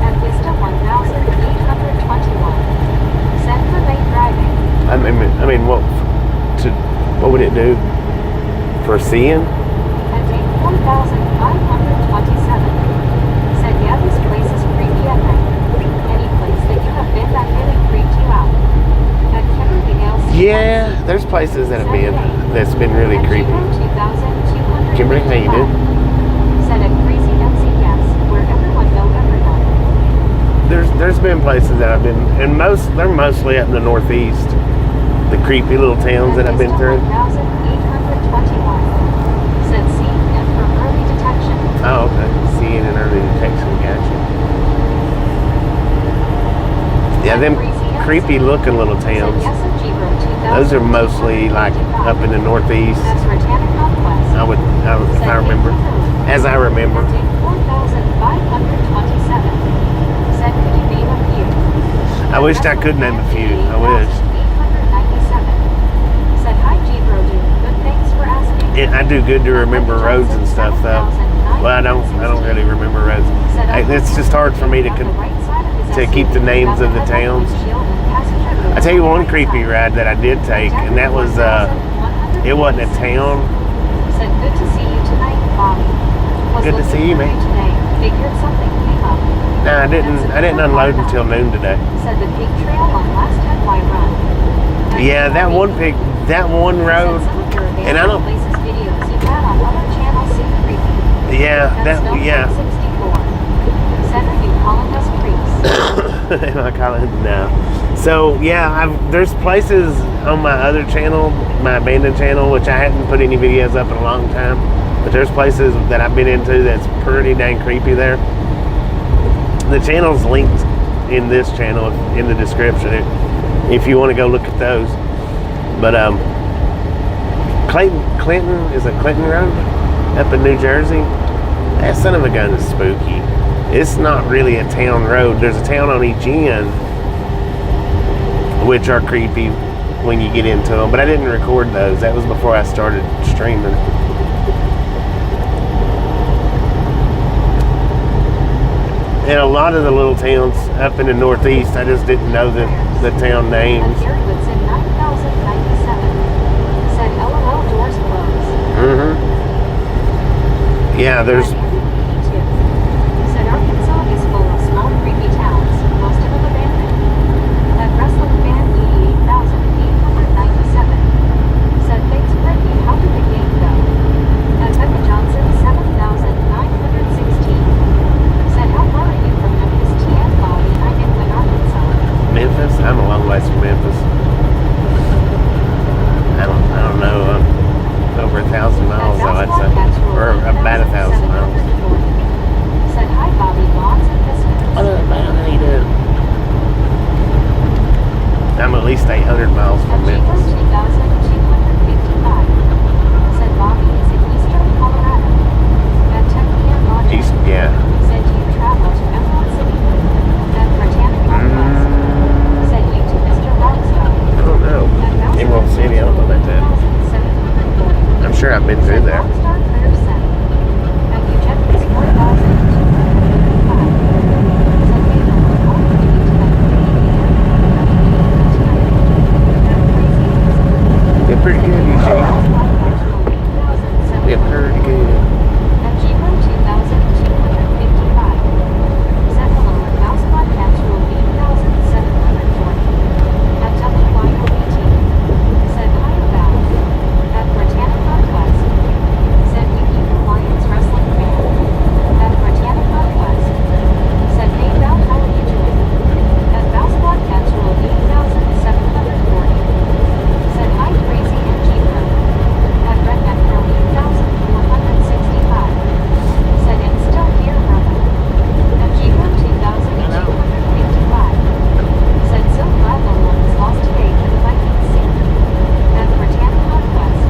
[SPEAKER 2] At Vista 1,821. Said for night driving.
[SPEAKER 1] I mean, what would it do for seeing?
[SPEAKER 2] At day 4,527. Said yeah, this place is creepy at night. Any place that you have been that really creeped you out. At Kimberly Dale.
[SPEAKER 1] Yeah, there's places that have been that's been really
[SPEAKER 2] At
[SPEAKER 1] creepy.
[SPEAKER 2] 2,255.
[SPEAKER 1] Kimberly, how you doing?
[SPEAKER 2] Said at Crazy MC yes, where everyone know everyone.
[SPEAKER 1] There's been places that I've been, and they're mostly up in the Northeast. The creepy little towns that I've been through.
[SPEAKER 2] 1,821. Said see and for early detection.
[SPEAKER 1] Oh, okay. Seeing and early detection, gotcha. Yeah, them creepy looking little
[SPEAKER 2] Said
[SPEAKER 1] towns.
[SPEAKER 2] yes at Giro 2,000.
[SPEAKER 1] Those are mostly like up in the Northeast.
[SPEAKER 2] That's Britannic Conquest.
[SPEAKER 1] If I remember, as I remember.
[SPEAKER 2] At day 4,527. Said could you name a few?
[SPEAKER 1] I wished I could name a few. I wish.
[SPEAKER 2] 897. Said hi Giro dude. Good, thanks for asking.
[SPEAKER 1] I do good to remember roads and stuff, though. Well, I don't really remember roads. It's just hard for me to keep the names of the towns. I tell you one creepy ride that I did take, and that was it wasn't a town.
[SPEAKER 2] Said good to see you tonight, Bobby. Was
[SPEAKER 1] Good to see you,
[SPEAKER 2] looking
[SPEAKER 1] man.
[SPEAKER 2] for today. Figured something came up.
[SPEAKER 1] No, I didn't unload until noon today.
[SPEAKER 2] Said the pig trail on last Wy run.
[SPEAKER 1] Yeah, that one road, and I don't.
[SPEAKER 2] Places videos you've had on other channels seem creepy.
[SPEAKER 1] Yeah, yeah.
[SPEAKER 2] 64. Said are you calling us creeps?
[SPEAKER 1] Am I calling it now? So yeah, there's places on my other channel, my abandoned channel, which I hadn't put any videos up in a long time. But there's places that I've been into that's pretty dang creepy there. The channel's linked in this channel in the description if you want to go look at those. But Clinton is a Clinton Road up in New Jersey. That son of a gun is spooky. It's not really a town road. There's a town on each end, which are creepy when you get into them. But I didn't record those. That was before I started streaming. in a lot of the little towns up in the Northeast, I just didn't know the town names.
[SPEAKER 2] Gary Woodson 9097 said LOL doors closed.
[SPEAKER 1] Yeah, there's
[SPEAKER 2] said Arkansas is full of small creepy towns, most of them abandoned. That wrestling fan 88,897 said thanks Brittany, how did the game go? That Becca Johnson 7,916 said how far are you from Memphis Cheyenne Wy in Arkansas?
[SPEAKER 1] Memphis. I'm a long ways from Memphis. I don't know. Over 1,000 miles, though, I'd say, or about 1,000 miles.
[SPEAKER 2] Said hi, Bobby, lots of listeners.
[SPEAKER 3] What about he do?
[SPEAKER 1] I'm at least 800 miles from Memphis.
[SPEAKER 2] 2,255 said Bobby is in eastern Colorado. That Technian Logic
[SPEAKER 1] East, yeah.
[SPEAKER 2] said do you travel to Emerald City? That Britannic Northwest said you to Mr. Rockstar.
[SPEAKER 1] I don't know. Emerald City, I don't know about that. I'm sure I've been through there.
[SPEAKER 2] Rockstar Clear 7 and you check this 4,255 said they know all the way to that
[SPEAKER 1] They're pretty good, you see. They're pretty good.
[SPEAKER 2] At Giro 2,255 said hello at Mouse Podcast Rule 8,740 at WYOBT said hi about at Britannic Northwest said Wiki Compliance Wrestling Fan at Britannic Northwest said hey Val, how are you doing? At Mouse Podcast Rule 8,740 said hi Crazy and Giro at Redneck Girl 8,465 said I'm still here brother at Giro 2,255 said so glad no one was lost today to the Viking scene at Britannic Northwest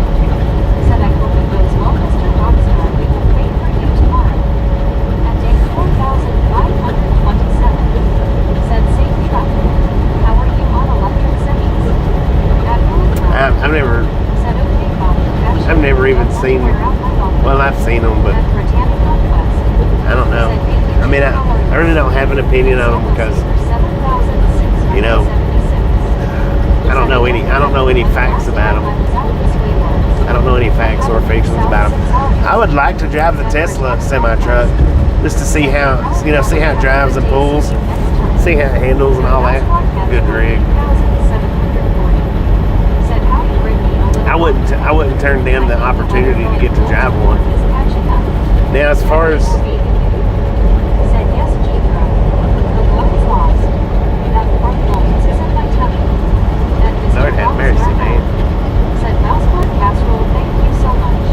[SPEAKER 2] said I hope it goes well Mr. Rockstar, we will pray for you tomorrow at day 4,527 said safe truck, how are you on electric semis? At
[SPEAKER 1] I've never,
[SPEAKER 2] said okay Bob,
[SPEAKER 1] I've never even seen, well, I've seen them, but
[SPEAKER 2] at Britannic Northwest
[SPEAKER 1] I don't know. I mean, I really don't have an opinion on them because you know, I don't know any facts about them. I don't know any facts or fictions about them. I would like to drive the Tesla semi-truck just to see how, you know, see how it drives and pulls, see how it handles and all that. Good rig. I wouldn't turn down the opportunity to get to drive one. Now, as far as
[SPEAKER 2] said yes, G-Pro. The love is lost. That poor Lawrence is in my tummy. That Mr.
[SPEAKER 1] Lord have mercy,
[SPEAKER 2] Rockstar
[SPEAKER 1] man.
[SPEAKER 2] said Mouseboard Casserole, thank you so much.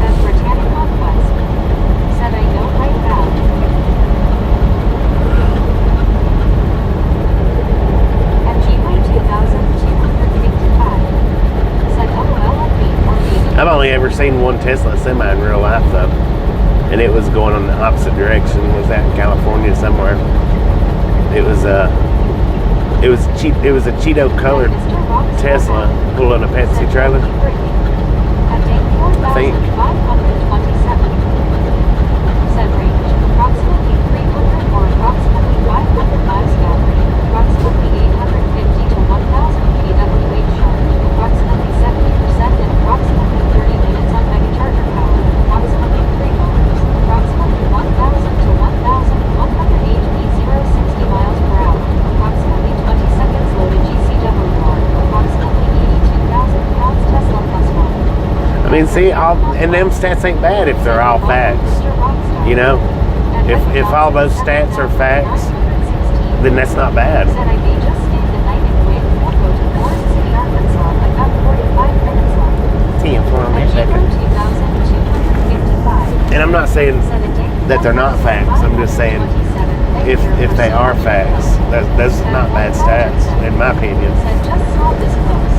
[SPEAKER 2] That Britannic Northwest said I know right about. At G-Pro 2,255 said LOL at me or maybe.
[SPEAKER 1] I've only ever seen one Tesla semi in real life though, and it was going on the opposite direction. Was that in California somewhere? It was a Cheeto colored Tesla pulling a Pepsi trailer. I think.
[SPEAKER 2] Said range approximately 300 or approximately 500 miles gallon, approximately 850 to 1,000 kWh charge, approximately 70% and approximately 30 minutes on mega charger power, approximately 3 motors, approximately 1,000 to 1,100 HP 0 60 miles per hour, approximately 20 seconds loaded GCWR, approximately 82,000 pounds Tesla plus one.
[SPEAKER 1] I mean, see, and them stats ain't bad if they're all facts. You know, if all those stats are facts, then that's not bad.
[SPEAKER 2] Said I may just stand the night and wait or go to Forest City, Arkansas. I got 45 minutes left.
[SPEAKER 1] 10 for a
[SPEAKER 2] At Giro
[SPEAKER 1] second.
[SPEAKER 2] 2,255.
[SPEAKER 1] And I'm not saying
[SPEAKER 2] Said a day
[SPEAKER 1] that they're not facts. I'm just saying if they are facts, those are not bad stats, in my opinion.
[SPEAKER 2] Said just saw this post.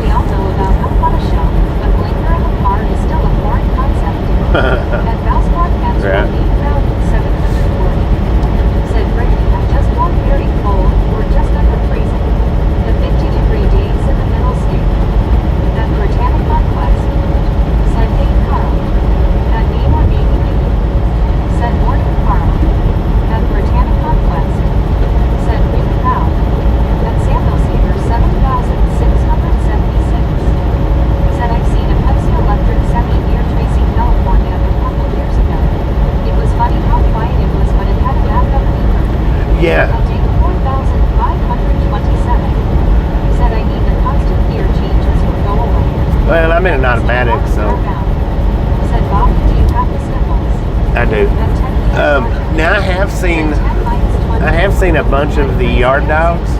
[SPEAKER 2] We all know about Alpha Show, but blinker in the car is still a foreign concept. At Mouse Podcast
[SPEAKER 1] Right.
[SPEAKER 2] 8,740. Said Brittany, I just got very cold. We're just under freezing. The 50-degree days in the middle state. At Britannic Northwest. Said hey Carl. At name or maybe. Said morning Carl. At
[SPEAKER 1] do. Now I have seen a bunch of the yard dogs,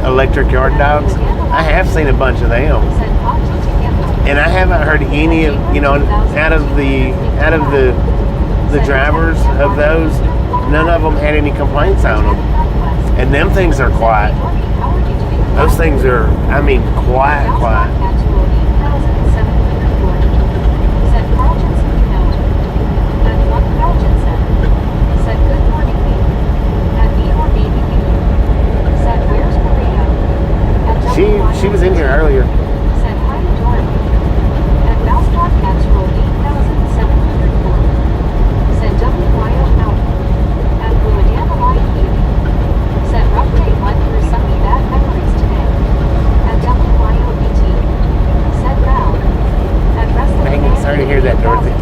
[SPEAKER 1] electric yard dogs. I have seen a bunch of them, and I haven't heard any of out of the drivers of those. None of them had any complaints on them, and them things are quiet. Those things are, I mean, quiet. She was in here earlier. Sorry to hear that, Dorothy.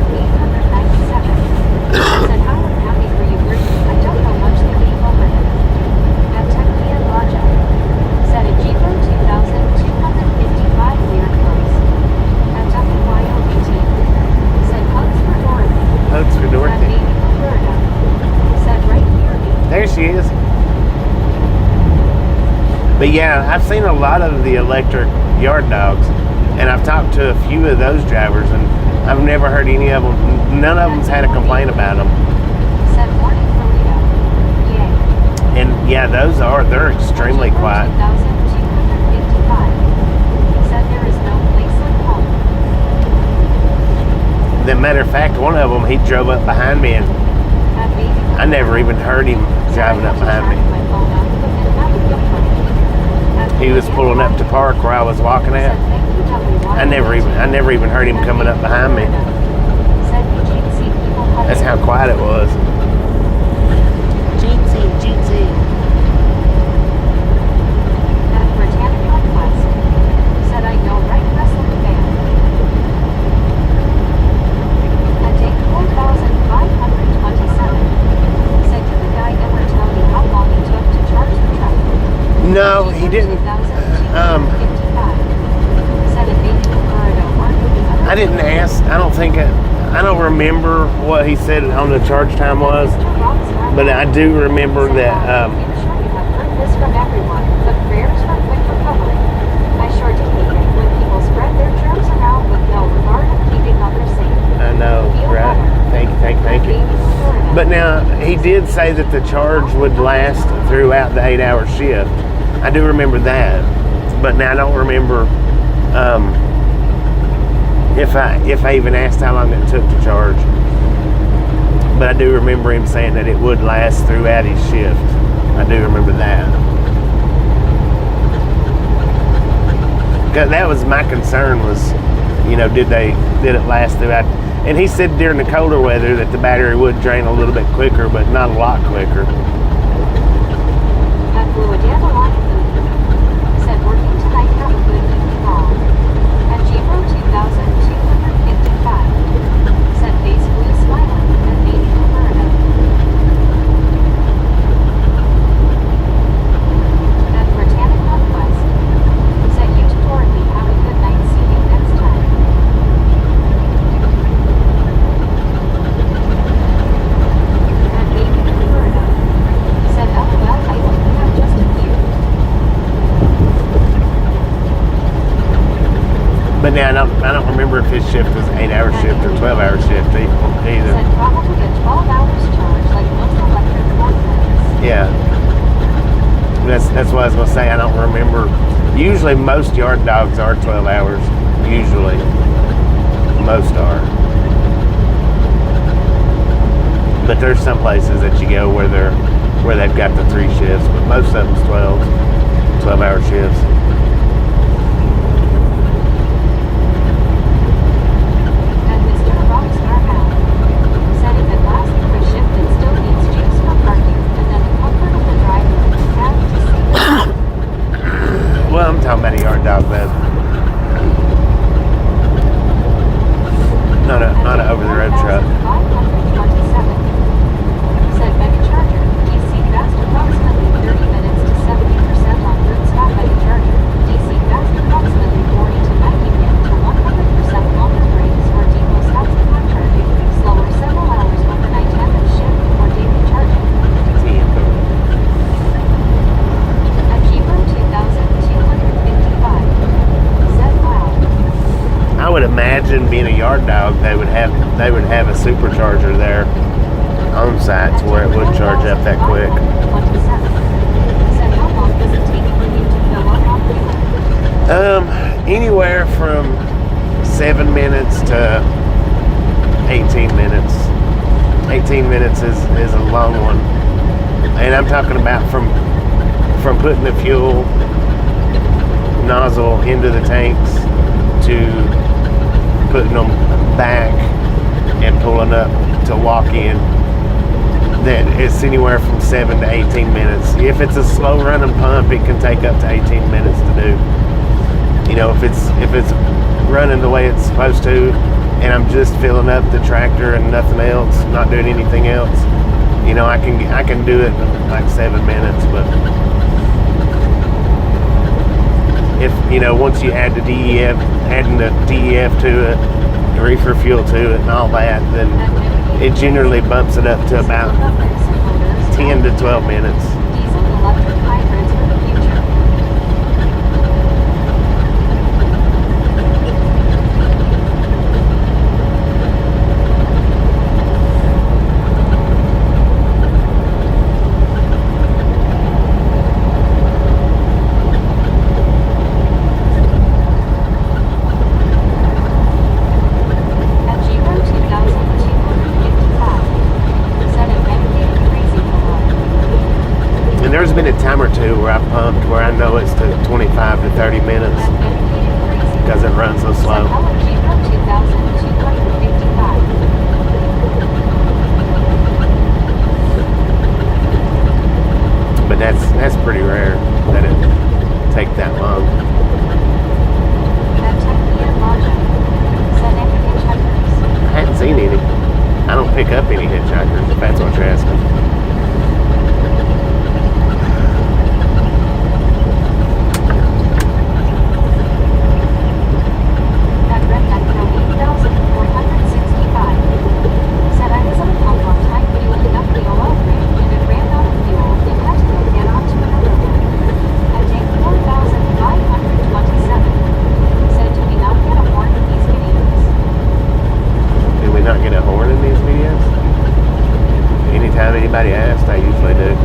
[SPEAKER 1] Hugs for Dorothy. There she is. But yeah, I've seen a lot of the electric yard dogs, and I've talked to a few of those drivers, and I've never heard any of them. None of them's had a complaint about them. And yeah, they're extremely quiet. As a matter of fact, one of them, he drove up behind me, and I never even heard him driving up behind me. He was pulling up to park where I was walking at. I never even heard him coming up behind me. That's how quiet it was.
[SPEAKER 3] GT.
[SPEAKER 1] No, he didn't. I didn't ask. I don't remember what he said on the charge time was, but I do remember that. I know, right? Thank you. But now he did say that the charge would last throughout the 8-hour shift. I do remember that, but now I don't remember if I even asked how long it took to charge. But I do remember him saying that it would last throughout his shift. I do remember that. Because that was my concern was, did it last throughout? And he said during the colder weather that the battery would drain a little bit quicker, but not a lot quicker. But now I don't remember if his shift was an 8-hour shift or 12-hour shift either. Yeah. That's what I was going to say. I don't remember. Usually most yard dogs are 12 hours. Usually. Most are. But there's some places that you go where they've got the 3 shifts, but most of them's 12-hour shifts. Well, I'm talking about a yard dog, though. Not an over-the-road truck. imagine being a yard dog, they would have a supercharger there on site to where it would charge up that quick.
[SPEAKER 2] Said how long does it take for you to fill up on fuel?
[SPEAKER 1] Anywhere from 7 minutes to 18 minutes. 18 minutes is a long one. And I'm talking about from putting the fuel nozzle into the tanks to putting them back and pulling up to walk in. That it's anywhere from 7 to 18 minutes. If it's a slow running pump, it can take up to 18 minutes to do. You know, if it's running the way it's supposed to, and I'm just filling up the tractor and nothing else, not doing anything else, you know, I can do it in like 7 minutes. But if, you know, once you add the DEF, adding the DEF to it, the reefer fuel to it and all that, then it generally bumps it up to about 10 to 12 minutes.
[SPEAKER 2] Diesel electric hybrids for the future. At Giro 2255, said it medicated crazy below.
[SPEAKER 1] And there's been a time or two where I pumped where I know it's to 25 to 30 minutes
[SPEAKER 2] At medicated crazy
[SPEAKER 1] because it runs so
[SPEAKER 2] said
[SPEAKER 1] slow.
[SPEAKER 2] Helen Giro 2255.
[SPEAKER 1] But that's pretty rare that it take that long.
[SPEAKER 2] At Technia Logic, said any hitchhikers.
[SPEAKER 1] I hadn't seen any. I don't pick up any hitchhikers, if that's what you're asking.
[SPEAKER 2] At Redneck Pro 8465, said I was at a pump on time fueling up the oil rig and it ran out of fuel and had to go get onto another one. At tank 4527, said do we not get a horn in these videos?
[SPEAKER 1] Do we not get a horn in these videos? Anytime anybody asks, I usually do.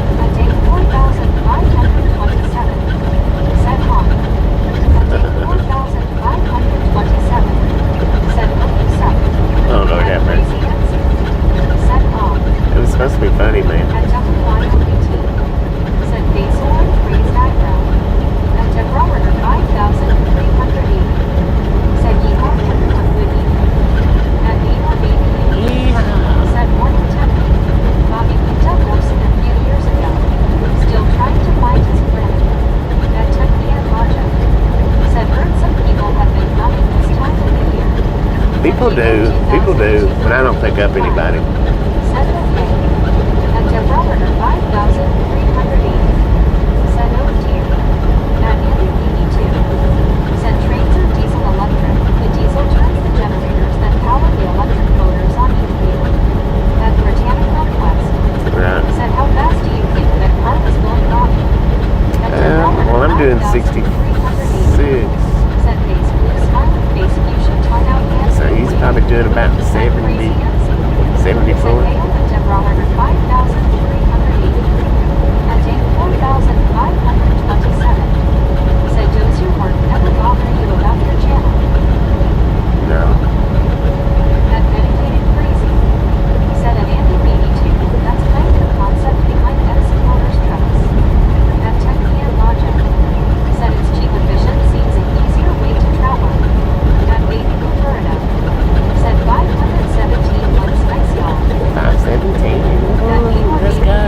[SPEAKER 2] At tank 4527, said honk. At tank 4527, said look this up.
[SPEAKER 1] Oh, Lord have mercy.
[SPEAKER 2] Crazy answer, said honk.
[SPEAKER 1] It was supposed to be funny, man.
[SPEAKER 2] At WYOBT, said baseline raised eyebrow. At Deborah 5380, said yeehaw everyone good evening. At Eva Baby said morning Tempe. Bobby picked up Wilson a few years ago. Still trying to find his friend. At Technia Logic, said heard some people have been coming this time of the year.
[SPEAKER 1] People do, but I don't pick up anybody.
[SPEAKER 2] Said okay. At Deborah 5380, said oh dear. At Andy 82, said trains are diesel electric. The diesel turns the generators that power the electric motors on each wheel. At Britannic Northwest,
[SPEAKER 1] Right.
[SPEAKER 2] said how fast do you think that car was going Bobby? At Deborah
[SPEAKER 1] Well, I'm doing
[SPEAKER 2] 5380,
[SPEAKER 1] 66.
[SPEAKER 2] said face blue smiling face fuchsia tongue out hand.
[SPEAKER 1] So he's probably doing about
[SPEAKER 2] Said
[SPEAKER 1] 70,
[SPEAKER 2] crazy answer.
[SPEAKER 1] 74.
[SPEAKER 2] Said hail at Deborah 5380. At tank 4527, said does your work ever bother you about your channel?
[SPEAKER 1] No.
[SPEAKER 2] At medicated crazy, said at Andy 82, that's kind of the concept behind Edison Motors trucks. At Technia Logic, said it's cheap efficient seems an easier way to travel. At Baby Florida, said 517 months nice y'all.
[SPEAKER 1] 517. Let's go.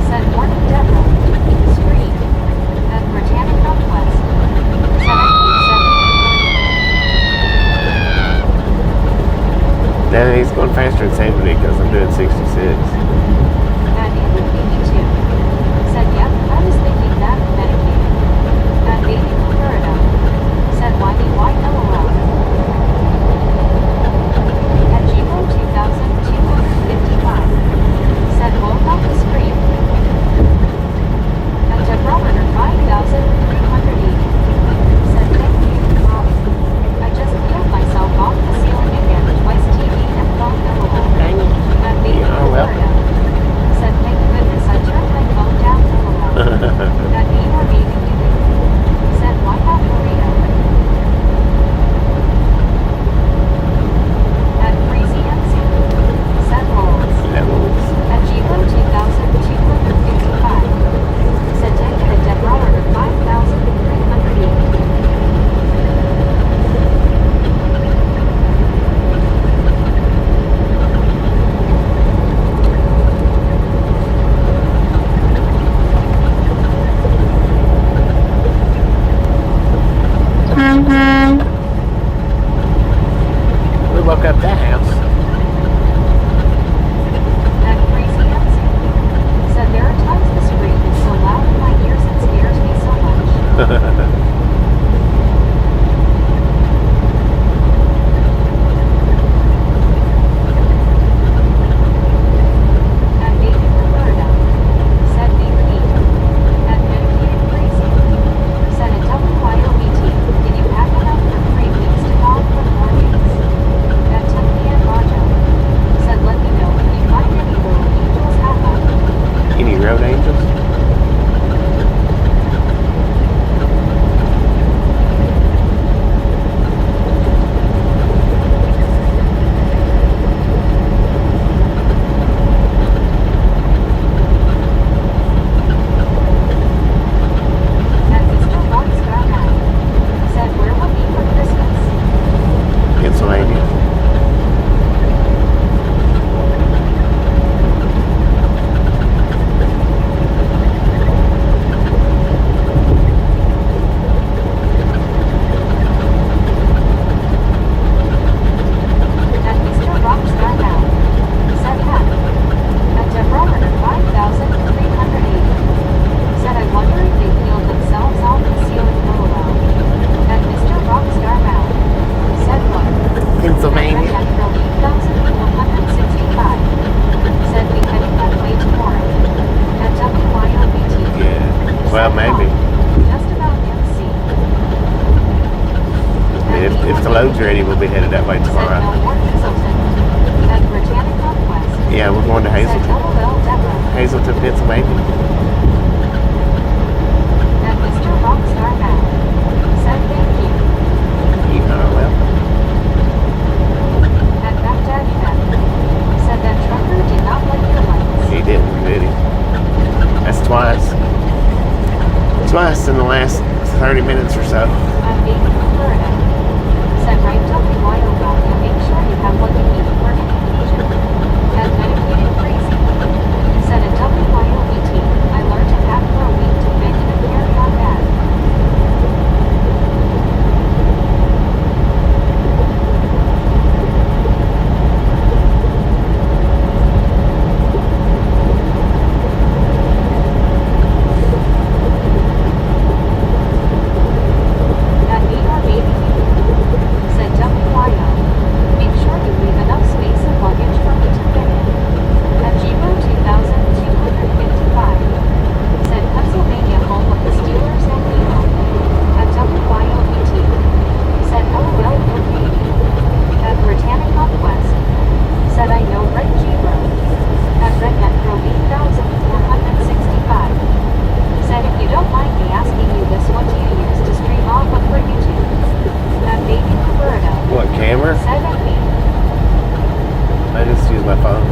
[SPEAKER 2] Said morning Deborah, scream. At Britannic Northwest, said I think
[SPEAKER 1] Now he's going faster than 70 because I'm doing 66.
[SPEAKER 2] at Andy 82, said yep, I was thinking that medicated. At Baby Florida, said why me why LOL.
[SPEAKER 1] ready, we'll be headed that way
[SPEAKER 2] Said
[SPEAKER 1] tomorrow.
[SPEAKER 2] Melbourne Hazelton. At Britannic Conquest.
[SPEAKER 1] Yeah, we're going to
[SPEAKER 2] Said
[SPEAKER 1] Hazelton.
[SPEAKER 2] LOL Deborah.
[SPEAKER 1] Hazelton, Pennsylvania.
[SPEAKER 2] At Mr. Rockstar Matt. Said thank you.
[SPEAKER 1] You are welcome.
[SPEAKER 2] At Baghdad Fed. Said that trucker did not like your lights.
[SPEAKER 1] He didn't, did he? That's twice. Twice in the last 30 minutes or so.
[SPEAKER 2] I'm being Florida. Said right WYO Gallia, make sure you have what you need for an occasion. At Medicated Crazy. Said at WYOBT, I learned to pack for a week to fit in a carry-on bag. At Meet Our Baby You. Said WYO, make sure you leave enough space and luggage for me to fit in. At Jibo 2255. Said Pennsylvania, home of the Steelers and Nemo. At WYOBT. Said LOL okay. At Britannic Conquest. Said I know Red Jibo. At Redneck Pro 8465. Said if you don't mind me asking you this, what do you use to stream off of for YouTube? At Baby Roberta.
[SPEAKER 1] What, camera?
[SPEAKER 2] Said at me.
[SPEAKER 1] I just use my phone.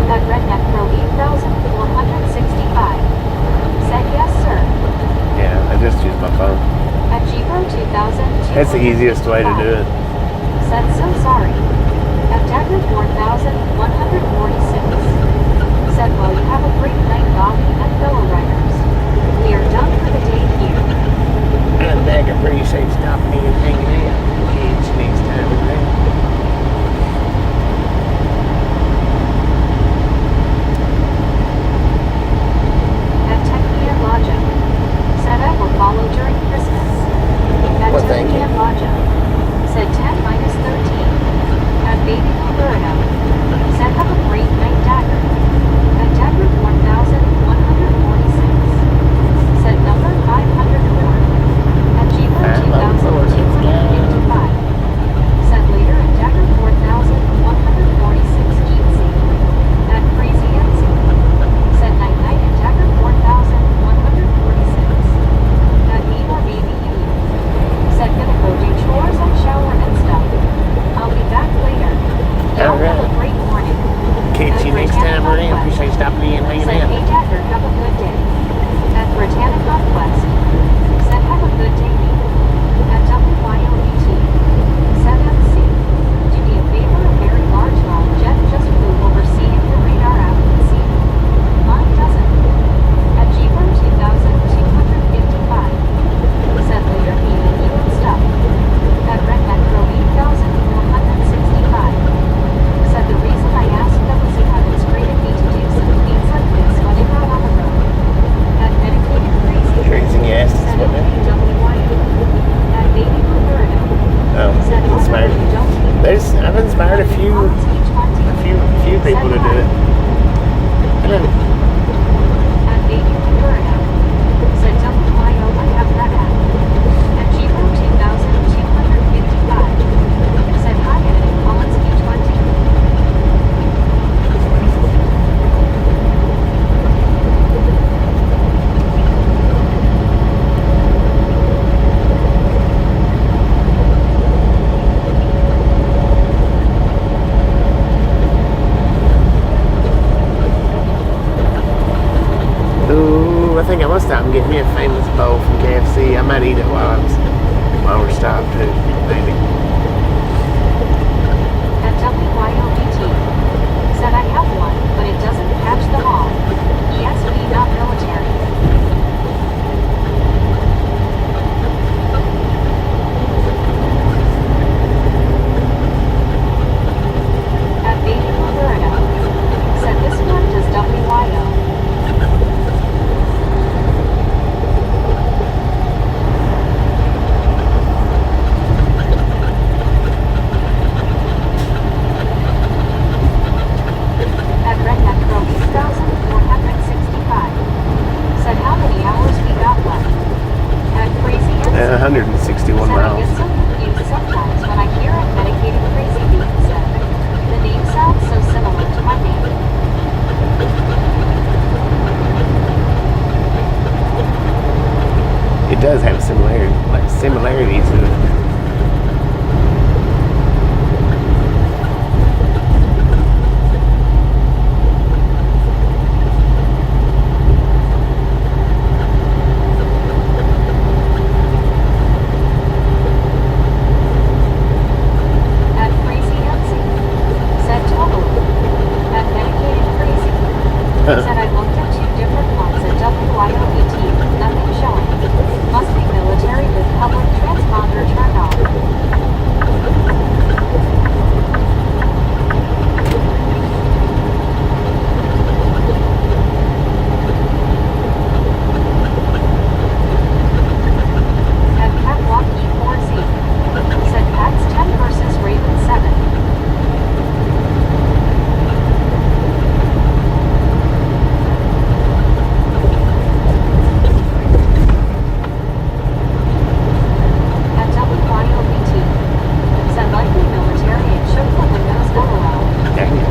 [SPEAKER 2] At Redneck Pro 8465. Said yes, sir.
[SPEAKER 1] Yeah, I just use my phone.
[SPEAKER 2] At Jeepro 2000.
[SPEAKER 1] That's the easiest way to do it.
[SPEAKER 2] Said so sorry. At Dagger 4146. Said well you have a great night, Bobby and fellow riders. We are done for the day here.
[SPEAKER 3] And Beck appreciates stopping in and hanging out. Catch you next time around.
[SPEAKER 2] At Technia Lodja. Said I will follow during Christmas. At
[SPEAKER 3] Well, thank you.
[SPEAKER 2] Technia Lodja. Said 10 minus 13. At Baby Roberta. Said have a great night, Dagger. At Dagger 1146. Said number 504. At Jeeper 2255. Said later at Dagger 4146 Jeetsy. At Crazy Etsy. Said night night at Dagger 4146. At me or baby you. Said gonna go do chores and shower and stuff. I'll be back later. Y'all have a
[SPEAKER 3] Alright.
[SPEAKER 2] great morning.
[SPEAKER 3] Catch you next time around. Appreciate you stopping in and hanging
[SPEAKER 2] Said hey
[SPEAKER 3] out.
[SPEAKER 2] Dagger, have a good day. At Britannic Conquest. Said have a good day, me. At WYOBT. Said MC. Do me a favor, a very large long jet just flew over seeing your radar out and see. Mine doesn't. At Jeeper 2255. Said later me and you and stuff. At Redneck Pro 8465. Said the reason I asked them was you had inspired me to do some things like this when I got on the road. At Medicated Crazy.
[SPEAKER 1] Crazy ass.
[SPEAKER 2] Said WYO. At Baby Roberta.
[SPEAKER 1] Oh,
[SPEAKER 2] Said
[SPEAKER 1] inspired.
[SPEAKER 2] you don't need
[SPEAKER 1] I've inspired a few people to do it.
[SPEAKER 2] At Baby Roberta. Said WYO, I have that app. At Jeepo 2255. Said hi at Collins E20.
[SPEAKER 1] Ooh, I think I must stop and get me a famous bowl from KFC. I might eat it while we're stopped too, maybe.
[SPEAKER 2] At WYOBT. Said I have one, but it doesn't catch them all. ESP not military. At Baby Roberta. Said this one does WYO. Said I looked at 2 different ones at WYOBT, nothing showing. Must be military with public transponder turned off. At Catwalk E4Z. Said Pats 10 versus Raven 7. At WYOBT. Said likely military and shook the windows LOL.
[SPEAKER 1] Dang it.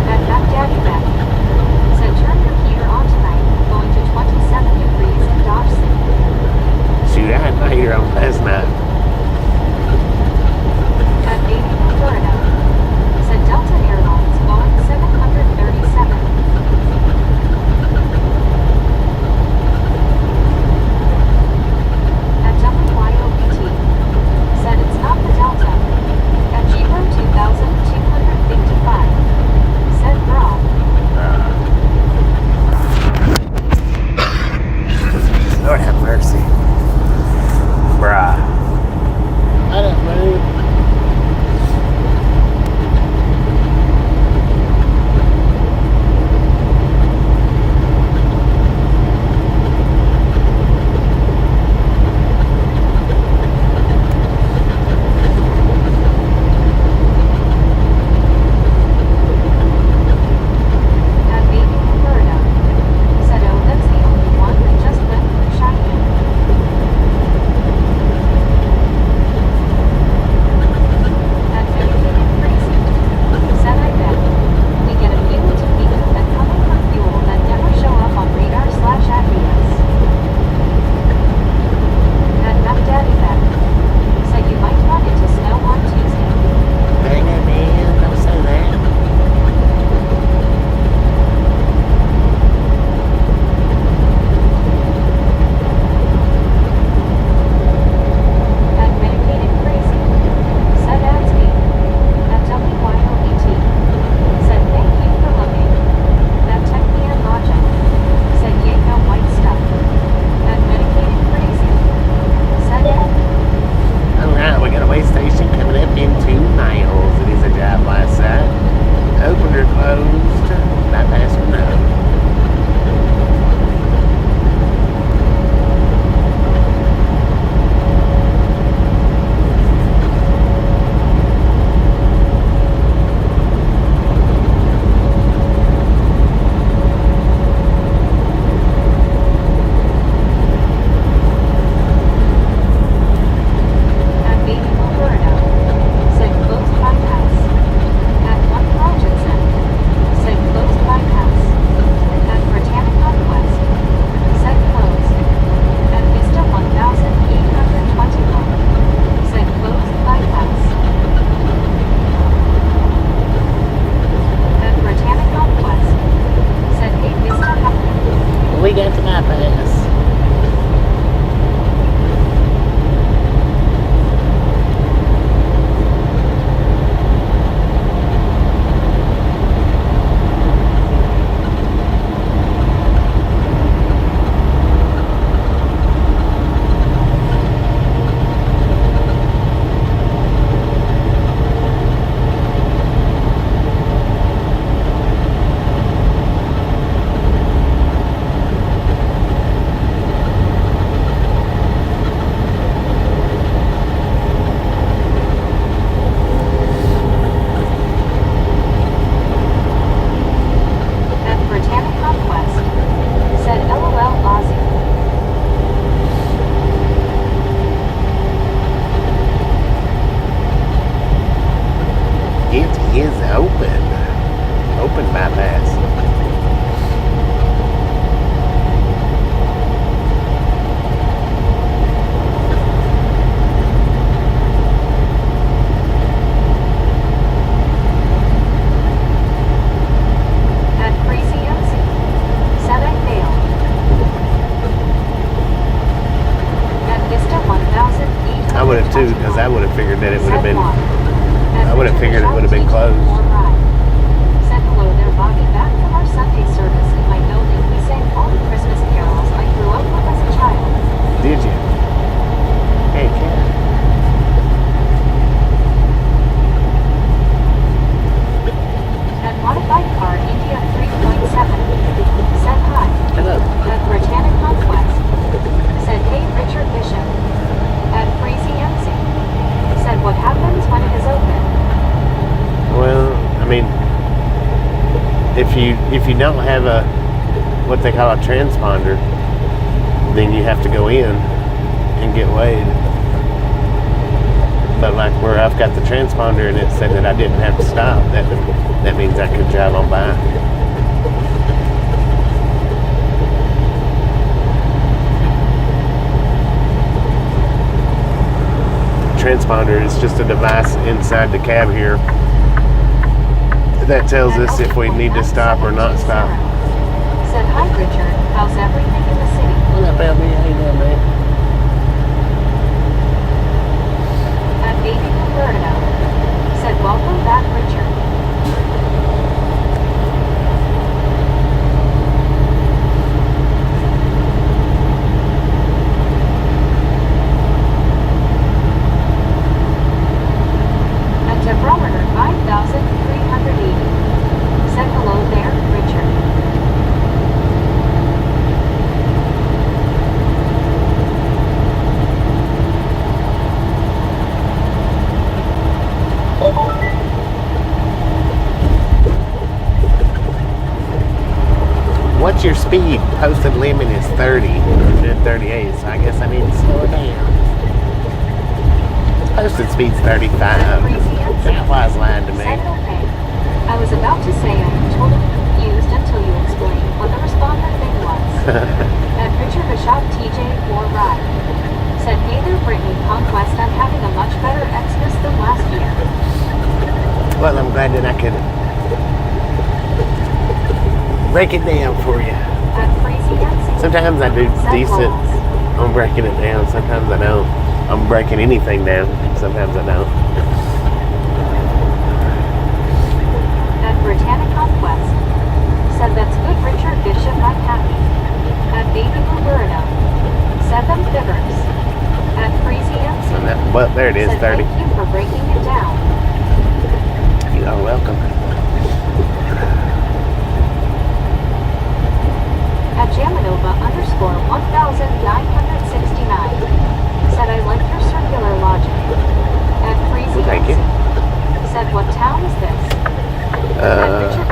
[SPEAKER 2] At Mac Daddy Mac. Said turn your heater on tonight, going to 27 degrees in Dodge City.
[SPEAKER 1] Shoot, I had my heater on last night.
[SPEAKER 2] At Baby Florida. Said Delta Airlines Boeing 737. At WYOBT. Said it's not the Delta. At Jeeper 2255. Said bro.
[SPEAKER 1] Lord have mercy. Bruh.
[SPEAKER 3] I don't move.
[SPEAKER 2] At Baby Florida. Said oh that's the only one that just went through Cheyenne. At Dedicated Crazy. Said I bet. We get a people to people that coming from fuel that never show up on radar/ABS. At Mac Daddy Mac. Said you might run into snow on Tuesday.
[SPEAKER 3] Dang it, man. Don't say that.
[SPEAKER 2] At Medicated Crazy. Said Adsby. At WYOBT. Said thank you for looking. At Technian Logic. Said yay no white stuff. At Medicated Crazy. Said Ed.
[SPEAKER 1] Alright, we got a way station coming up in 2 miles. It is a job last side. Opened or closed. Bypass or no.
[SPEAKER 2] At Baby Florida. Said closed bypass. At One Rogerson. Said closed bypass. At Britannic Northwest. Said closed. At Vista 1821. Said closed bypass. At Britannic Northwest. Said hey Vista
[SPEAKER 3] We got the bypass.
[SPEAKER 2] At Britannic Northwest. Said LOL Aussie.
[SPEAKER 1] It is open. Open bypass.
[SPEAKER 2] At Crazy MC. Said I failed. At Vista 1821.
[SPEAKER 1] I would have too, because I would have figured that it would have
[SPEAKER 2] Said
[SPEAKER 1] been.
[SPEAKER 2] one.
[SPEAKER 1] I would have figured it would have been closed.
[SPEAKER 2] Said hello there, Bobby. Back from our Sunday service in my building, we sang all the Christmas carols I grew up with as a child.
[SPEAKER 1] Did you? Hey, cat.
[SPEAKER 2] At Modified Car India 3.7. Said hi.
[SPEAKER 1] Hello.
[SPEAKER 2] At Britannic Conquest. Said hey Richard Bishop. At Freezy MC. Said what happens when it is open.
[SPEAKER 1] Well, I mean, if you don't have a what they call a transponder, then you have to go in and get weighed. But like where I've got the transponder and it said that I didn't have to stop, that means I could drive on by. Transponder is just a device inside the cab here that tells us if we need to stop or not stop.
[SPEAKER 2] Said hi Richard, how's everything in the city?
[SPEAKER 3] What up, LB? How you doing, man?
[SPEAKER 2] At Baby Roberto. Said welcome back Richard. At Developer 5380. Said hello there, Richard.
[SPEAKER 1] What's your speed? Posted limit is 30. I'm doing 38, so I guess I need to slow it down. Posted speed's 35. That was lying to me.
[SPEAKER 2] Said okay. I was about to say I'm totally confused until you explained what the responder thing was. At Richard Bishop TJ 4 Ride. Said hey there Brittany Conquest, I'm having a much better Xmas than last year.
[SPEAKER 1] Well, I'm glad that I could break it down for you.
[SPEAKER 2] At Crazy Nancy.
[SPEAKER 1] Sometimes I do
[SPEAKER 2] Said
[SPEAKER 1] decent
[SPEAKER 2] Lols.
[SPEAKER 1] on breaking it down. Sometimes I don't. I'm breaking anything down. Sometimes I don't.
[SPEAKER 2] At Britannic Conquest. Said that's good Richard Bishop, I'm happy. At Baby Roberto. Said them fivers. At Crazy Nancy.
[SPEAKER 1] And that, well, there it is,
[SPEAKER 2] Said
[SPEAKER 1] 30.
[SPEAKER 2] thank you for breaking it down.
[SPEAKER 1] You are welcome.
[SPEAKER 2] At Jamanova _1969. Said I like your circular logic. At Crazy
[SPEAKER 1] Thank you.
[SPEAKER 2] Nancy. Said what town is this?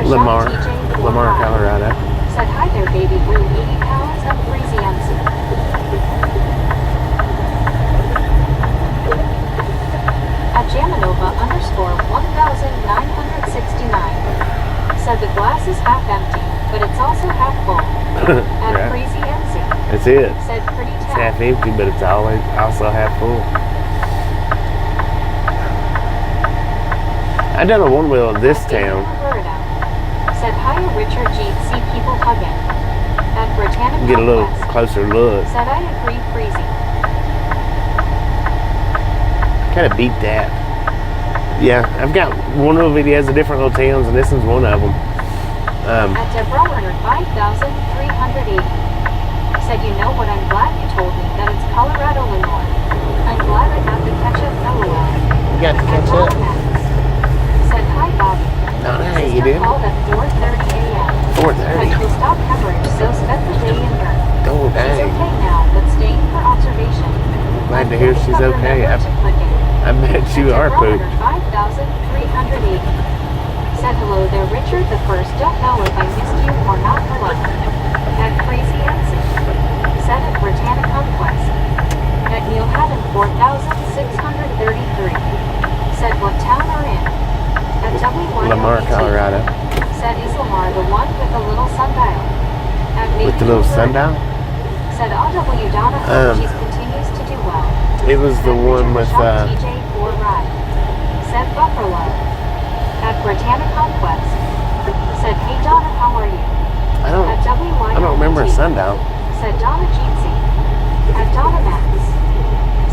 [SPEAKER 1] Lamar,
[SPEAKER 2] TJ
[SPEAKER 1] Lamar, Colorado.
[SPEAKER 2] Said hi there baby blue 80 pounds at Crazy MC. At Jamanova _1969. Said the glass is half empty, but it's also half full. At
[SPEAKER 1] Right.
[SPEAKER 2] Crazy MC.
[SPEAKER 1] That's it.
[SPEAKER 2] Said pretty
[SPEAKER 1] It's
[SPEAKER 2] town.
[SPEAKER 1] half empty, but it's always also half full. I done a one wheel in this
[SPEAKER 2] At Baby
[SPEAKER 1] town.
[SPEAKER 2] Roberto. Said hi Richard G. See people hugging. At Britannic
[SPEAKER 1] Get a little
[SPEAKER 2] Conquest.
[SPEAKER 1] closer look.
[SPEAKER 2] Said I agree Crazy.
[SPEAKER 1] Kind of beat that. Yeah, I've got one little videos of different little towns, and this is one of them.
[SPEAKER 2] At Developer 5380. Said you know what, I'm glad you told me that it's Colorado Lenore. I'm glad I got the catch up LOL.
[SPEAKER 3] You got to
[SPEAKER 2] At
[SPEAKER 3] catch
[SPEAKER 2] Bob
[SPEAKER 3] up.
[SPEAKER 2] Max. Said hi Bobby.
[SPEAKER 1] No, hey, you
[SPEAKER 2] Sister
[SPEAKER 1] did.
[SPEAKER 2] called at 4:30 a.m.
[SPEAKER 1] 4:30.
[SPEAKER 2] But you'll stop coverage, so spend the day in her.
[SPEAKER 1] Oh,
[SPEAKER 2] She's
[SPEAKER 1] dang.
[SPEAKER 2] okay now, but staying for observation.
[SPEAKER 1] Glad to hear she's okay. I bet you are pooped.
[SPEAKER 2] 5380. Said hello there, Richard the First. Don't know if I missed you or not. Hello. At Crazy MC. Said at Britannic Conquest. At Neil Haddon 4633. Said what town are in? At W1
[SPEAKER 1] Lamar, Colorado.
[SPEAKER 2] Said is Lamar the one with the little sundial? At
[SPEAKER 1] With the little sundial?
[SPEAKER 2] Said RW Donna hope she continues to do well.
[SPEAKER 1] It was the
[SPEAKER 2] Said
[SPEAKER 1] one
[SPEAKER 2] Richard
[SPEAKER 1] with,
[SPEAKER 2] Bishop TJ 4 Ride. Said Buffalo. At Britannic Conquest. Said hey Donna, how are you?
[SPEAKER 1] I
[SPEAKER 2] At WY.
[SPEAKER 1] don't remember a sundial.
[SPEAKER 2] Said Donna Jeetsy. At Donna Max.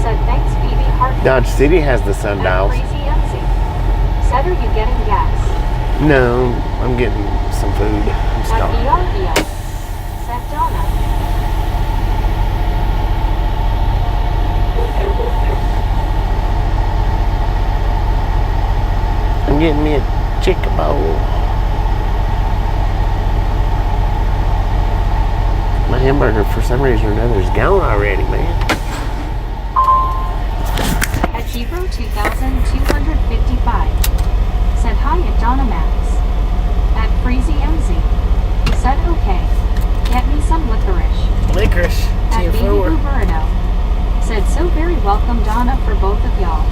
[SPEAKER 2] Said thanks BB Heart.
[SPEAKER 1] Dodge City has the
[SPEAKER 2] At
[SPEAKER 1] sundials.
[SPEAKER 2] Crazy MC. Said, are you getting gas?
[SPEAKER 1] No, I'm getting some food. I'm
[SPEAKER 2] At
[SPEAKER 1] starving.
[SPEAKER 2] VR. Said Donna.
[SPEAKER 1] I'm getting me a chicken bowl. My hamburger, for some reason or another, is gone already, man.
[SPEAKER 2] At Gibro 2255. Said hi at Donna Max. At Freezy MZ. Said okay. Get me some licorice.
[SPEAKER 1] Licorice.
[SPEAKER 2] At Baby Boo Burrito. Said so very welcome Donna for both of y'all.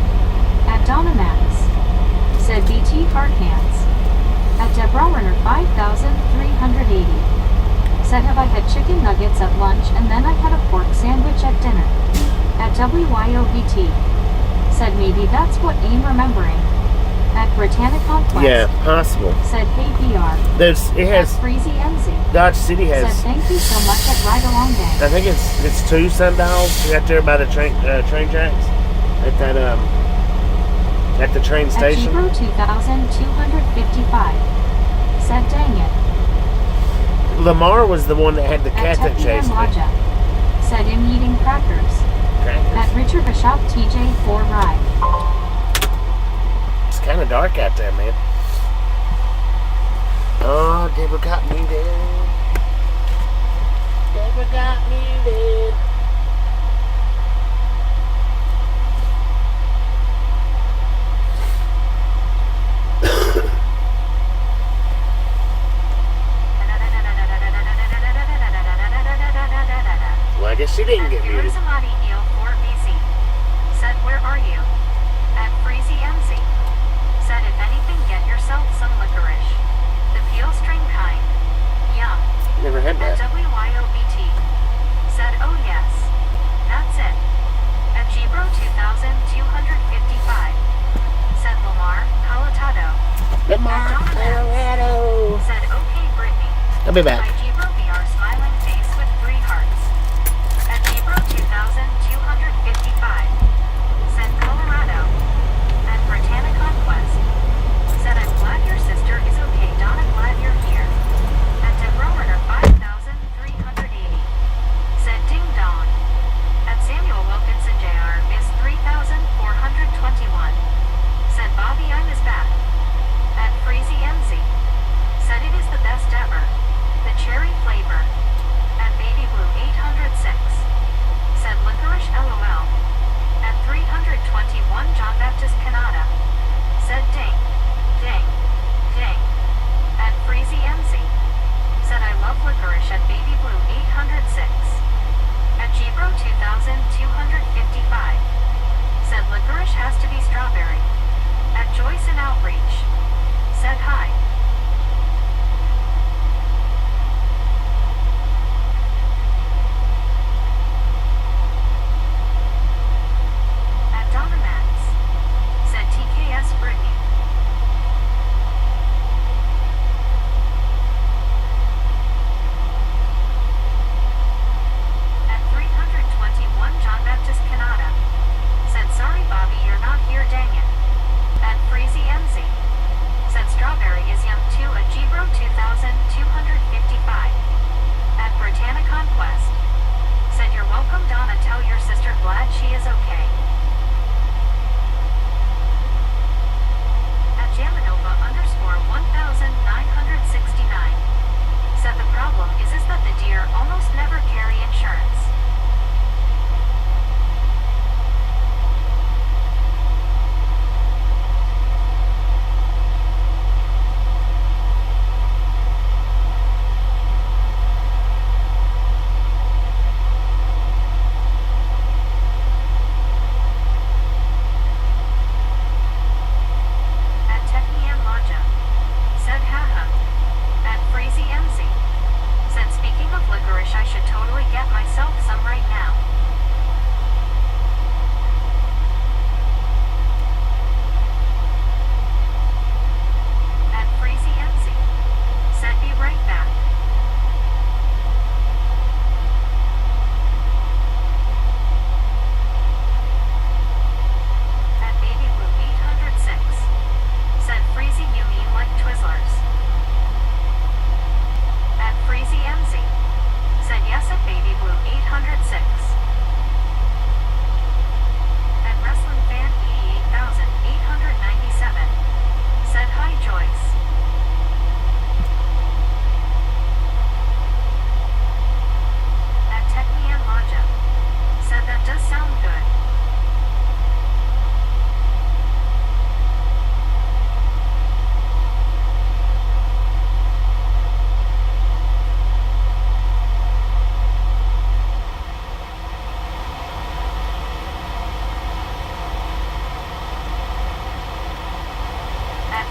[SPEAKER 2] At Donna Max. Said BT Hard Hands. At Deborah Werner 5380. Said have I had chicken nuggets at lunch and then I had a pork sandwich at dinner. At WYOBT. Said maybe that's what I'm remembering. At Britannicon Quest.
[SPEAKER 1] Yeah, possible.
[SPEAKER 2] Said hey BR.
[SPEAKER 1] It has
[SPEAKER 2] At Freezy MZ.
[SPEAKER 1] Dodge City has.
[SPEAKER 2] Said thank you so much at Ride Along Day.
[SPEAKER 1] I think it's 2 sundials out there by the train tracks at that at the train station.
[SPEAKER 2] At Gibro 2255. Said dang it.
[SPEAKER 1] Lamar was the one that had the cat
[SPEAKER 2] At
[SPEAKER 1] that
[SPEAKER 2] Tepi
[SPEAKER 1] chased
[SPEAKER 2] and
[SPEAKER 1] me.
[SPEAKER 2] Laja. Said in eating crackers.
[SPEAKER 1] Crackers.
[SPEAKER 2] At Richard Bishop TJ4 Ride.
[SPEAKER 1] It's kind of dark out there, man. Oh, Deborah got me there. Deborah got me there. Well, I guess she didn't get muted.
[SPEAKER 2] Said where are you? At Freezy MZ. Said if anything get yourself some licorice. The peel string kind. Yum.
[SPEAKER 1] Never had
[SPEAKER 2] At
[SPEAKER 1] that.
[SPEAKER 2] WYOBT. Said oh yes. That's it. At Gibro 2255. Said Lamar Colorado.
[SPEAKER 1] Lamar, Colorado.
[SPEAKER 2] Said okay Brittany.
[SPEAKER 1] I'll be back.
[SPEAKER 2] By Gibro VR smiling face with 3 hearts. At Gibro 2255. Said Colorado. At Britannicon Quest. Said I'm glad your sister is okay. Donna, glad you're here. At Deborah Werner 5380. Said ding dong. At Samuel Wilkinson Jr. is 3421. Said Bobby I'm back. At Freezy MZ. Said it is the best ever. The chair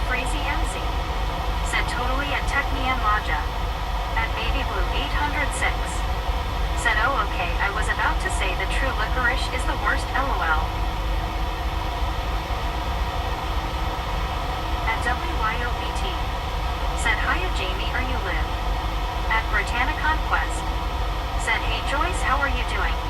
[SPEAKER 2] Crazy MC. Said totally at Techni and Laja. At Baby Blue 806. Said oh okay, I was about to say the true licorice is the worst lol. At WYOBT. Said hiya Jamie, are you live? At Britannia Conquest. Said hey Joyce, how are you doing?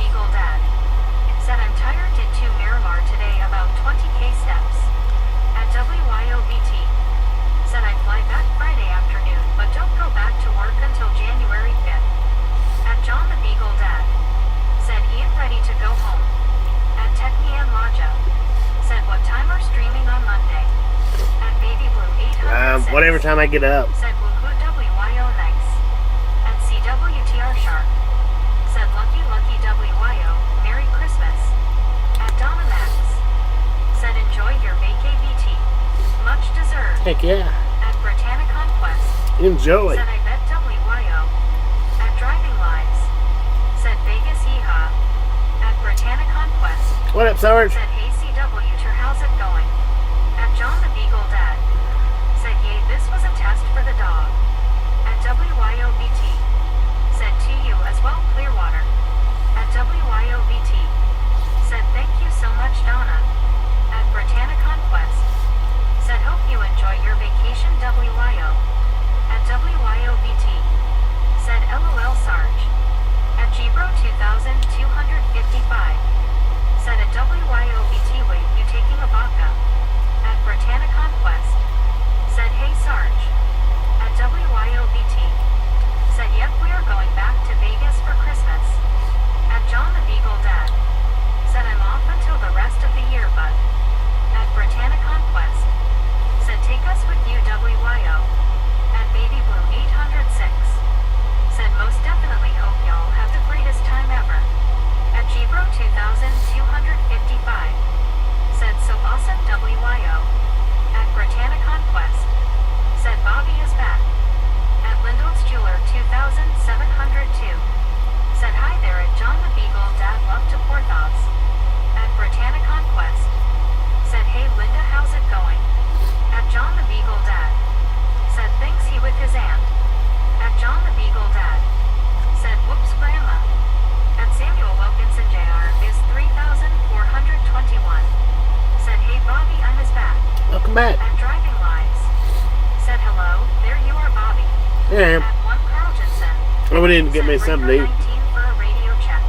[SPEAKER 2] Beagle Dad. Said I'm tired, did 2 Miramar today, about 20k steps. At WYOBT. Said I'd fly back Friday afternoon, but don't go back to work until January 5th. At John the Beagle Dad. Said Ian ready to go home. At Technian Laja. Said what time are streaming on Monday. At Baby Blue 806.
[SPEAKER 1] Whatever time I get up.
[SPEAKER 2] Said Woohoo WYO nice. At CWTR Sharp. Said Lucky Lucky WYO, Merry Christmas. At Donna Max. Said enjoy your vacay BT. Much deserved.
[SPEAKER 1] Heck yeah.
[SPEAKER 2] At Britannia Conquest.
[SPEAKER 1] Enjoy.
[SPEAKER 2] Said I bet WYO. At Driving Lives. Said Vegas Yeehaw. At Britannia Conquest.
[SPEAKER 1] What up, Sarge?
[SPEAKER 2] Said hey CW, how's it going? At John the Beagle Dad. Said yay, this was a test for the dog. At WYOBT. Said to you as well, Clearwater. At WYOBT. Said thank you so much, Donna. At Britannia Conquest. Said hope you enjoy your vacation, WYO. At WYOBT. Said LOL Sarge. At Gbro 2255. Said at WYOBT, wait, you taking a vodka? At Britannia Conquest. Said hey Sarge. At WYOBT. Said yep, we are going back to Vegas for Christmas. At John the Beagle Dad. Said I'm off until the rest of the year, but. At Britannia Conquest. Said take us with you, WYO. At Baby Blue 806. Said most definitely hope y'all have the greatest time ever. At Gbro 2255. Said so awesome, WYO. At Britannia Conquest. Said Bobby is back. At Lindell's Jeweler 2702. Said hi there at John the Beagle Dad, love to Porthos. At Britannia Conquest. Said hey Linda, how's it going? At John the Beagle Dad. Said thanks he with his aunt. At John the Beagle Dad. Said whoops grandma. At Samuel Wilkinson Jr. is 3421. Said hey Bobby, I'm his back.
[SPEAKER 1] Welcome back.
[SPEAKER 2] At Driving Lives. Said hello, there you are Bobby.
[SPEAKER 1] Yeah.
[SPEAKER 2] At 1 Carl Jensen.
[SPEAKER 1] I went in to get me
[SPEAKER 2] Said
[SPEAKER 1] something to
[SPEAKER 2] Ringer
[SPEAKER 1] eat.
[SPEAKER 2] 19 for a radio check.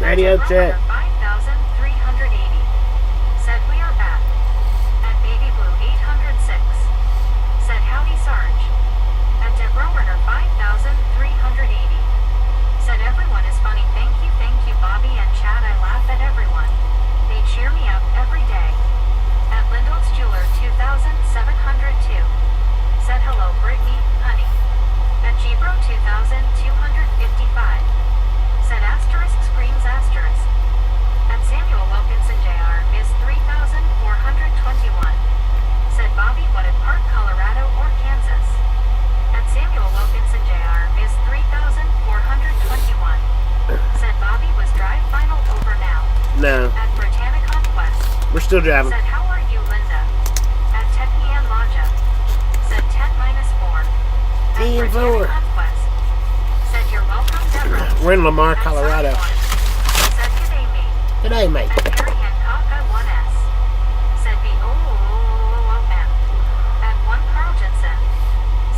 [SPEAKER 1] Radio
[SPEAKER 2] At
[SPEAKER 1] check.
[SPEAKER 2] Roadrunner 5380. Said we are back. At Baby Blue 806. Said howdy Sarge. At Roadrunner 5380. Said everyone is funny, thank you Bobby and Chad, I laugh at everyone. They cheer me up every day. At Lindell's Jeweler 2702. Said hello Brittany, honey. At Gbro 2255. Said asterisk screams asterisk. At Samuel Wilkinson Jr. is 3421. Said Bobby, what at Park, Colorado or Kansas? At Samuel Wilkinson Jr. is 3421. Said Bobby, was drive final over now.
[SPEAKER 1] No,
[SPEAKER 2] At Britannia Conquest.
[SPEAKER 1] we're still driving.
[SPEAKER 2] Said how are you Linda? At Technian Laja. Said 10 minus 4. At
[SPEAKER 1] 10
[SPEAKER 2] Britannia
[SPEAKER 1] 4.
[SPEAKER 2] Conquest. Said you're welcome Deborah.
[SPEAKER 1] We're in Lamar,
[SPEAKER 2] At
[SPEAKER 1] Colorado.
[SPEAKER 2] Sunny One. Said g'day mate.
[SPEAKER 1] Today, mate.
[SPEAKER 2] At Perry Hancock I1S. Said B-O-O-O-O-O-M. At 1 Carl Jensen.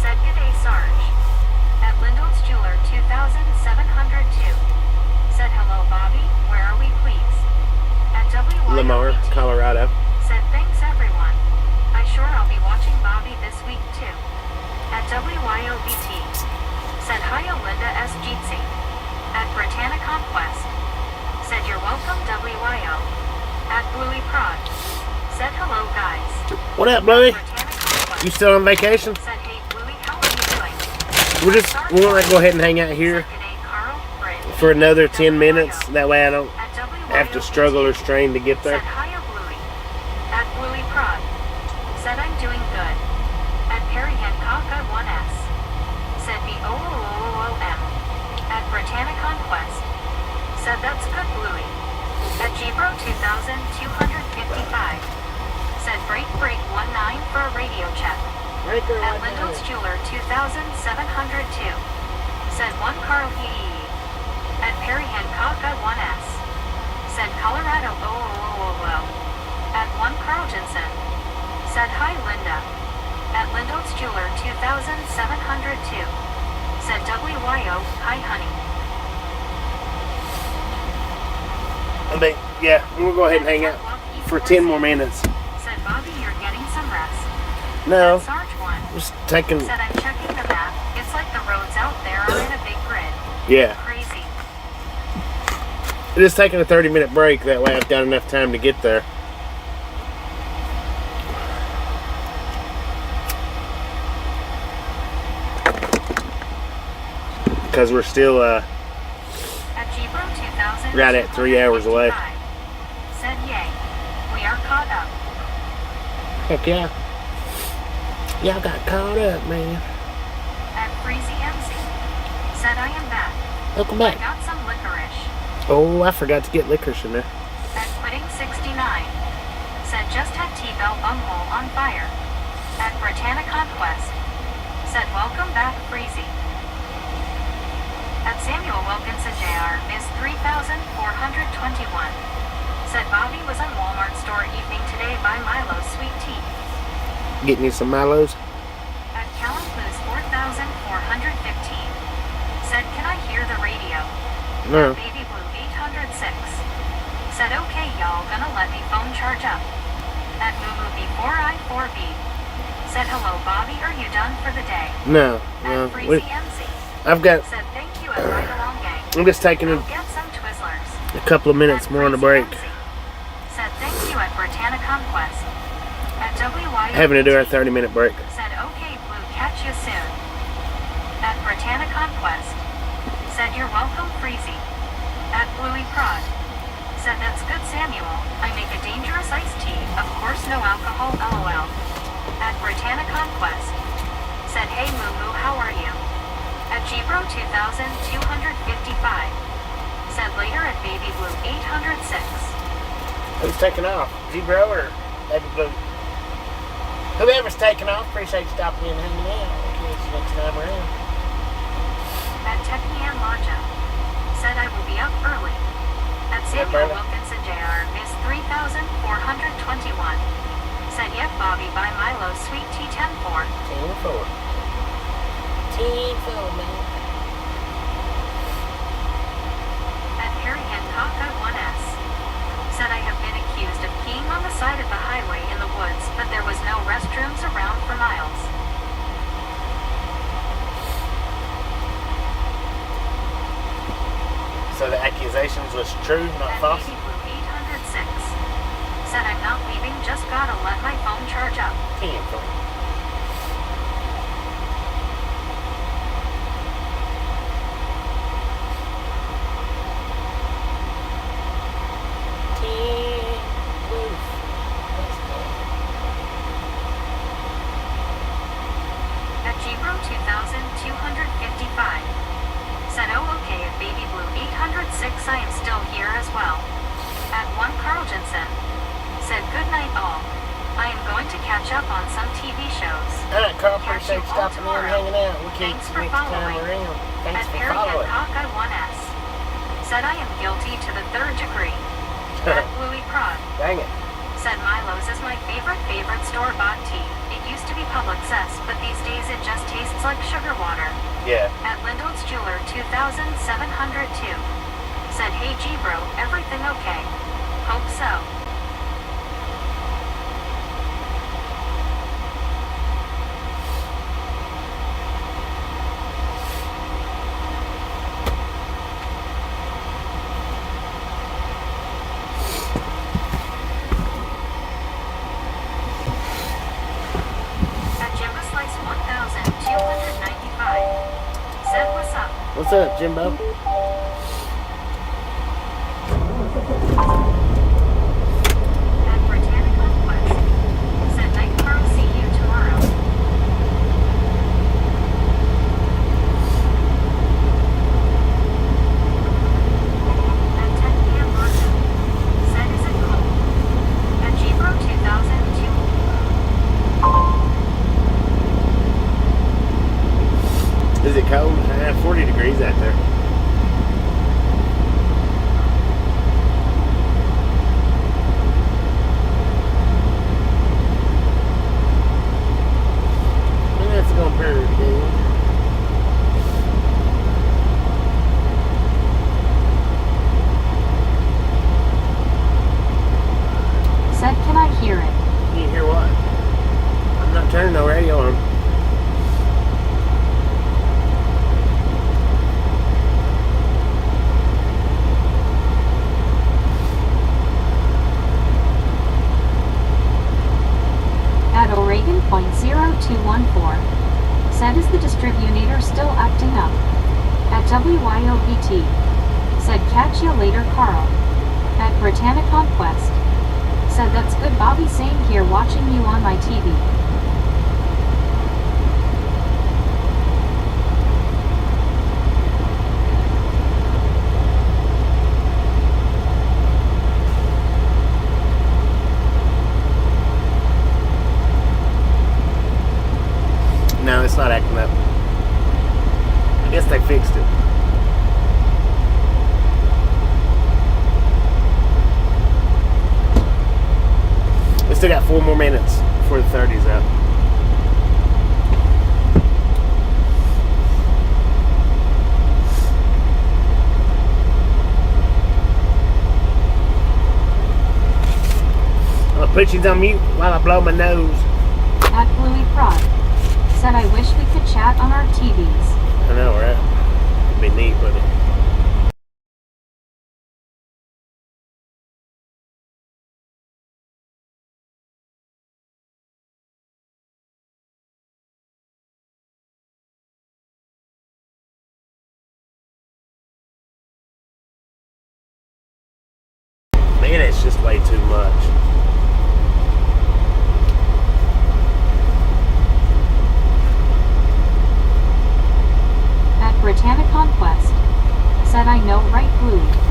[SPEAKER 2] Said g'day Sarge. At Lindell's Jeweler 2702. Said hello Bobby, where are we please? At WYOBT.
[SPEAKER 1] Lamar, Colorado.
[SPEAKER 2] Said thanks everyone. I sure I'll be watching Bobby this week too. At WYOBT. Said hiya Linda S. Jeetsy. At Britannia Conquest. Said you're welcome WYO. At Bluey Prod. Said hello guys.
[SPEAKER 1] What up, Bluey?
[SPEAKER 2] Britannia Conquest.
[SPEAKER 1] You still on vacation?
[SPEAKER 2] Said hey Bluey, how are you doing?
[SPEAKER 1] We want to go ahead and hang out here
[SPEAKER 2] Said g'day Carl, Britt.
[SPEAKER 1] for another 10 minutes. That way I don't
[SPEAKER 2] At
[SPEAKER 1] have to struggle or strain to get there.
[SPEAKER 2] Said hiya Bluey. At Bluey Prod. Said I'm doing good. At Perry Hancock I1S. Said B-O-O-O-O-M. At Britannia Conquest. Said that's good Bluey. At Gbro 2255. Said break 19 for a radio check.
[SPEAKER 3] Breaker
[SPEAKER 2] At
[SPEAKER 3] 19.
[SPEAKER 2] Lindell's Jeweler 2702. Said 1 Carl P. At Perry Hancock I 1S. Said Colorado At 1 Carl Jensen. Said hi Linda. At Lindell's Jeweler 2702. Said WYO hi honey.
[SPEAKER 1] Yeah, we'll go ahead and hang out for 10 more minutes.
[SPEAKER 2] Said Bobby, you're getting some rest.
[SPEAKER 1] No,
[SPEAKER 2] Sarge 1.
[SPEAKER 1] just taking.
[SPEAKER 2] Said I'm checking the map. It's like the roads out there are in a big grid.
[SPEAKER 1] Yeah,
[SPEAKER 2] Crazy.
[SPEAKER 1] just taking a 30-minute break. That way, I've got enough time to get there. Because we're still
[SPEAKER 2] At Gebro 2000.
[SPEAKER 1] right at 3 hours away.
[SPEAKER 2] Said yay. We are caught up.
[SPEAKER 1] Heck yeah. Y'all got caught up, man.
[SPEAKER 2] At Freezy MC. Said I am back.
[SPEAKER 1] Welcome
[SPEAKER 2] I
[SPEAKER 1] back.
[SPEAKER 2] got some licorice.
[SPEAKER 1] Oh, I forgot to get licorice in there.
[SPEAKER 2] At Quitting 69. Said just had T-Bell bunghole on fire. At Britannia Conquest. Said welcome back Freezy. At Samuel Wilkinson Jr. Miss 3421. Said Bobby was on Walmart store evening today by Milo's sweet tea.
[SPEAKER 1] Getting you some Milos?
[SPEAKER 2] At Callum Clues 4415. Said can I hear the radio?
[SPEAKER 1] No.
[SPEAKER 2] Baby Blue 806. Said okay y'all gonna let me phone charge up. At Moo B4I4B. Said hello Bobby, are you done for the day?
[SPEAKER 1] No.
[SPEAKER 2] At Freezy MC.
[SPEAKER 1] I've got.
[SPEAKER 2] Said thank you and ride along gang.
[SPEAKER 1] I'm just taking
[SPEAKER 2] Go get some Twizzlers.
[SPEAKER 1] a couple of minutes
[SPEAKER 2] At
[SPEAKER 1] more on the
[SPEAKER 2] Freezy
[SPEAKER 1] break.
[SPEAKER 2] MC. Said thank you at Britannia Conquest. At WYO.
[SPEAKER 1] Having to do our 30-minute break.
[SPEAKER 2] Said okay Blue, catch you soon. At Britannia Conquest. Said you're welcome Freezy. At Bluey Prod. Said that's good Samuel. I make a dangerous iced tea. Of course no alcohol LOL. At Britannia Conquest. Said hey Moo Moo, how are you? At Gebro 2255. Said later at Baby Blue 806.
[SPEAKER 1] Who's taking off? Zebro or Baby Blue? Whoever's taking off, appreciate you stopping in and hanging out. We'll catch you next time around.
[SPEAKER 2] At Technian Laja. Said I will be up early. At Samuel
[SPEAKER 1] Berta.
[SPEAKER 2] Wilkinson Jr. Miss 3421. Said yep Bobby by Milo sweet tea 10-4.
[SPEAKER 1] 10-4. 10-4, man.
[SPEAKER 2] At Perry Hancock I 1S. Said I have been accused of peeing on the side of the highway in the woods, but there was no restrooms around for miles.
[SPEAKER 1] So the accusations was true, not
[SPEAKER 2] At
[SPEAKER 1] false?
[SPEAKER 2] Baby Blue 806. Said I'm not leaving, just gotta let my phone charge up.
[SPEAKER 1] 10-4.
[SPEAKER 2] At Gebro 2255. Said oh okay at Baby Blue 806 I am still here as well. At 1 Carl Jensen. Said good night all. I am going to catch up on some TV shows.
[SPEAKER 1] Alright, Carl,
[SPEAKER 2] Catch
[SPEAKER 1] appreciate
[SPEAKER 2] you
[SPEAKER 1] you
[SPEAKER 2] all
[SPEAKER 1] stopping in and
[SPEAKER 2] tomorrow.
[SPEAKER 1] hanging out. We'll catch
[SPEAKER 2] Thanks
[SPEAKER 1] you
[SPEAKER 2] for
[SPEAKER 1] next time
[SPEAKER 2] following.
[SPEAKER 1] around. Thanks
[SPEAKER 2] At
[SPEAKER 1] for
[SPEAKER 2] Perry
[SPEAKER 1] following.
[SPEAKER 2] Hancock I 1S. Said I am guilty to the 3rd degree. At Bluey Prod.
[SPEAKER 1] Dang it.
[SPEAKER 2] Said Milo's is my favorite store-bought tea. It used to be Public Cess, but these days it just tastes like sugar water.
[SPEAKER 1] Yeah.
[SPEAKER 2] At Lindell's Jeweler 2702. Said hey G-Bro, everything okay? Hope so. At Jimbo Slice 1295. Said what's up?
[SPEAKER 1] What's up, Jimbo?
[SPEAKER 2] At Britannia Conquest. Said night Carl, see you tomorrow. At 10 p.m. Martin. Said is it 214. Said, is the distributor still acting up? At WYOPT. Said, catch ya later, Carl. At Britannia Conquest. Said, that's good, Bobby. Same here, watching you on my TV.
[SPEAKER 1] No, it's not acting up. I guess they fixed it. We still got 4 more minutes before the 30's up. I'm gonna put you on mute while I blow my nose.
[SPEAKER 2] At Bluey Prod. Said, I wish we could chat on our TVs.
[SPEAKER 1] I know, right? It'd be neat, wouldn't it? Man, it's just way too much.
[SPEAKER 2] At Britannia Conquest. Said, I know, right, Bluey?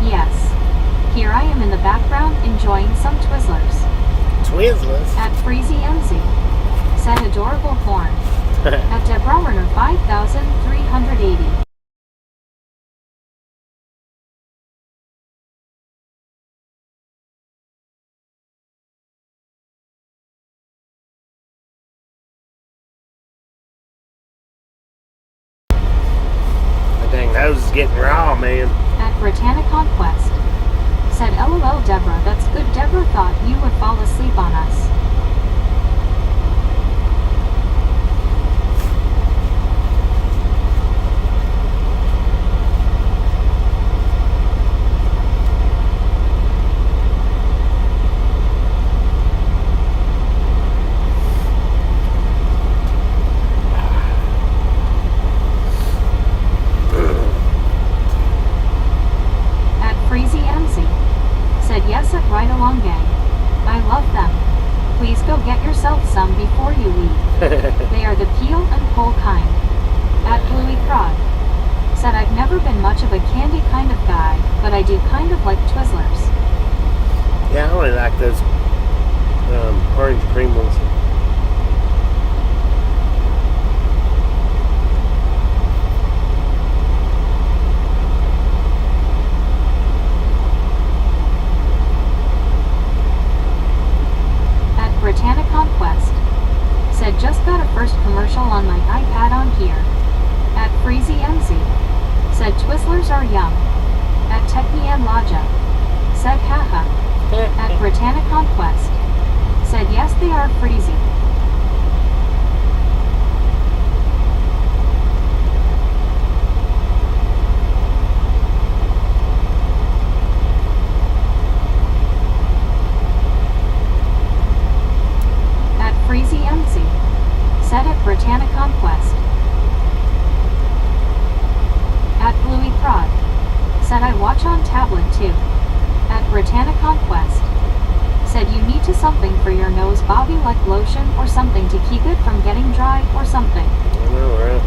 [SPEAKER 2] Yes. Here I am in the background enjoying some Twizzlers.
[SPEAKER 1] Twizzlers?
[SPEAKER 2] At Freezy MZ. Said adorable horn. At Debrommerner 5380.
[SPEAKER 1] Dang, nose is getting raw, man.
[SPEAKER 2] At Britannia Conquest. Said LOL Deborah, that's good. Deborah thought you would fall asleep on us. Right along, gang. I love them. Please go get yourself some before you leave. They are the peel and pull kind. At Bluey Prod. Said I've never been much of a candy kind of guy, but I do kind of like Twizzlers.
[SPEAKER 1] Yeah, I only like those orange cream ones.
[SPEAKER 2] Britannia Conquest. Said just got a first commercial on my iPad on here. At Freezy MZ. Said Twizzlers are yum. At Technian Laja. Said haha. At Britannia Conquest. Said yes they are freezy. Freezy MZ. Said at Britannia Conquest. At Bluey Prod. Said I watch on tablet too. At Britannia Conquest. Said you need to something for your nose, Bobby, like lotion or something to keep it from getting dry or something.
[SPEAKER 1] I know, right?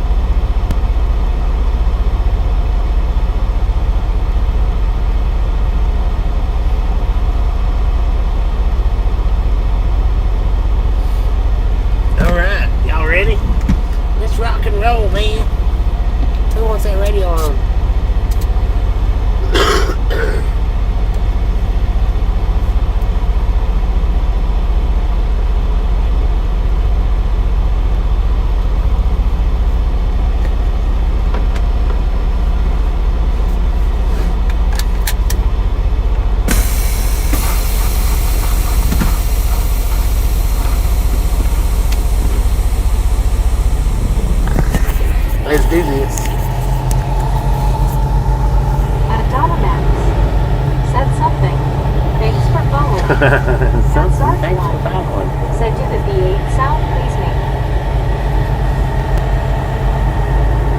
[SPEAKER 1] Something, thanks for following.
[SPEAKER 2] Said do the V8 sound, please make.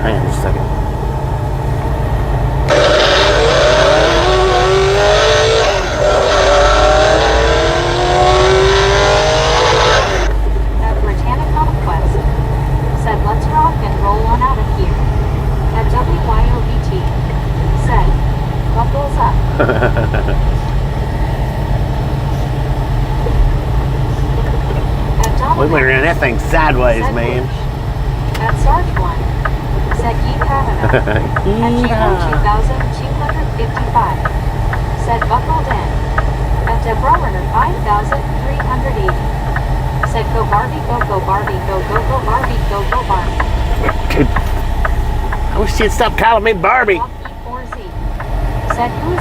[SPEAKER 1] Hang on just a second.
[SPEAKER 2] At Britannica Quest. Said let's rock and roll on out of here. At WYOVT. Said, buckles up. At
[SPEAKER 1] We
[SPEAKER 2] Dominic.
[SPEAKER 1] went around that thing sideways,
[SPEAKER 2] Said
[SPEAKER 1] man.
[SPEAKER 2] Bush. At Sarge 1. Said Yeet Canada. At Chico 2255. Said buckled in. At Deborah Runner 5380. Said go Barbie, go Barbie, go Barbie, go Barbie.
[SPEAKER 1] I wish you'd stop calling me Barbie.
[SPEAKER 2] Block E4Z. Said who is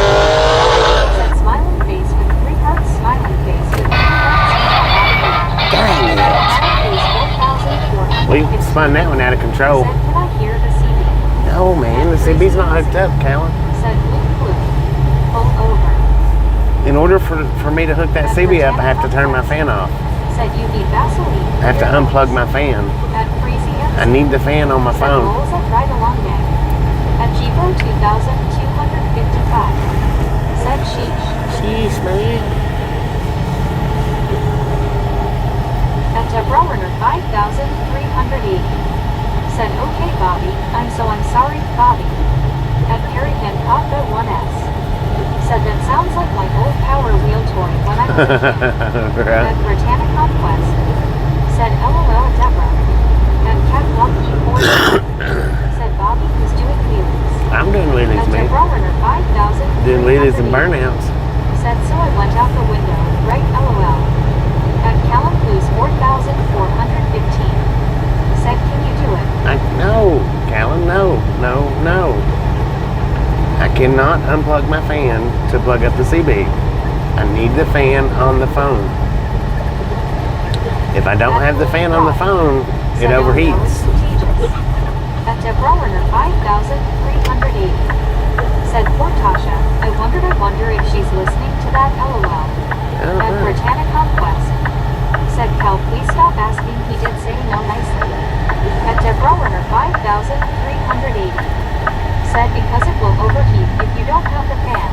[SPEAKER 2] Said smiling face with 3 hearts, smiling face with 3 hearts.
[SPEAKER 1] Dang it. We spun that one out of control.
[SPEAKER 2] Said can I hear the CD?
[SPEAKER 1] No, man, the CB's not hooked up, Callan.
[SPEAKER 2] Said blue. Pull over.
[SPEAKER 1] In order for me to hook that CB up, I have to turn my fan off.
[SPEAKER 2] Said you need Vaseline.
[SPEAKER 1] I have to unplug my fan.
[SPEAKER 2] At Freezy
[SPEAKER 1] I need the fan on my
[SPEAKER 2] Said
[SPEAKER 1] phone.
[SPEAKER 2] rolls at Ride Along Day. At Jeepo 2255. Said sheesh.
[SPEAKER 1] Jeez, man.
[SPEAKER 2] At Deborah Runner 5380. Said okay Bobby, I'm sorry Bobby. At Perry Van Papa 1S. Said that sounds like my old Power Wheel toy when I was a kid. At Britannica Quest. Said LOL Deborah. At Catwalk E4. Said Bobby was doing wheelies.
[SPEAKER 1] I'm doing wheelies,
[SPEAKER 2] At
[SPEAKER 1] man.
[SPEAKER 2] Deborah Runner 5000.
[SPEAKER 1] Doing wheelies and burnouts.
[SPEAKER 2] Said so I went out the window, right LOL. At Callum Blues 4415. Said can you do it?
[SPEAKER 1] No, Callan, no. I cannot unplug my fan to plug up the CB. I need the fan on the phone. If I don't have the fan on the phone, it overheats.
[SPEAKER 2] At Deborah Runner 5380. Said poor Tasha, I wonder if she's listening to that LOL. At Britannica Quest. Said Cal, please stop asking, he did say no nicely. At Deborah Runner 5380. Said because it will overheat if you don't have the fan.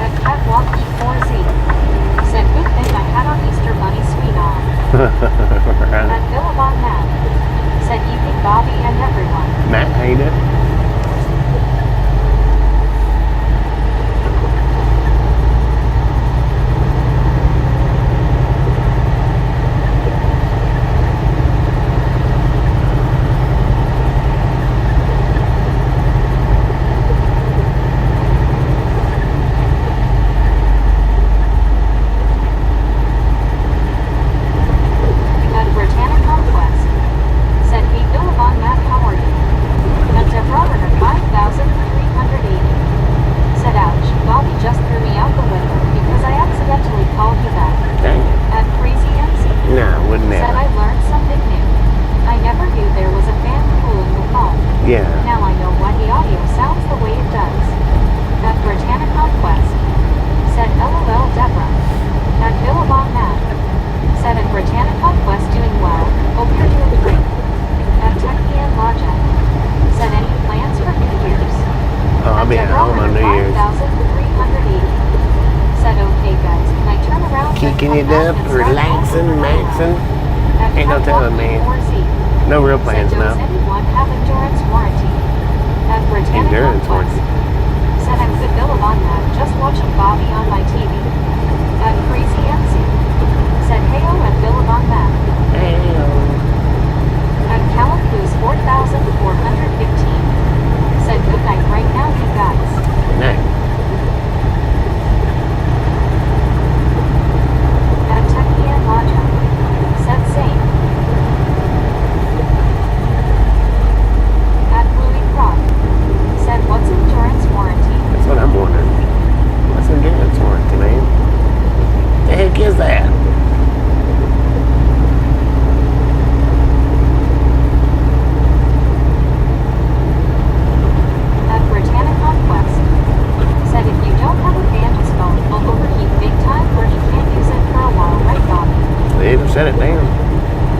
[SPEAKER 2] At Catwalk E4Z. Said good thing I had our Easter Bunny suite on. At Billabong Matt. Said evening Bobby and everyone.
[SPEAKER 1] Matt, how you doing?
[SPEAKER 2] At Britannica Quest. Said hey Billabong Matt, how are you? At Deborah Runner 5380. Said ouch, Bobby just threw me out the window because I accidentally called you that.
[SPEAKER 1] Dang it.
[SPEAKER 2] At Crazy MC.
[SPEAKER 1] No, wouldn't
[SPEAKER 2] Said
[SPEAKER 1] ever.
[SPEAKER 2] I learned something new. I never knew there was a fan cooling the phone.
[SPEAKER 1] Yeah.
[SPEAKER 2] Now I know why the audio sounds the way it does. At Britannica Quest. Said LOL Deborah. At Billabong Matt. Said at Britannica Quest doing well. Hope you're doing great. At Techie and Logic. Said any plans for New Year's?
[SPEAKER 1] Oh, I'll be at home on New Year's.
[SPEAKER 2] 5380. Said okay guys, can I turn around? and
[SPEAKER 1] Kicking
[SPEAKER 2] come
[SPEAKER 1] it
[SPEAKER 2] back
[SPEAKER 1] up,
[SPEAKER 2] and start
[SPEAKER 1] relaxing,
[SPEAKER 2] over now?
[SPEAKER 1] maxing.
[SPEAKER 2] At
[SPEAKER 1] Ain't no
[SPEAKER 2] Catwalk
[SPEAKER 1] telling, man.
[SPEAKER 2] E4Z.
[SPEAKER 1] No real plans
[SPEAKER 2] Said does
[SPEAKER 1] now.
[SPEAKER 2] anyone have endurance warranty? At Britannica
[SPEAKER 1] Endurance
[SPEAKER 2] Quest.
[SPEAKER 1] warranty.
[SPEAKER 2] Said I'm good Billabong that, just watching Bobby on my TV. At Crazy MC. Said heyo at Billabong that.
[SPEAKER 1] Hey,
[SPEAKER 2] At Callum Blues 4415. Said good night right now you guys.
[SPEAKER 1] no.
[SPEAKER 2] At Techie and Logic. Said same. At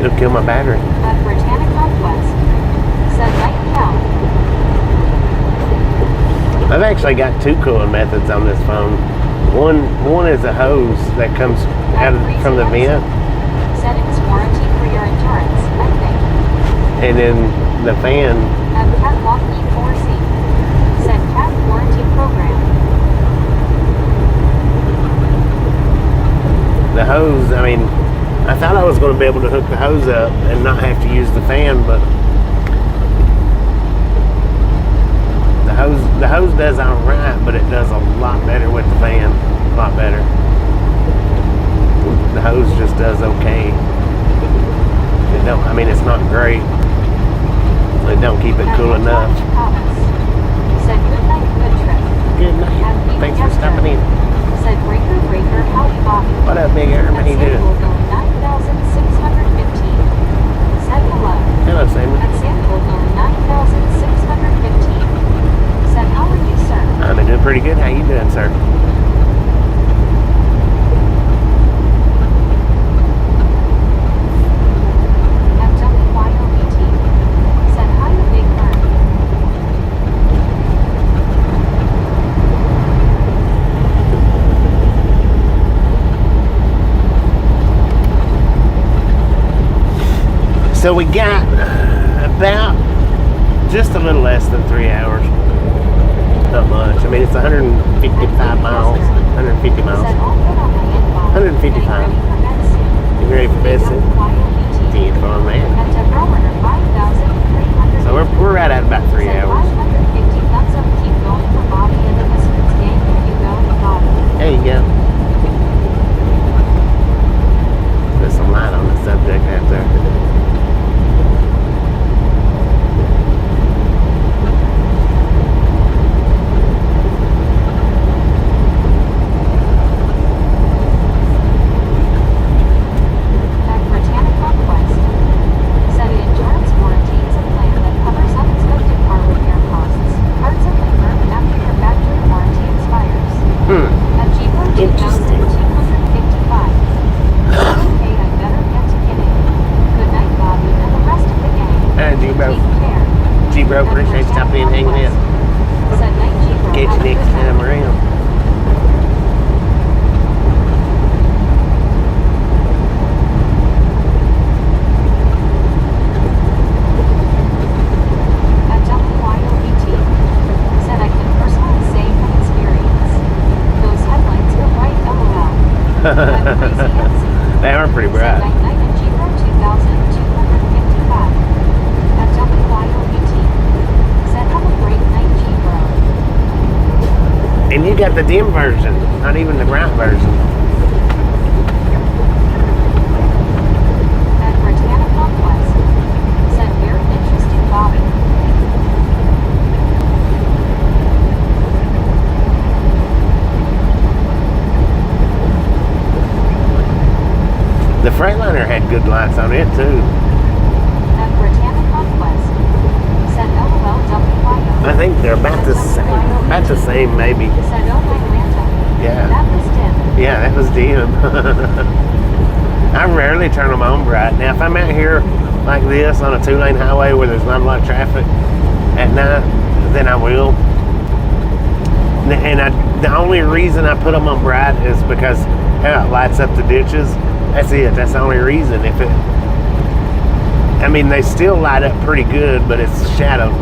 [SPEAKER 1] It'll kill my battery.
[SPEAKER 2] At Britannic Northwest, said Night Cow.
[SPEAKER 1] I've actually got two cooling methods on this phone. One is a hose that comes out from the vent,
[SPEAKER 2] Said it's warranty for your endurance, I think.
[SPEAKER 1] and then the fan.
[SPEAKER 2] At Catwalk E4C, said Cat warranty program.
[SPEAKER 1] The hose, I mean, I thought I was going to be able to hook the hose up and not have to use the fan, but the hose does all right, but it does a lot better with the fan. A lot better. The hose just does okay. It don't, I mean, it's not great. It don't keep it cool enough.
[SPEAKER 2] Said good night, good trip.
[SPEAKER 1] Good night. Thanks for stopping in.
[SPEAKER 2] Said breaker, breaker, howdy Bobby.
[SPEAKER 1] What up, big arm? How you doing?
[SPEAKER 2] 9,615. Said hello.
[SPEAKER 1] Hello, Simon.
[SPEAKER 2] At sample going 9,615. Said how are you, sir?
[SPEAKER 1] I'm doing pretty good. How you doing, sir?
[SPEAKER 2] At WYOBT. Said hi, a big bird.
[SPEAKER 1] So we got about just a little less than 3 hours. Not much. I mean, it's 155 miles. 150
[SPEAKER 2] Said
[SPEAKER 1] miles.
[SPEAKER 2] all good on my inbox.
[SPEAKER 1] 155. You ready for bed soon?
[SPEAKER 2] WYOBT.
[SPEAKER 1] Dead for man.
[SPEAKER 2] At Developer 5,300.
[SPEAKER 1] So we're right at about 3
[SPEAKER 2] Said
[SPEAKER 1] hours.
[SPEAKER 2] 550 thumbs up, keep going for Bobby and the Misfits gang. If you go to Bobby.
[SPEAKER 1] There you go. There's some light on the subject out there.
[SPEAKER 2] At Britannic Northwest, said an endurance warranty is a plan that covers unexpected car repair costs, parts and labor after your factory warranty expires. At Jeeper 2,255. Okay, I better get to getting. Good night, Bobby, and the rest of the gang.
[SPEAKER 1] G-Bro.
[SPEAKER 2] Take care.
[SPEAKER 1] G-Bro, appreciate you stopping in and hanging out.
[SPEAKER 2] Said night, Jeeper.
[SPEAKER 1] Catch
[SPEAKER 2] Have a
[SPEAKER 1] you next
[SPEAKER 2] good night.
[SPEAKER 1] time around.
[SPEAKER 2] At WYOBT, said I can personally say from experience. Those headlights were bright, LOL. At Crazy Nancy,
[SPEAKER 1] They are pretty
[SPEAKER 2] said
[SPEAKER 1] bright.
[SPEAKER 2] night night and Jeeper 2,255. At WYOBT, said have a great night, Jeeper.
[SPEAKER 1] And you got the dim version, not even the bright version.
[SPEAKER 2] At Britannic Northwest, said very interesting, Bobby.
[SPEAKER 1] The Freightliner had good lights on it too.
[SPEAKER 2] At Britannic Northwest, said LOLWYO.
[SPEAKER 1] I think they're about the same. About the same, maybe.
[SPEAKER 2] Said oh my Lanta.
[SPEAKER 1] Yeah.
[SPEAKER 2] That was dim.
[SPEAKER 1] Yeah, that was dim. I rarely turn them on bright. Now, if I'm out here like this on a 2-lane highway where there's not a lot of traffic at night, then I will. And the only reason I put them on bright is because how it lights up the ditches. That's it. That's the only reason. I mean, they still light up pretty good, but it's shadowed.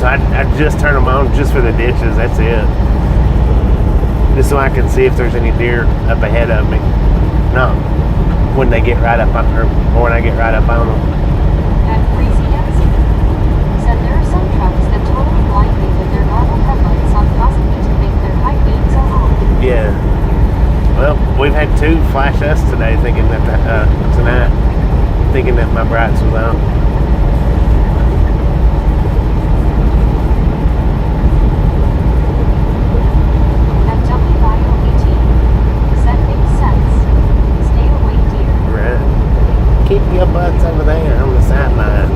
[SPEAKER 1] So I just turn them on just for the ditches. That's it. Just so I can see if there's any deer up ahead of me. No, when they get right up on, or when I get right up on them.
[SPEAKER 2] At Crazy Nancy, said there are some trucks that totally blind me with their normal headlights on, causing me to think their high beams are on.
[SPEAKER 1] Yeah. Well, we've had 2 flash us today, thinking that tonight, thinking that my brights was on.
[SPEAKER 2] At WYOBT, said makes sense. Stay away, dear.
[SPEAKER 1] Right. Keep your butts over there on the sideline.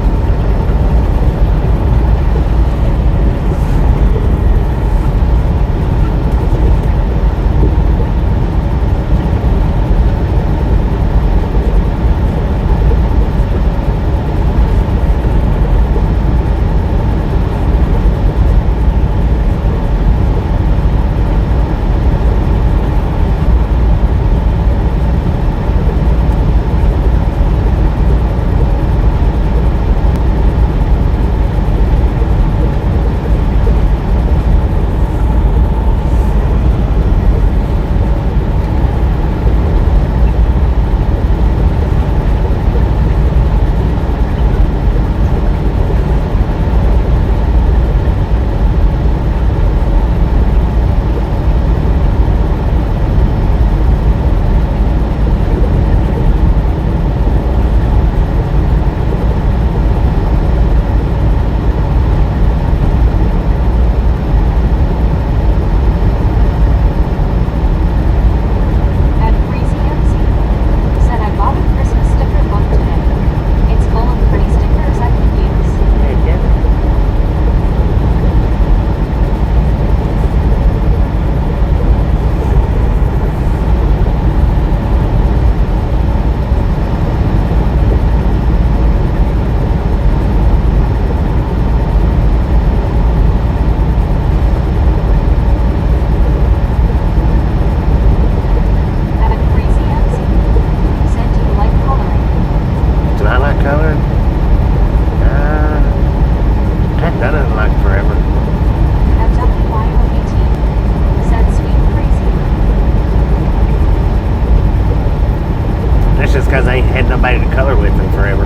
[SPEAKER 1] That's just because I ain't had nobody to color with in forever.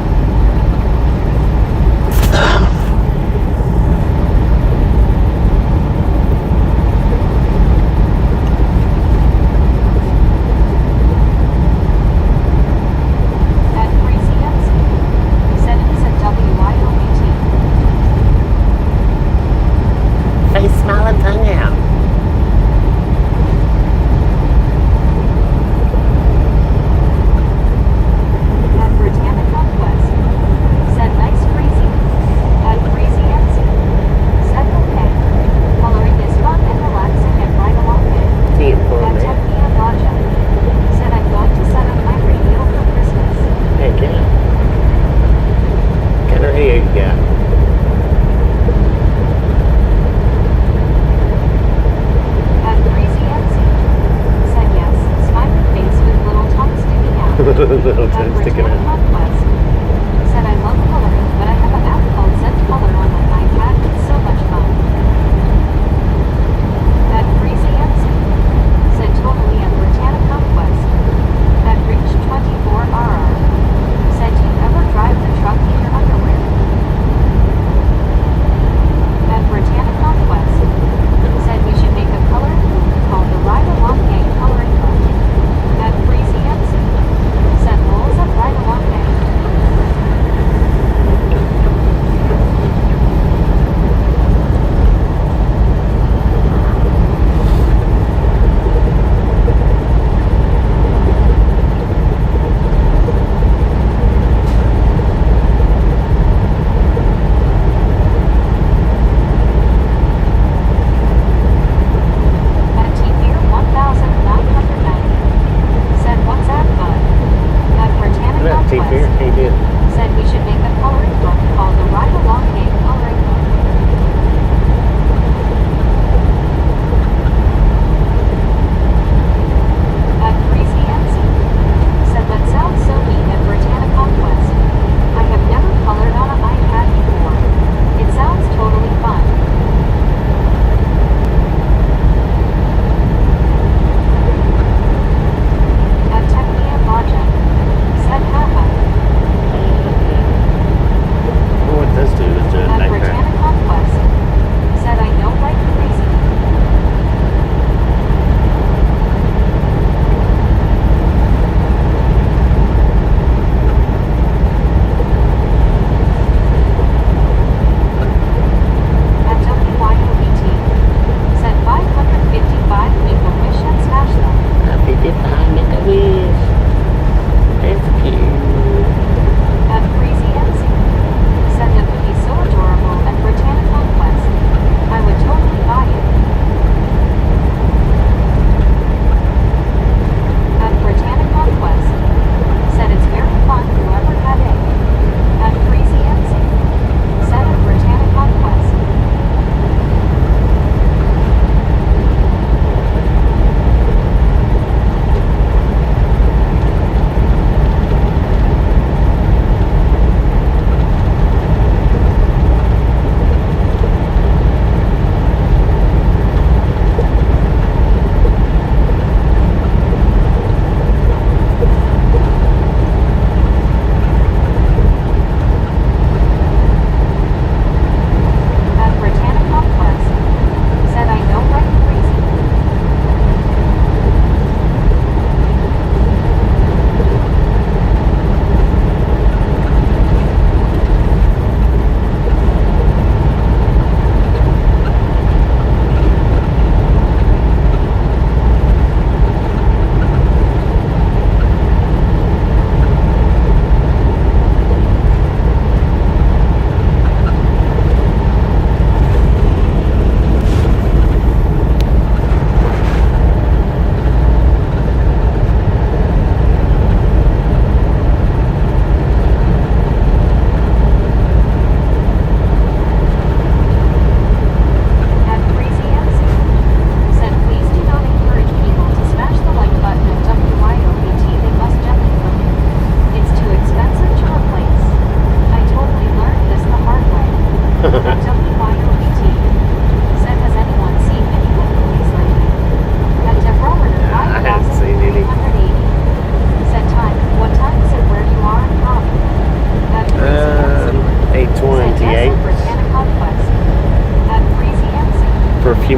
[SPEAKER 2] At Crazy MC. Settings at WIOBT.
[SPEAKER 1] Face smiling, tongue out.
[SPEAKER 2] At Britannica West. Said nice crazy. At Crazy MC. Said okay. Coloring is fun and relaxing and right along with.
[SPEAKER 1] Team for
[SPEAKER 2] At
[SPEAKER 1] me.
[SPEAKER 2] Technia Raja. Said I'm going to set up my radio for Christmas.
[SPEAKER 1] Heck yeah. What kind of radio you got?
[SPEAKER 2] At Crazy MC. Said yes. Smiley face with little tongue sticking out.
[SPEAKER 1] Little
[SPEAKER 2] At
[SPEAKER 1] tongue sticking out.
[SPEAKER 2] Britannica West. Said I love coloring, but I have an app called Zen Color on my iPad. It's so much fun. At Crazy MC. Said totally at Britannica West. At Rich 24RR. Said do you ever drive the truck in your underwear? At Britannica West. Said we should make a color movie called the Ride Along Gang Coloring Book. At Crazy MC. Said rules at Ride Along Gang.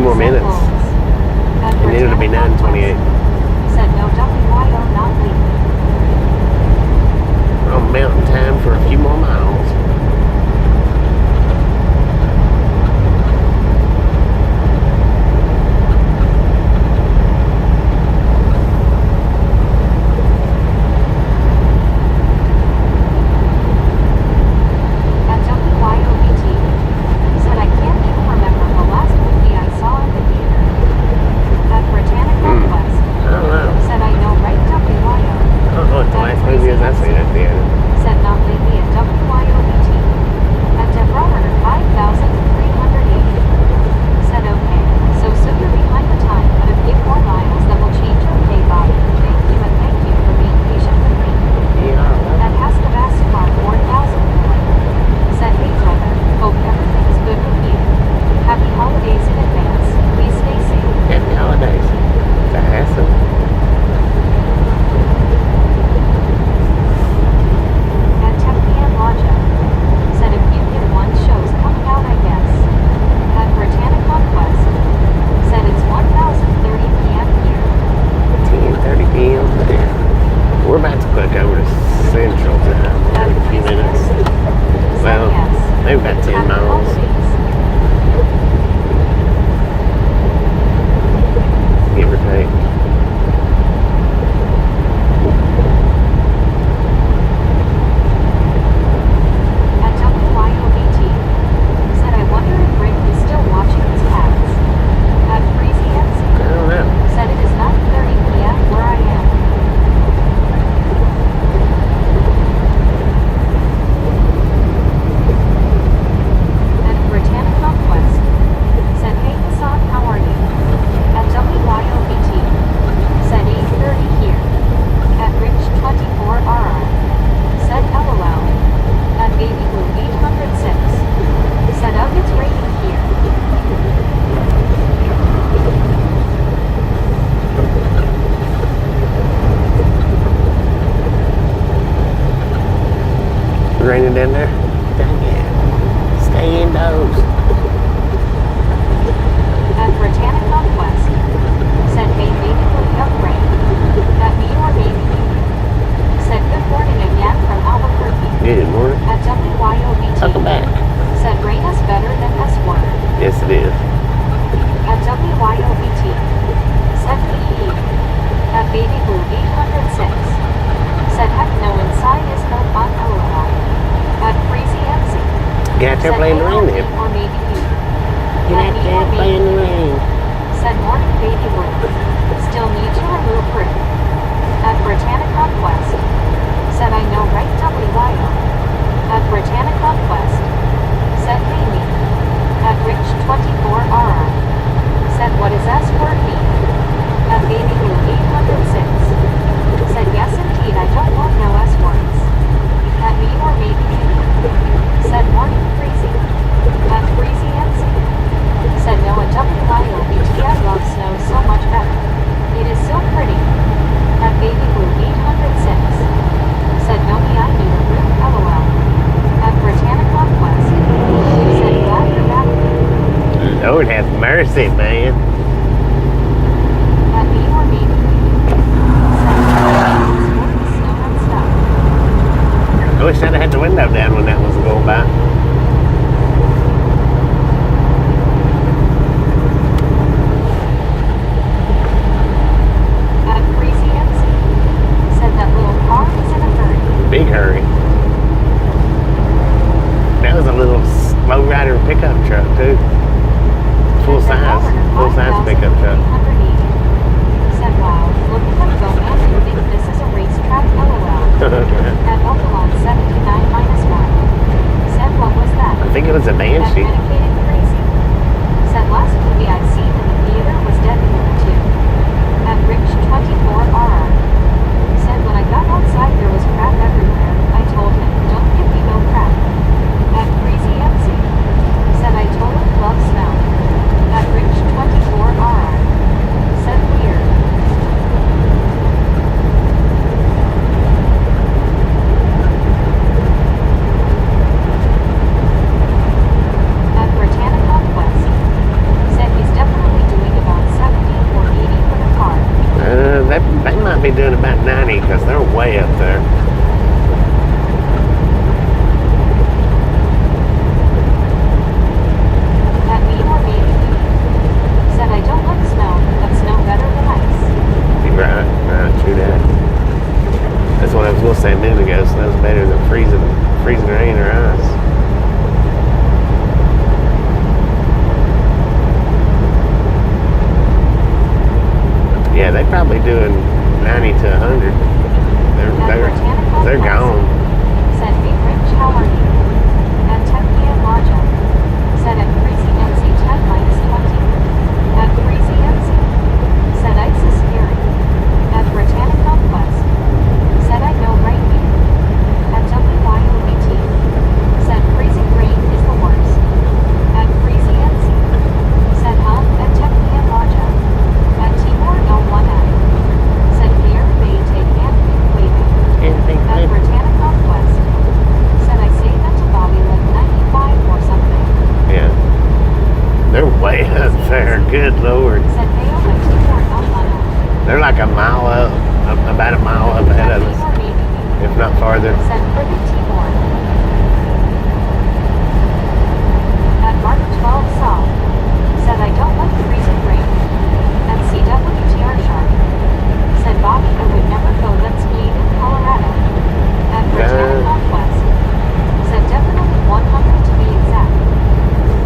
[SPEAKER 1] more
[SPEAKER 2] Said
[SPEAKER 1] minutes.
[SPEAKER 2] Bulls. At
[SPEAKER 1] It needed to be
[SPEAKER 2] Britannica
[SPEAKER 1] 9:28.
[SPEAKER 2] Northwest. Said no WYO not leaving.
[SPEAKER 1] We're on mountain time for a few more miles.
[SPEAKER 2] At WYOBT. Said I can't even remember the last movie I saw in the theater. At Britannica Northwest.
[SPEAKER 1] I don't know.
[SPEAKER 2] Said I know right WYO.
[SPEAKER 1] I don't know what the last movie is I seen at the theater.
[SPEAKER 2] Said not lately at WYOBT. At Deborah 5,380. Said okay, so you're behind the time, but a few more miles that will change your pay, Bobby. Thank you and thank you for being patient with me.
[SPEAKER 1] Yeah.
[SPEAKER 2] At Haskavascar 4,000. Said hey brother, hope everything is good with you. Happy holidays in advance. Please stay safe.
[SPEAKER 1] Happy holidays. It's a hassle.
[SPEAKER 2] At 10 p.m. Logic. Said if you get one show's coming out I guess. At Britannic Conquest. Said it's 1,030 p.m. here.
[SPEAKER 1] 10:30 p.m. there. We're about to click over to Central Time
[SPEAKER 2] At
[SPEAKER 1] in a few minutes.
[SPEAKER 2] Said
[SPEAKER 1] Well,
[SPEAKER 2] yes.
[SPEAKER 1] maybe about 10
[SPEAKER 2] Happy
[SPEAKER 1] miles.
[SPEAKER 2] holidays.
[SPEAKER 1] Give or take.
[SPEAKER 2] At WYOBT. Said I wonder if Rick is still watching his cats. At Freezy MC.
[SPEAKER 1] I don't know.
[SPEAKER 2] Said it is 9:30 p.m. where I am. At Britannic Conquest. Said hey Hassan, how are you? At WYOBT. Said 8:30 here. At Rich 24RR. Said LOL. At Baby Blue 806. Said up it's raining here.
[SPEAKER 1] Raining down there? Dang it. Stay indoors.
[SPEAKER 2] At Britannic Conquest. Said hey Baby Blue yup rain. At me or maybe you. Said good morning again from Albuquerque.
[SPEAKER 1] Good morning.
[SPEAKER 2] At WYOBT.
[SPEAKER 1] Welcome back.
[SPEAKER 2] Said rain is better than S word.
[SPEAKER 1] Yes, it is.
[SPEAKER 2] At WYOBT. Said EE. At Baby Blue 806. Said heck no inside is no fun LOL. At Freezy MC.
[SPEAKER 1] Get out there
[SPEAKER 2] Said
[SPEAKER 1] playing the
[SPEAKER 2] hey,
[SPEAKER 1] rain
[SPEAKER 2] or
[SPEAKER 1] then.
[SPEAKER 2] me or maybe you.
[SPEAKER 1] Get
[SPEAKER 2] At
[SPEAKER 1] out
[SPEAKER 2] me
[SPEAKER 1] there
[SPEAKER 2] or maybe
[SPEAKER 1] playing the rain.
[SPEAKER 2] Said morning Baby Blue. Still need to remove proof. At Britannic Conquest. Said I know right WYO. At Britannic Conquest. Said hey me. At Rich 24RR. Said what does S word mean? At Baby Blue 806. Said yes indeed I don't want no S words. At me or maybe you. Said morning Freezy. At Freezy MC. Said no at WYOBT I love snow so much better. It is so pretty. At Baby Blue 806. Said no me I need a room LOL. At Britannic Conquest. Said glad you're back.
[SPEAKER 1] Lord have mercy, man.
[SPEAKER 2] At me or maybe you. Said snow and stuff.
[SPEAKER 1] I wish I'd have had the window down when that was going by.
[SPEAKER 2] At Freezy MC. Said that little car is in a hurry.
[SPEAKER 1] Big hurry. That was a little low rider pickup truck too. Full size pickup truck.
[SPEAKER 2] Said wow, look at them go man, you think this is a racetrack LOL. At Oakalon 79-1. Said what was that?
[SPEAKER 1] I think it was a
[SPEAKER 2] At
[SPEAKER 1] Banshee.
[SPEAKER 2] Medicated Crazy. Said last movie I seen in the theater was Deadpool 2. At Rich 24RR. Said when I got outside there was crap everywhere. I told him, don't give me no crap. At Crazy MC. Said I totally love snow. At Rich 24RR. Said weird. At
[SPEAKER 1] ago, so that was better than freezing rain or ice. Yeah, they probably doing 90 to 100. They're gone.
[SPEAKER 2] Said, hey Rich, how are you? At Tempe and Laja. Said at Crazy NC 10 minus 20. At Crazy NC. Said ice is scary. At Britannic Conquest. Said I know right me. At WYOBT. Said freezing rain is the worst. At Crazy NC. Said huh? At Tempe and Laja. At Timor no one at. Said here they take and waving. At Britannic Conquest. Said I say that to Bobby like 95 or something.
[SPEAKER 1] Yeah. They're way up there. Good Lord.
[SPEAKER 2] Said Mayo at Timor no one at.
[SPEAKER 1] They're like a mile up, about a mile up ahead of us,
[SPEAKER 2] Timor maybe.
[SPEAKER 1] if not farther.
[SPEAKER 2] Said Frigate Timor. At Mark 12 South. Said I don't like freezing rain. At CWTR Shark. Said Bobby I would never go that skiing in Colorado. At Britannic Conquest. Said definitely 100 to be exact.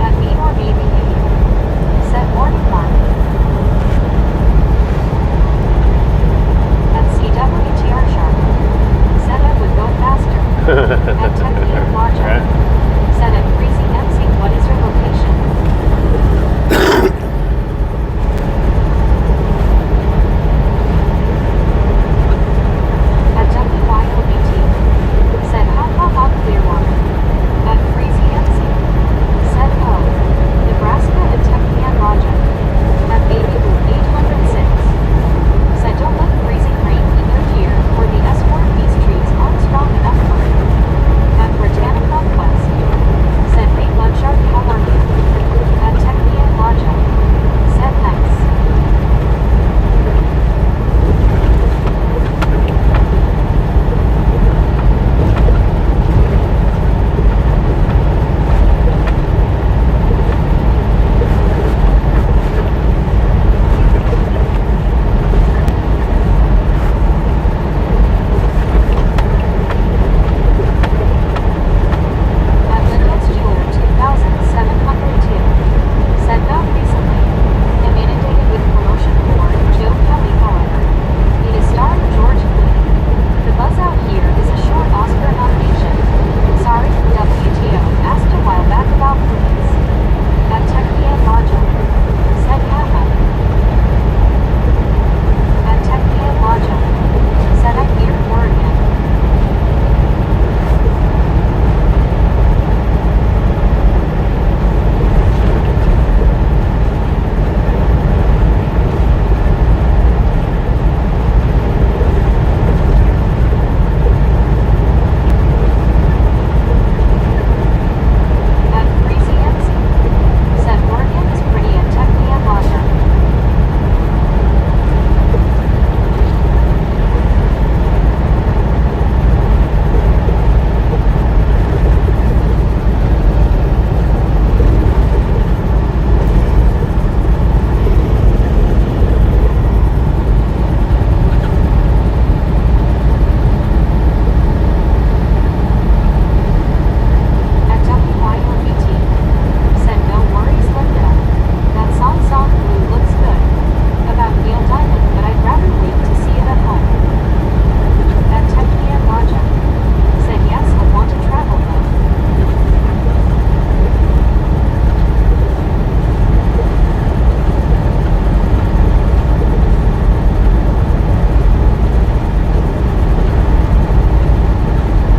[SPEAKER 2] At me or maybe you. Said morning mark. At CWTR Shark. Said I would go faster. At Tempe and Laja.
[SPEAKER 1] Right.
[SPEAKER 2] Said at Crazy MC what is your location? At WYOBT. Said ha Clearwater. At Crazy MC. Said oh. Nebraska at Tempe and Laja. At Baby Blue 806. Said don't let freezing rain either here or the S4B streets aren't strong enough for it. At Britannic Conquest. Said hey Blood Shark how are you? At Tempe and Laja. Said nice. At Lyndon's Jeweler 2702. Said not recently. Am inundated with promotion for Joe Kelly however. It is starring George Clooney. The buzz out here is a short Oscar nomination. Sorry, WTO asked a while back about movies. At Tempe and Laja. Said haha. At Tempe and Laja. Said I'm here in Oregon. At Crazy MC. Said Oregon is pretty at Tempe and Laja. At WYOBT. Said no worries Linda. That song Blue looks good. About Neil Diamond but I'd rather wait to see it at home. At Tempe and Laja. Said yes I want to travel though.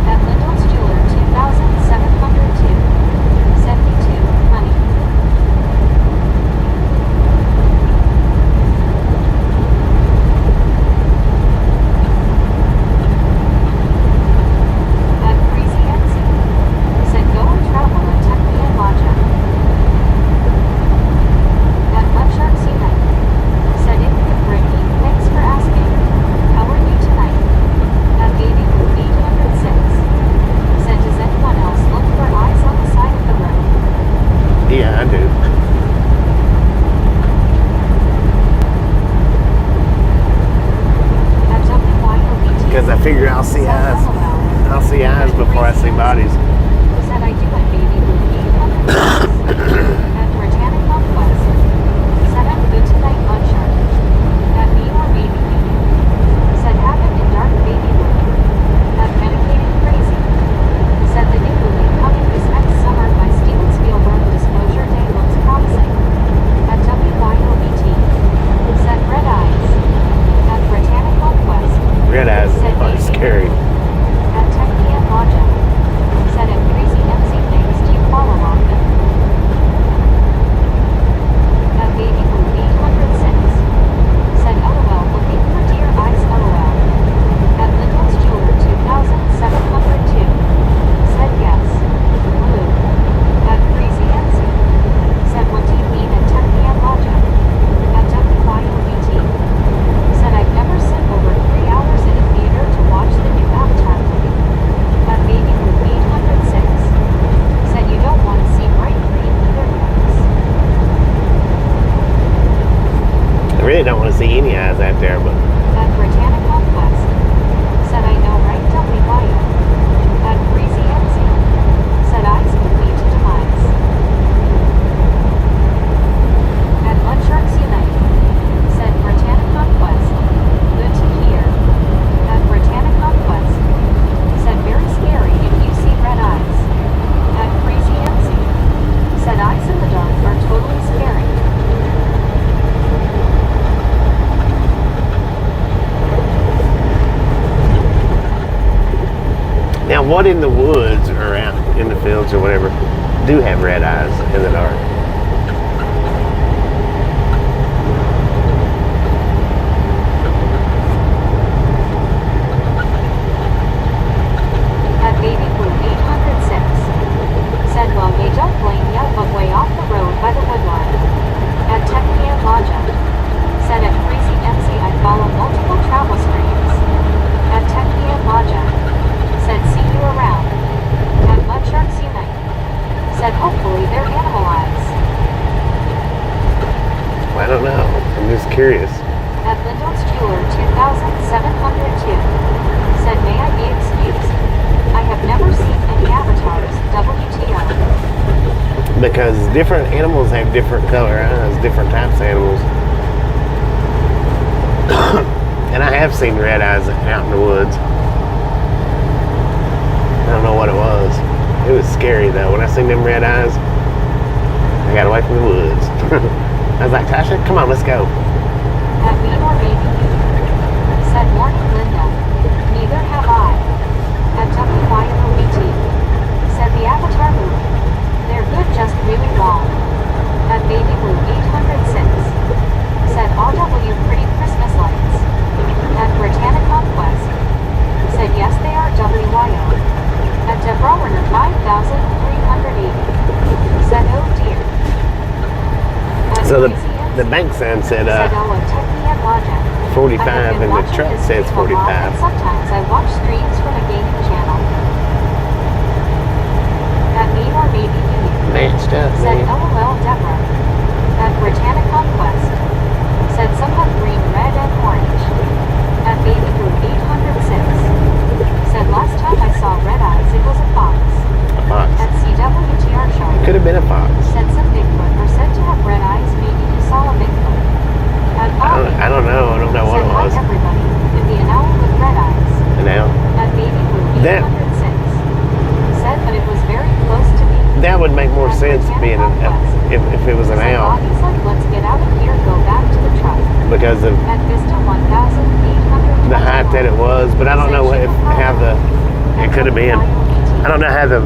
[SPEAKER 2] At Lyndon's Jeweler 2702. 72, honey. At Crazy NC. Said go and travel at Tempe and Laja. At Mud Shark Scenic. Said in good Brittany, thanks for asking. How are you tonight? At Baby Blue 806. Said does anyone else look for eyes on the side of the road?
[SPEAKER 1] Yeah, I do.
[SPEAKER 2] At WYOBT.
[SPEAKER 1] Because I figure I'll see
[SPEAKER 2] Said
[SPEAKER 1] eyes.
[SPEAKER 2] LOL.
[SPEAKER 1] before I see bodies.
[SPEAKER 2] Said I do at Baby Blue 800. At Britannic Conquest. Said I'm good tonight, Mud Shark. At me or maybe you. Said happened in dark Baby Blue. At Medicated Crazy. Said the new movie coming this next summer by Steven Spielberg, Disclosure Day, looks promising. At WYOBT. Said Red Eyes. At Britannic Conquest.
[SPEAKER 1] Red eyes are scary.
[SPEAKER 2] At Techie and Logic. Said at Crazy MC things, do you follow on them? At Baby Blue 806. Said LOL, looking for dear eyes LOL. At Lyndall's Jeweler 2702. Said yes. Blue. At Crazy MC. Said what do you mean at Techie and Logic? At WYOBT. Said I've never sit over 3 hours in a theater to watch the new Avatar movie. At Baby Blue 806. Said you don't want to see bright green either, folks.
[SPEAKER 1] I really don't want to see any eyes out there, but
[SPEAKER 2] At Britannic Conquest. Said I know right WYO. At Crazy MC. Said eyes would lead to demise. At Mud Sharks Unite. Said Britannic Conquest. Good to hear. At Britannic Conquest. Said very scary if you see red eyes. At Crazy MC. Said eyes in the dark are totally scary.
[SPEAKER 1] now what in the woods or out in the fields or whatever do have red eyes in the dark?
[SPEAKER 2] At Baby Blue 806. Said well they don't blame ya but way off the road by the woodline. At Technia Logic. Said at Crazy MC I follow multiple travel streams. At Technia Logic. Said see you around. At Mud Sharks Unite. Said hopefully they're animal eyes.
[SPEAKER 1] I don't know. I'm just curious.
[SPEAKER 2] At Lyndall's Jeweler 2702. Said may I be excused? I have never seen any avatars, WTO.
[SPEAKER 1] Because different animals have different color eyes, different types of animals. And I have seen red eyes out in the woods. I don't know what it was. It was scary though. When I seen them red eyes, I got away from the woods. I was like, Tasha, come on, let's go.
[SPEAKER 2] At me or maybe you. Said morning Linda. Neither have I. At WYOBT. Said the Avatar movie. They're good, just really long. At Baby Blue 806. Said RW pretty Christmas lights. At Britannic Conquest. Said yes they are WYO. At Debrowerner 5380. Said oh dear. At
[SPEAKER 1] So
[SPEAKER 2] Crazy MC.
[SPEAKER 1] the bank sign said
[SPEAKER 2] Said oh at Technia Logic.
[SPEAKER 1] 45 and the truck says 45.
[SPEAKER 2] And sometimes I watch streams from a gaming channel. At me or maybe you.
[SPEAKER 1] Man stuff,
[SPEAKER 2] Said
[SPEAKER 1] man.
[SPEAKER 2] LOL Deborah. At Britannic Conquest. Said some have green, red, and orange. At Baby Blue 806. Said last time I saw red eyes it was a fox.
[SPEAKER 1] A fox.
[SPEAKER 2] At CWTR Shark.
[SPEAKER 1] Could have been a fox.
[SPEAKER 2] Said some Bigfoot are said to have red eyes, maybe you saw a Bigfoot. At Bobby.
[SPEAKER 1] I don't know. I don't know what
[SPEAKER 2] Said
[SPEAKER 1] it was.
[SPEAKER 2] hi everybody. Could be an owl with red eyes.
[SPEAKER 1] And now
[SPEAKER 2] At Baby Blue
[SPEAKER 1] That-
[SPEAKER 2] 806. Said but it was very close to me.
[SPEAKER 1] that would make more sense being if it was an
[SPEAKER 2] Said
[SPEAKER 1] owl
[SPEAKER 2] Bobby's like let's get out of here, go back to the truck.
[SPEAKER 1] because of
[SPEAKER 2] At Vista 1800.
[SPEAKER 1] the height that it was. But I don't know how the it could have been. I don't know how the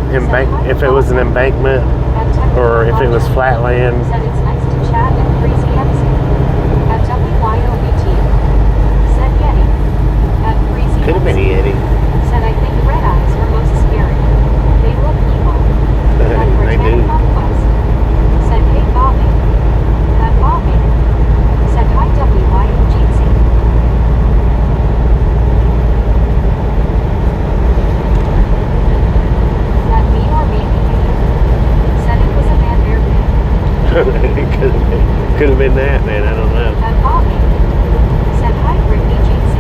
[SPEAKER 1] if it was an embankment or if it was flat land.
[SPEAKER 2] Said it's nice to chat and Crazy MC. At WYOBT. Said Yeti. At Crazy
[SPEAKER 1] Could have been
[SPEAKER 2] MC.
[SPEAKER 1] Yeti.
[SPEAKER 2] Said I think red eyes are most scary. They look evil. At
[SPEAKER 1] They do.
[SPEAKER 2] Britannic Conquest. Said hey Bobby. At Bobby. Said hi WYOGC. At me or maybe you. Said it was a man airplane.
[SPEAKER 1] It could have been that, man. I don't know.
[SPEAKER 2] At Bobby. Said hi Brittany GC.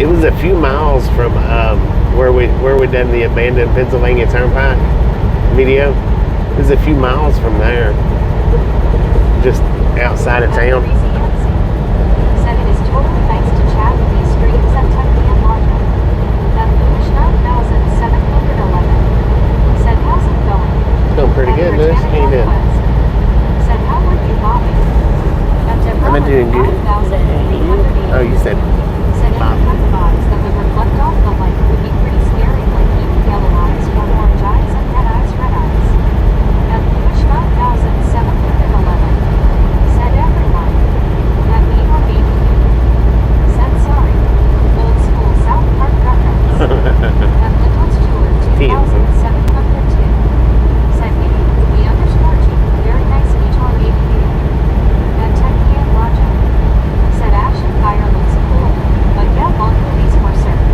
[SPEAKER 1] It was was a few miles from where we done the abandoned Pennsylvania Turnpike video. It was a few miles from there, just outside of town.
[SPEAKER 2] Said it is totally nice to chat with these streams at Tucky and Logic. That Lewis 9711. Said how's it going?
[SPEAKER 1] Going pretty good, Lewis. How you doing?
[SPEAKER 2] Said how are you, Bobby?
[SPEAKER 1] I've been doing good. Oh, you said
[SPEAKER 2] said any
[SPEAKER 1] Bob.
[SPEAKER 2] kind of eyes that would reflect off the light would be pretty scary, like evil yellow eyes or orange eyes and red eyes, red eyes. At Lewis 9711. Said everyone. That me or me. Said sorry. Old school South Park reference. At Little's Tour 2702. Said me, we underscored you. Very nice of you to our baby video. At Techie and Logic. Said Action Fire looks cool, but yeah, long movies more certain.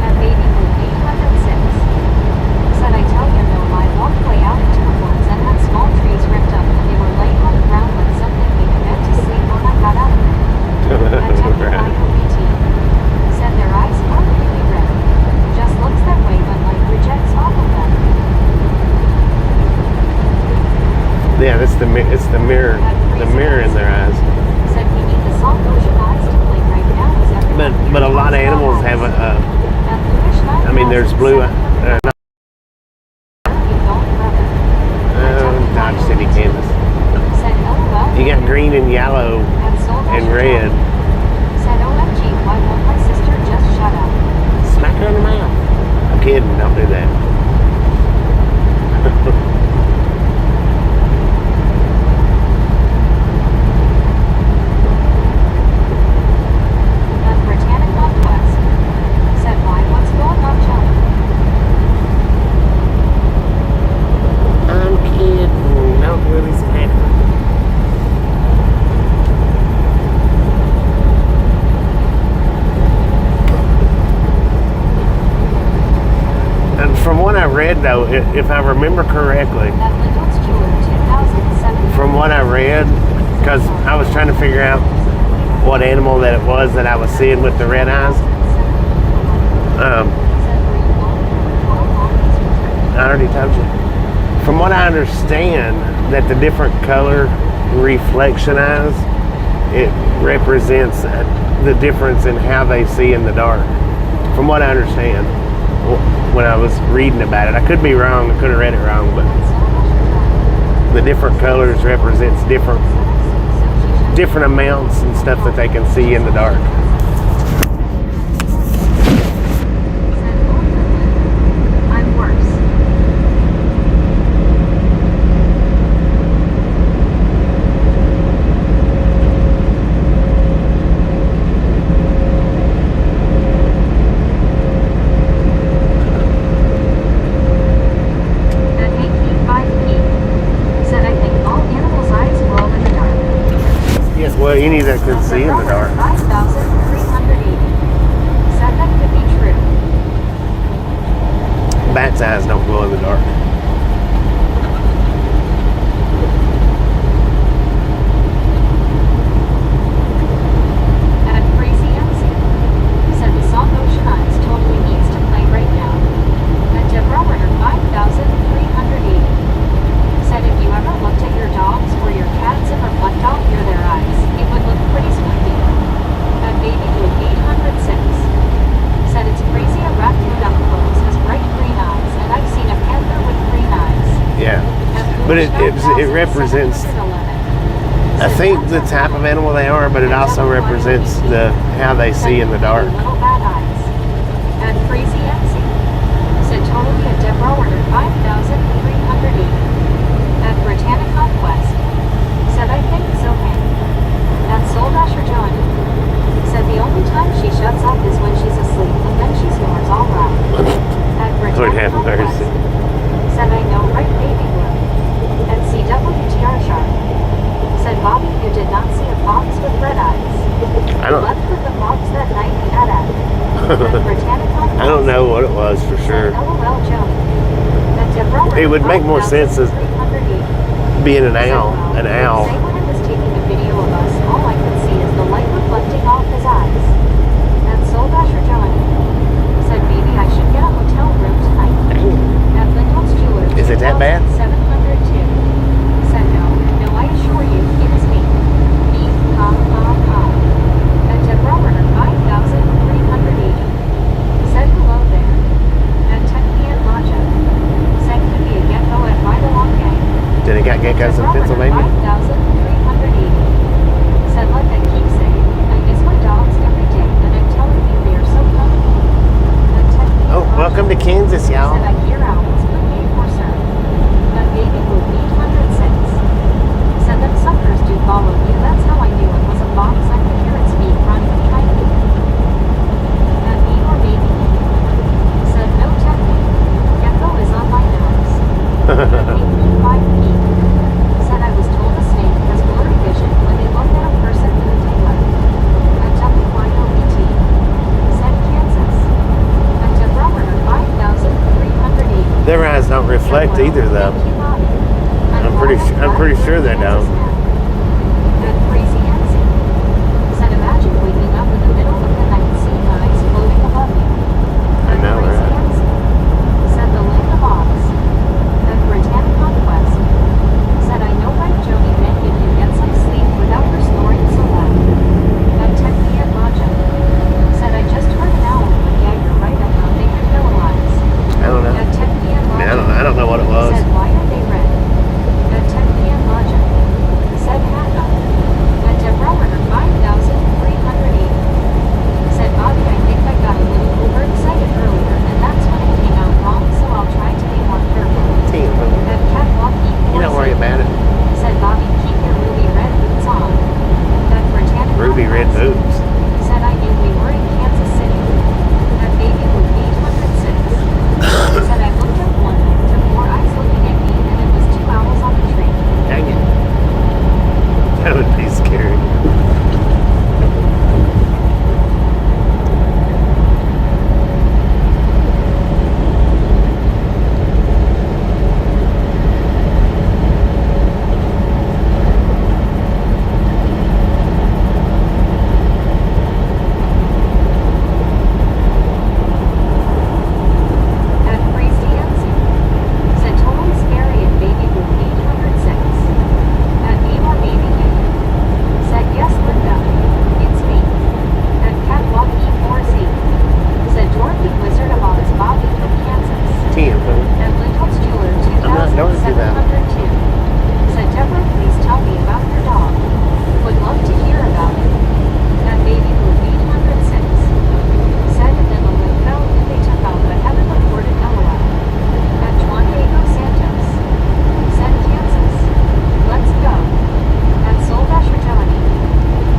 [SPEAKER 2] At Baby Blue 806. Said I tell you though, I walked way out into the woods and had small trees ripped up and they were laying on the ground like something we meant to sleep when I got out of there. At Techie IOBT. Said their eyes aren't really red. Just looks that way when light rejects off of them.
[SPEAKER 1] Yeah, it's the mirror in their eyes.
[SPEAKER 2] Said we need the soft ocean eyes to play right now. Is everyone
[SPEAKER 1] But a
[SPEAKER 2] here?
[SPEAKER 1] lot of animals have a.
[SPEAKER 2] At Lewis
[SPEAKER 1] I mean, there's blue.
[SPEAKER 2] You don't brother.
[SPEAKER 1] Dodge City Canvas.
[SPEAKER 2] Said LOL.
[SPEAKER 1] You got green and yellow
[SPEAKER 2] And sold us
[SPEAKER 1] and
[SPEAKER 2] your
[SPEAKER 1] red.
[SPEAKER 2] dog. Said OMG, why won't my sister just shut up?
[SPEAKER 1] Smack her in the mouth. I'm kidding. Don't do that.
[SPEAKER 2] At Britannic Northwest. Said why, what's going on, John?
[SPEAKER 1] I'm kidding. Don't really smack her. And from what I read, though, if I remember correctly,
[SPEAKER 2] At Little's Tour 2007.
[SPEAKER 1] from what I read, because I was trying to figure out what animal that it was that I was seeing with the red eyes. I already told you. From what I understand, that the different color reflection eyes, it represents the difference in how they see in the dark. From what I understand, when I was reading about it, I could be wrong. I could have read it wrong, but the different colors represents different amounts and stuff that they can see in the dark.
[SPEAKER 2] I'm worse. At 8P5P. Said I think all animals' eyes glow in the dark.
[SPEAKER 1] Yes, well, any that could see in the dark.
[SPEAKER 2] 5,380. Said that could be true.
[SPEAKER 1] Bats' eyes don't glow in the dark.
[SPEAKER 2] At Crazy MC. Said the song Ocean Eyes totally needs to play right now. At Deborah Werner 5,380. Said if you ever looked at your dogs or your cats and reflect off their eyes, it would look pretty spooky. At Baby Blue 806. Said it's crazy a raccoon up close has bright green eyes, and I've seen a panther with green eyes.
[SPEAKER 1] Yeah, but it represents, I think, the type of animal they are, but it also represents how they see in the dark.
[SPEAKER 2] Little bad eyes. At Crazy MC. Said totally a Deborah Werner 5,380. At Britannic Conquest. Said I think it's okay. At Soul Dasher John. Said the only time she shuts up is when she's asleep, and then she snores all right. At
[SPEAKER 1] Lord
[SPEAKER 2] Britannic
[SPEAKER 1] have
[SPEAKER 2] Conquest.
[SPEAKER 1] mercy.
[SPEAKER 2] Said I know, right, baby blue. At CWTR Sharp. Said Bobby, you did not see a fox with red eyes.
[SPEAKER 1] I
[SPEAKER 2] You
[SPEAKER 1] don't.
[SPEAKER 2] left with the fox that night you had at it. At Britannic Conquest.
[SPEAKER 1] I don't know what it was for sure.
[SPEAKER 2] LOL Joey. At Deborah
[SPEAKER 1] It would make more sense as
[SPEAKER 2] 5,380.
[SPEAKER 1] being an owl. An owl.
[SPEAKER 2] Say when I was taking a video of us, all I could see is the light reflecting off his eyes. At Soul Dasher
[SPEAKER 1] to Kansas, y'all.
[SPEAKER 2] Said I hear owls, but yay for sir. That baby blue 806. Said them suckers do follow you. That's how I knew it was a fox. I could hear its feet running behind me. That me or maybe you. Said no technique. Gecko is on my nose. That me 5 feet. Said I was told a snake has blurry vision when they look at a person in the daylight. At WYOBT. Said Kansas. At Developer 5,380.
[SPEAKER 1] Their eyes don't reflect either, though.
[SPEAKER 2] Thank you, Bobby.
[SPEAKER 1] I'm pretty sure they don't.
[SPEAKER 2] That crazy Nancy. Said imagine waking up in the middle of the night seeing eyes floating above you.
[SPEAKER 1] I know,
[SPEAKER 2] Crazy
[SPEAKER 1] right?
[SPEAKER 2] Nancy. Said the Land of Oz. That Britannic Conquest. Said I know right Joni meant if you get some sleep without her snoring so loud. That Techni and Logic. Said I just heard an owl with a dagger right at my finger yellow eyes.
[SPEAKER 1] I don't know.
[SPEAKER 2] That Techni and
[SPEAKER 1] I mean,
[SPEAKER 2] Logic.
[SPEAKER 1] I don't know what it was.
[SPEAKER 2] Said why are they red? That Techni and Logic. Said Hannah. That Developer 5,380. Said Bobby, I think I got a little overexcited earlier and that's when it came out wrong, so I'll try to be more careful.
[SPEAKER 1] Team,
[SPEAKER 2] That Catwalk
[SPEAKER 1] you don't worry about it.
[SPEAKER 2] Said Bobby, keep your ruby red boots on. That Britannic
[SPEAKER 1] Ruby red
[SPEAKER 2] Conquest.
[SPEAKER 1] boots.
[SPEAKER 2] Said I knew we were in Kansas City. That baby was 806. Said I looked up one night to 4 eyes looking at me and it was 2 owls on the tree.
[SPEAKER 1] Dang it. That would be scary.
[SPEAKER 2] That crazy Nancy. Said totally scary and baby blue 806. That me or maybe you. Said yes Linda. It's me. That Catwalk E4Z. Said Dorothy Wizard of Oz Bobby from Kansas.
[SPEAKER 1] Team.
[SPEAKER 2] That Lincoln's Jeweler
[SPEAKER 1] I'm not going to do that.
[SPEAKER 2] 2702. Said Deborah, please tell me about your dog. Would love to hear about it. That baby blue 806. Said and then the lid fell and they took out but haven't reported LOL. At Juan Diego Santos. Said Kansas. Let's go. At Soul Dasher Jelly.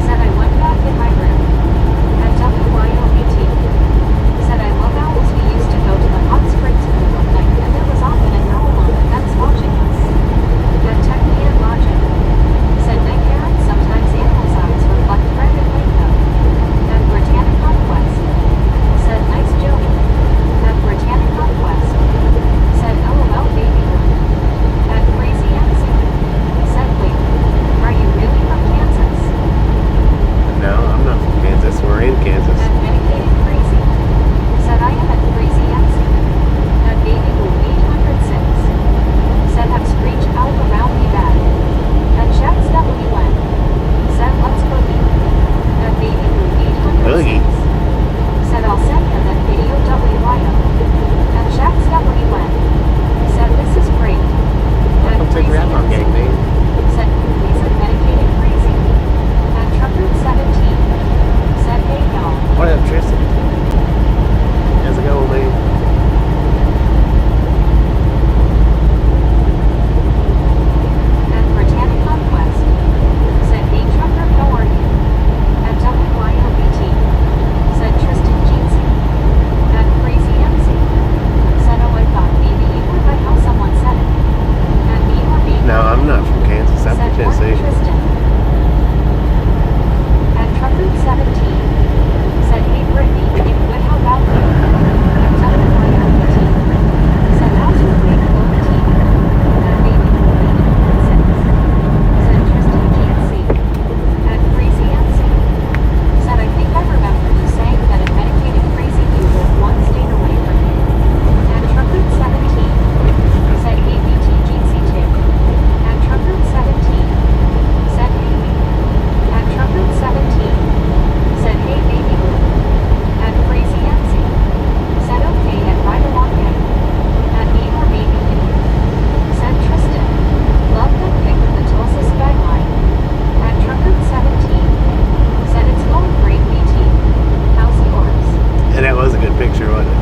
[SPEAKER 2] Said I went back in my room. At WYOBT. Said I love owls. We used to go to the hot springs pool one night and there was often an owl on the fence watching us. That Techni and Logic. Said night parents sometimes animals' eyes reflect red and rainbow. That Britannic Conquest. Said nice Jody. That Britannic Conquest. Said LOL baby girl. That crazy Nancy. Said wait. Are you really from Kansas?
[SPEAKER 1] No, I'm not from Kansas. We're in Kansas.
[SPEAKER 2] That medicated crazy. Said I am at crazy Nancy. That baby blue 806. Said have screech out around me bad. That checks WN. Said let's boogie. That baby blue 806.
[SPEAKER 1] Boogie.
[SPEAKER 2] Said I'll send you that video WYO. That checks WN. Said this is great. That
[SPEAKER 1] Come take
[SPEAKER 2] crazy
[SPEAKER 1] your out on gang,
[SPEAKER 2] Nancy.
[SPEAKER 1] man.
[SPEAKER 2] Said please and medicated crazy. That trucker 17. Said hey y'all.
[SPEAKER 1] What up, Tristan? How's it going, man?
[SPEAKER 2] At Britannic Conquest. Said hey trucker, how are you? At WYOBT. Said Tristan Keatsy. At Crazy MC. Said oh I thought maybe you were by how someone said it. At me or maybe.
[SPEAKER 1] No, I'm not from Kansas. I'm
[SPEAKER 2] Said
[SPEAKER 1] from
[SPEAKER 2] Mark
[SPEAKER 1] Tennessee.
[SPEAKER 2] Tristan. At Trucker 17. Said hey Brittany, if good how about you? At WYOBT. Said how's your big blue tea? At baby blue 806. Said Tristan Keatsy. At Crazy MC. Said I think I remember you saying that a medicated crazy you lived one state away from me. At Trucker 17. Said hey BTGC2. At Trucker 17. Said hey me. At Trucker 17. Said hey baby blue. At Crazy MC. Said okay and right along gang. At me or maybe you. Said Tristan. Love that pic of the Tulsa skyline. At Trucker 17. Said it's going great BT. How's yours?
[SPEAKER 1] And that was a good picture, wasn't it?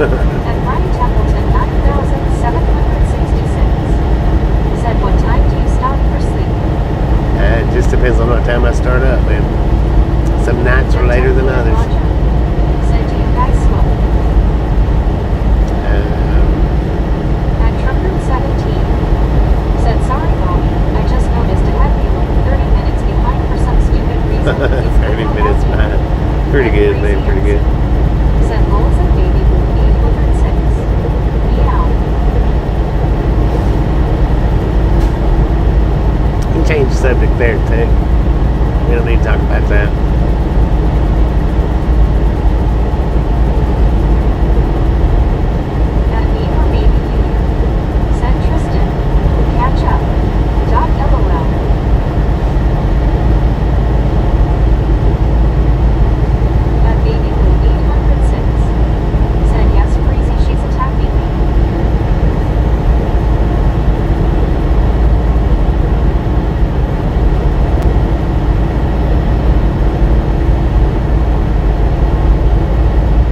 [SPEAKER 2] At Brian Templeton 9766. Said what time do you stop for sleep?
[SPEAKER 1] It just depends on what time I start up, man. Some nights are later than others.
[SPEAKER 2] Said do you guys smoke? At Trucker 17. Said sorry Bobby, I just noticed it had me like 30 minutes behind for some stupid reason.
[SPEAKER 1] 30 minutes behind. Pretty good, man, pretty good.
[SPEAKER 2] Said Lowell's and Baby Blue 806. Meow.
[SPEAKER 1] You can change the subject there, too. We don't need to talk about that.
[SPEAKER 2] At me or Baby Junior. Said Tristan. Catch up. LOL. At Baby Blue 806. Said yes, Breezy, she's attacking me.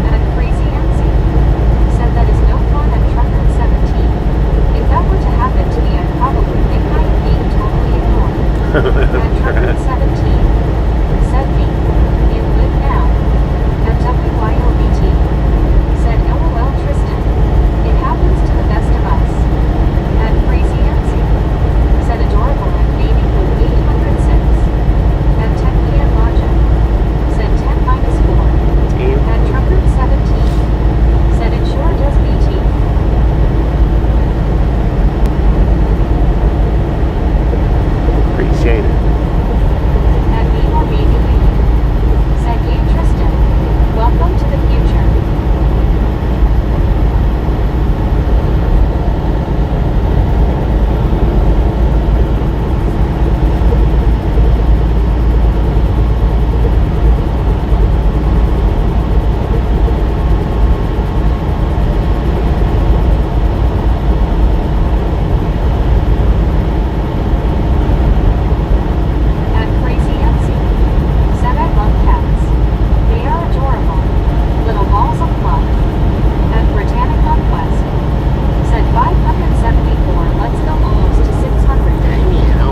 [SPEAKER 2] At Crazy MC. Said that is no fun at Trucker 17. If that were to happen to me, I'd probably think I am being totally ignored. At Trucker 17. Said me. In live now. At WYOBT. Said LOL Tristan. It happens to the best of us. At Crazy MC. Said adorable at Baby Blue 806. At 10 PM Logic. Said 10 minus 4. At Trucker 17. Said it sure does BT.
[SPEAKER 1] Appreciate it.
[SPEAKER 2] At me or Baby Baby. Said yay Tristan. Welcome to the future. At Crazy MC. Said I love cats. They are adorable. Little balls of love. At Britannic Conquest. Said 574. Let's go almost to 600.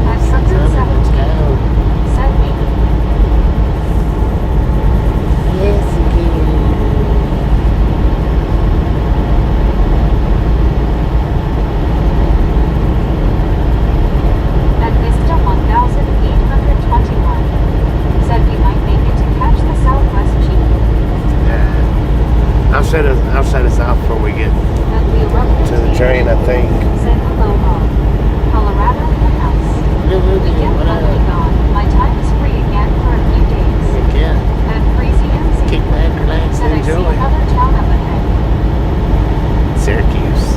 [SPEAKER 2] At Trucker 17. Said me.
[SPEAKER 3] Yes, again.
[SPEAKER 2] At Vista 1821. Said we might make it to catch the Southwest Chief.
[SPEAKER 1] I'll shut us off before we get
[SPEAKER 2] At Leo
[SPEAKER 1] to the train, I think.
[SPEAKER 2] Said hello Bob. Colorado in the house. Weekend totally gone. My time is free again for a few days.
[SPEAKER 1] Yeah.
[SPEAKER 2] At Crazy MC.
[SPEAKER 1] Kick back, relax,
[SPEAKER 2] Said I see
[SPEAKER 1] enjoy.
[SPEAKER 2] another town up ahead.
[SPEAKER 1] Syracuse.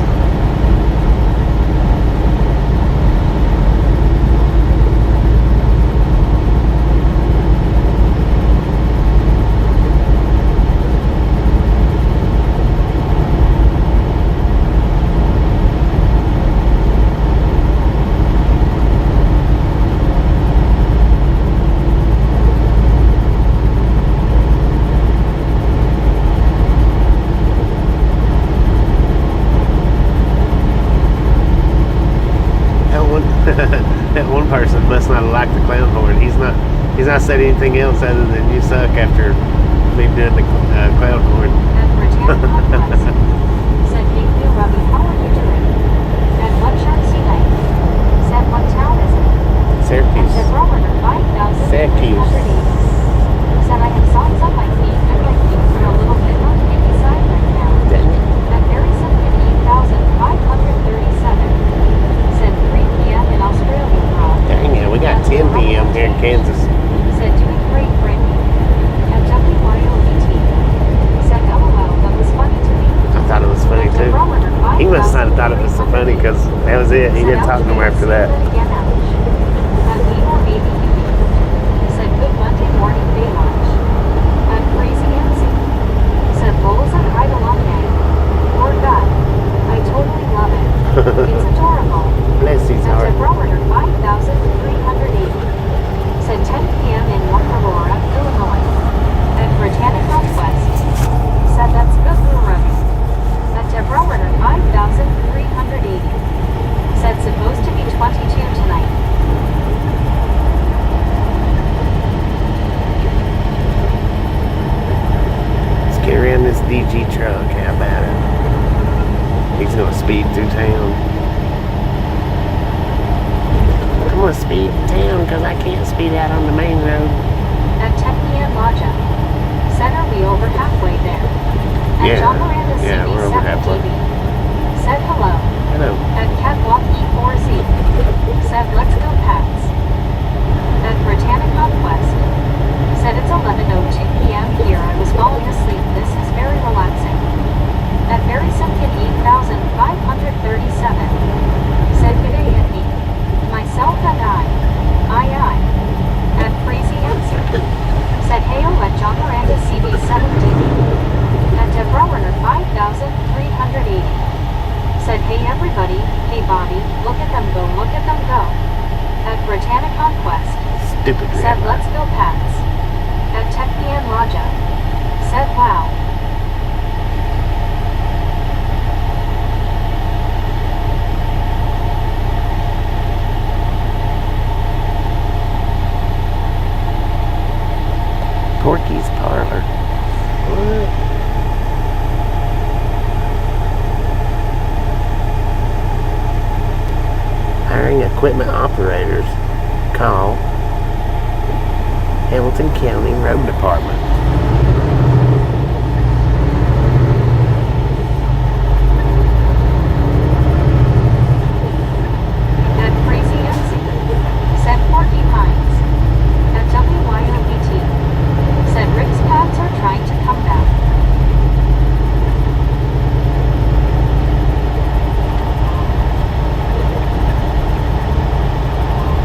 [SPEAKER 1] That one person must not have liked the clown horn. He's not said anything else other than you suck after me doing the clown horn.
[SPEAKER 2] At Britannic Conquest. Said hey Leo Robbie, how are you doing? And what shirts you like? Said what town is it? And
[SPEAKER 1] Syracuse.
[SPEAKER 2] said Roller 5,380. Said I have songs on my feet and my feet are a little bit on the icky side right now.
[SPEAKER 1] Dang it.
[SPEAKER 2] At Harrison 15,537. Said 3 PM in Australia, bro.
[SPEAKER 1] Dang it, we got 10 p.m. here in Kansas.
[SPEAKER 2] Said doing great, Brittany. At WYOBT. Said LOL, that was funny to me.
[SPEAKER 1] I thought it was funny
[SPEAKER 2] At
[SPEAKER 1] too.
[SPEAKER 2] Barometer
[SPEAKER 1] He must not have thought it was so funny
[SPEAKER 2] 5,380.
[SPEAKER 1] because that was it. He didn't talk no more after that.
[SPEAKER 2] At me or Baby Beauty. Said good Monday morning day lunch. At Crazy MC. Said rolls and hide along day. Poor guy. I totally love it. It's adorable.
[SPEAKER 1] Bless his
[SPEAKER 2] At
[SPEAKER 1] heart.
[SPEAKER 2] Barometer 5,380. Said 10 PM in North Aurora, Illinois. At Britannic Northwest. Said that's good for running.
[SPEAKER 3] main road.
[SPEAKER 2] At Techni and Laja. Said, are we over halfway there? At
[SPEAKER 1] Yeah.
[SPEAKER 2] John Miranda
[SPEAKER 1] Yeah, we're over
[SPEAKER 2] CB7
[SPEAKER 1] halfway.
[SPEAKER 2] TV. Said hello.
[SPEAKER 1] Hello.
[SPEAKER 2] At Catwalk E4Z. Said let's go Pats. At Britannic Conquest. Said it's 11:02 p.m. here. I was falling asleep. This is very relaxing. At Very Simkin 8537. Said good day at me. Myself and I. Aye. At Crazy Answer. Said heyo at John Miranda CB7 TV. At Deborah Runner 5380. Said hey everybody, hey Bobby, look at them go, look at them go. At Britannic Conquest.
[SPEAKER 1] Stupid
[SPEAKER 2] Said
[SPEAKER 1] grandma.
[SPEAKER 2] let's go Pats. At Techni and Laja. Said wow.
[SPEAKER 1] Porky's Parlor. What? Hiring equipment operators. Call Hamilton County Road Department.
[SPEAKER 2] At Crazy MC. Said Porky Pines. At WYOBT. Said Rick's pads are trying to come back.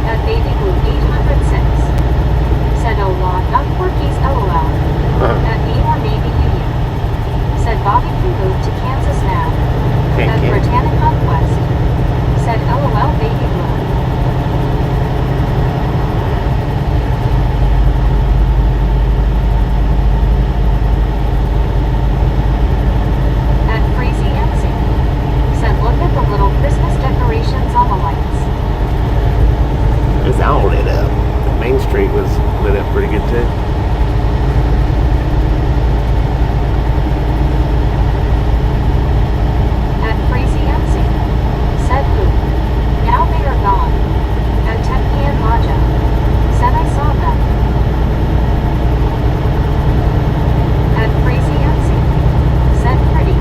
[SPEAKER 2] At Baby Blue 806. Said oh law, not Porky's LOL. At me or maybe you. Said Bobby can move to Kansas now.
[SPEAKER 1] Can't
[SPEAKER 2] At
[SPEAKER 1] get it.
[SPEAKER 2] Britannic Conquest. Said LOL Baby Blue. At Crazy MC. Said look at the little Christmas decorations on the lights.
[SPEAKER 1] It was all lit up. Main Street was lit up pretty good too.
[SPEAKER 2] At Crazy MC. Said who? Now they are gone. At Techni and Laja. Said I saw them. At Crazy MC. Said pretty.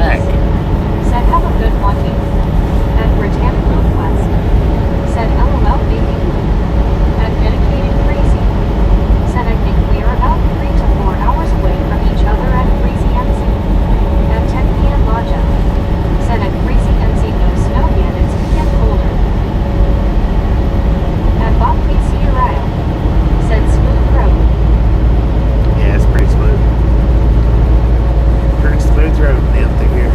[SPEAKER 1] back.
[SPEAKER 2] Said have a good one, you. At Britannic Northwest. Said LOL baby blue. At dedicated crazy. Said I think we are about 3 to 4 hours away from each other at Crazy NZ. At 10 p.m. Lodja. Said at Crazy NZ no snow yet, it's getting colder. At Bob KC Uriah. Said smooth road.
[SPEAKER 1] Yeah, it's pretty smooth. Pretty smooth road down through here.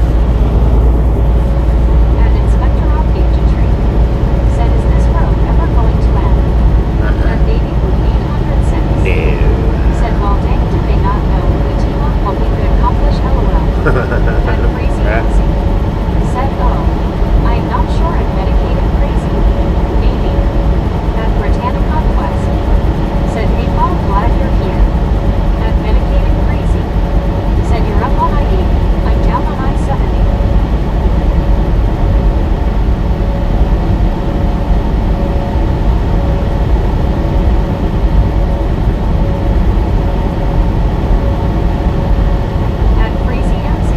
[SPEAKER 2] And Inspector on Pageantry. Said is this road ever going to end? And baby blue 800 cents.
[SPEAKER 1] No.
[SPEAKER 2] Said well dang did they not know we team up what we could accomplish LOL. At Crazy
[SPEAKER 1] Right.
[SPEAKER 2] NZ. Said oh. I'm not sure if medicated crazy. Maybe. At Britannic Conquest. Said hey Paul glad you're here. At medicated crazy. Said you're up on I-80. I'm down on I-70. At Crazy MC.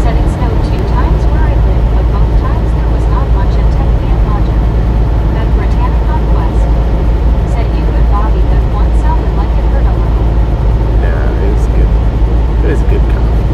[SPEAKER 2] Said it snowed 2 times where I live, but both times there was not much at Technique and Logic. At Britannic Conquest. Said you good Bobby, that one sounded like it hurt a little.
[SPEAKER 1] No, it was good. It was a good coffee.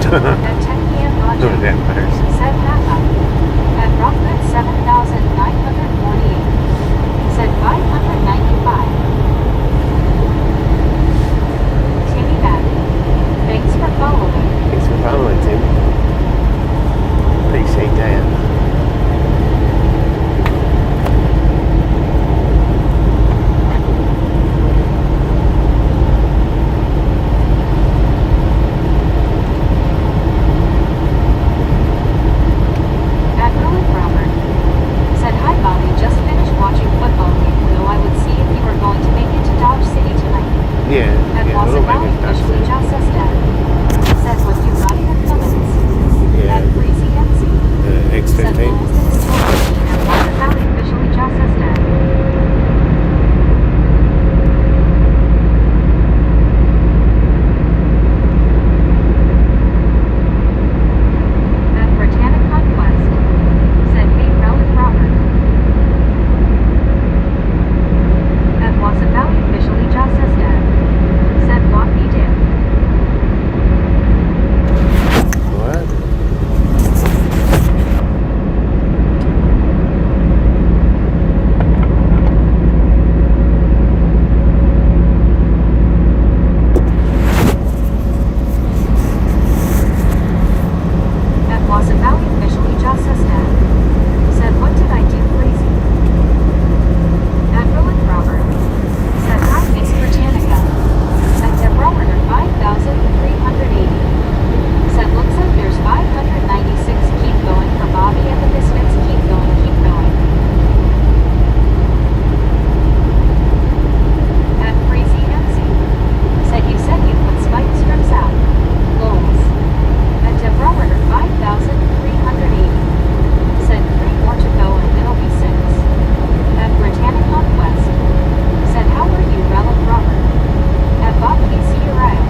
[SPEAKER 2] At 10 p.m.
[SPEAKER 1] Who
[SPEAKER 2] Roger.
[SPEAKER 1] that matters.
[SPEAKER 2] Said Papa. At Rockford 7,948. Said 595. Timmy back. Thanks for following.
[SPEAKER 1] Thanks for following, Tim. Appreciate that.
[SPEAKER 2] At Ruin Robert. Said hi Bobby, just finished watching football game, though I would see if you were going to make it to Dodge City tonight.
[SPEAKER 1] Yeah,
[SPEAKER 2] At
[SPEAKER 1] yeah,
[SPEAKER 2] Wasson
[SPEAKER 1] we'll make
[SPEAKER 2] Valley
[SPEAKER 1] it Dodge
[SPEAKER 2] officially
[SPEAKER 1] City.
[SPEAKER 2] just says dad. Said what you got in the comments.
[SPEAKER 1] Yeah,
[SPEAKER 2] At Breezy MC. Said
[SPEAKER 1] X15.
[SPEAKER 2] Lowell's that is totally keen at Wasson Valley officially just says dad. At Britannic Conquest. Said hey Relic Robert. At Wasson Valley officially just says dad. Said what he did.
[SPEAKER 1] What?
[SPEAKER 2] At Wasson Valley officially just says dad. Said what did I do crazy? At Relic Robert. Said hi Miss Britannica. At Deborah 5,380. Said looks like there's 596. Keep going for Bobby and the Misfits. Keep going, keep going. At Crazy Nancy. Said you put spike strips out. Lols. At Deborah 5,380. Said 3 more to go and it'll be 6. At Britannic Conquest. Said how are you Relic Robert? At Bob Casey Uriah.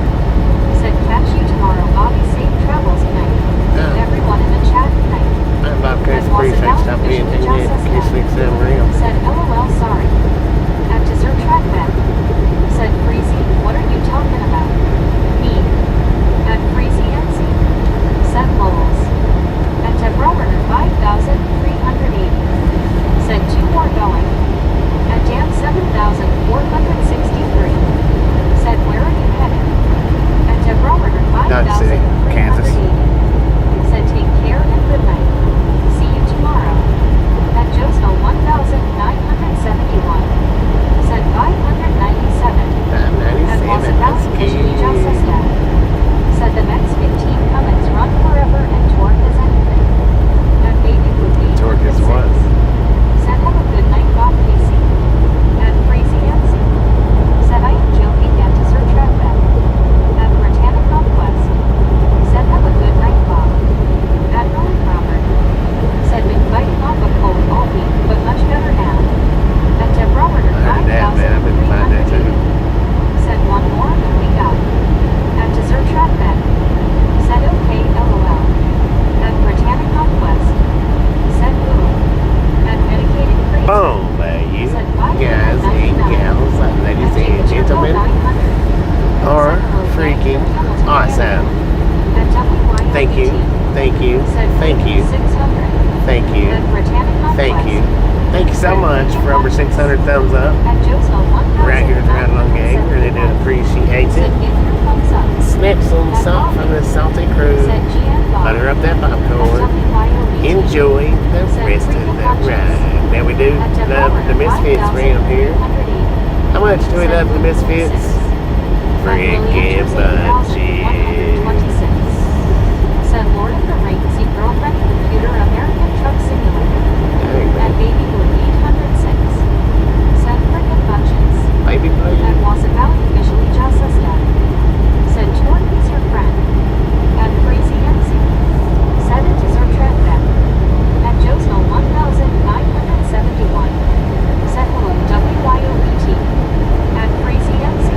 [SPEAKER 2] Said catch you tomorrow Bobby, safe travels tonight.
[SPEAKER 1] Yeah.
[SPEAKER 2] Everyone in the chat tonight.
[SPEAKER 1] I'm Bob Case. Appreciate stop being in case we exam real.
[SPEAKER 2] Said LOL sorry. At Dessert Track Bet. Said Freezy, what are you talking about? Me. At Freezy NC. Said Lols. At Deborah 5,380. Said 2 more going. At Dan 7,463. Said where are you headed? At Deborah
[SPEAKER 1] Dodge City,
[SPEAKER 2] 5,380.
[SPEAKER 1] Kansas.
[SPEAKER 2] Said take care and good night. See you tomorrow. At Joesville 1,971. Said 597. At Wasson
[SPEAKER 1] 597,
[SPEAKER 2] Valley
[SPEAKER 1] that's
[SPEAKER 2] officially
[SPEAKER 1] cute.
[SPEAKER 2] just says that. Said the next 15 Cummins run forever and torque is anything. At Baby would be
[SPEAKER 1] Torque is what?
[SPEAKER 2] Said have a good night Bob Casey. At Crazy Nancy. Said I am joking at Dessert Track Bet. At Britannic Conquest. Said have a good night Bob. At Rolling Robert. Said been fighting off a cold all week but much better now. At Deborah
[SPEAKER 1] I heard that, man. I've been finding that too.
[SPEAKER 2] Said one more than we got. At Dessert Track Bet. Said okay LOL. At Britannic Conquest. Said boom. At Medicated Crazy.
[SPEAKER 1] Boom, you
[SPEAKER 2] Said
[SPEAKER 1] guys and gals, ladies and gentlemen, are freaking awesome. Thank you, thank you, thank you, thank you, thank you. Thank you so much for over 600 thumbs up. We're out here at the Ride Along Gang. Really do appreciate it. Snip some salt from the salty cruise. Butter up that popcorn. Enjoy the rest of the ride. Now we do love the Misfits around here. How much do we love the Misfits? Freaking bunches.
[SPEAKER 2] Said Lord of the Rings, see girlfriend computer American Truck Simulator.
[SPEAKER 1] Dang,
[SPEAKER 2] At
[SPEAKER 1] man.
[SPEAKER 2] Baby Blue 806. Said frickin' bunches.
[SPEAKER 1] Baby blue.
[SPEAKER 2] At Wasson Valley officially just says that. Said Jordan is your friend. At Crazy MC. Said it Dessert Track Bet. At Joesville 1,971. Said hello WYOBT. At Crazy MC.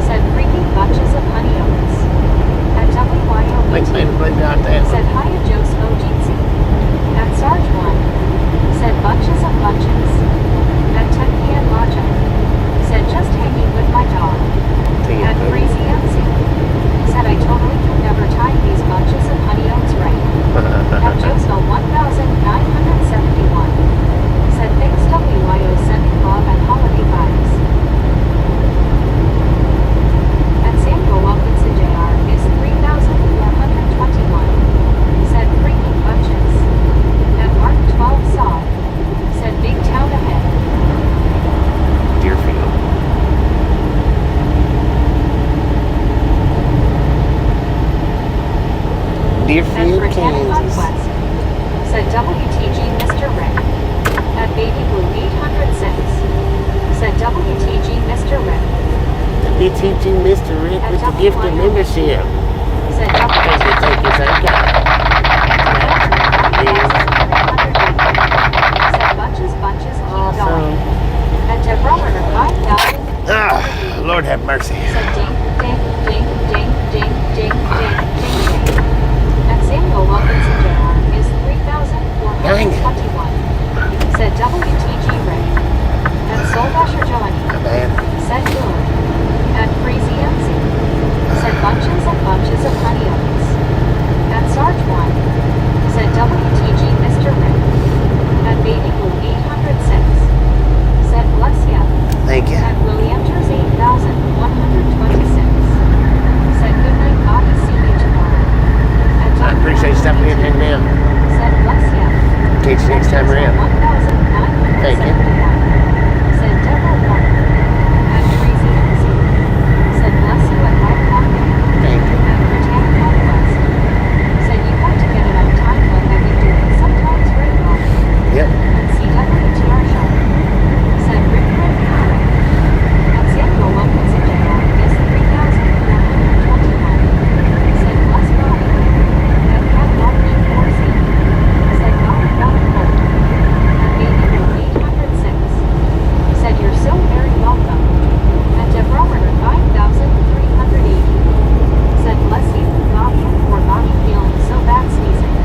[SPEAKER 2] Said freaking bunches of honey oats. At
[SPEAKER 1] Like,
[SPEAKER 2] WYOBT.
[SPEAKER 1] got that.
[SPEAKER 2] Said hi to Joesville Jeetsy. At Sarge 1. Said bunches of bunches. At 10 p.m. Logic. Said just hanging with my
[SPEAKER 1] Deerfield,
[SPEAKER 2] Britannica
[SPEAKER 1] Kansas.
[SPEAKER 2] West. Said WTG Mr. Rick. At Baby Blue 806. Said WTG Mr. Rick.
[SPEAKER 1] WTG Mr. Rick with the gift of membership.
[SPEAKER 2] Said
[SPEAKER 1] Thank you, thank you, thank you.
[SPEAKER 2] Said bunches keep
[SPEAKER 1] Awesome.
[SPEAKER 2] going. At Deborah 5000.
[SPEAKER 1] Ah, Lord have mercy.
[SPEAKER 2] Said ding, ding, ding, ding, ding, ding, ding, ding, ding. At Samuel Wilkinson Jr. is 3,421. Said WTG Ray. At Soul Dasher Johnny.
[SPEAKER 1] My bad.
[SPEAKER 2] Said Dylan. At Crazy MC. Said bunches and bunches of honey oats. At Sarge 1. Said WTG Mr. Rick. At Baby Blue 806. Said bless ya.
[SPEAKER 1] Thank you.
[SPEAKER 2] At Williamters 8,126. Said good night, Bobby. See you tomorrow. At
[SPEAKER 1] I appreciate you stopping in and hanging out.
[SPEAKER 2] Said bless ya.
[SPEAKER 1] Catch you next time around. Thank you.
[SPEAKER 2] Said Deborah Warner. At Crazy MC. Said bless you at 5 o'clock.
[SPEAKER 1] Thank you.
[SPEAKER 2] At Britannica West. Said you have to get enough time like I've been doing sometimes very well.
[SPEAKER 1] Yep.
[SPEAKER 2] At CWTR Show. Said Rick. At Samuel Wilkinson Jr. is 3,421. Said bless Bobby. At Catwalk E4C. Said Bobby Bobby Gold. At Baby Blue 806. Said you're so very welcome. At Deborah 5,380. Said bless you, Bobby, or Bobby feeling so bad sneezing.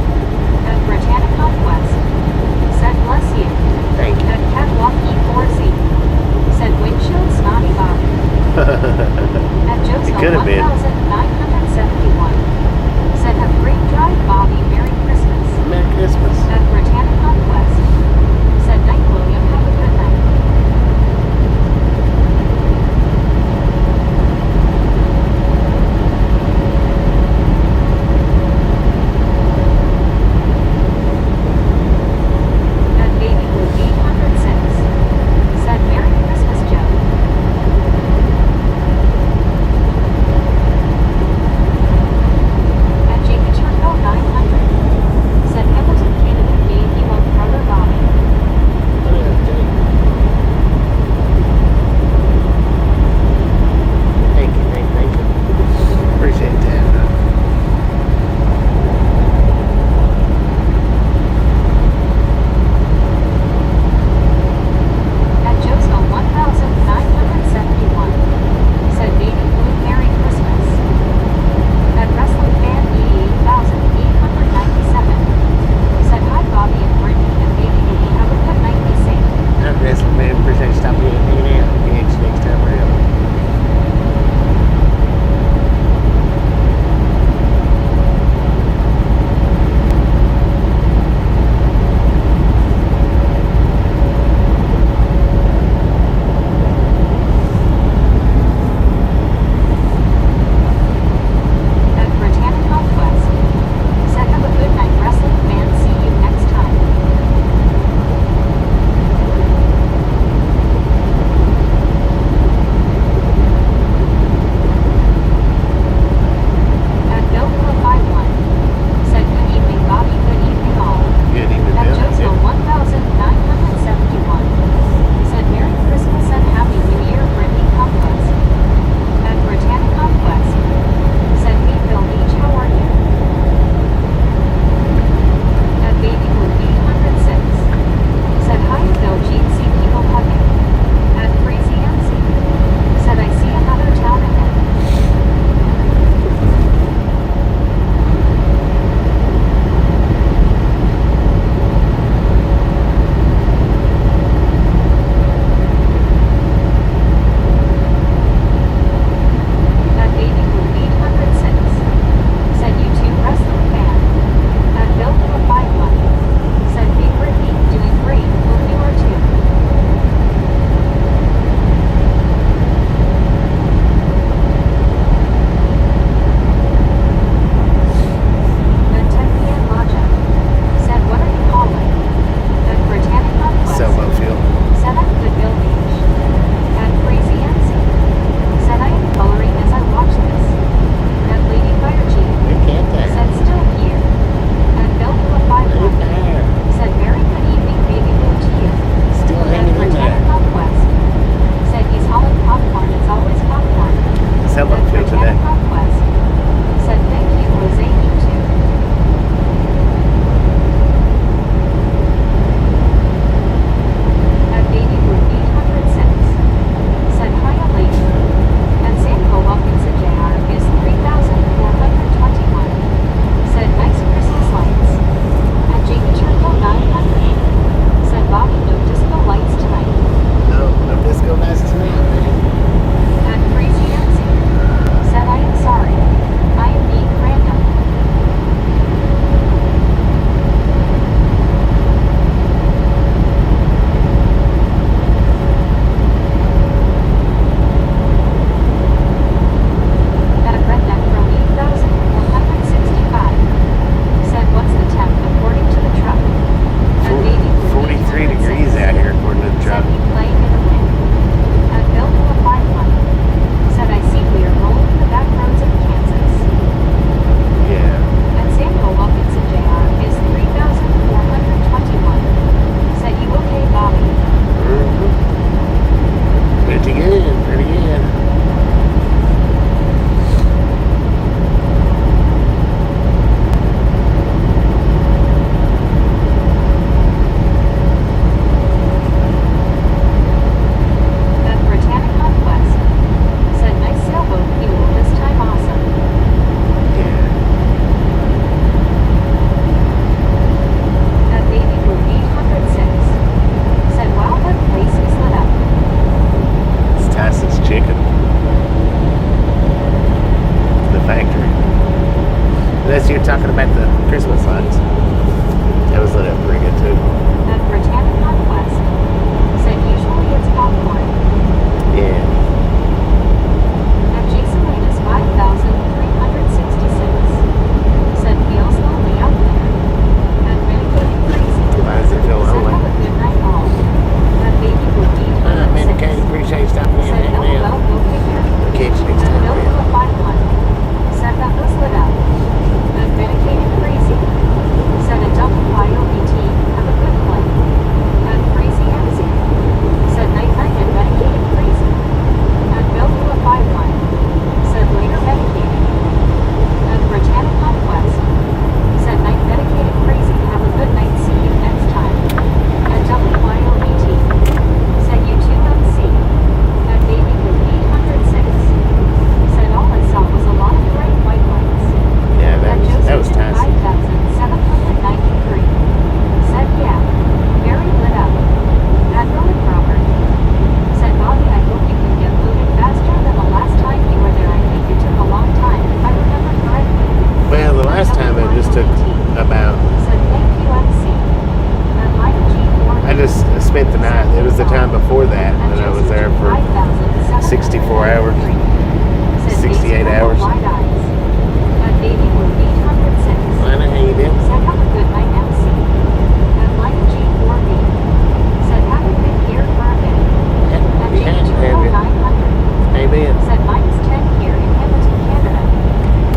[SPEAKER 2] At Britannica West. Said bless you.
[SPEAKER 1] Thank you.
[SPEAKER 2] At Catwalk E4C. Said windshield snotty Bobby. At Joseph
[SPEAKER 1] It could have been.
[SPEAKER 2] 1,971. Said have great drive, Bobby. Merry Christmas.
[SPEAKER 1] Merry Christmas.
[SPEAKER 2] At Britannica West. Said night, William. Have a good night. At Baby Blue 806. Said Merry Christmas, Joe. At Jacob Turco 900. Said Hamilton, Canada,
[SPEAKER 1] talking about the Christmas lights. That was lit up pretty good too.
[SPEAKER 2] At Britannic Northwest. Said usually it's popcorn.
[SPEAKER 1] Yeah.
[SPEAKER 2] At Jason Latest 5,366. Said feels lonely out there. At Medicated Crazy.
[SPEAKER 1] Why does it feel
[SPEAKER 2] Said
[SPEAKER 1] lonely?
[SPEAKER 2] have a good night all. At Baby Blue
[SPEAKER 3] Medicated,
[SPEAKER 2] 806.
[SPEAKER 3] appreciate stopping in
[SPEAKER 2] Said
[SPEAKER 3] and hanging
[SPEAKER 2] LOL
[SPEAKER 3] out.
[SPEAKER 2] go figure.
[SPEAKER 1] The kitchen needs
[SPEAKER 2] At
[SPEAKER 1] to
[SPEAKER 2] Bill
[SPEAKER 1] have
[SPEAKER 2] to a 5-1. Said that was lit up. At Medicated Crazy. Said a double YOBT. Have a good play. At Crazy MC. Said night night and Medicated Crazy. At Bill to a 5-1. Said later Medicated. At Britannic Northwest. Said night Medicated Crazy. Have a good night. See you next time. At WYOBT. Said you too MC. At Baby Blue 806. Said all I saw was a lot of bright white lights.
[SPEAKER 1] Yeah,
[SPEAKER 2] At
[SPEAKER 1] that was
[SPEAKER 2] Joseph
[SPEAKER 1] nice.
[SPEAKER 2] 5,793. Said yeah, very lit up. At Rowan Robert. Said Bobby, I hope you can get loaded faster than the last time you were there. I think it took a long time, if I remember correctly.
[SPEAKER 1] Well, the last time it just took about.
[SPEAKER 2] Said thank you MC. At Mike G4.
[SPEAKER 1] I just spent the night. It was the time before that when I was there for 64 hours. 68 hours.
[SPEAKER 2] Wide eyes. At Baby Blue 806.
[SPEAKER 3] I know how you did.
[SPEAKER 2] Said have a good night MC. At Mike G4B. Said have a good year for a bit. At
[SPEAKER 3] You had to have it.
[SPEAKER 2] J20900.
[SPEAKER 3] Amen.
[SPEAKER 2] Said -10 here in Hamilton, Canada.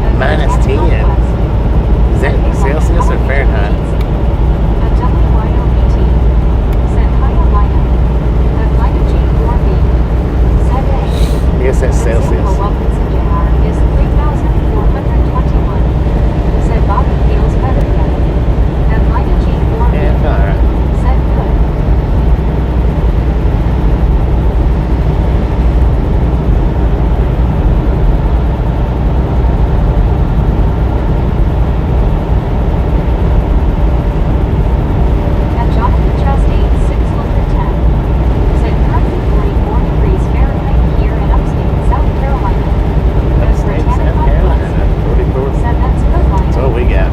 [SPEAKER 2] At
[SPEAKER 1] Minus
[SPEAKER 2] Britannic
[SPEAKER 1] 10?
[SPEAKER 2] Northwest.
[SPEAKER 1] Is that
[SPEAKER 2] Said, "Hey,
[SPEAKER 1] Celsius
[SPEAKER 2] how
[SPEAKER 1] or
[SPEAKER 2] are you
[SPEAKER 1] Fahrenheit?"
[SPEAKER 2] doing, GC? At WYOBT. Said hi Alina. At Lina G4B. Said hey.
[SPEAKER 1] I guess that's
[SPEAKER 2] At
[SPEAKER 1] Celsius.
[SPEAKER 2] Zimbo Wilkinson JR is 3,421. Said Bobby feels better yet. At Lina G4B.
[SPEAKER 1] Yeah, it's alright.
[SPEAKER 2] Said good. At Jonathan Trust 8610. Said currently 44 degrees Fahrenheit here in upstate South Carolina. At
[SPEAKER 1] Upstate
[SPEAKER 2] Britannic
[SPEAKER 1] South Carolina.
[SPEAKER 2] Northwest.
[SPEAKER 1] 44.
[SPEAKER 2] Said that's good, Lina.
[SPEAKER 1] That's what we got.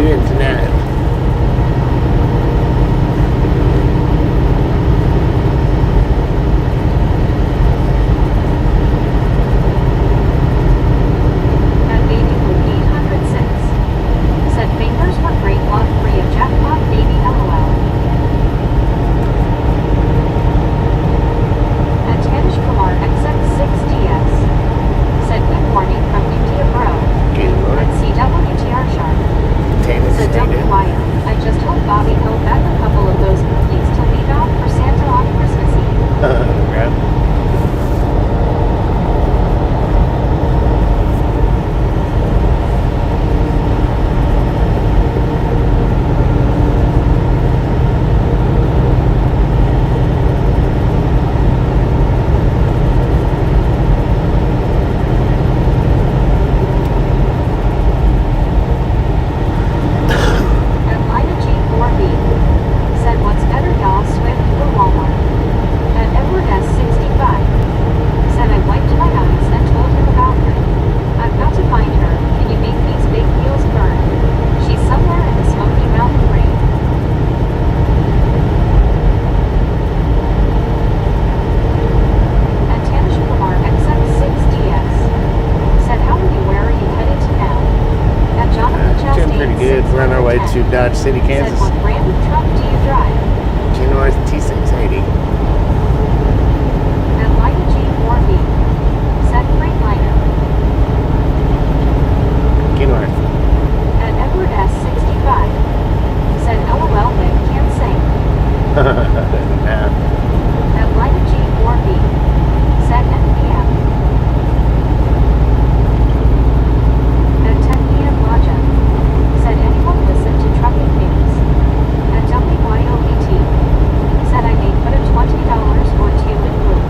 [SPEAKER 1] doing tonight?
[SPEAKER 2] At Baby Blue 806. Said fingers were great, lot free of jackpot baby LOL. At Tanish Kumar XX6DS. Said good morning from India Bro.
[SPEAKER 1] Good
[SPEAKER 2] At
[SPEAKER 1] morning.
[SPEAKER 2] CWTR Sharp.
[SPEAKER 1] Tanis
[SPEAKER 2] Said
[SPEAKER 1] Stadium.
[SPEAKER 2] WYM. I just hope Bobby held back a couple of those cookies to leave out for Santa on Christmas Eve.
[SPEAKER 1] Right.
[SPEAKER 2] At Lina G4B. Said what's better, y'all, Swift or Walmart? At Edward S65. Said I wiped my eyes and told him about her. I've got to find her. Can you make these big wheels burn? She's somewhere in the Smoky Mountain Range. At Tanish Kumar XX6DS. Said how are you? Where are you headed to now? At Jonathan
[SPEAKER 1] Doing
[SPEAKER 2] Chastain.
[SPEAKER 1] pretty good. We're on our way to
[SPEAKER 2] 610.
[SPEAKER 1] Dodge City,
[SPEAKER 2] Said
[SPEAKER 1] Kansas.
[SPEAKER 2] what brand of truck do you drive?
[SPEAKER 1] January T680.
[SPEAKER 2] At Lina G4B. Said Freightliner.
[SPEAKER 1] Kenworth.
[SPEAKER 2] At Edward S65. Said LOL Vic can't sing.
[SPEAKER 1] Nah.
[SPEAKER 2] At Lina G4B. Said NPM. At 10 PM Raja. Said anyone listen to Trucking News? At WYOET. Said I made but a $20 or two in food.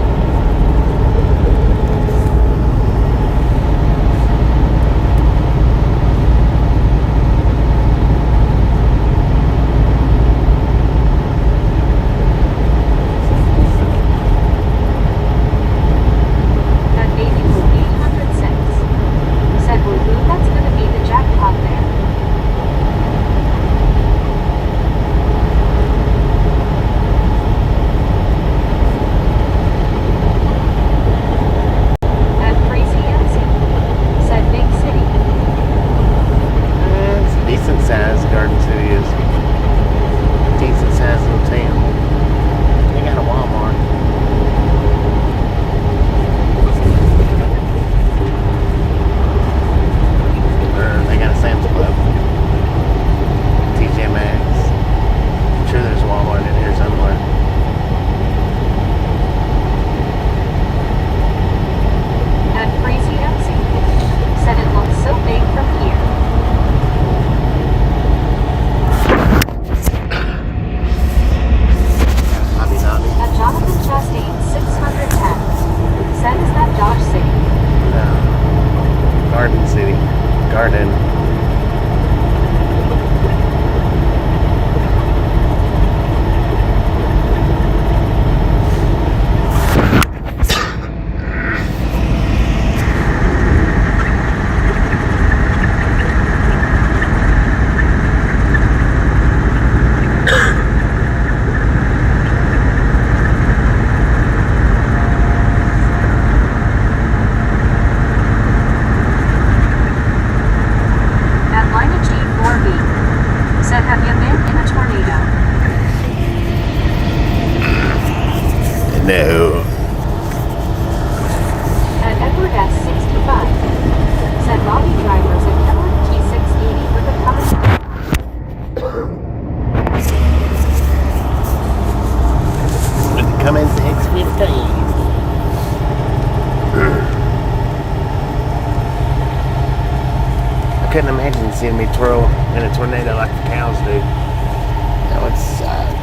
[SPEAKER 2] At Baby Blue 806. Said woohoo, that's gonna be the jackpot there. At Crazy MC. Said big city.
[SPEAKER 1] It's a decent sized Garden City is. Decent sized little town. They got a Walmart. Or they got a Sam's Club. TJ Maxx. I'm sure there's a Walmart in here somewhere.
[SPEAKER 2] At Crazy MC. Said it looks so big from here.
[SPEAKER 1] Hobby Lobby.
[SPEAKER 2] At Jonathan Chastain 610. Said is that Dodge City?
[SPEAKER 1] No. Garden City. Garden.
[SPEAKER 2] At Lina G4B. Said have you been in a tornado?
[SPEAKER 1] No.
[SPEAKER 2] At Edward S65. Said lobby drivers at Edward T680 with a coming.
[SPEAKER 1] With the Cummins X15. I couldn't imagine seeing me twirl in a tornado like the cows do. That would suck.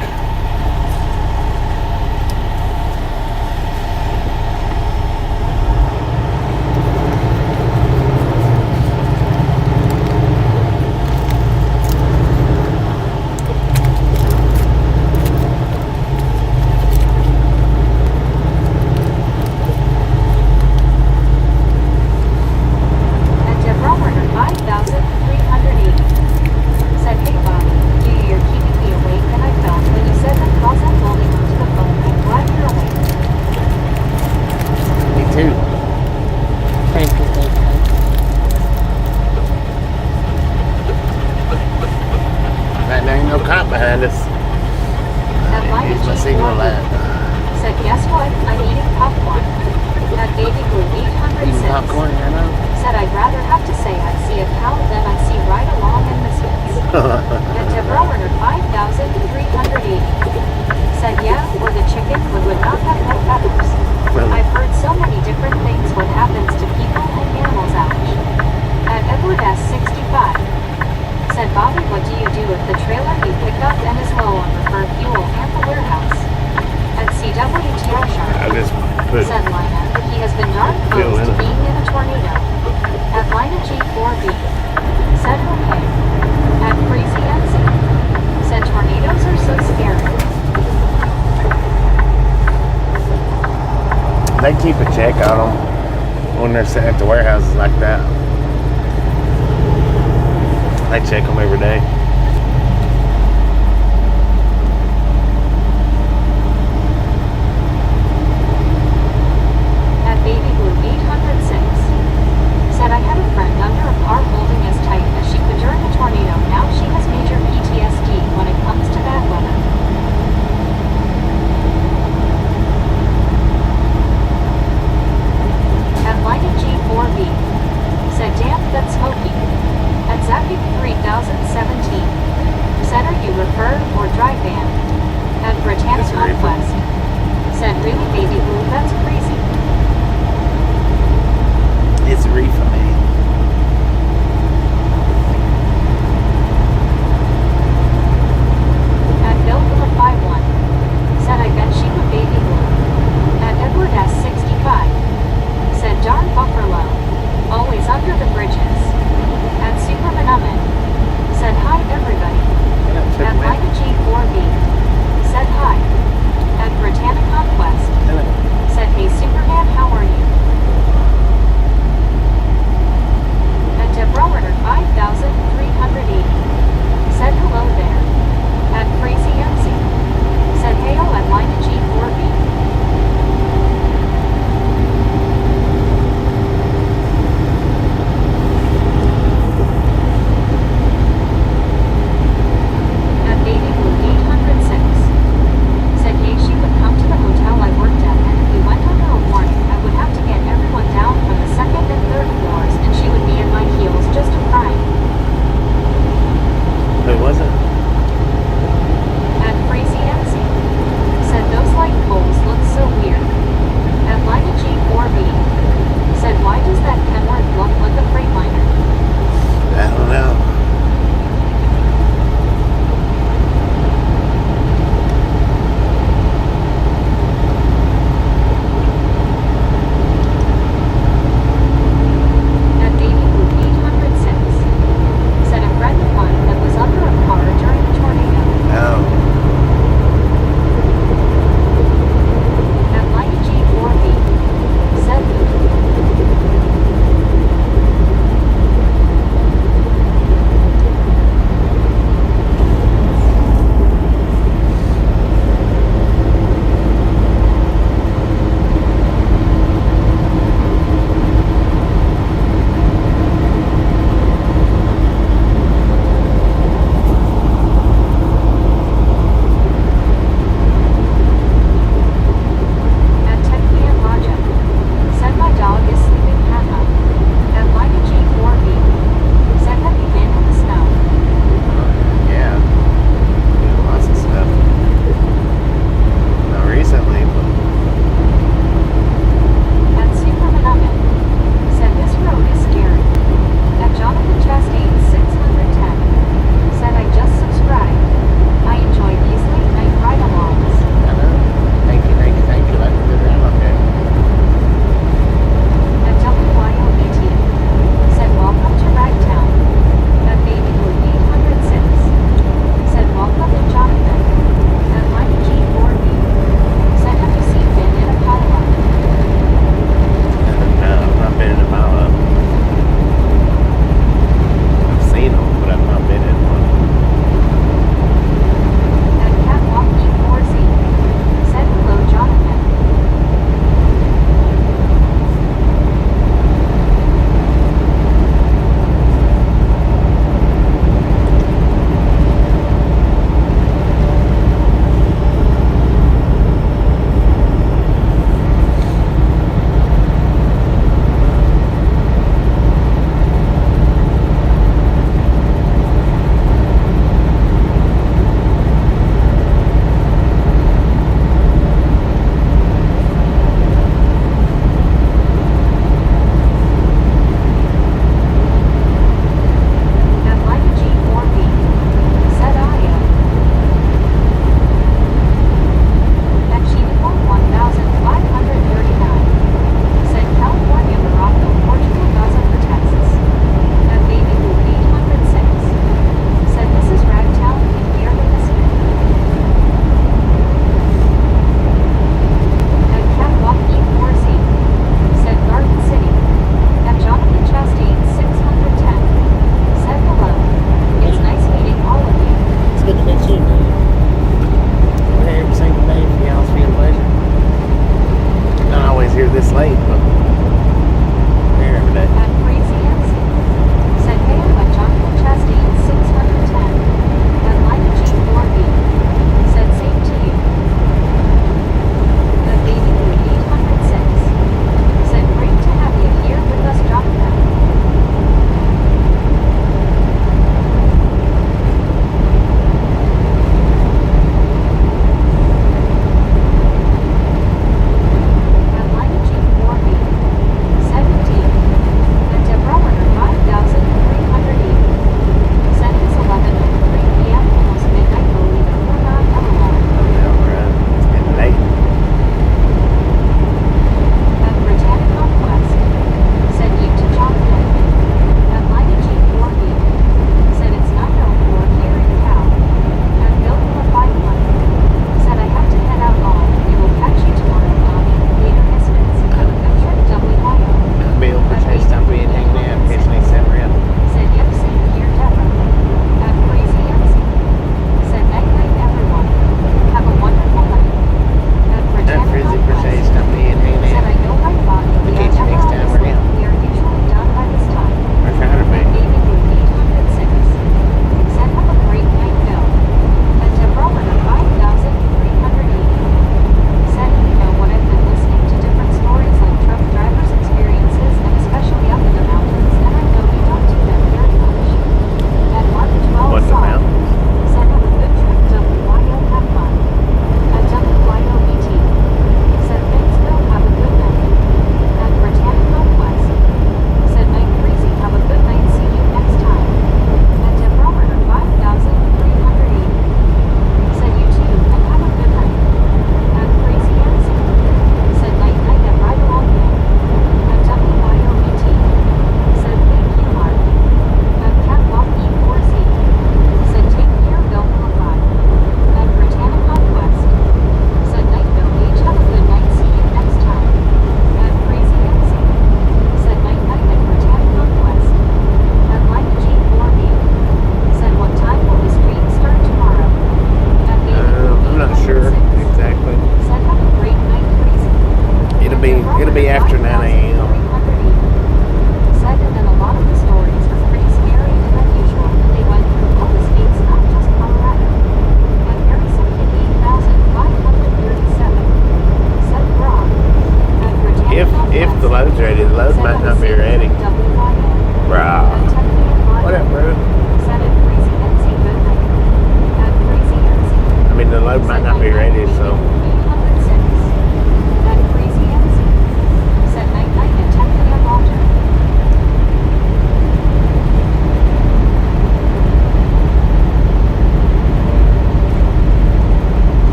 [SPEAKER 2] At Deborah 5380.
[SPEAKER 1] no cop behind us.
[SPEAKER 2] Atlanta
[SPEAKER 1] Here's my signal
[SPEAKER 2] G4
[SPEAKER 1] light.
[SPEAKER 2] said, guess what? I'm eating popcorn. At Baby Blue
[SPEAKER 1] Eating
[SPEAKER 2] 806
[SPEAKER 1] popcorn, I know.
[SPEAKER 2] said, I'd rather have to say I see a cow than I see right along in misfits. And Deborah Werner 5,380 said, yeah, or the chicken would not have no feathers. I've heard so many different things what happens to people and animals out. At Edward S65 said, Bobby, what do you do if the trailer you pick up and is low on preferred fuel and the warehouse? At CWTR Sharp
[SPEAKER 1] I just put
[SPEAKER 2] said Lina, he has been darn close to being in a tornado. At Lina G4B said okay. At Crazy NZ said tornadoes are so scary.
[SPEAKER 1] they keep a check on them when they're sitting at the warehouses like that. They check them every day.
[SPEAKER 2] At Baby Blue 806 said, I had a friend under a car holding as tight as she could during a tornado. Now she has major PTSD when it comes to bad weather. At Lina G4B said, damn, that's smoky. At Zapic 3017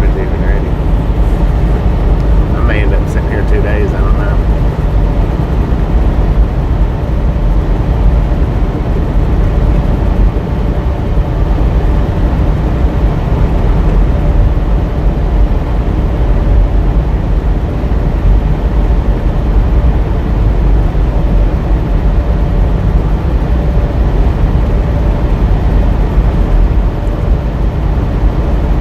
[SPEAKER 1] it's even ready. I may end up sitting here 2 days, I don't know.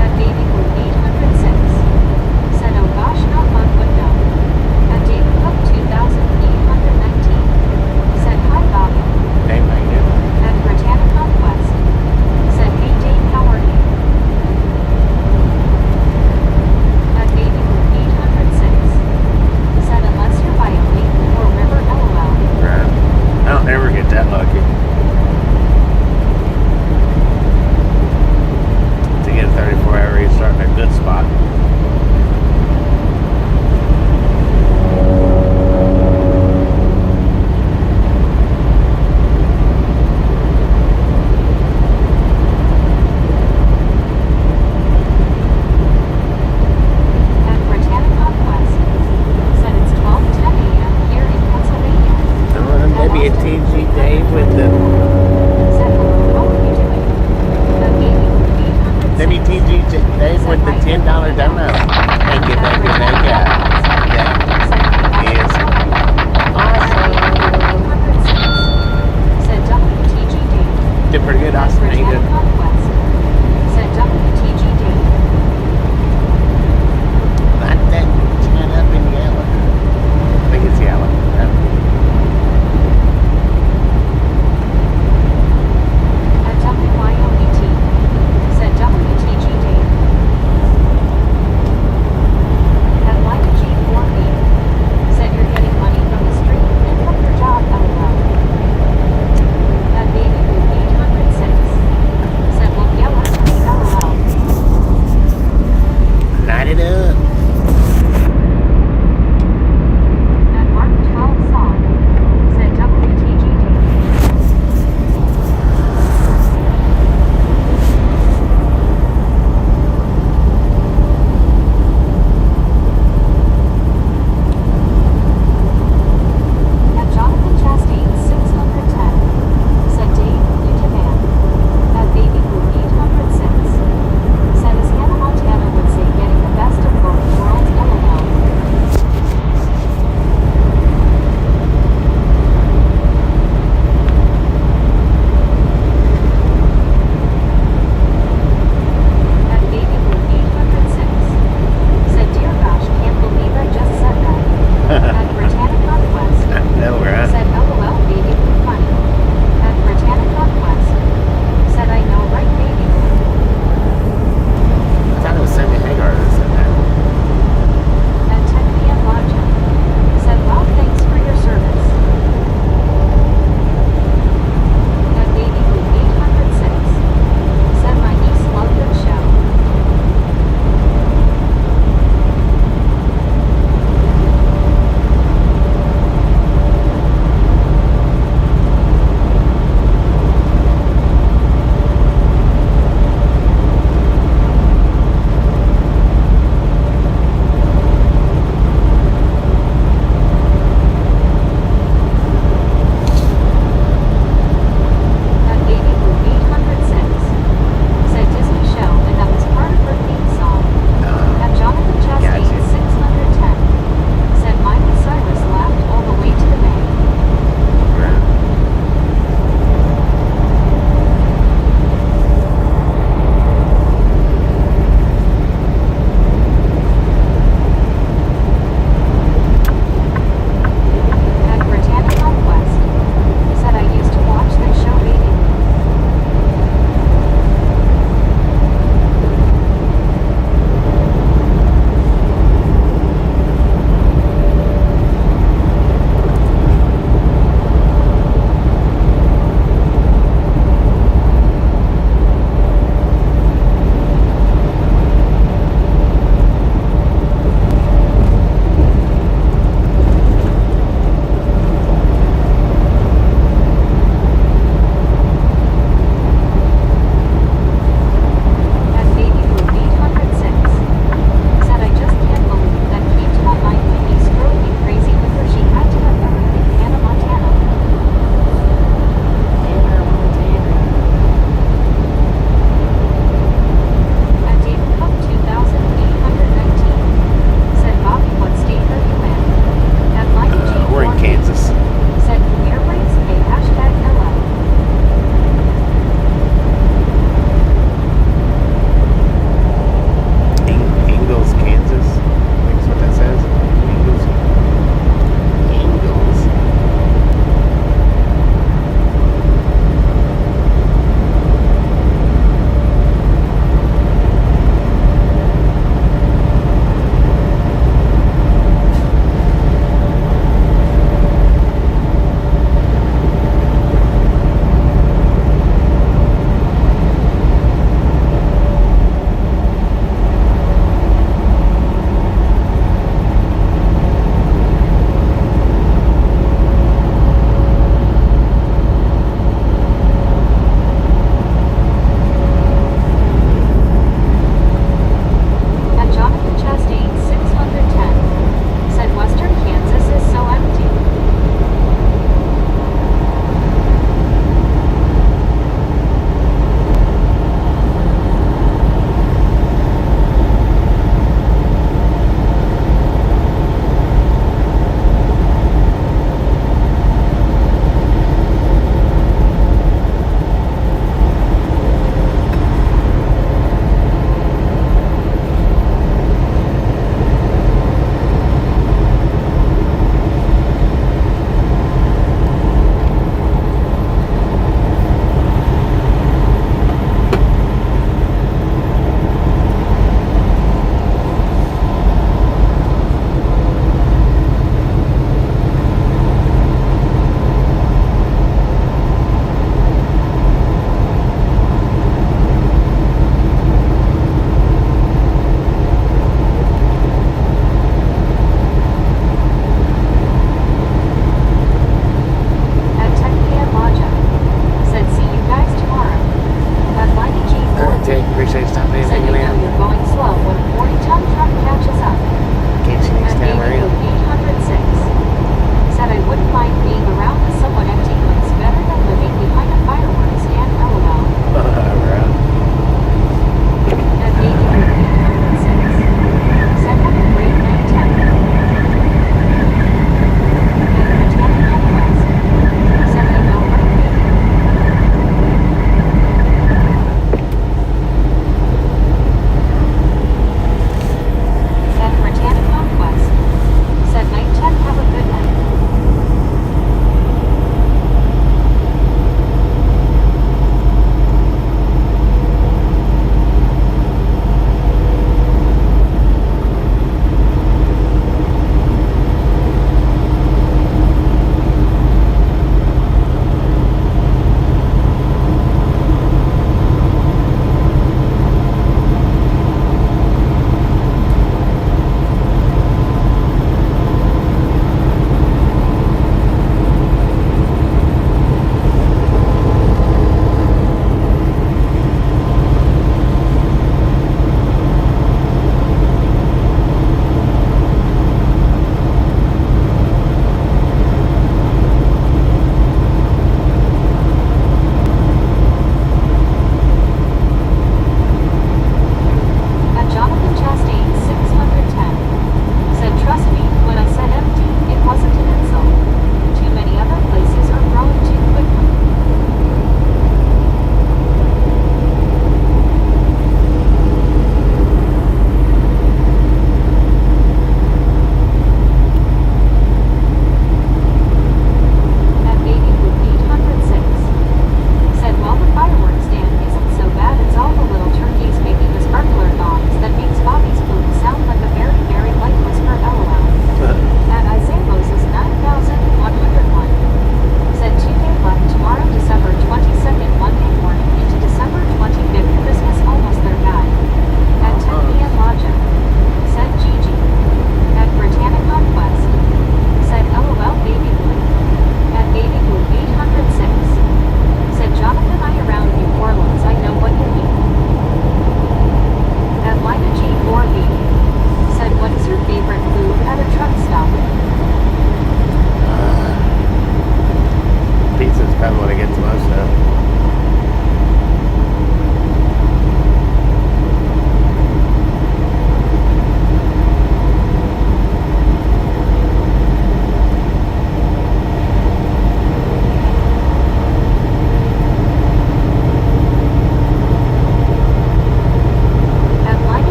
[SPEAKER 2] At Baby Blue 806. Said, oh gosh, not fun, but no. At David Cook 2819. Said, hi Bobby.
[SPEAKER 1] Hey, Megan.
[SPEAKER 2] At Britannica West. Said, hey Dave, how are you? At Baby Blue 806. Said, unless you're by a lake or river, lol.
[SPEAKER 1] Right. I don't ever get that lucky. To get a 34-hour restart in a good spot.
[SPEAKER 2] At Britannica West. Said it's 12:10 a.m. here in Pennsylvania.
[SPEAKER 3] Maybe a TG Dave with the
[SPEAKER 2] Said, how are you doing? At Baby Blue 806.
[SPEAKER 3] maybe TG Dave with the $10 demo. Thank you, thank you, thank you. Yeah. Yes.
[SPEAKER 2] Said WTG Dave.
[SPEAKER 1] Did pretty good, Austin. Ain't good.
[SPEAKER 2] West. Said WTG Dave.
[SPEAKER 3] Not that chin up in yellow.
[SPEAKER 1] I think it's yellow.
[SPEAKER 2] At WYOET. Said WTG Dave.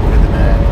[SPEAKER 3] up to the nut.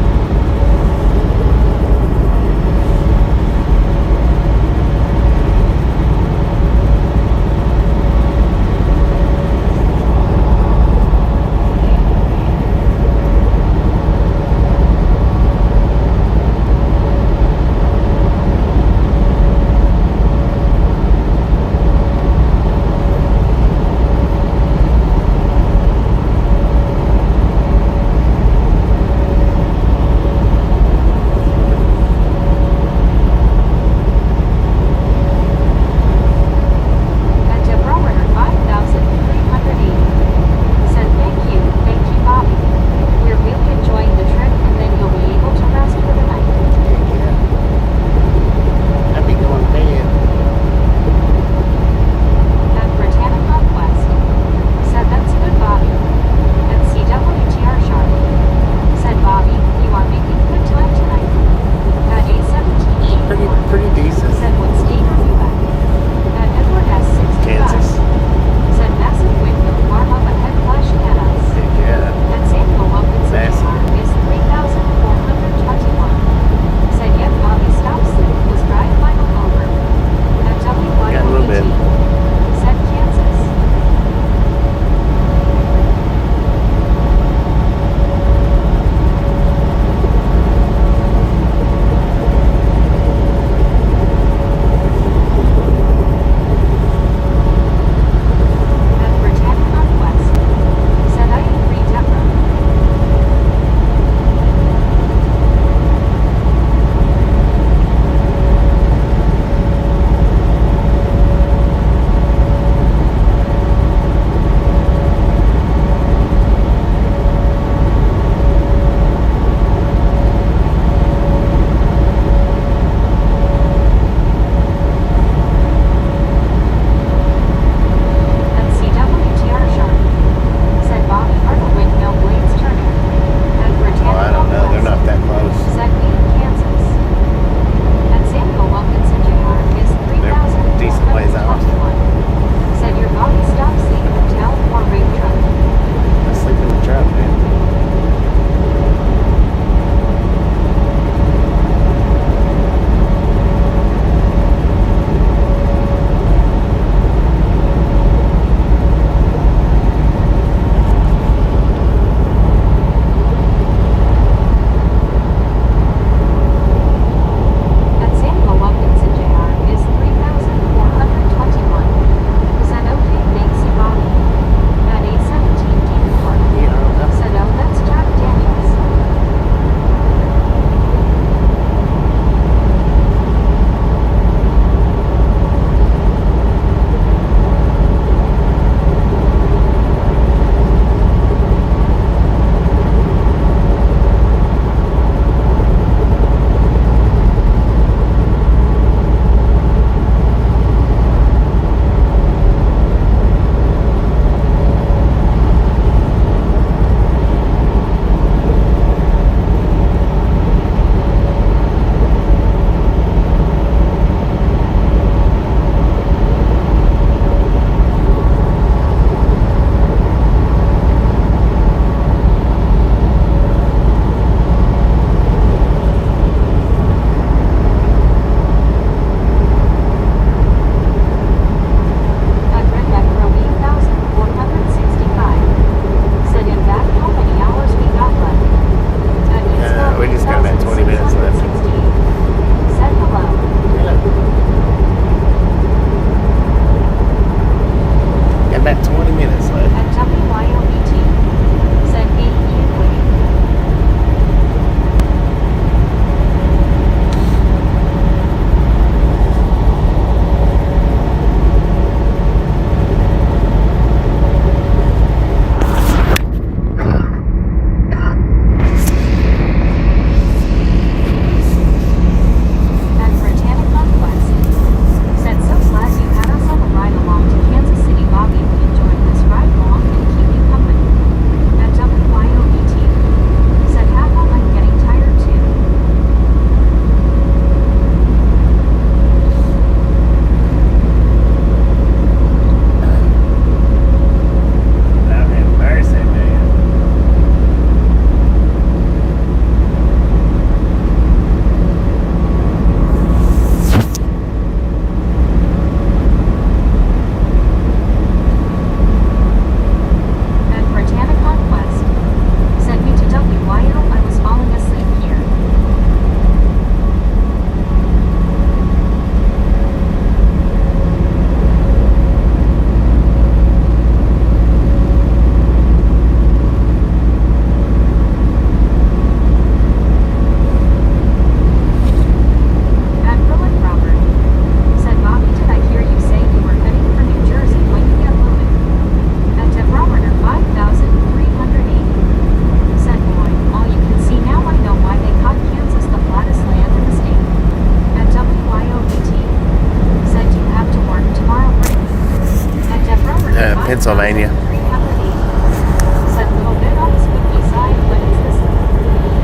[SPEAKER 1] Pennsylvania.
[SPEAKER 2] 380. Said little bit on the spooky side, but it's this.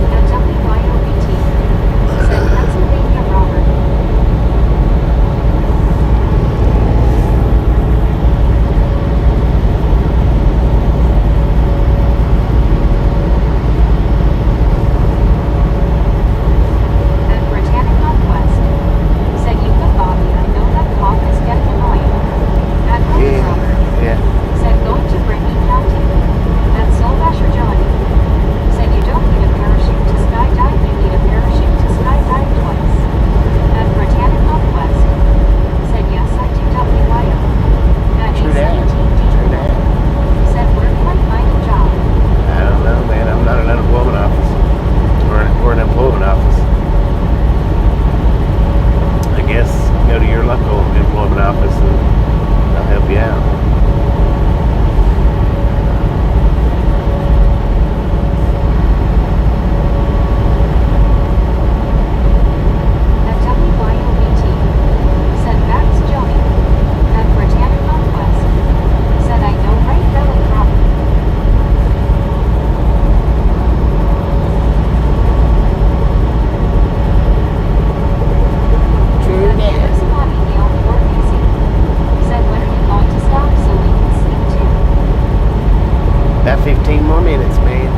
[SPEAKER 2] At WYOBT. Said Pennsylvania Robert. At Britannic Northwest. Said you could Bobby, I know that cough is getting annoying. At Holy Robert.
[SPEAKER 1] Yeah.
[SPEAKER 2] Said going to Brittany County. At Sylvester Johnny. Said you don't need a parachute to skydive, you need a parachute to skydive twice. At Britannic Northwest. Said yes, I do WYO. At
[SPEAKER 1] True that.
[SPEAKER 2] A17D.
[SPEAKER 1] True that.
[SPEAKER 2] Said where can I find a job?
[SPEAKER 1] I don't know, man. I'm not an unemployment office. Or an employment office. I guess go to your local employment office and they'll help you out.
[SPEAKER 2] At WYOBT. Said that's Joni. At Britannic Northwest. Said I know right belly property.
[SPEAKER 3] True that.
[SPEAKER 2] Here's Bobby Neal for easy. Said when are you going to stop so we can sleep too?
[SPEAKER 1] About 15 more minutes, man.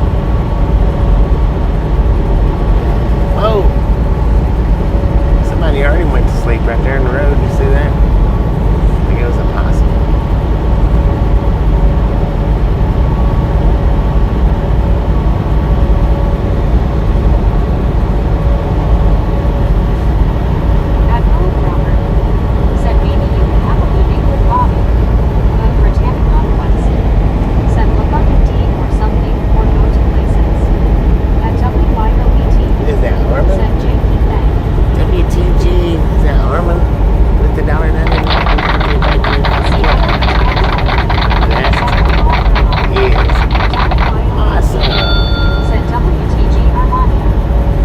[SPEAKER 1] Oh! Somebody already went to sleep right there in the road. You see that? I think it was a possum.
[SPEAKER 2] At Philip Robert. Said maybe you can have a meeting with Bobby. At Britannic Northwest. Said look on Indeed or something or go to places. At WYOBT.
[SPEAKER 3] Is that Armin?
[SPEAKER 2] Said Jakey Thang.
[SPEAKER 3] WTG. Is that Armin? With the $1.99? Yes. Awesome.
[SPEAKER 2] Said WTG Armania.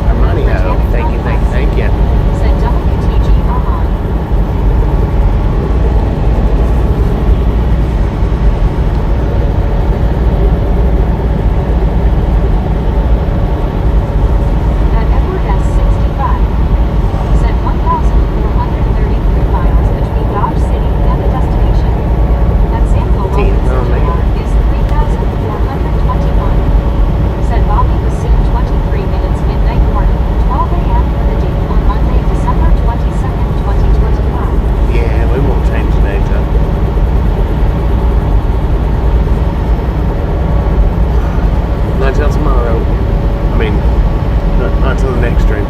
[SPEAKER 1] Armanio. Thank you, thank you, thank you.
[SPEAKER 2] Said WTG Armand. At Edward S65. Said 1,433 miles between Dodge City and the destination. At Samuel Wilkinson Jr. is 3,421. Said Bobby was soon 23 minutes midnight morning, 12 a.m. for the date on Monday, December 22nd, 2025.
[SPEAKER 1] Yeah, we won't change the date up. Not till tomorrow. I mean, not till the next stream.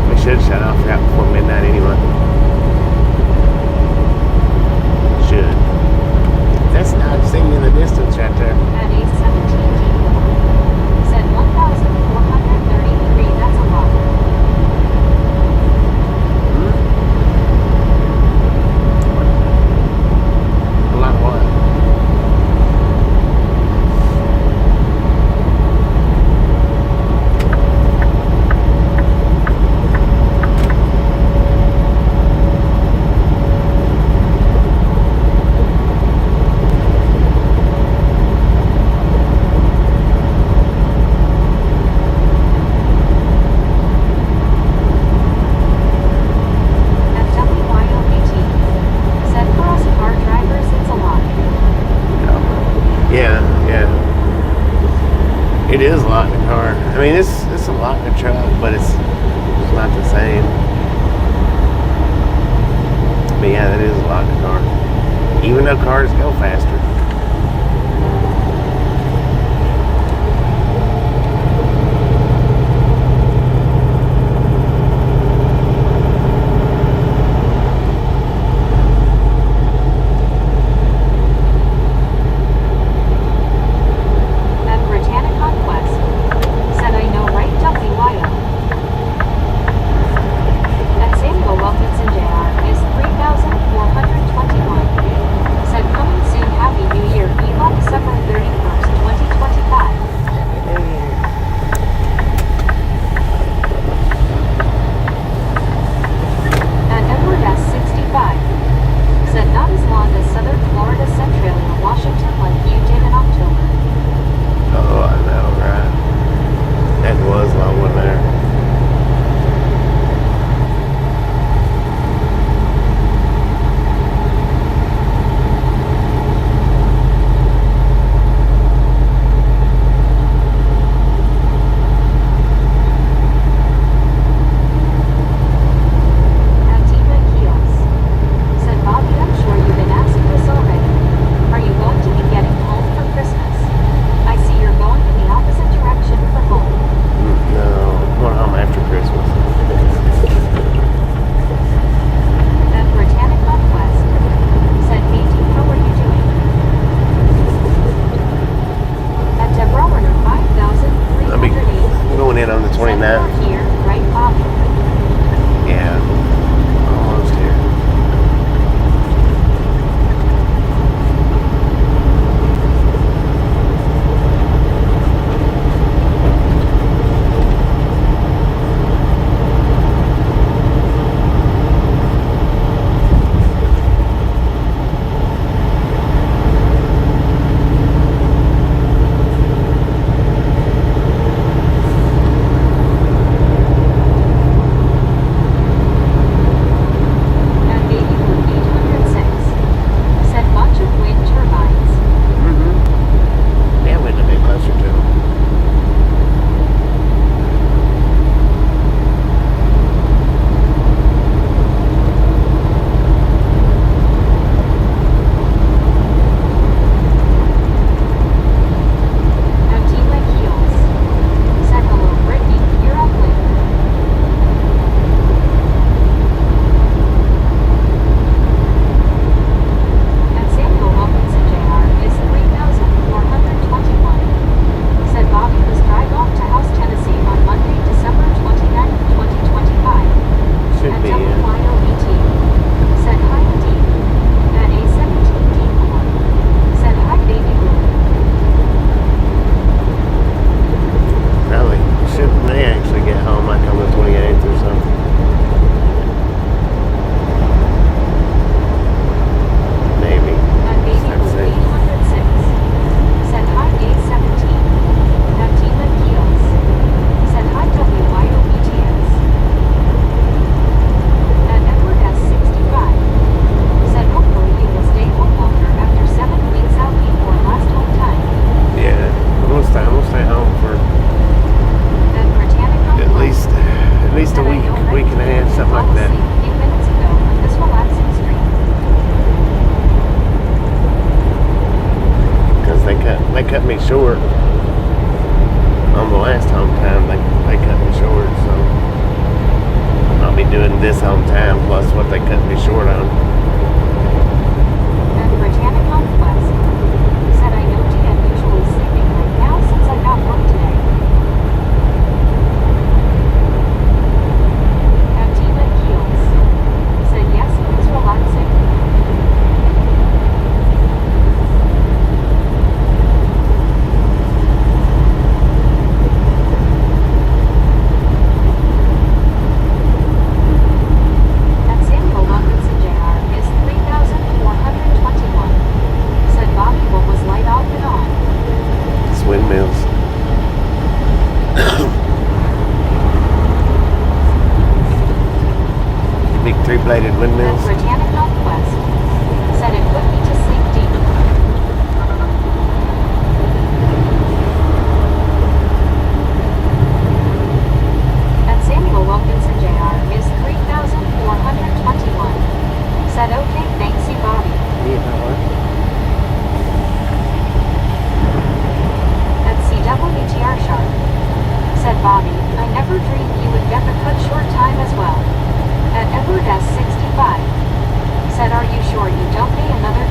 [SPEAKER 1] We should shut off out before midnight anyway. Should.
[SPEAKER 3] That's not singing in the distance right there.
[SPEAKER 2] At A17D. Said 1,433, that's a lot.
[SPEAKER 1] A lot of what?
[SPEAKER 2] At WYOBT. Said for us car drivers, it's a lot.
[SPEAKER 1] Yeah, yeah. It is a lot in the car. I mean, it's a lot in the truck, but it's not the same. But yeah, that is a lot in the car. Even though cars go faster.
[SPEAKER 2] At Britannic Conquest. Said I know right WYO. At Samuel Wilkinson Jr. is 3,421. Said coming soon, happy
[SPEAKER 1] me short. On the last home time, they cut me short, so I'll be doing this home time plus what they cut me short on.
[SPEAKER 2] And Britannic Conquest said, I know DM usually sleeping right now since I got work today. And Tina Keels said, yes, it's relaxing. And Samuel Robinson Jr. is 3,421. Said Bobby, what was light off and on?
[SPEAKER 1] It's windmills. Big three-bladed
[SPEAKER 2] And
[SPEAKER 1] windmills.
[SPEAKER 2] Britannic Northwest said it put me to sleep deep. And Samuel Wilkinson Jr. is 3,421. Said, okay, thanks you, Bobby. And CWTR Sharp said, Bobby, I never dreamed you would get the cut short time as well. And Edward S. 65 said, are you sure you don't pay another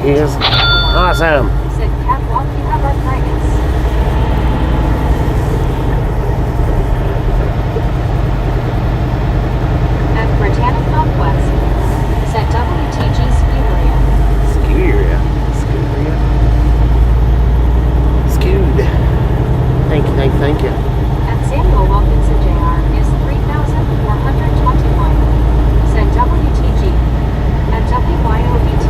[SPEAKER 1] is awesome.
[SPEAKER 2] Said catwalk, you have arthritis. At Britannic Conquest. Said WTG Scuderia.
[SPEAKER 1] Scuderia. Scuderia. Scude. Thank you, thank you.
[SPEAKER 2] At Samuel Wilkinson Jr. is 3,421. Said WTG. At WYOBT.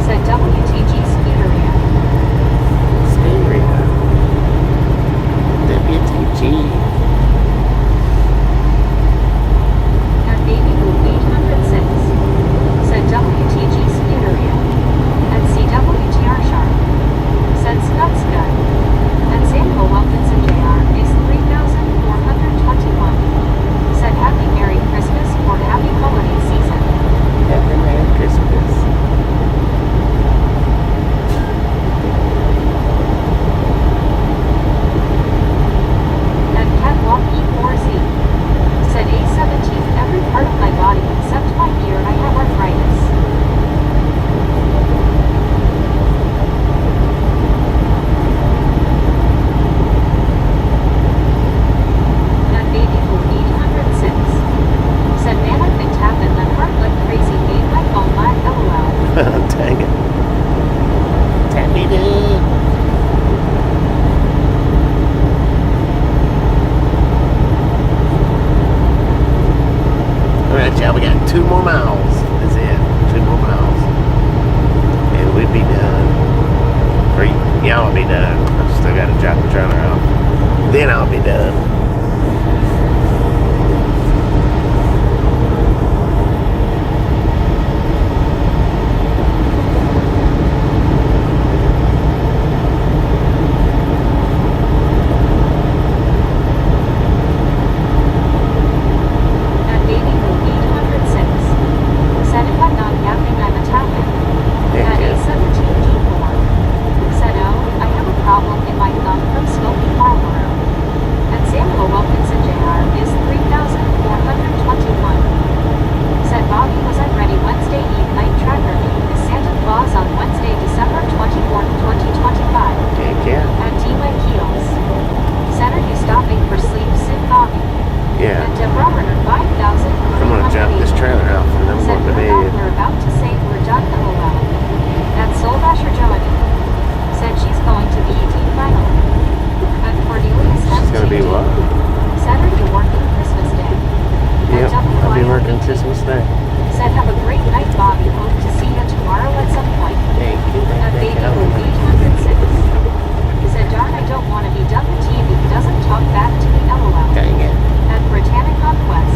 [SPEAKER 2] Said WTG Scuderia.
[SPEAKER 1] Scuderia. WTG.
[SPEAKER 2] At Baby Blue 806. Said WTG Scuderia. At CWTR Sharp. Said Snutsgut. At Samuel Wilkinson Jr. is 3,421. Said Happy Merry Christmas or Happy Holiday Season.
[SPEAKER 1] Happy Merry Christmas.
[SPEAKER 2] At Catwalk E4Z. Said A17, every part of my body except my ear, I have arthritis. At Baby Blue 806. Said man, I've been tapping that heart like crazy, made my phone lag, LOL.
[SPEAKER 1] Dang it. Tap me down. Alright, y'all, we got 2 more miles. That's it. 2 more miles. And we'd be done. Or y'all will be done. I still got to drop the trailer off. Then I'll be done.
[SPEAKER 2] At Baby Blue 806. Said if I'm not yapping, I'm a tapping. At
[SPEAKER 1] Yeah.
[SPEAKER 2] A17G4. Said oh, I have a problem in my thumb from smoking Marlboro. At Samuel Wilkinson Jr. is 3,421. Said Bobby, was I ready Wednesday Eve night tracker meeting is Santa Claus on Wednesday, December 24th, 2025.
[SPEAKER 1] Heck yeah.
[SPEAKER 2] At D-Way Keels. Said are you stopping for sleep, Sid Bobby?
[SPEAKER 1] Yeah.
[SPEAKER 2] At Deborah Runner 5,000.
[SPEAKER 1] I'm going to jump this trailer off and I'm
[SPEAKER 2] Said
[SPEAKER 1] going to
[SPEAKER 2] we're
[SPEAKER 1] bed.
[SPEAKER 2] about to say we're done, LOL. At Soul Dasher Joanie. Said she's going to be ET finally. At Cordelia
[SPEAKER 1] She's going to be what?
[SPEAKER 2] Said are you working Christmas Day?
[SPEAKER 1] Yep,
[SPEAKER 2] At
[SPEAKER 1] I'll be working
[SPEAKER 2] WYOBT.
[SPEAKER 1] Christmas Day.
[SPEAKER 2] Said have a great night, Bobby. Hope to see you tomorrow at some point.
[SPEAKER 1] Thank you,
[SPEAKER 2] At
[SPEAKER 1] thank
[SPEAKER 2] Baby
[SPEAKER 1] you.
[SPEAKER 2] Blue 806. Said darn, I don't want to be done with TV. Doesn't talk back to me, LOL.
[SPEAKER 1] Dang it.
[SPEAKER 2] At Britannic Conquest.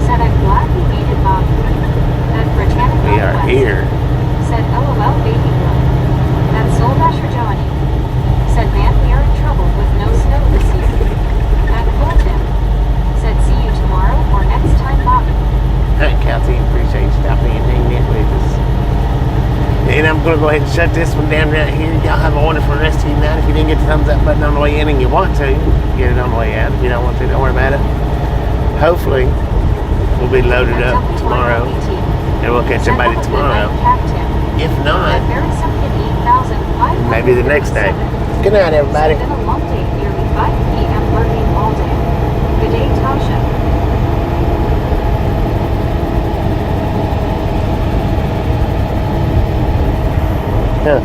[SPEAKER 2] Said I'm glad we made it, Bobby. At Britannic
[SPEAKER 1] We are
[SPEAKER 2] Conquest.
[SPEAKER 1] here.
[SPEAKER 2] Said LOL Baby Blue. At Soul Dasher Joanie. Said man, we are in trouble with no snow this year. At Colton. Said see you tomorrow or next time, Bobby.
[SPEAKER 1] Hi, Kelsey. Appreciate you stopping and hanging out with us. And I'm going to go ahead and shut this one down right here. Y'all have a wonderful rest of your night. If you didn't get the thumbs up button on the way in and you want to, get it on the way out. If you don't want to, don't worry about it. Hopefully, we'll be loaded
[SPEAKER 2] At
[SPEAKER 1] up tomorrow.
[SPEAKER 2] WYOBT.
[SPEAKER 1] And we'll catch
[SPEAKER 2] Said
[SPEAKER 1] everybody
[SPEAKER 2] have a good
[SPEAKER 1] tomorrow.
[SPEAKER 2] night, Captain.
[SPEAKER 1] If
[SPEAKER 2] At
[SPEAKER 1] not,
[SPEAKER 2] Barry Simpkin 8,500.
[SPEAKER 1] maybe the next day. Good night, everybody.
[SPEAKER 2] It's been a long day, nearly 5 p.m. working all day. Good day, Tasha.
[SPEAKER 1] Huh.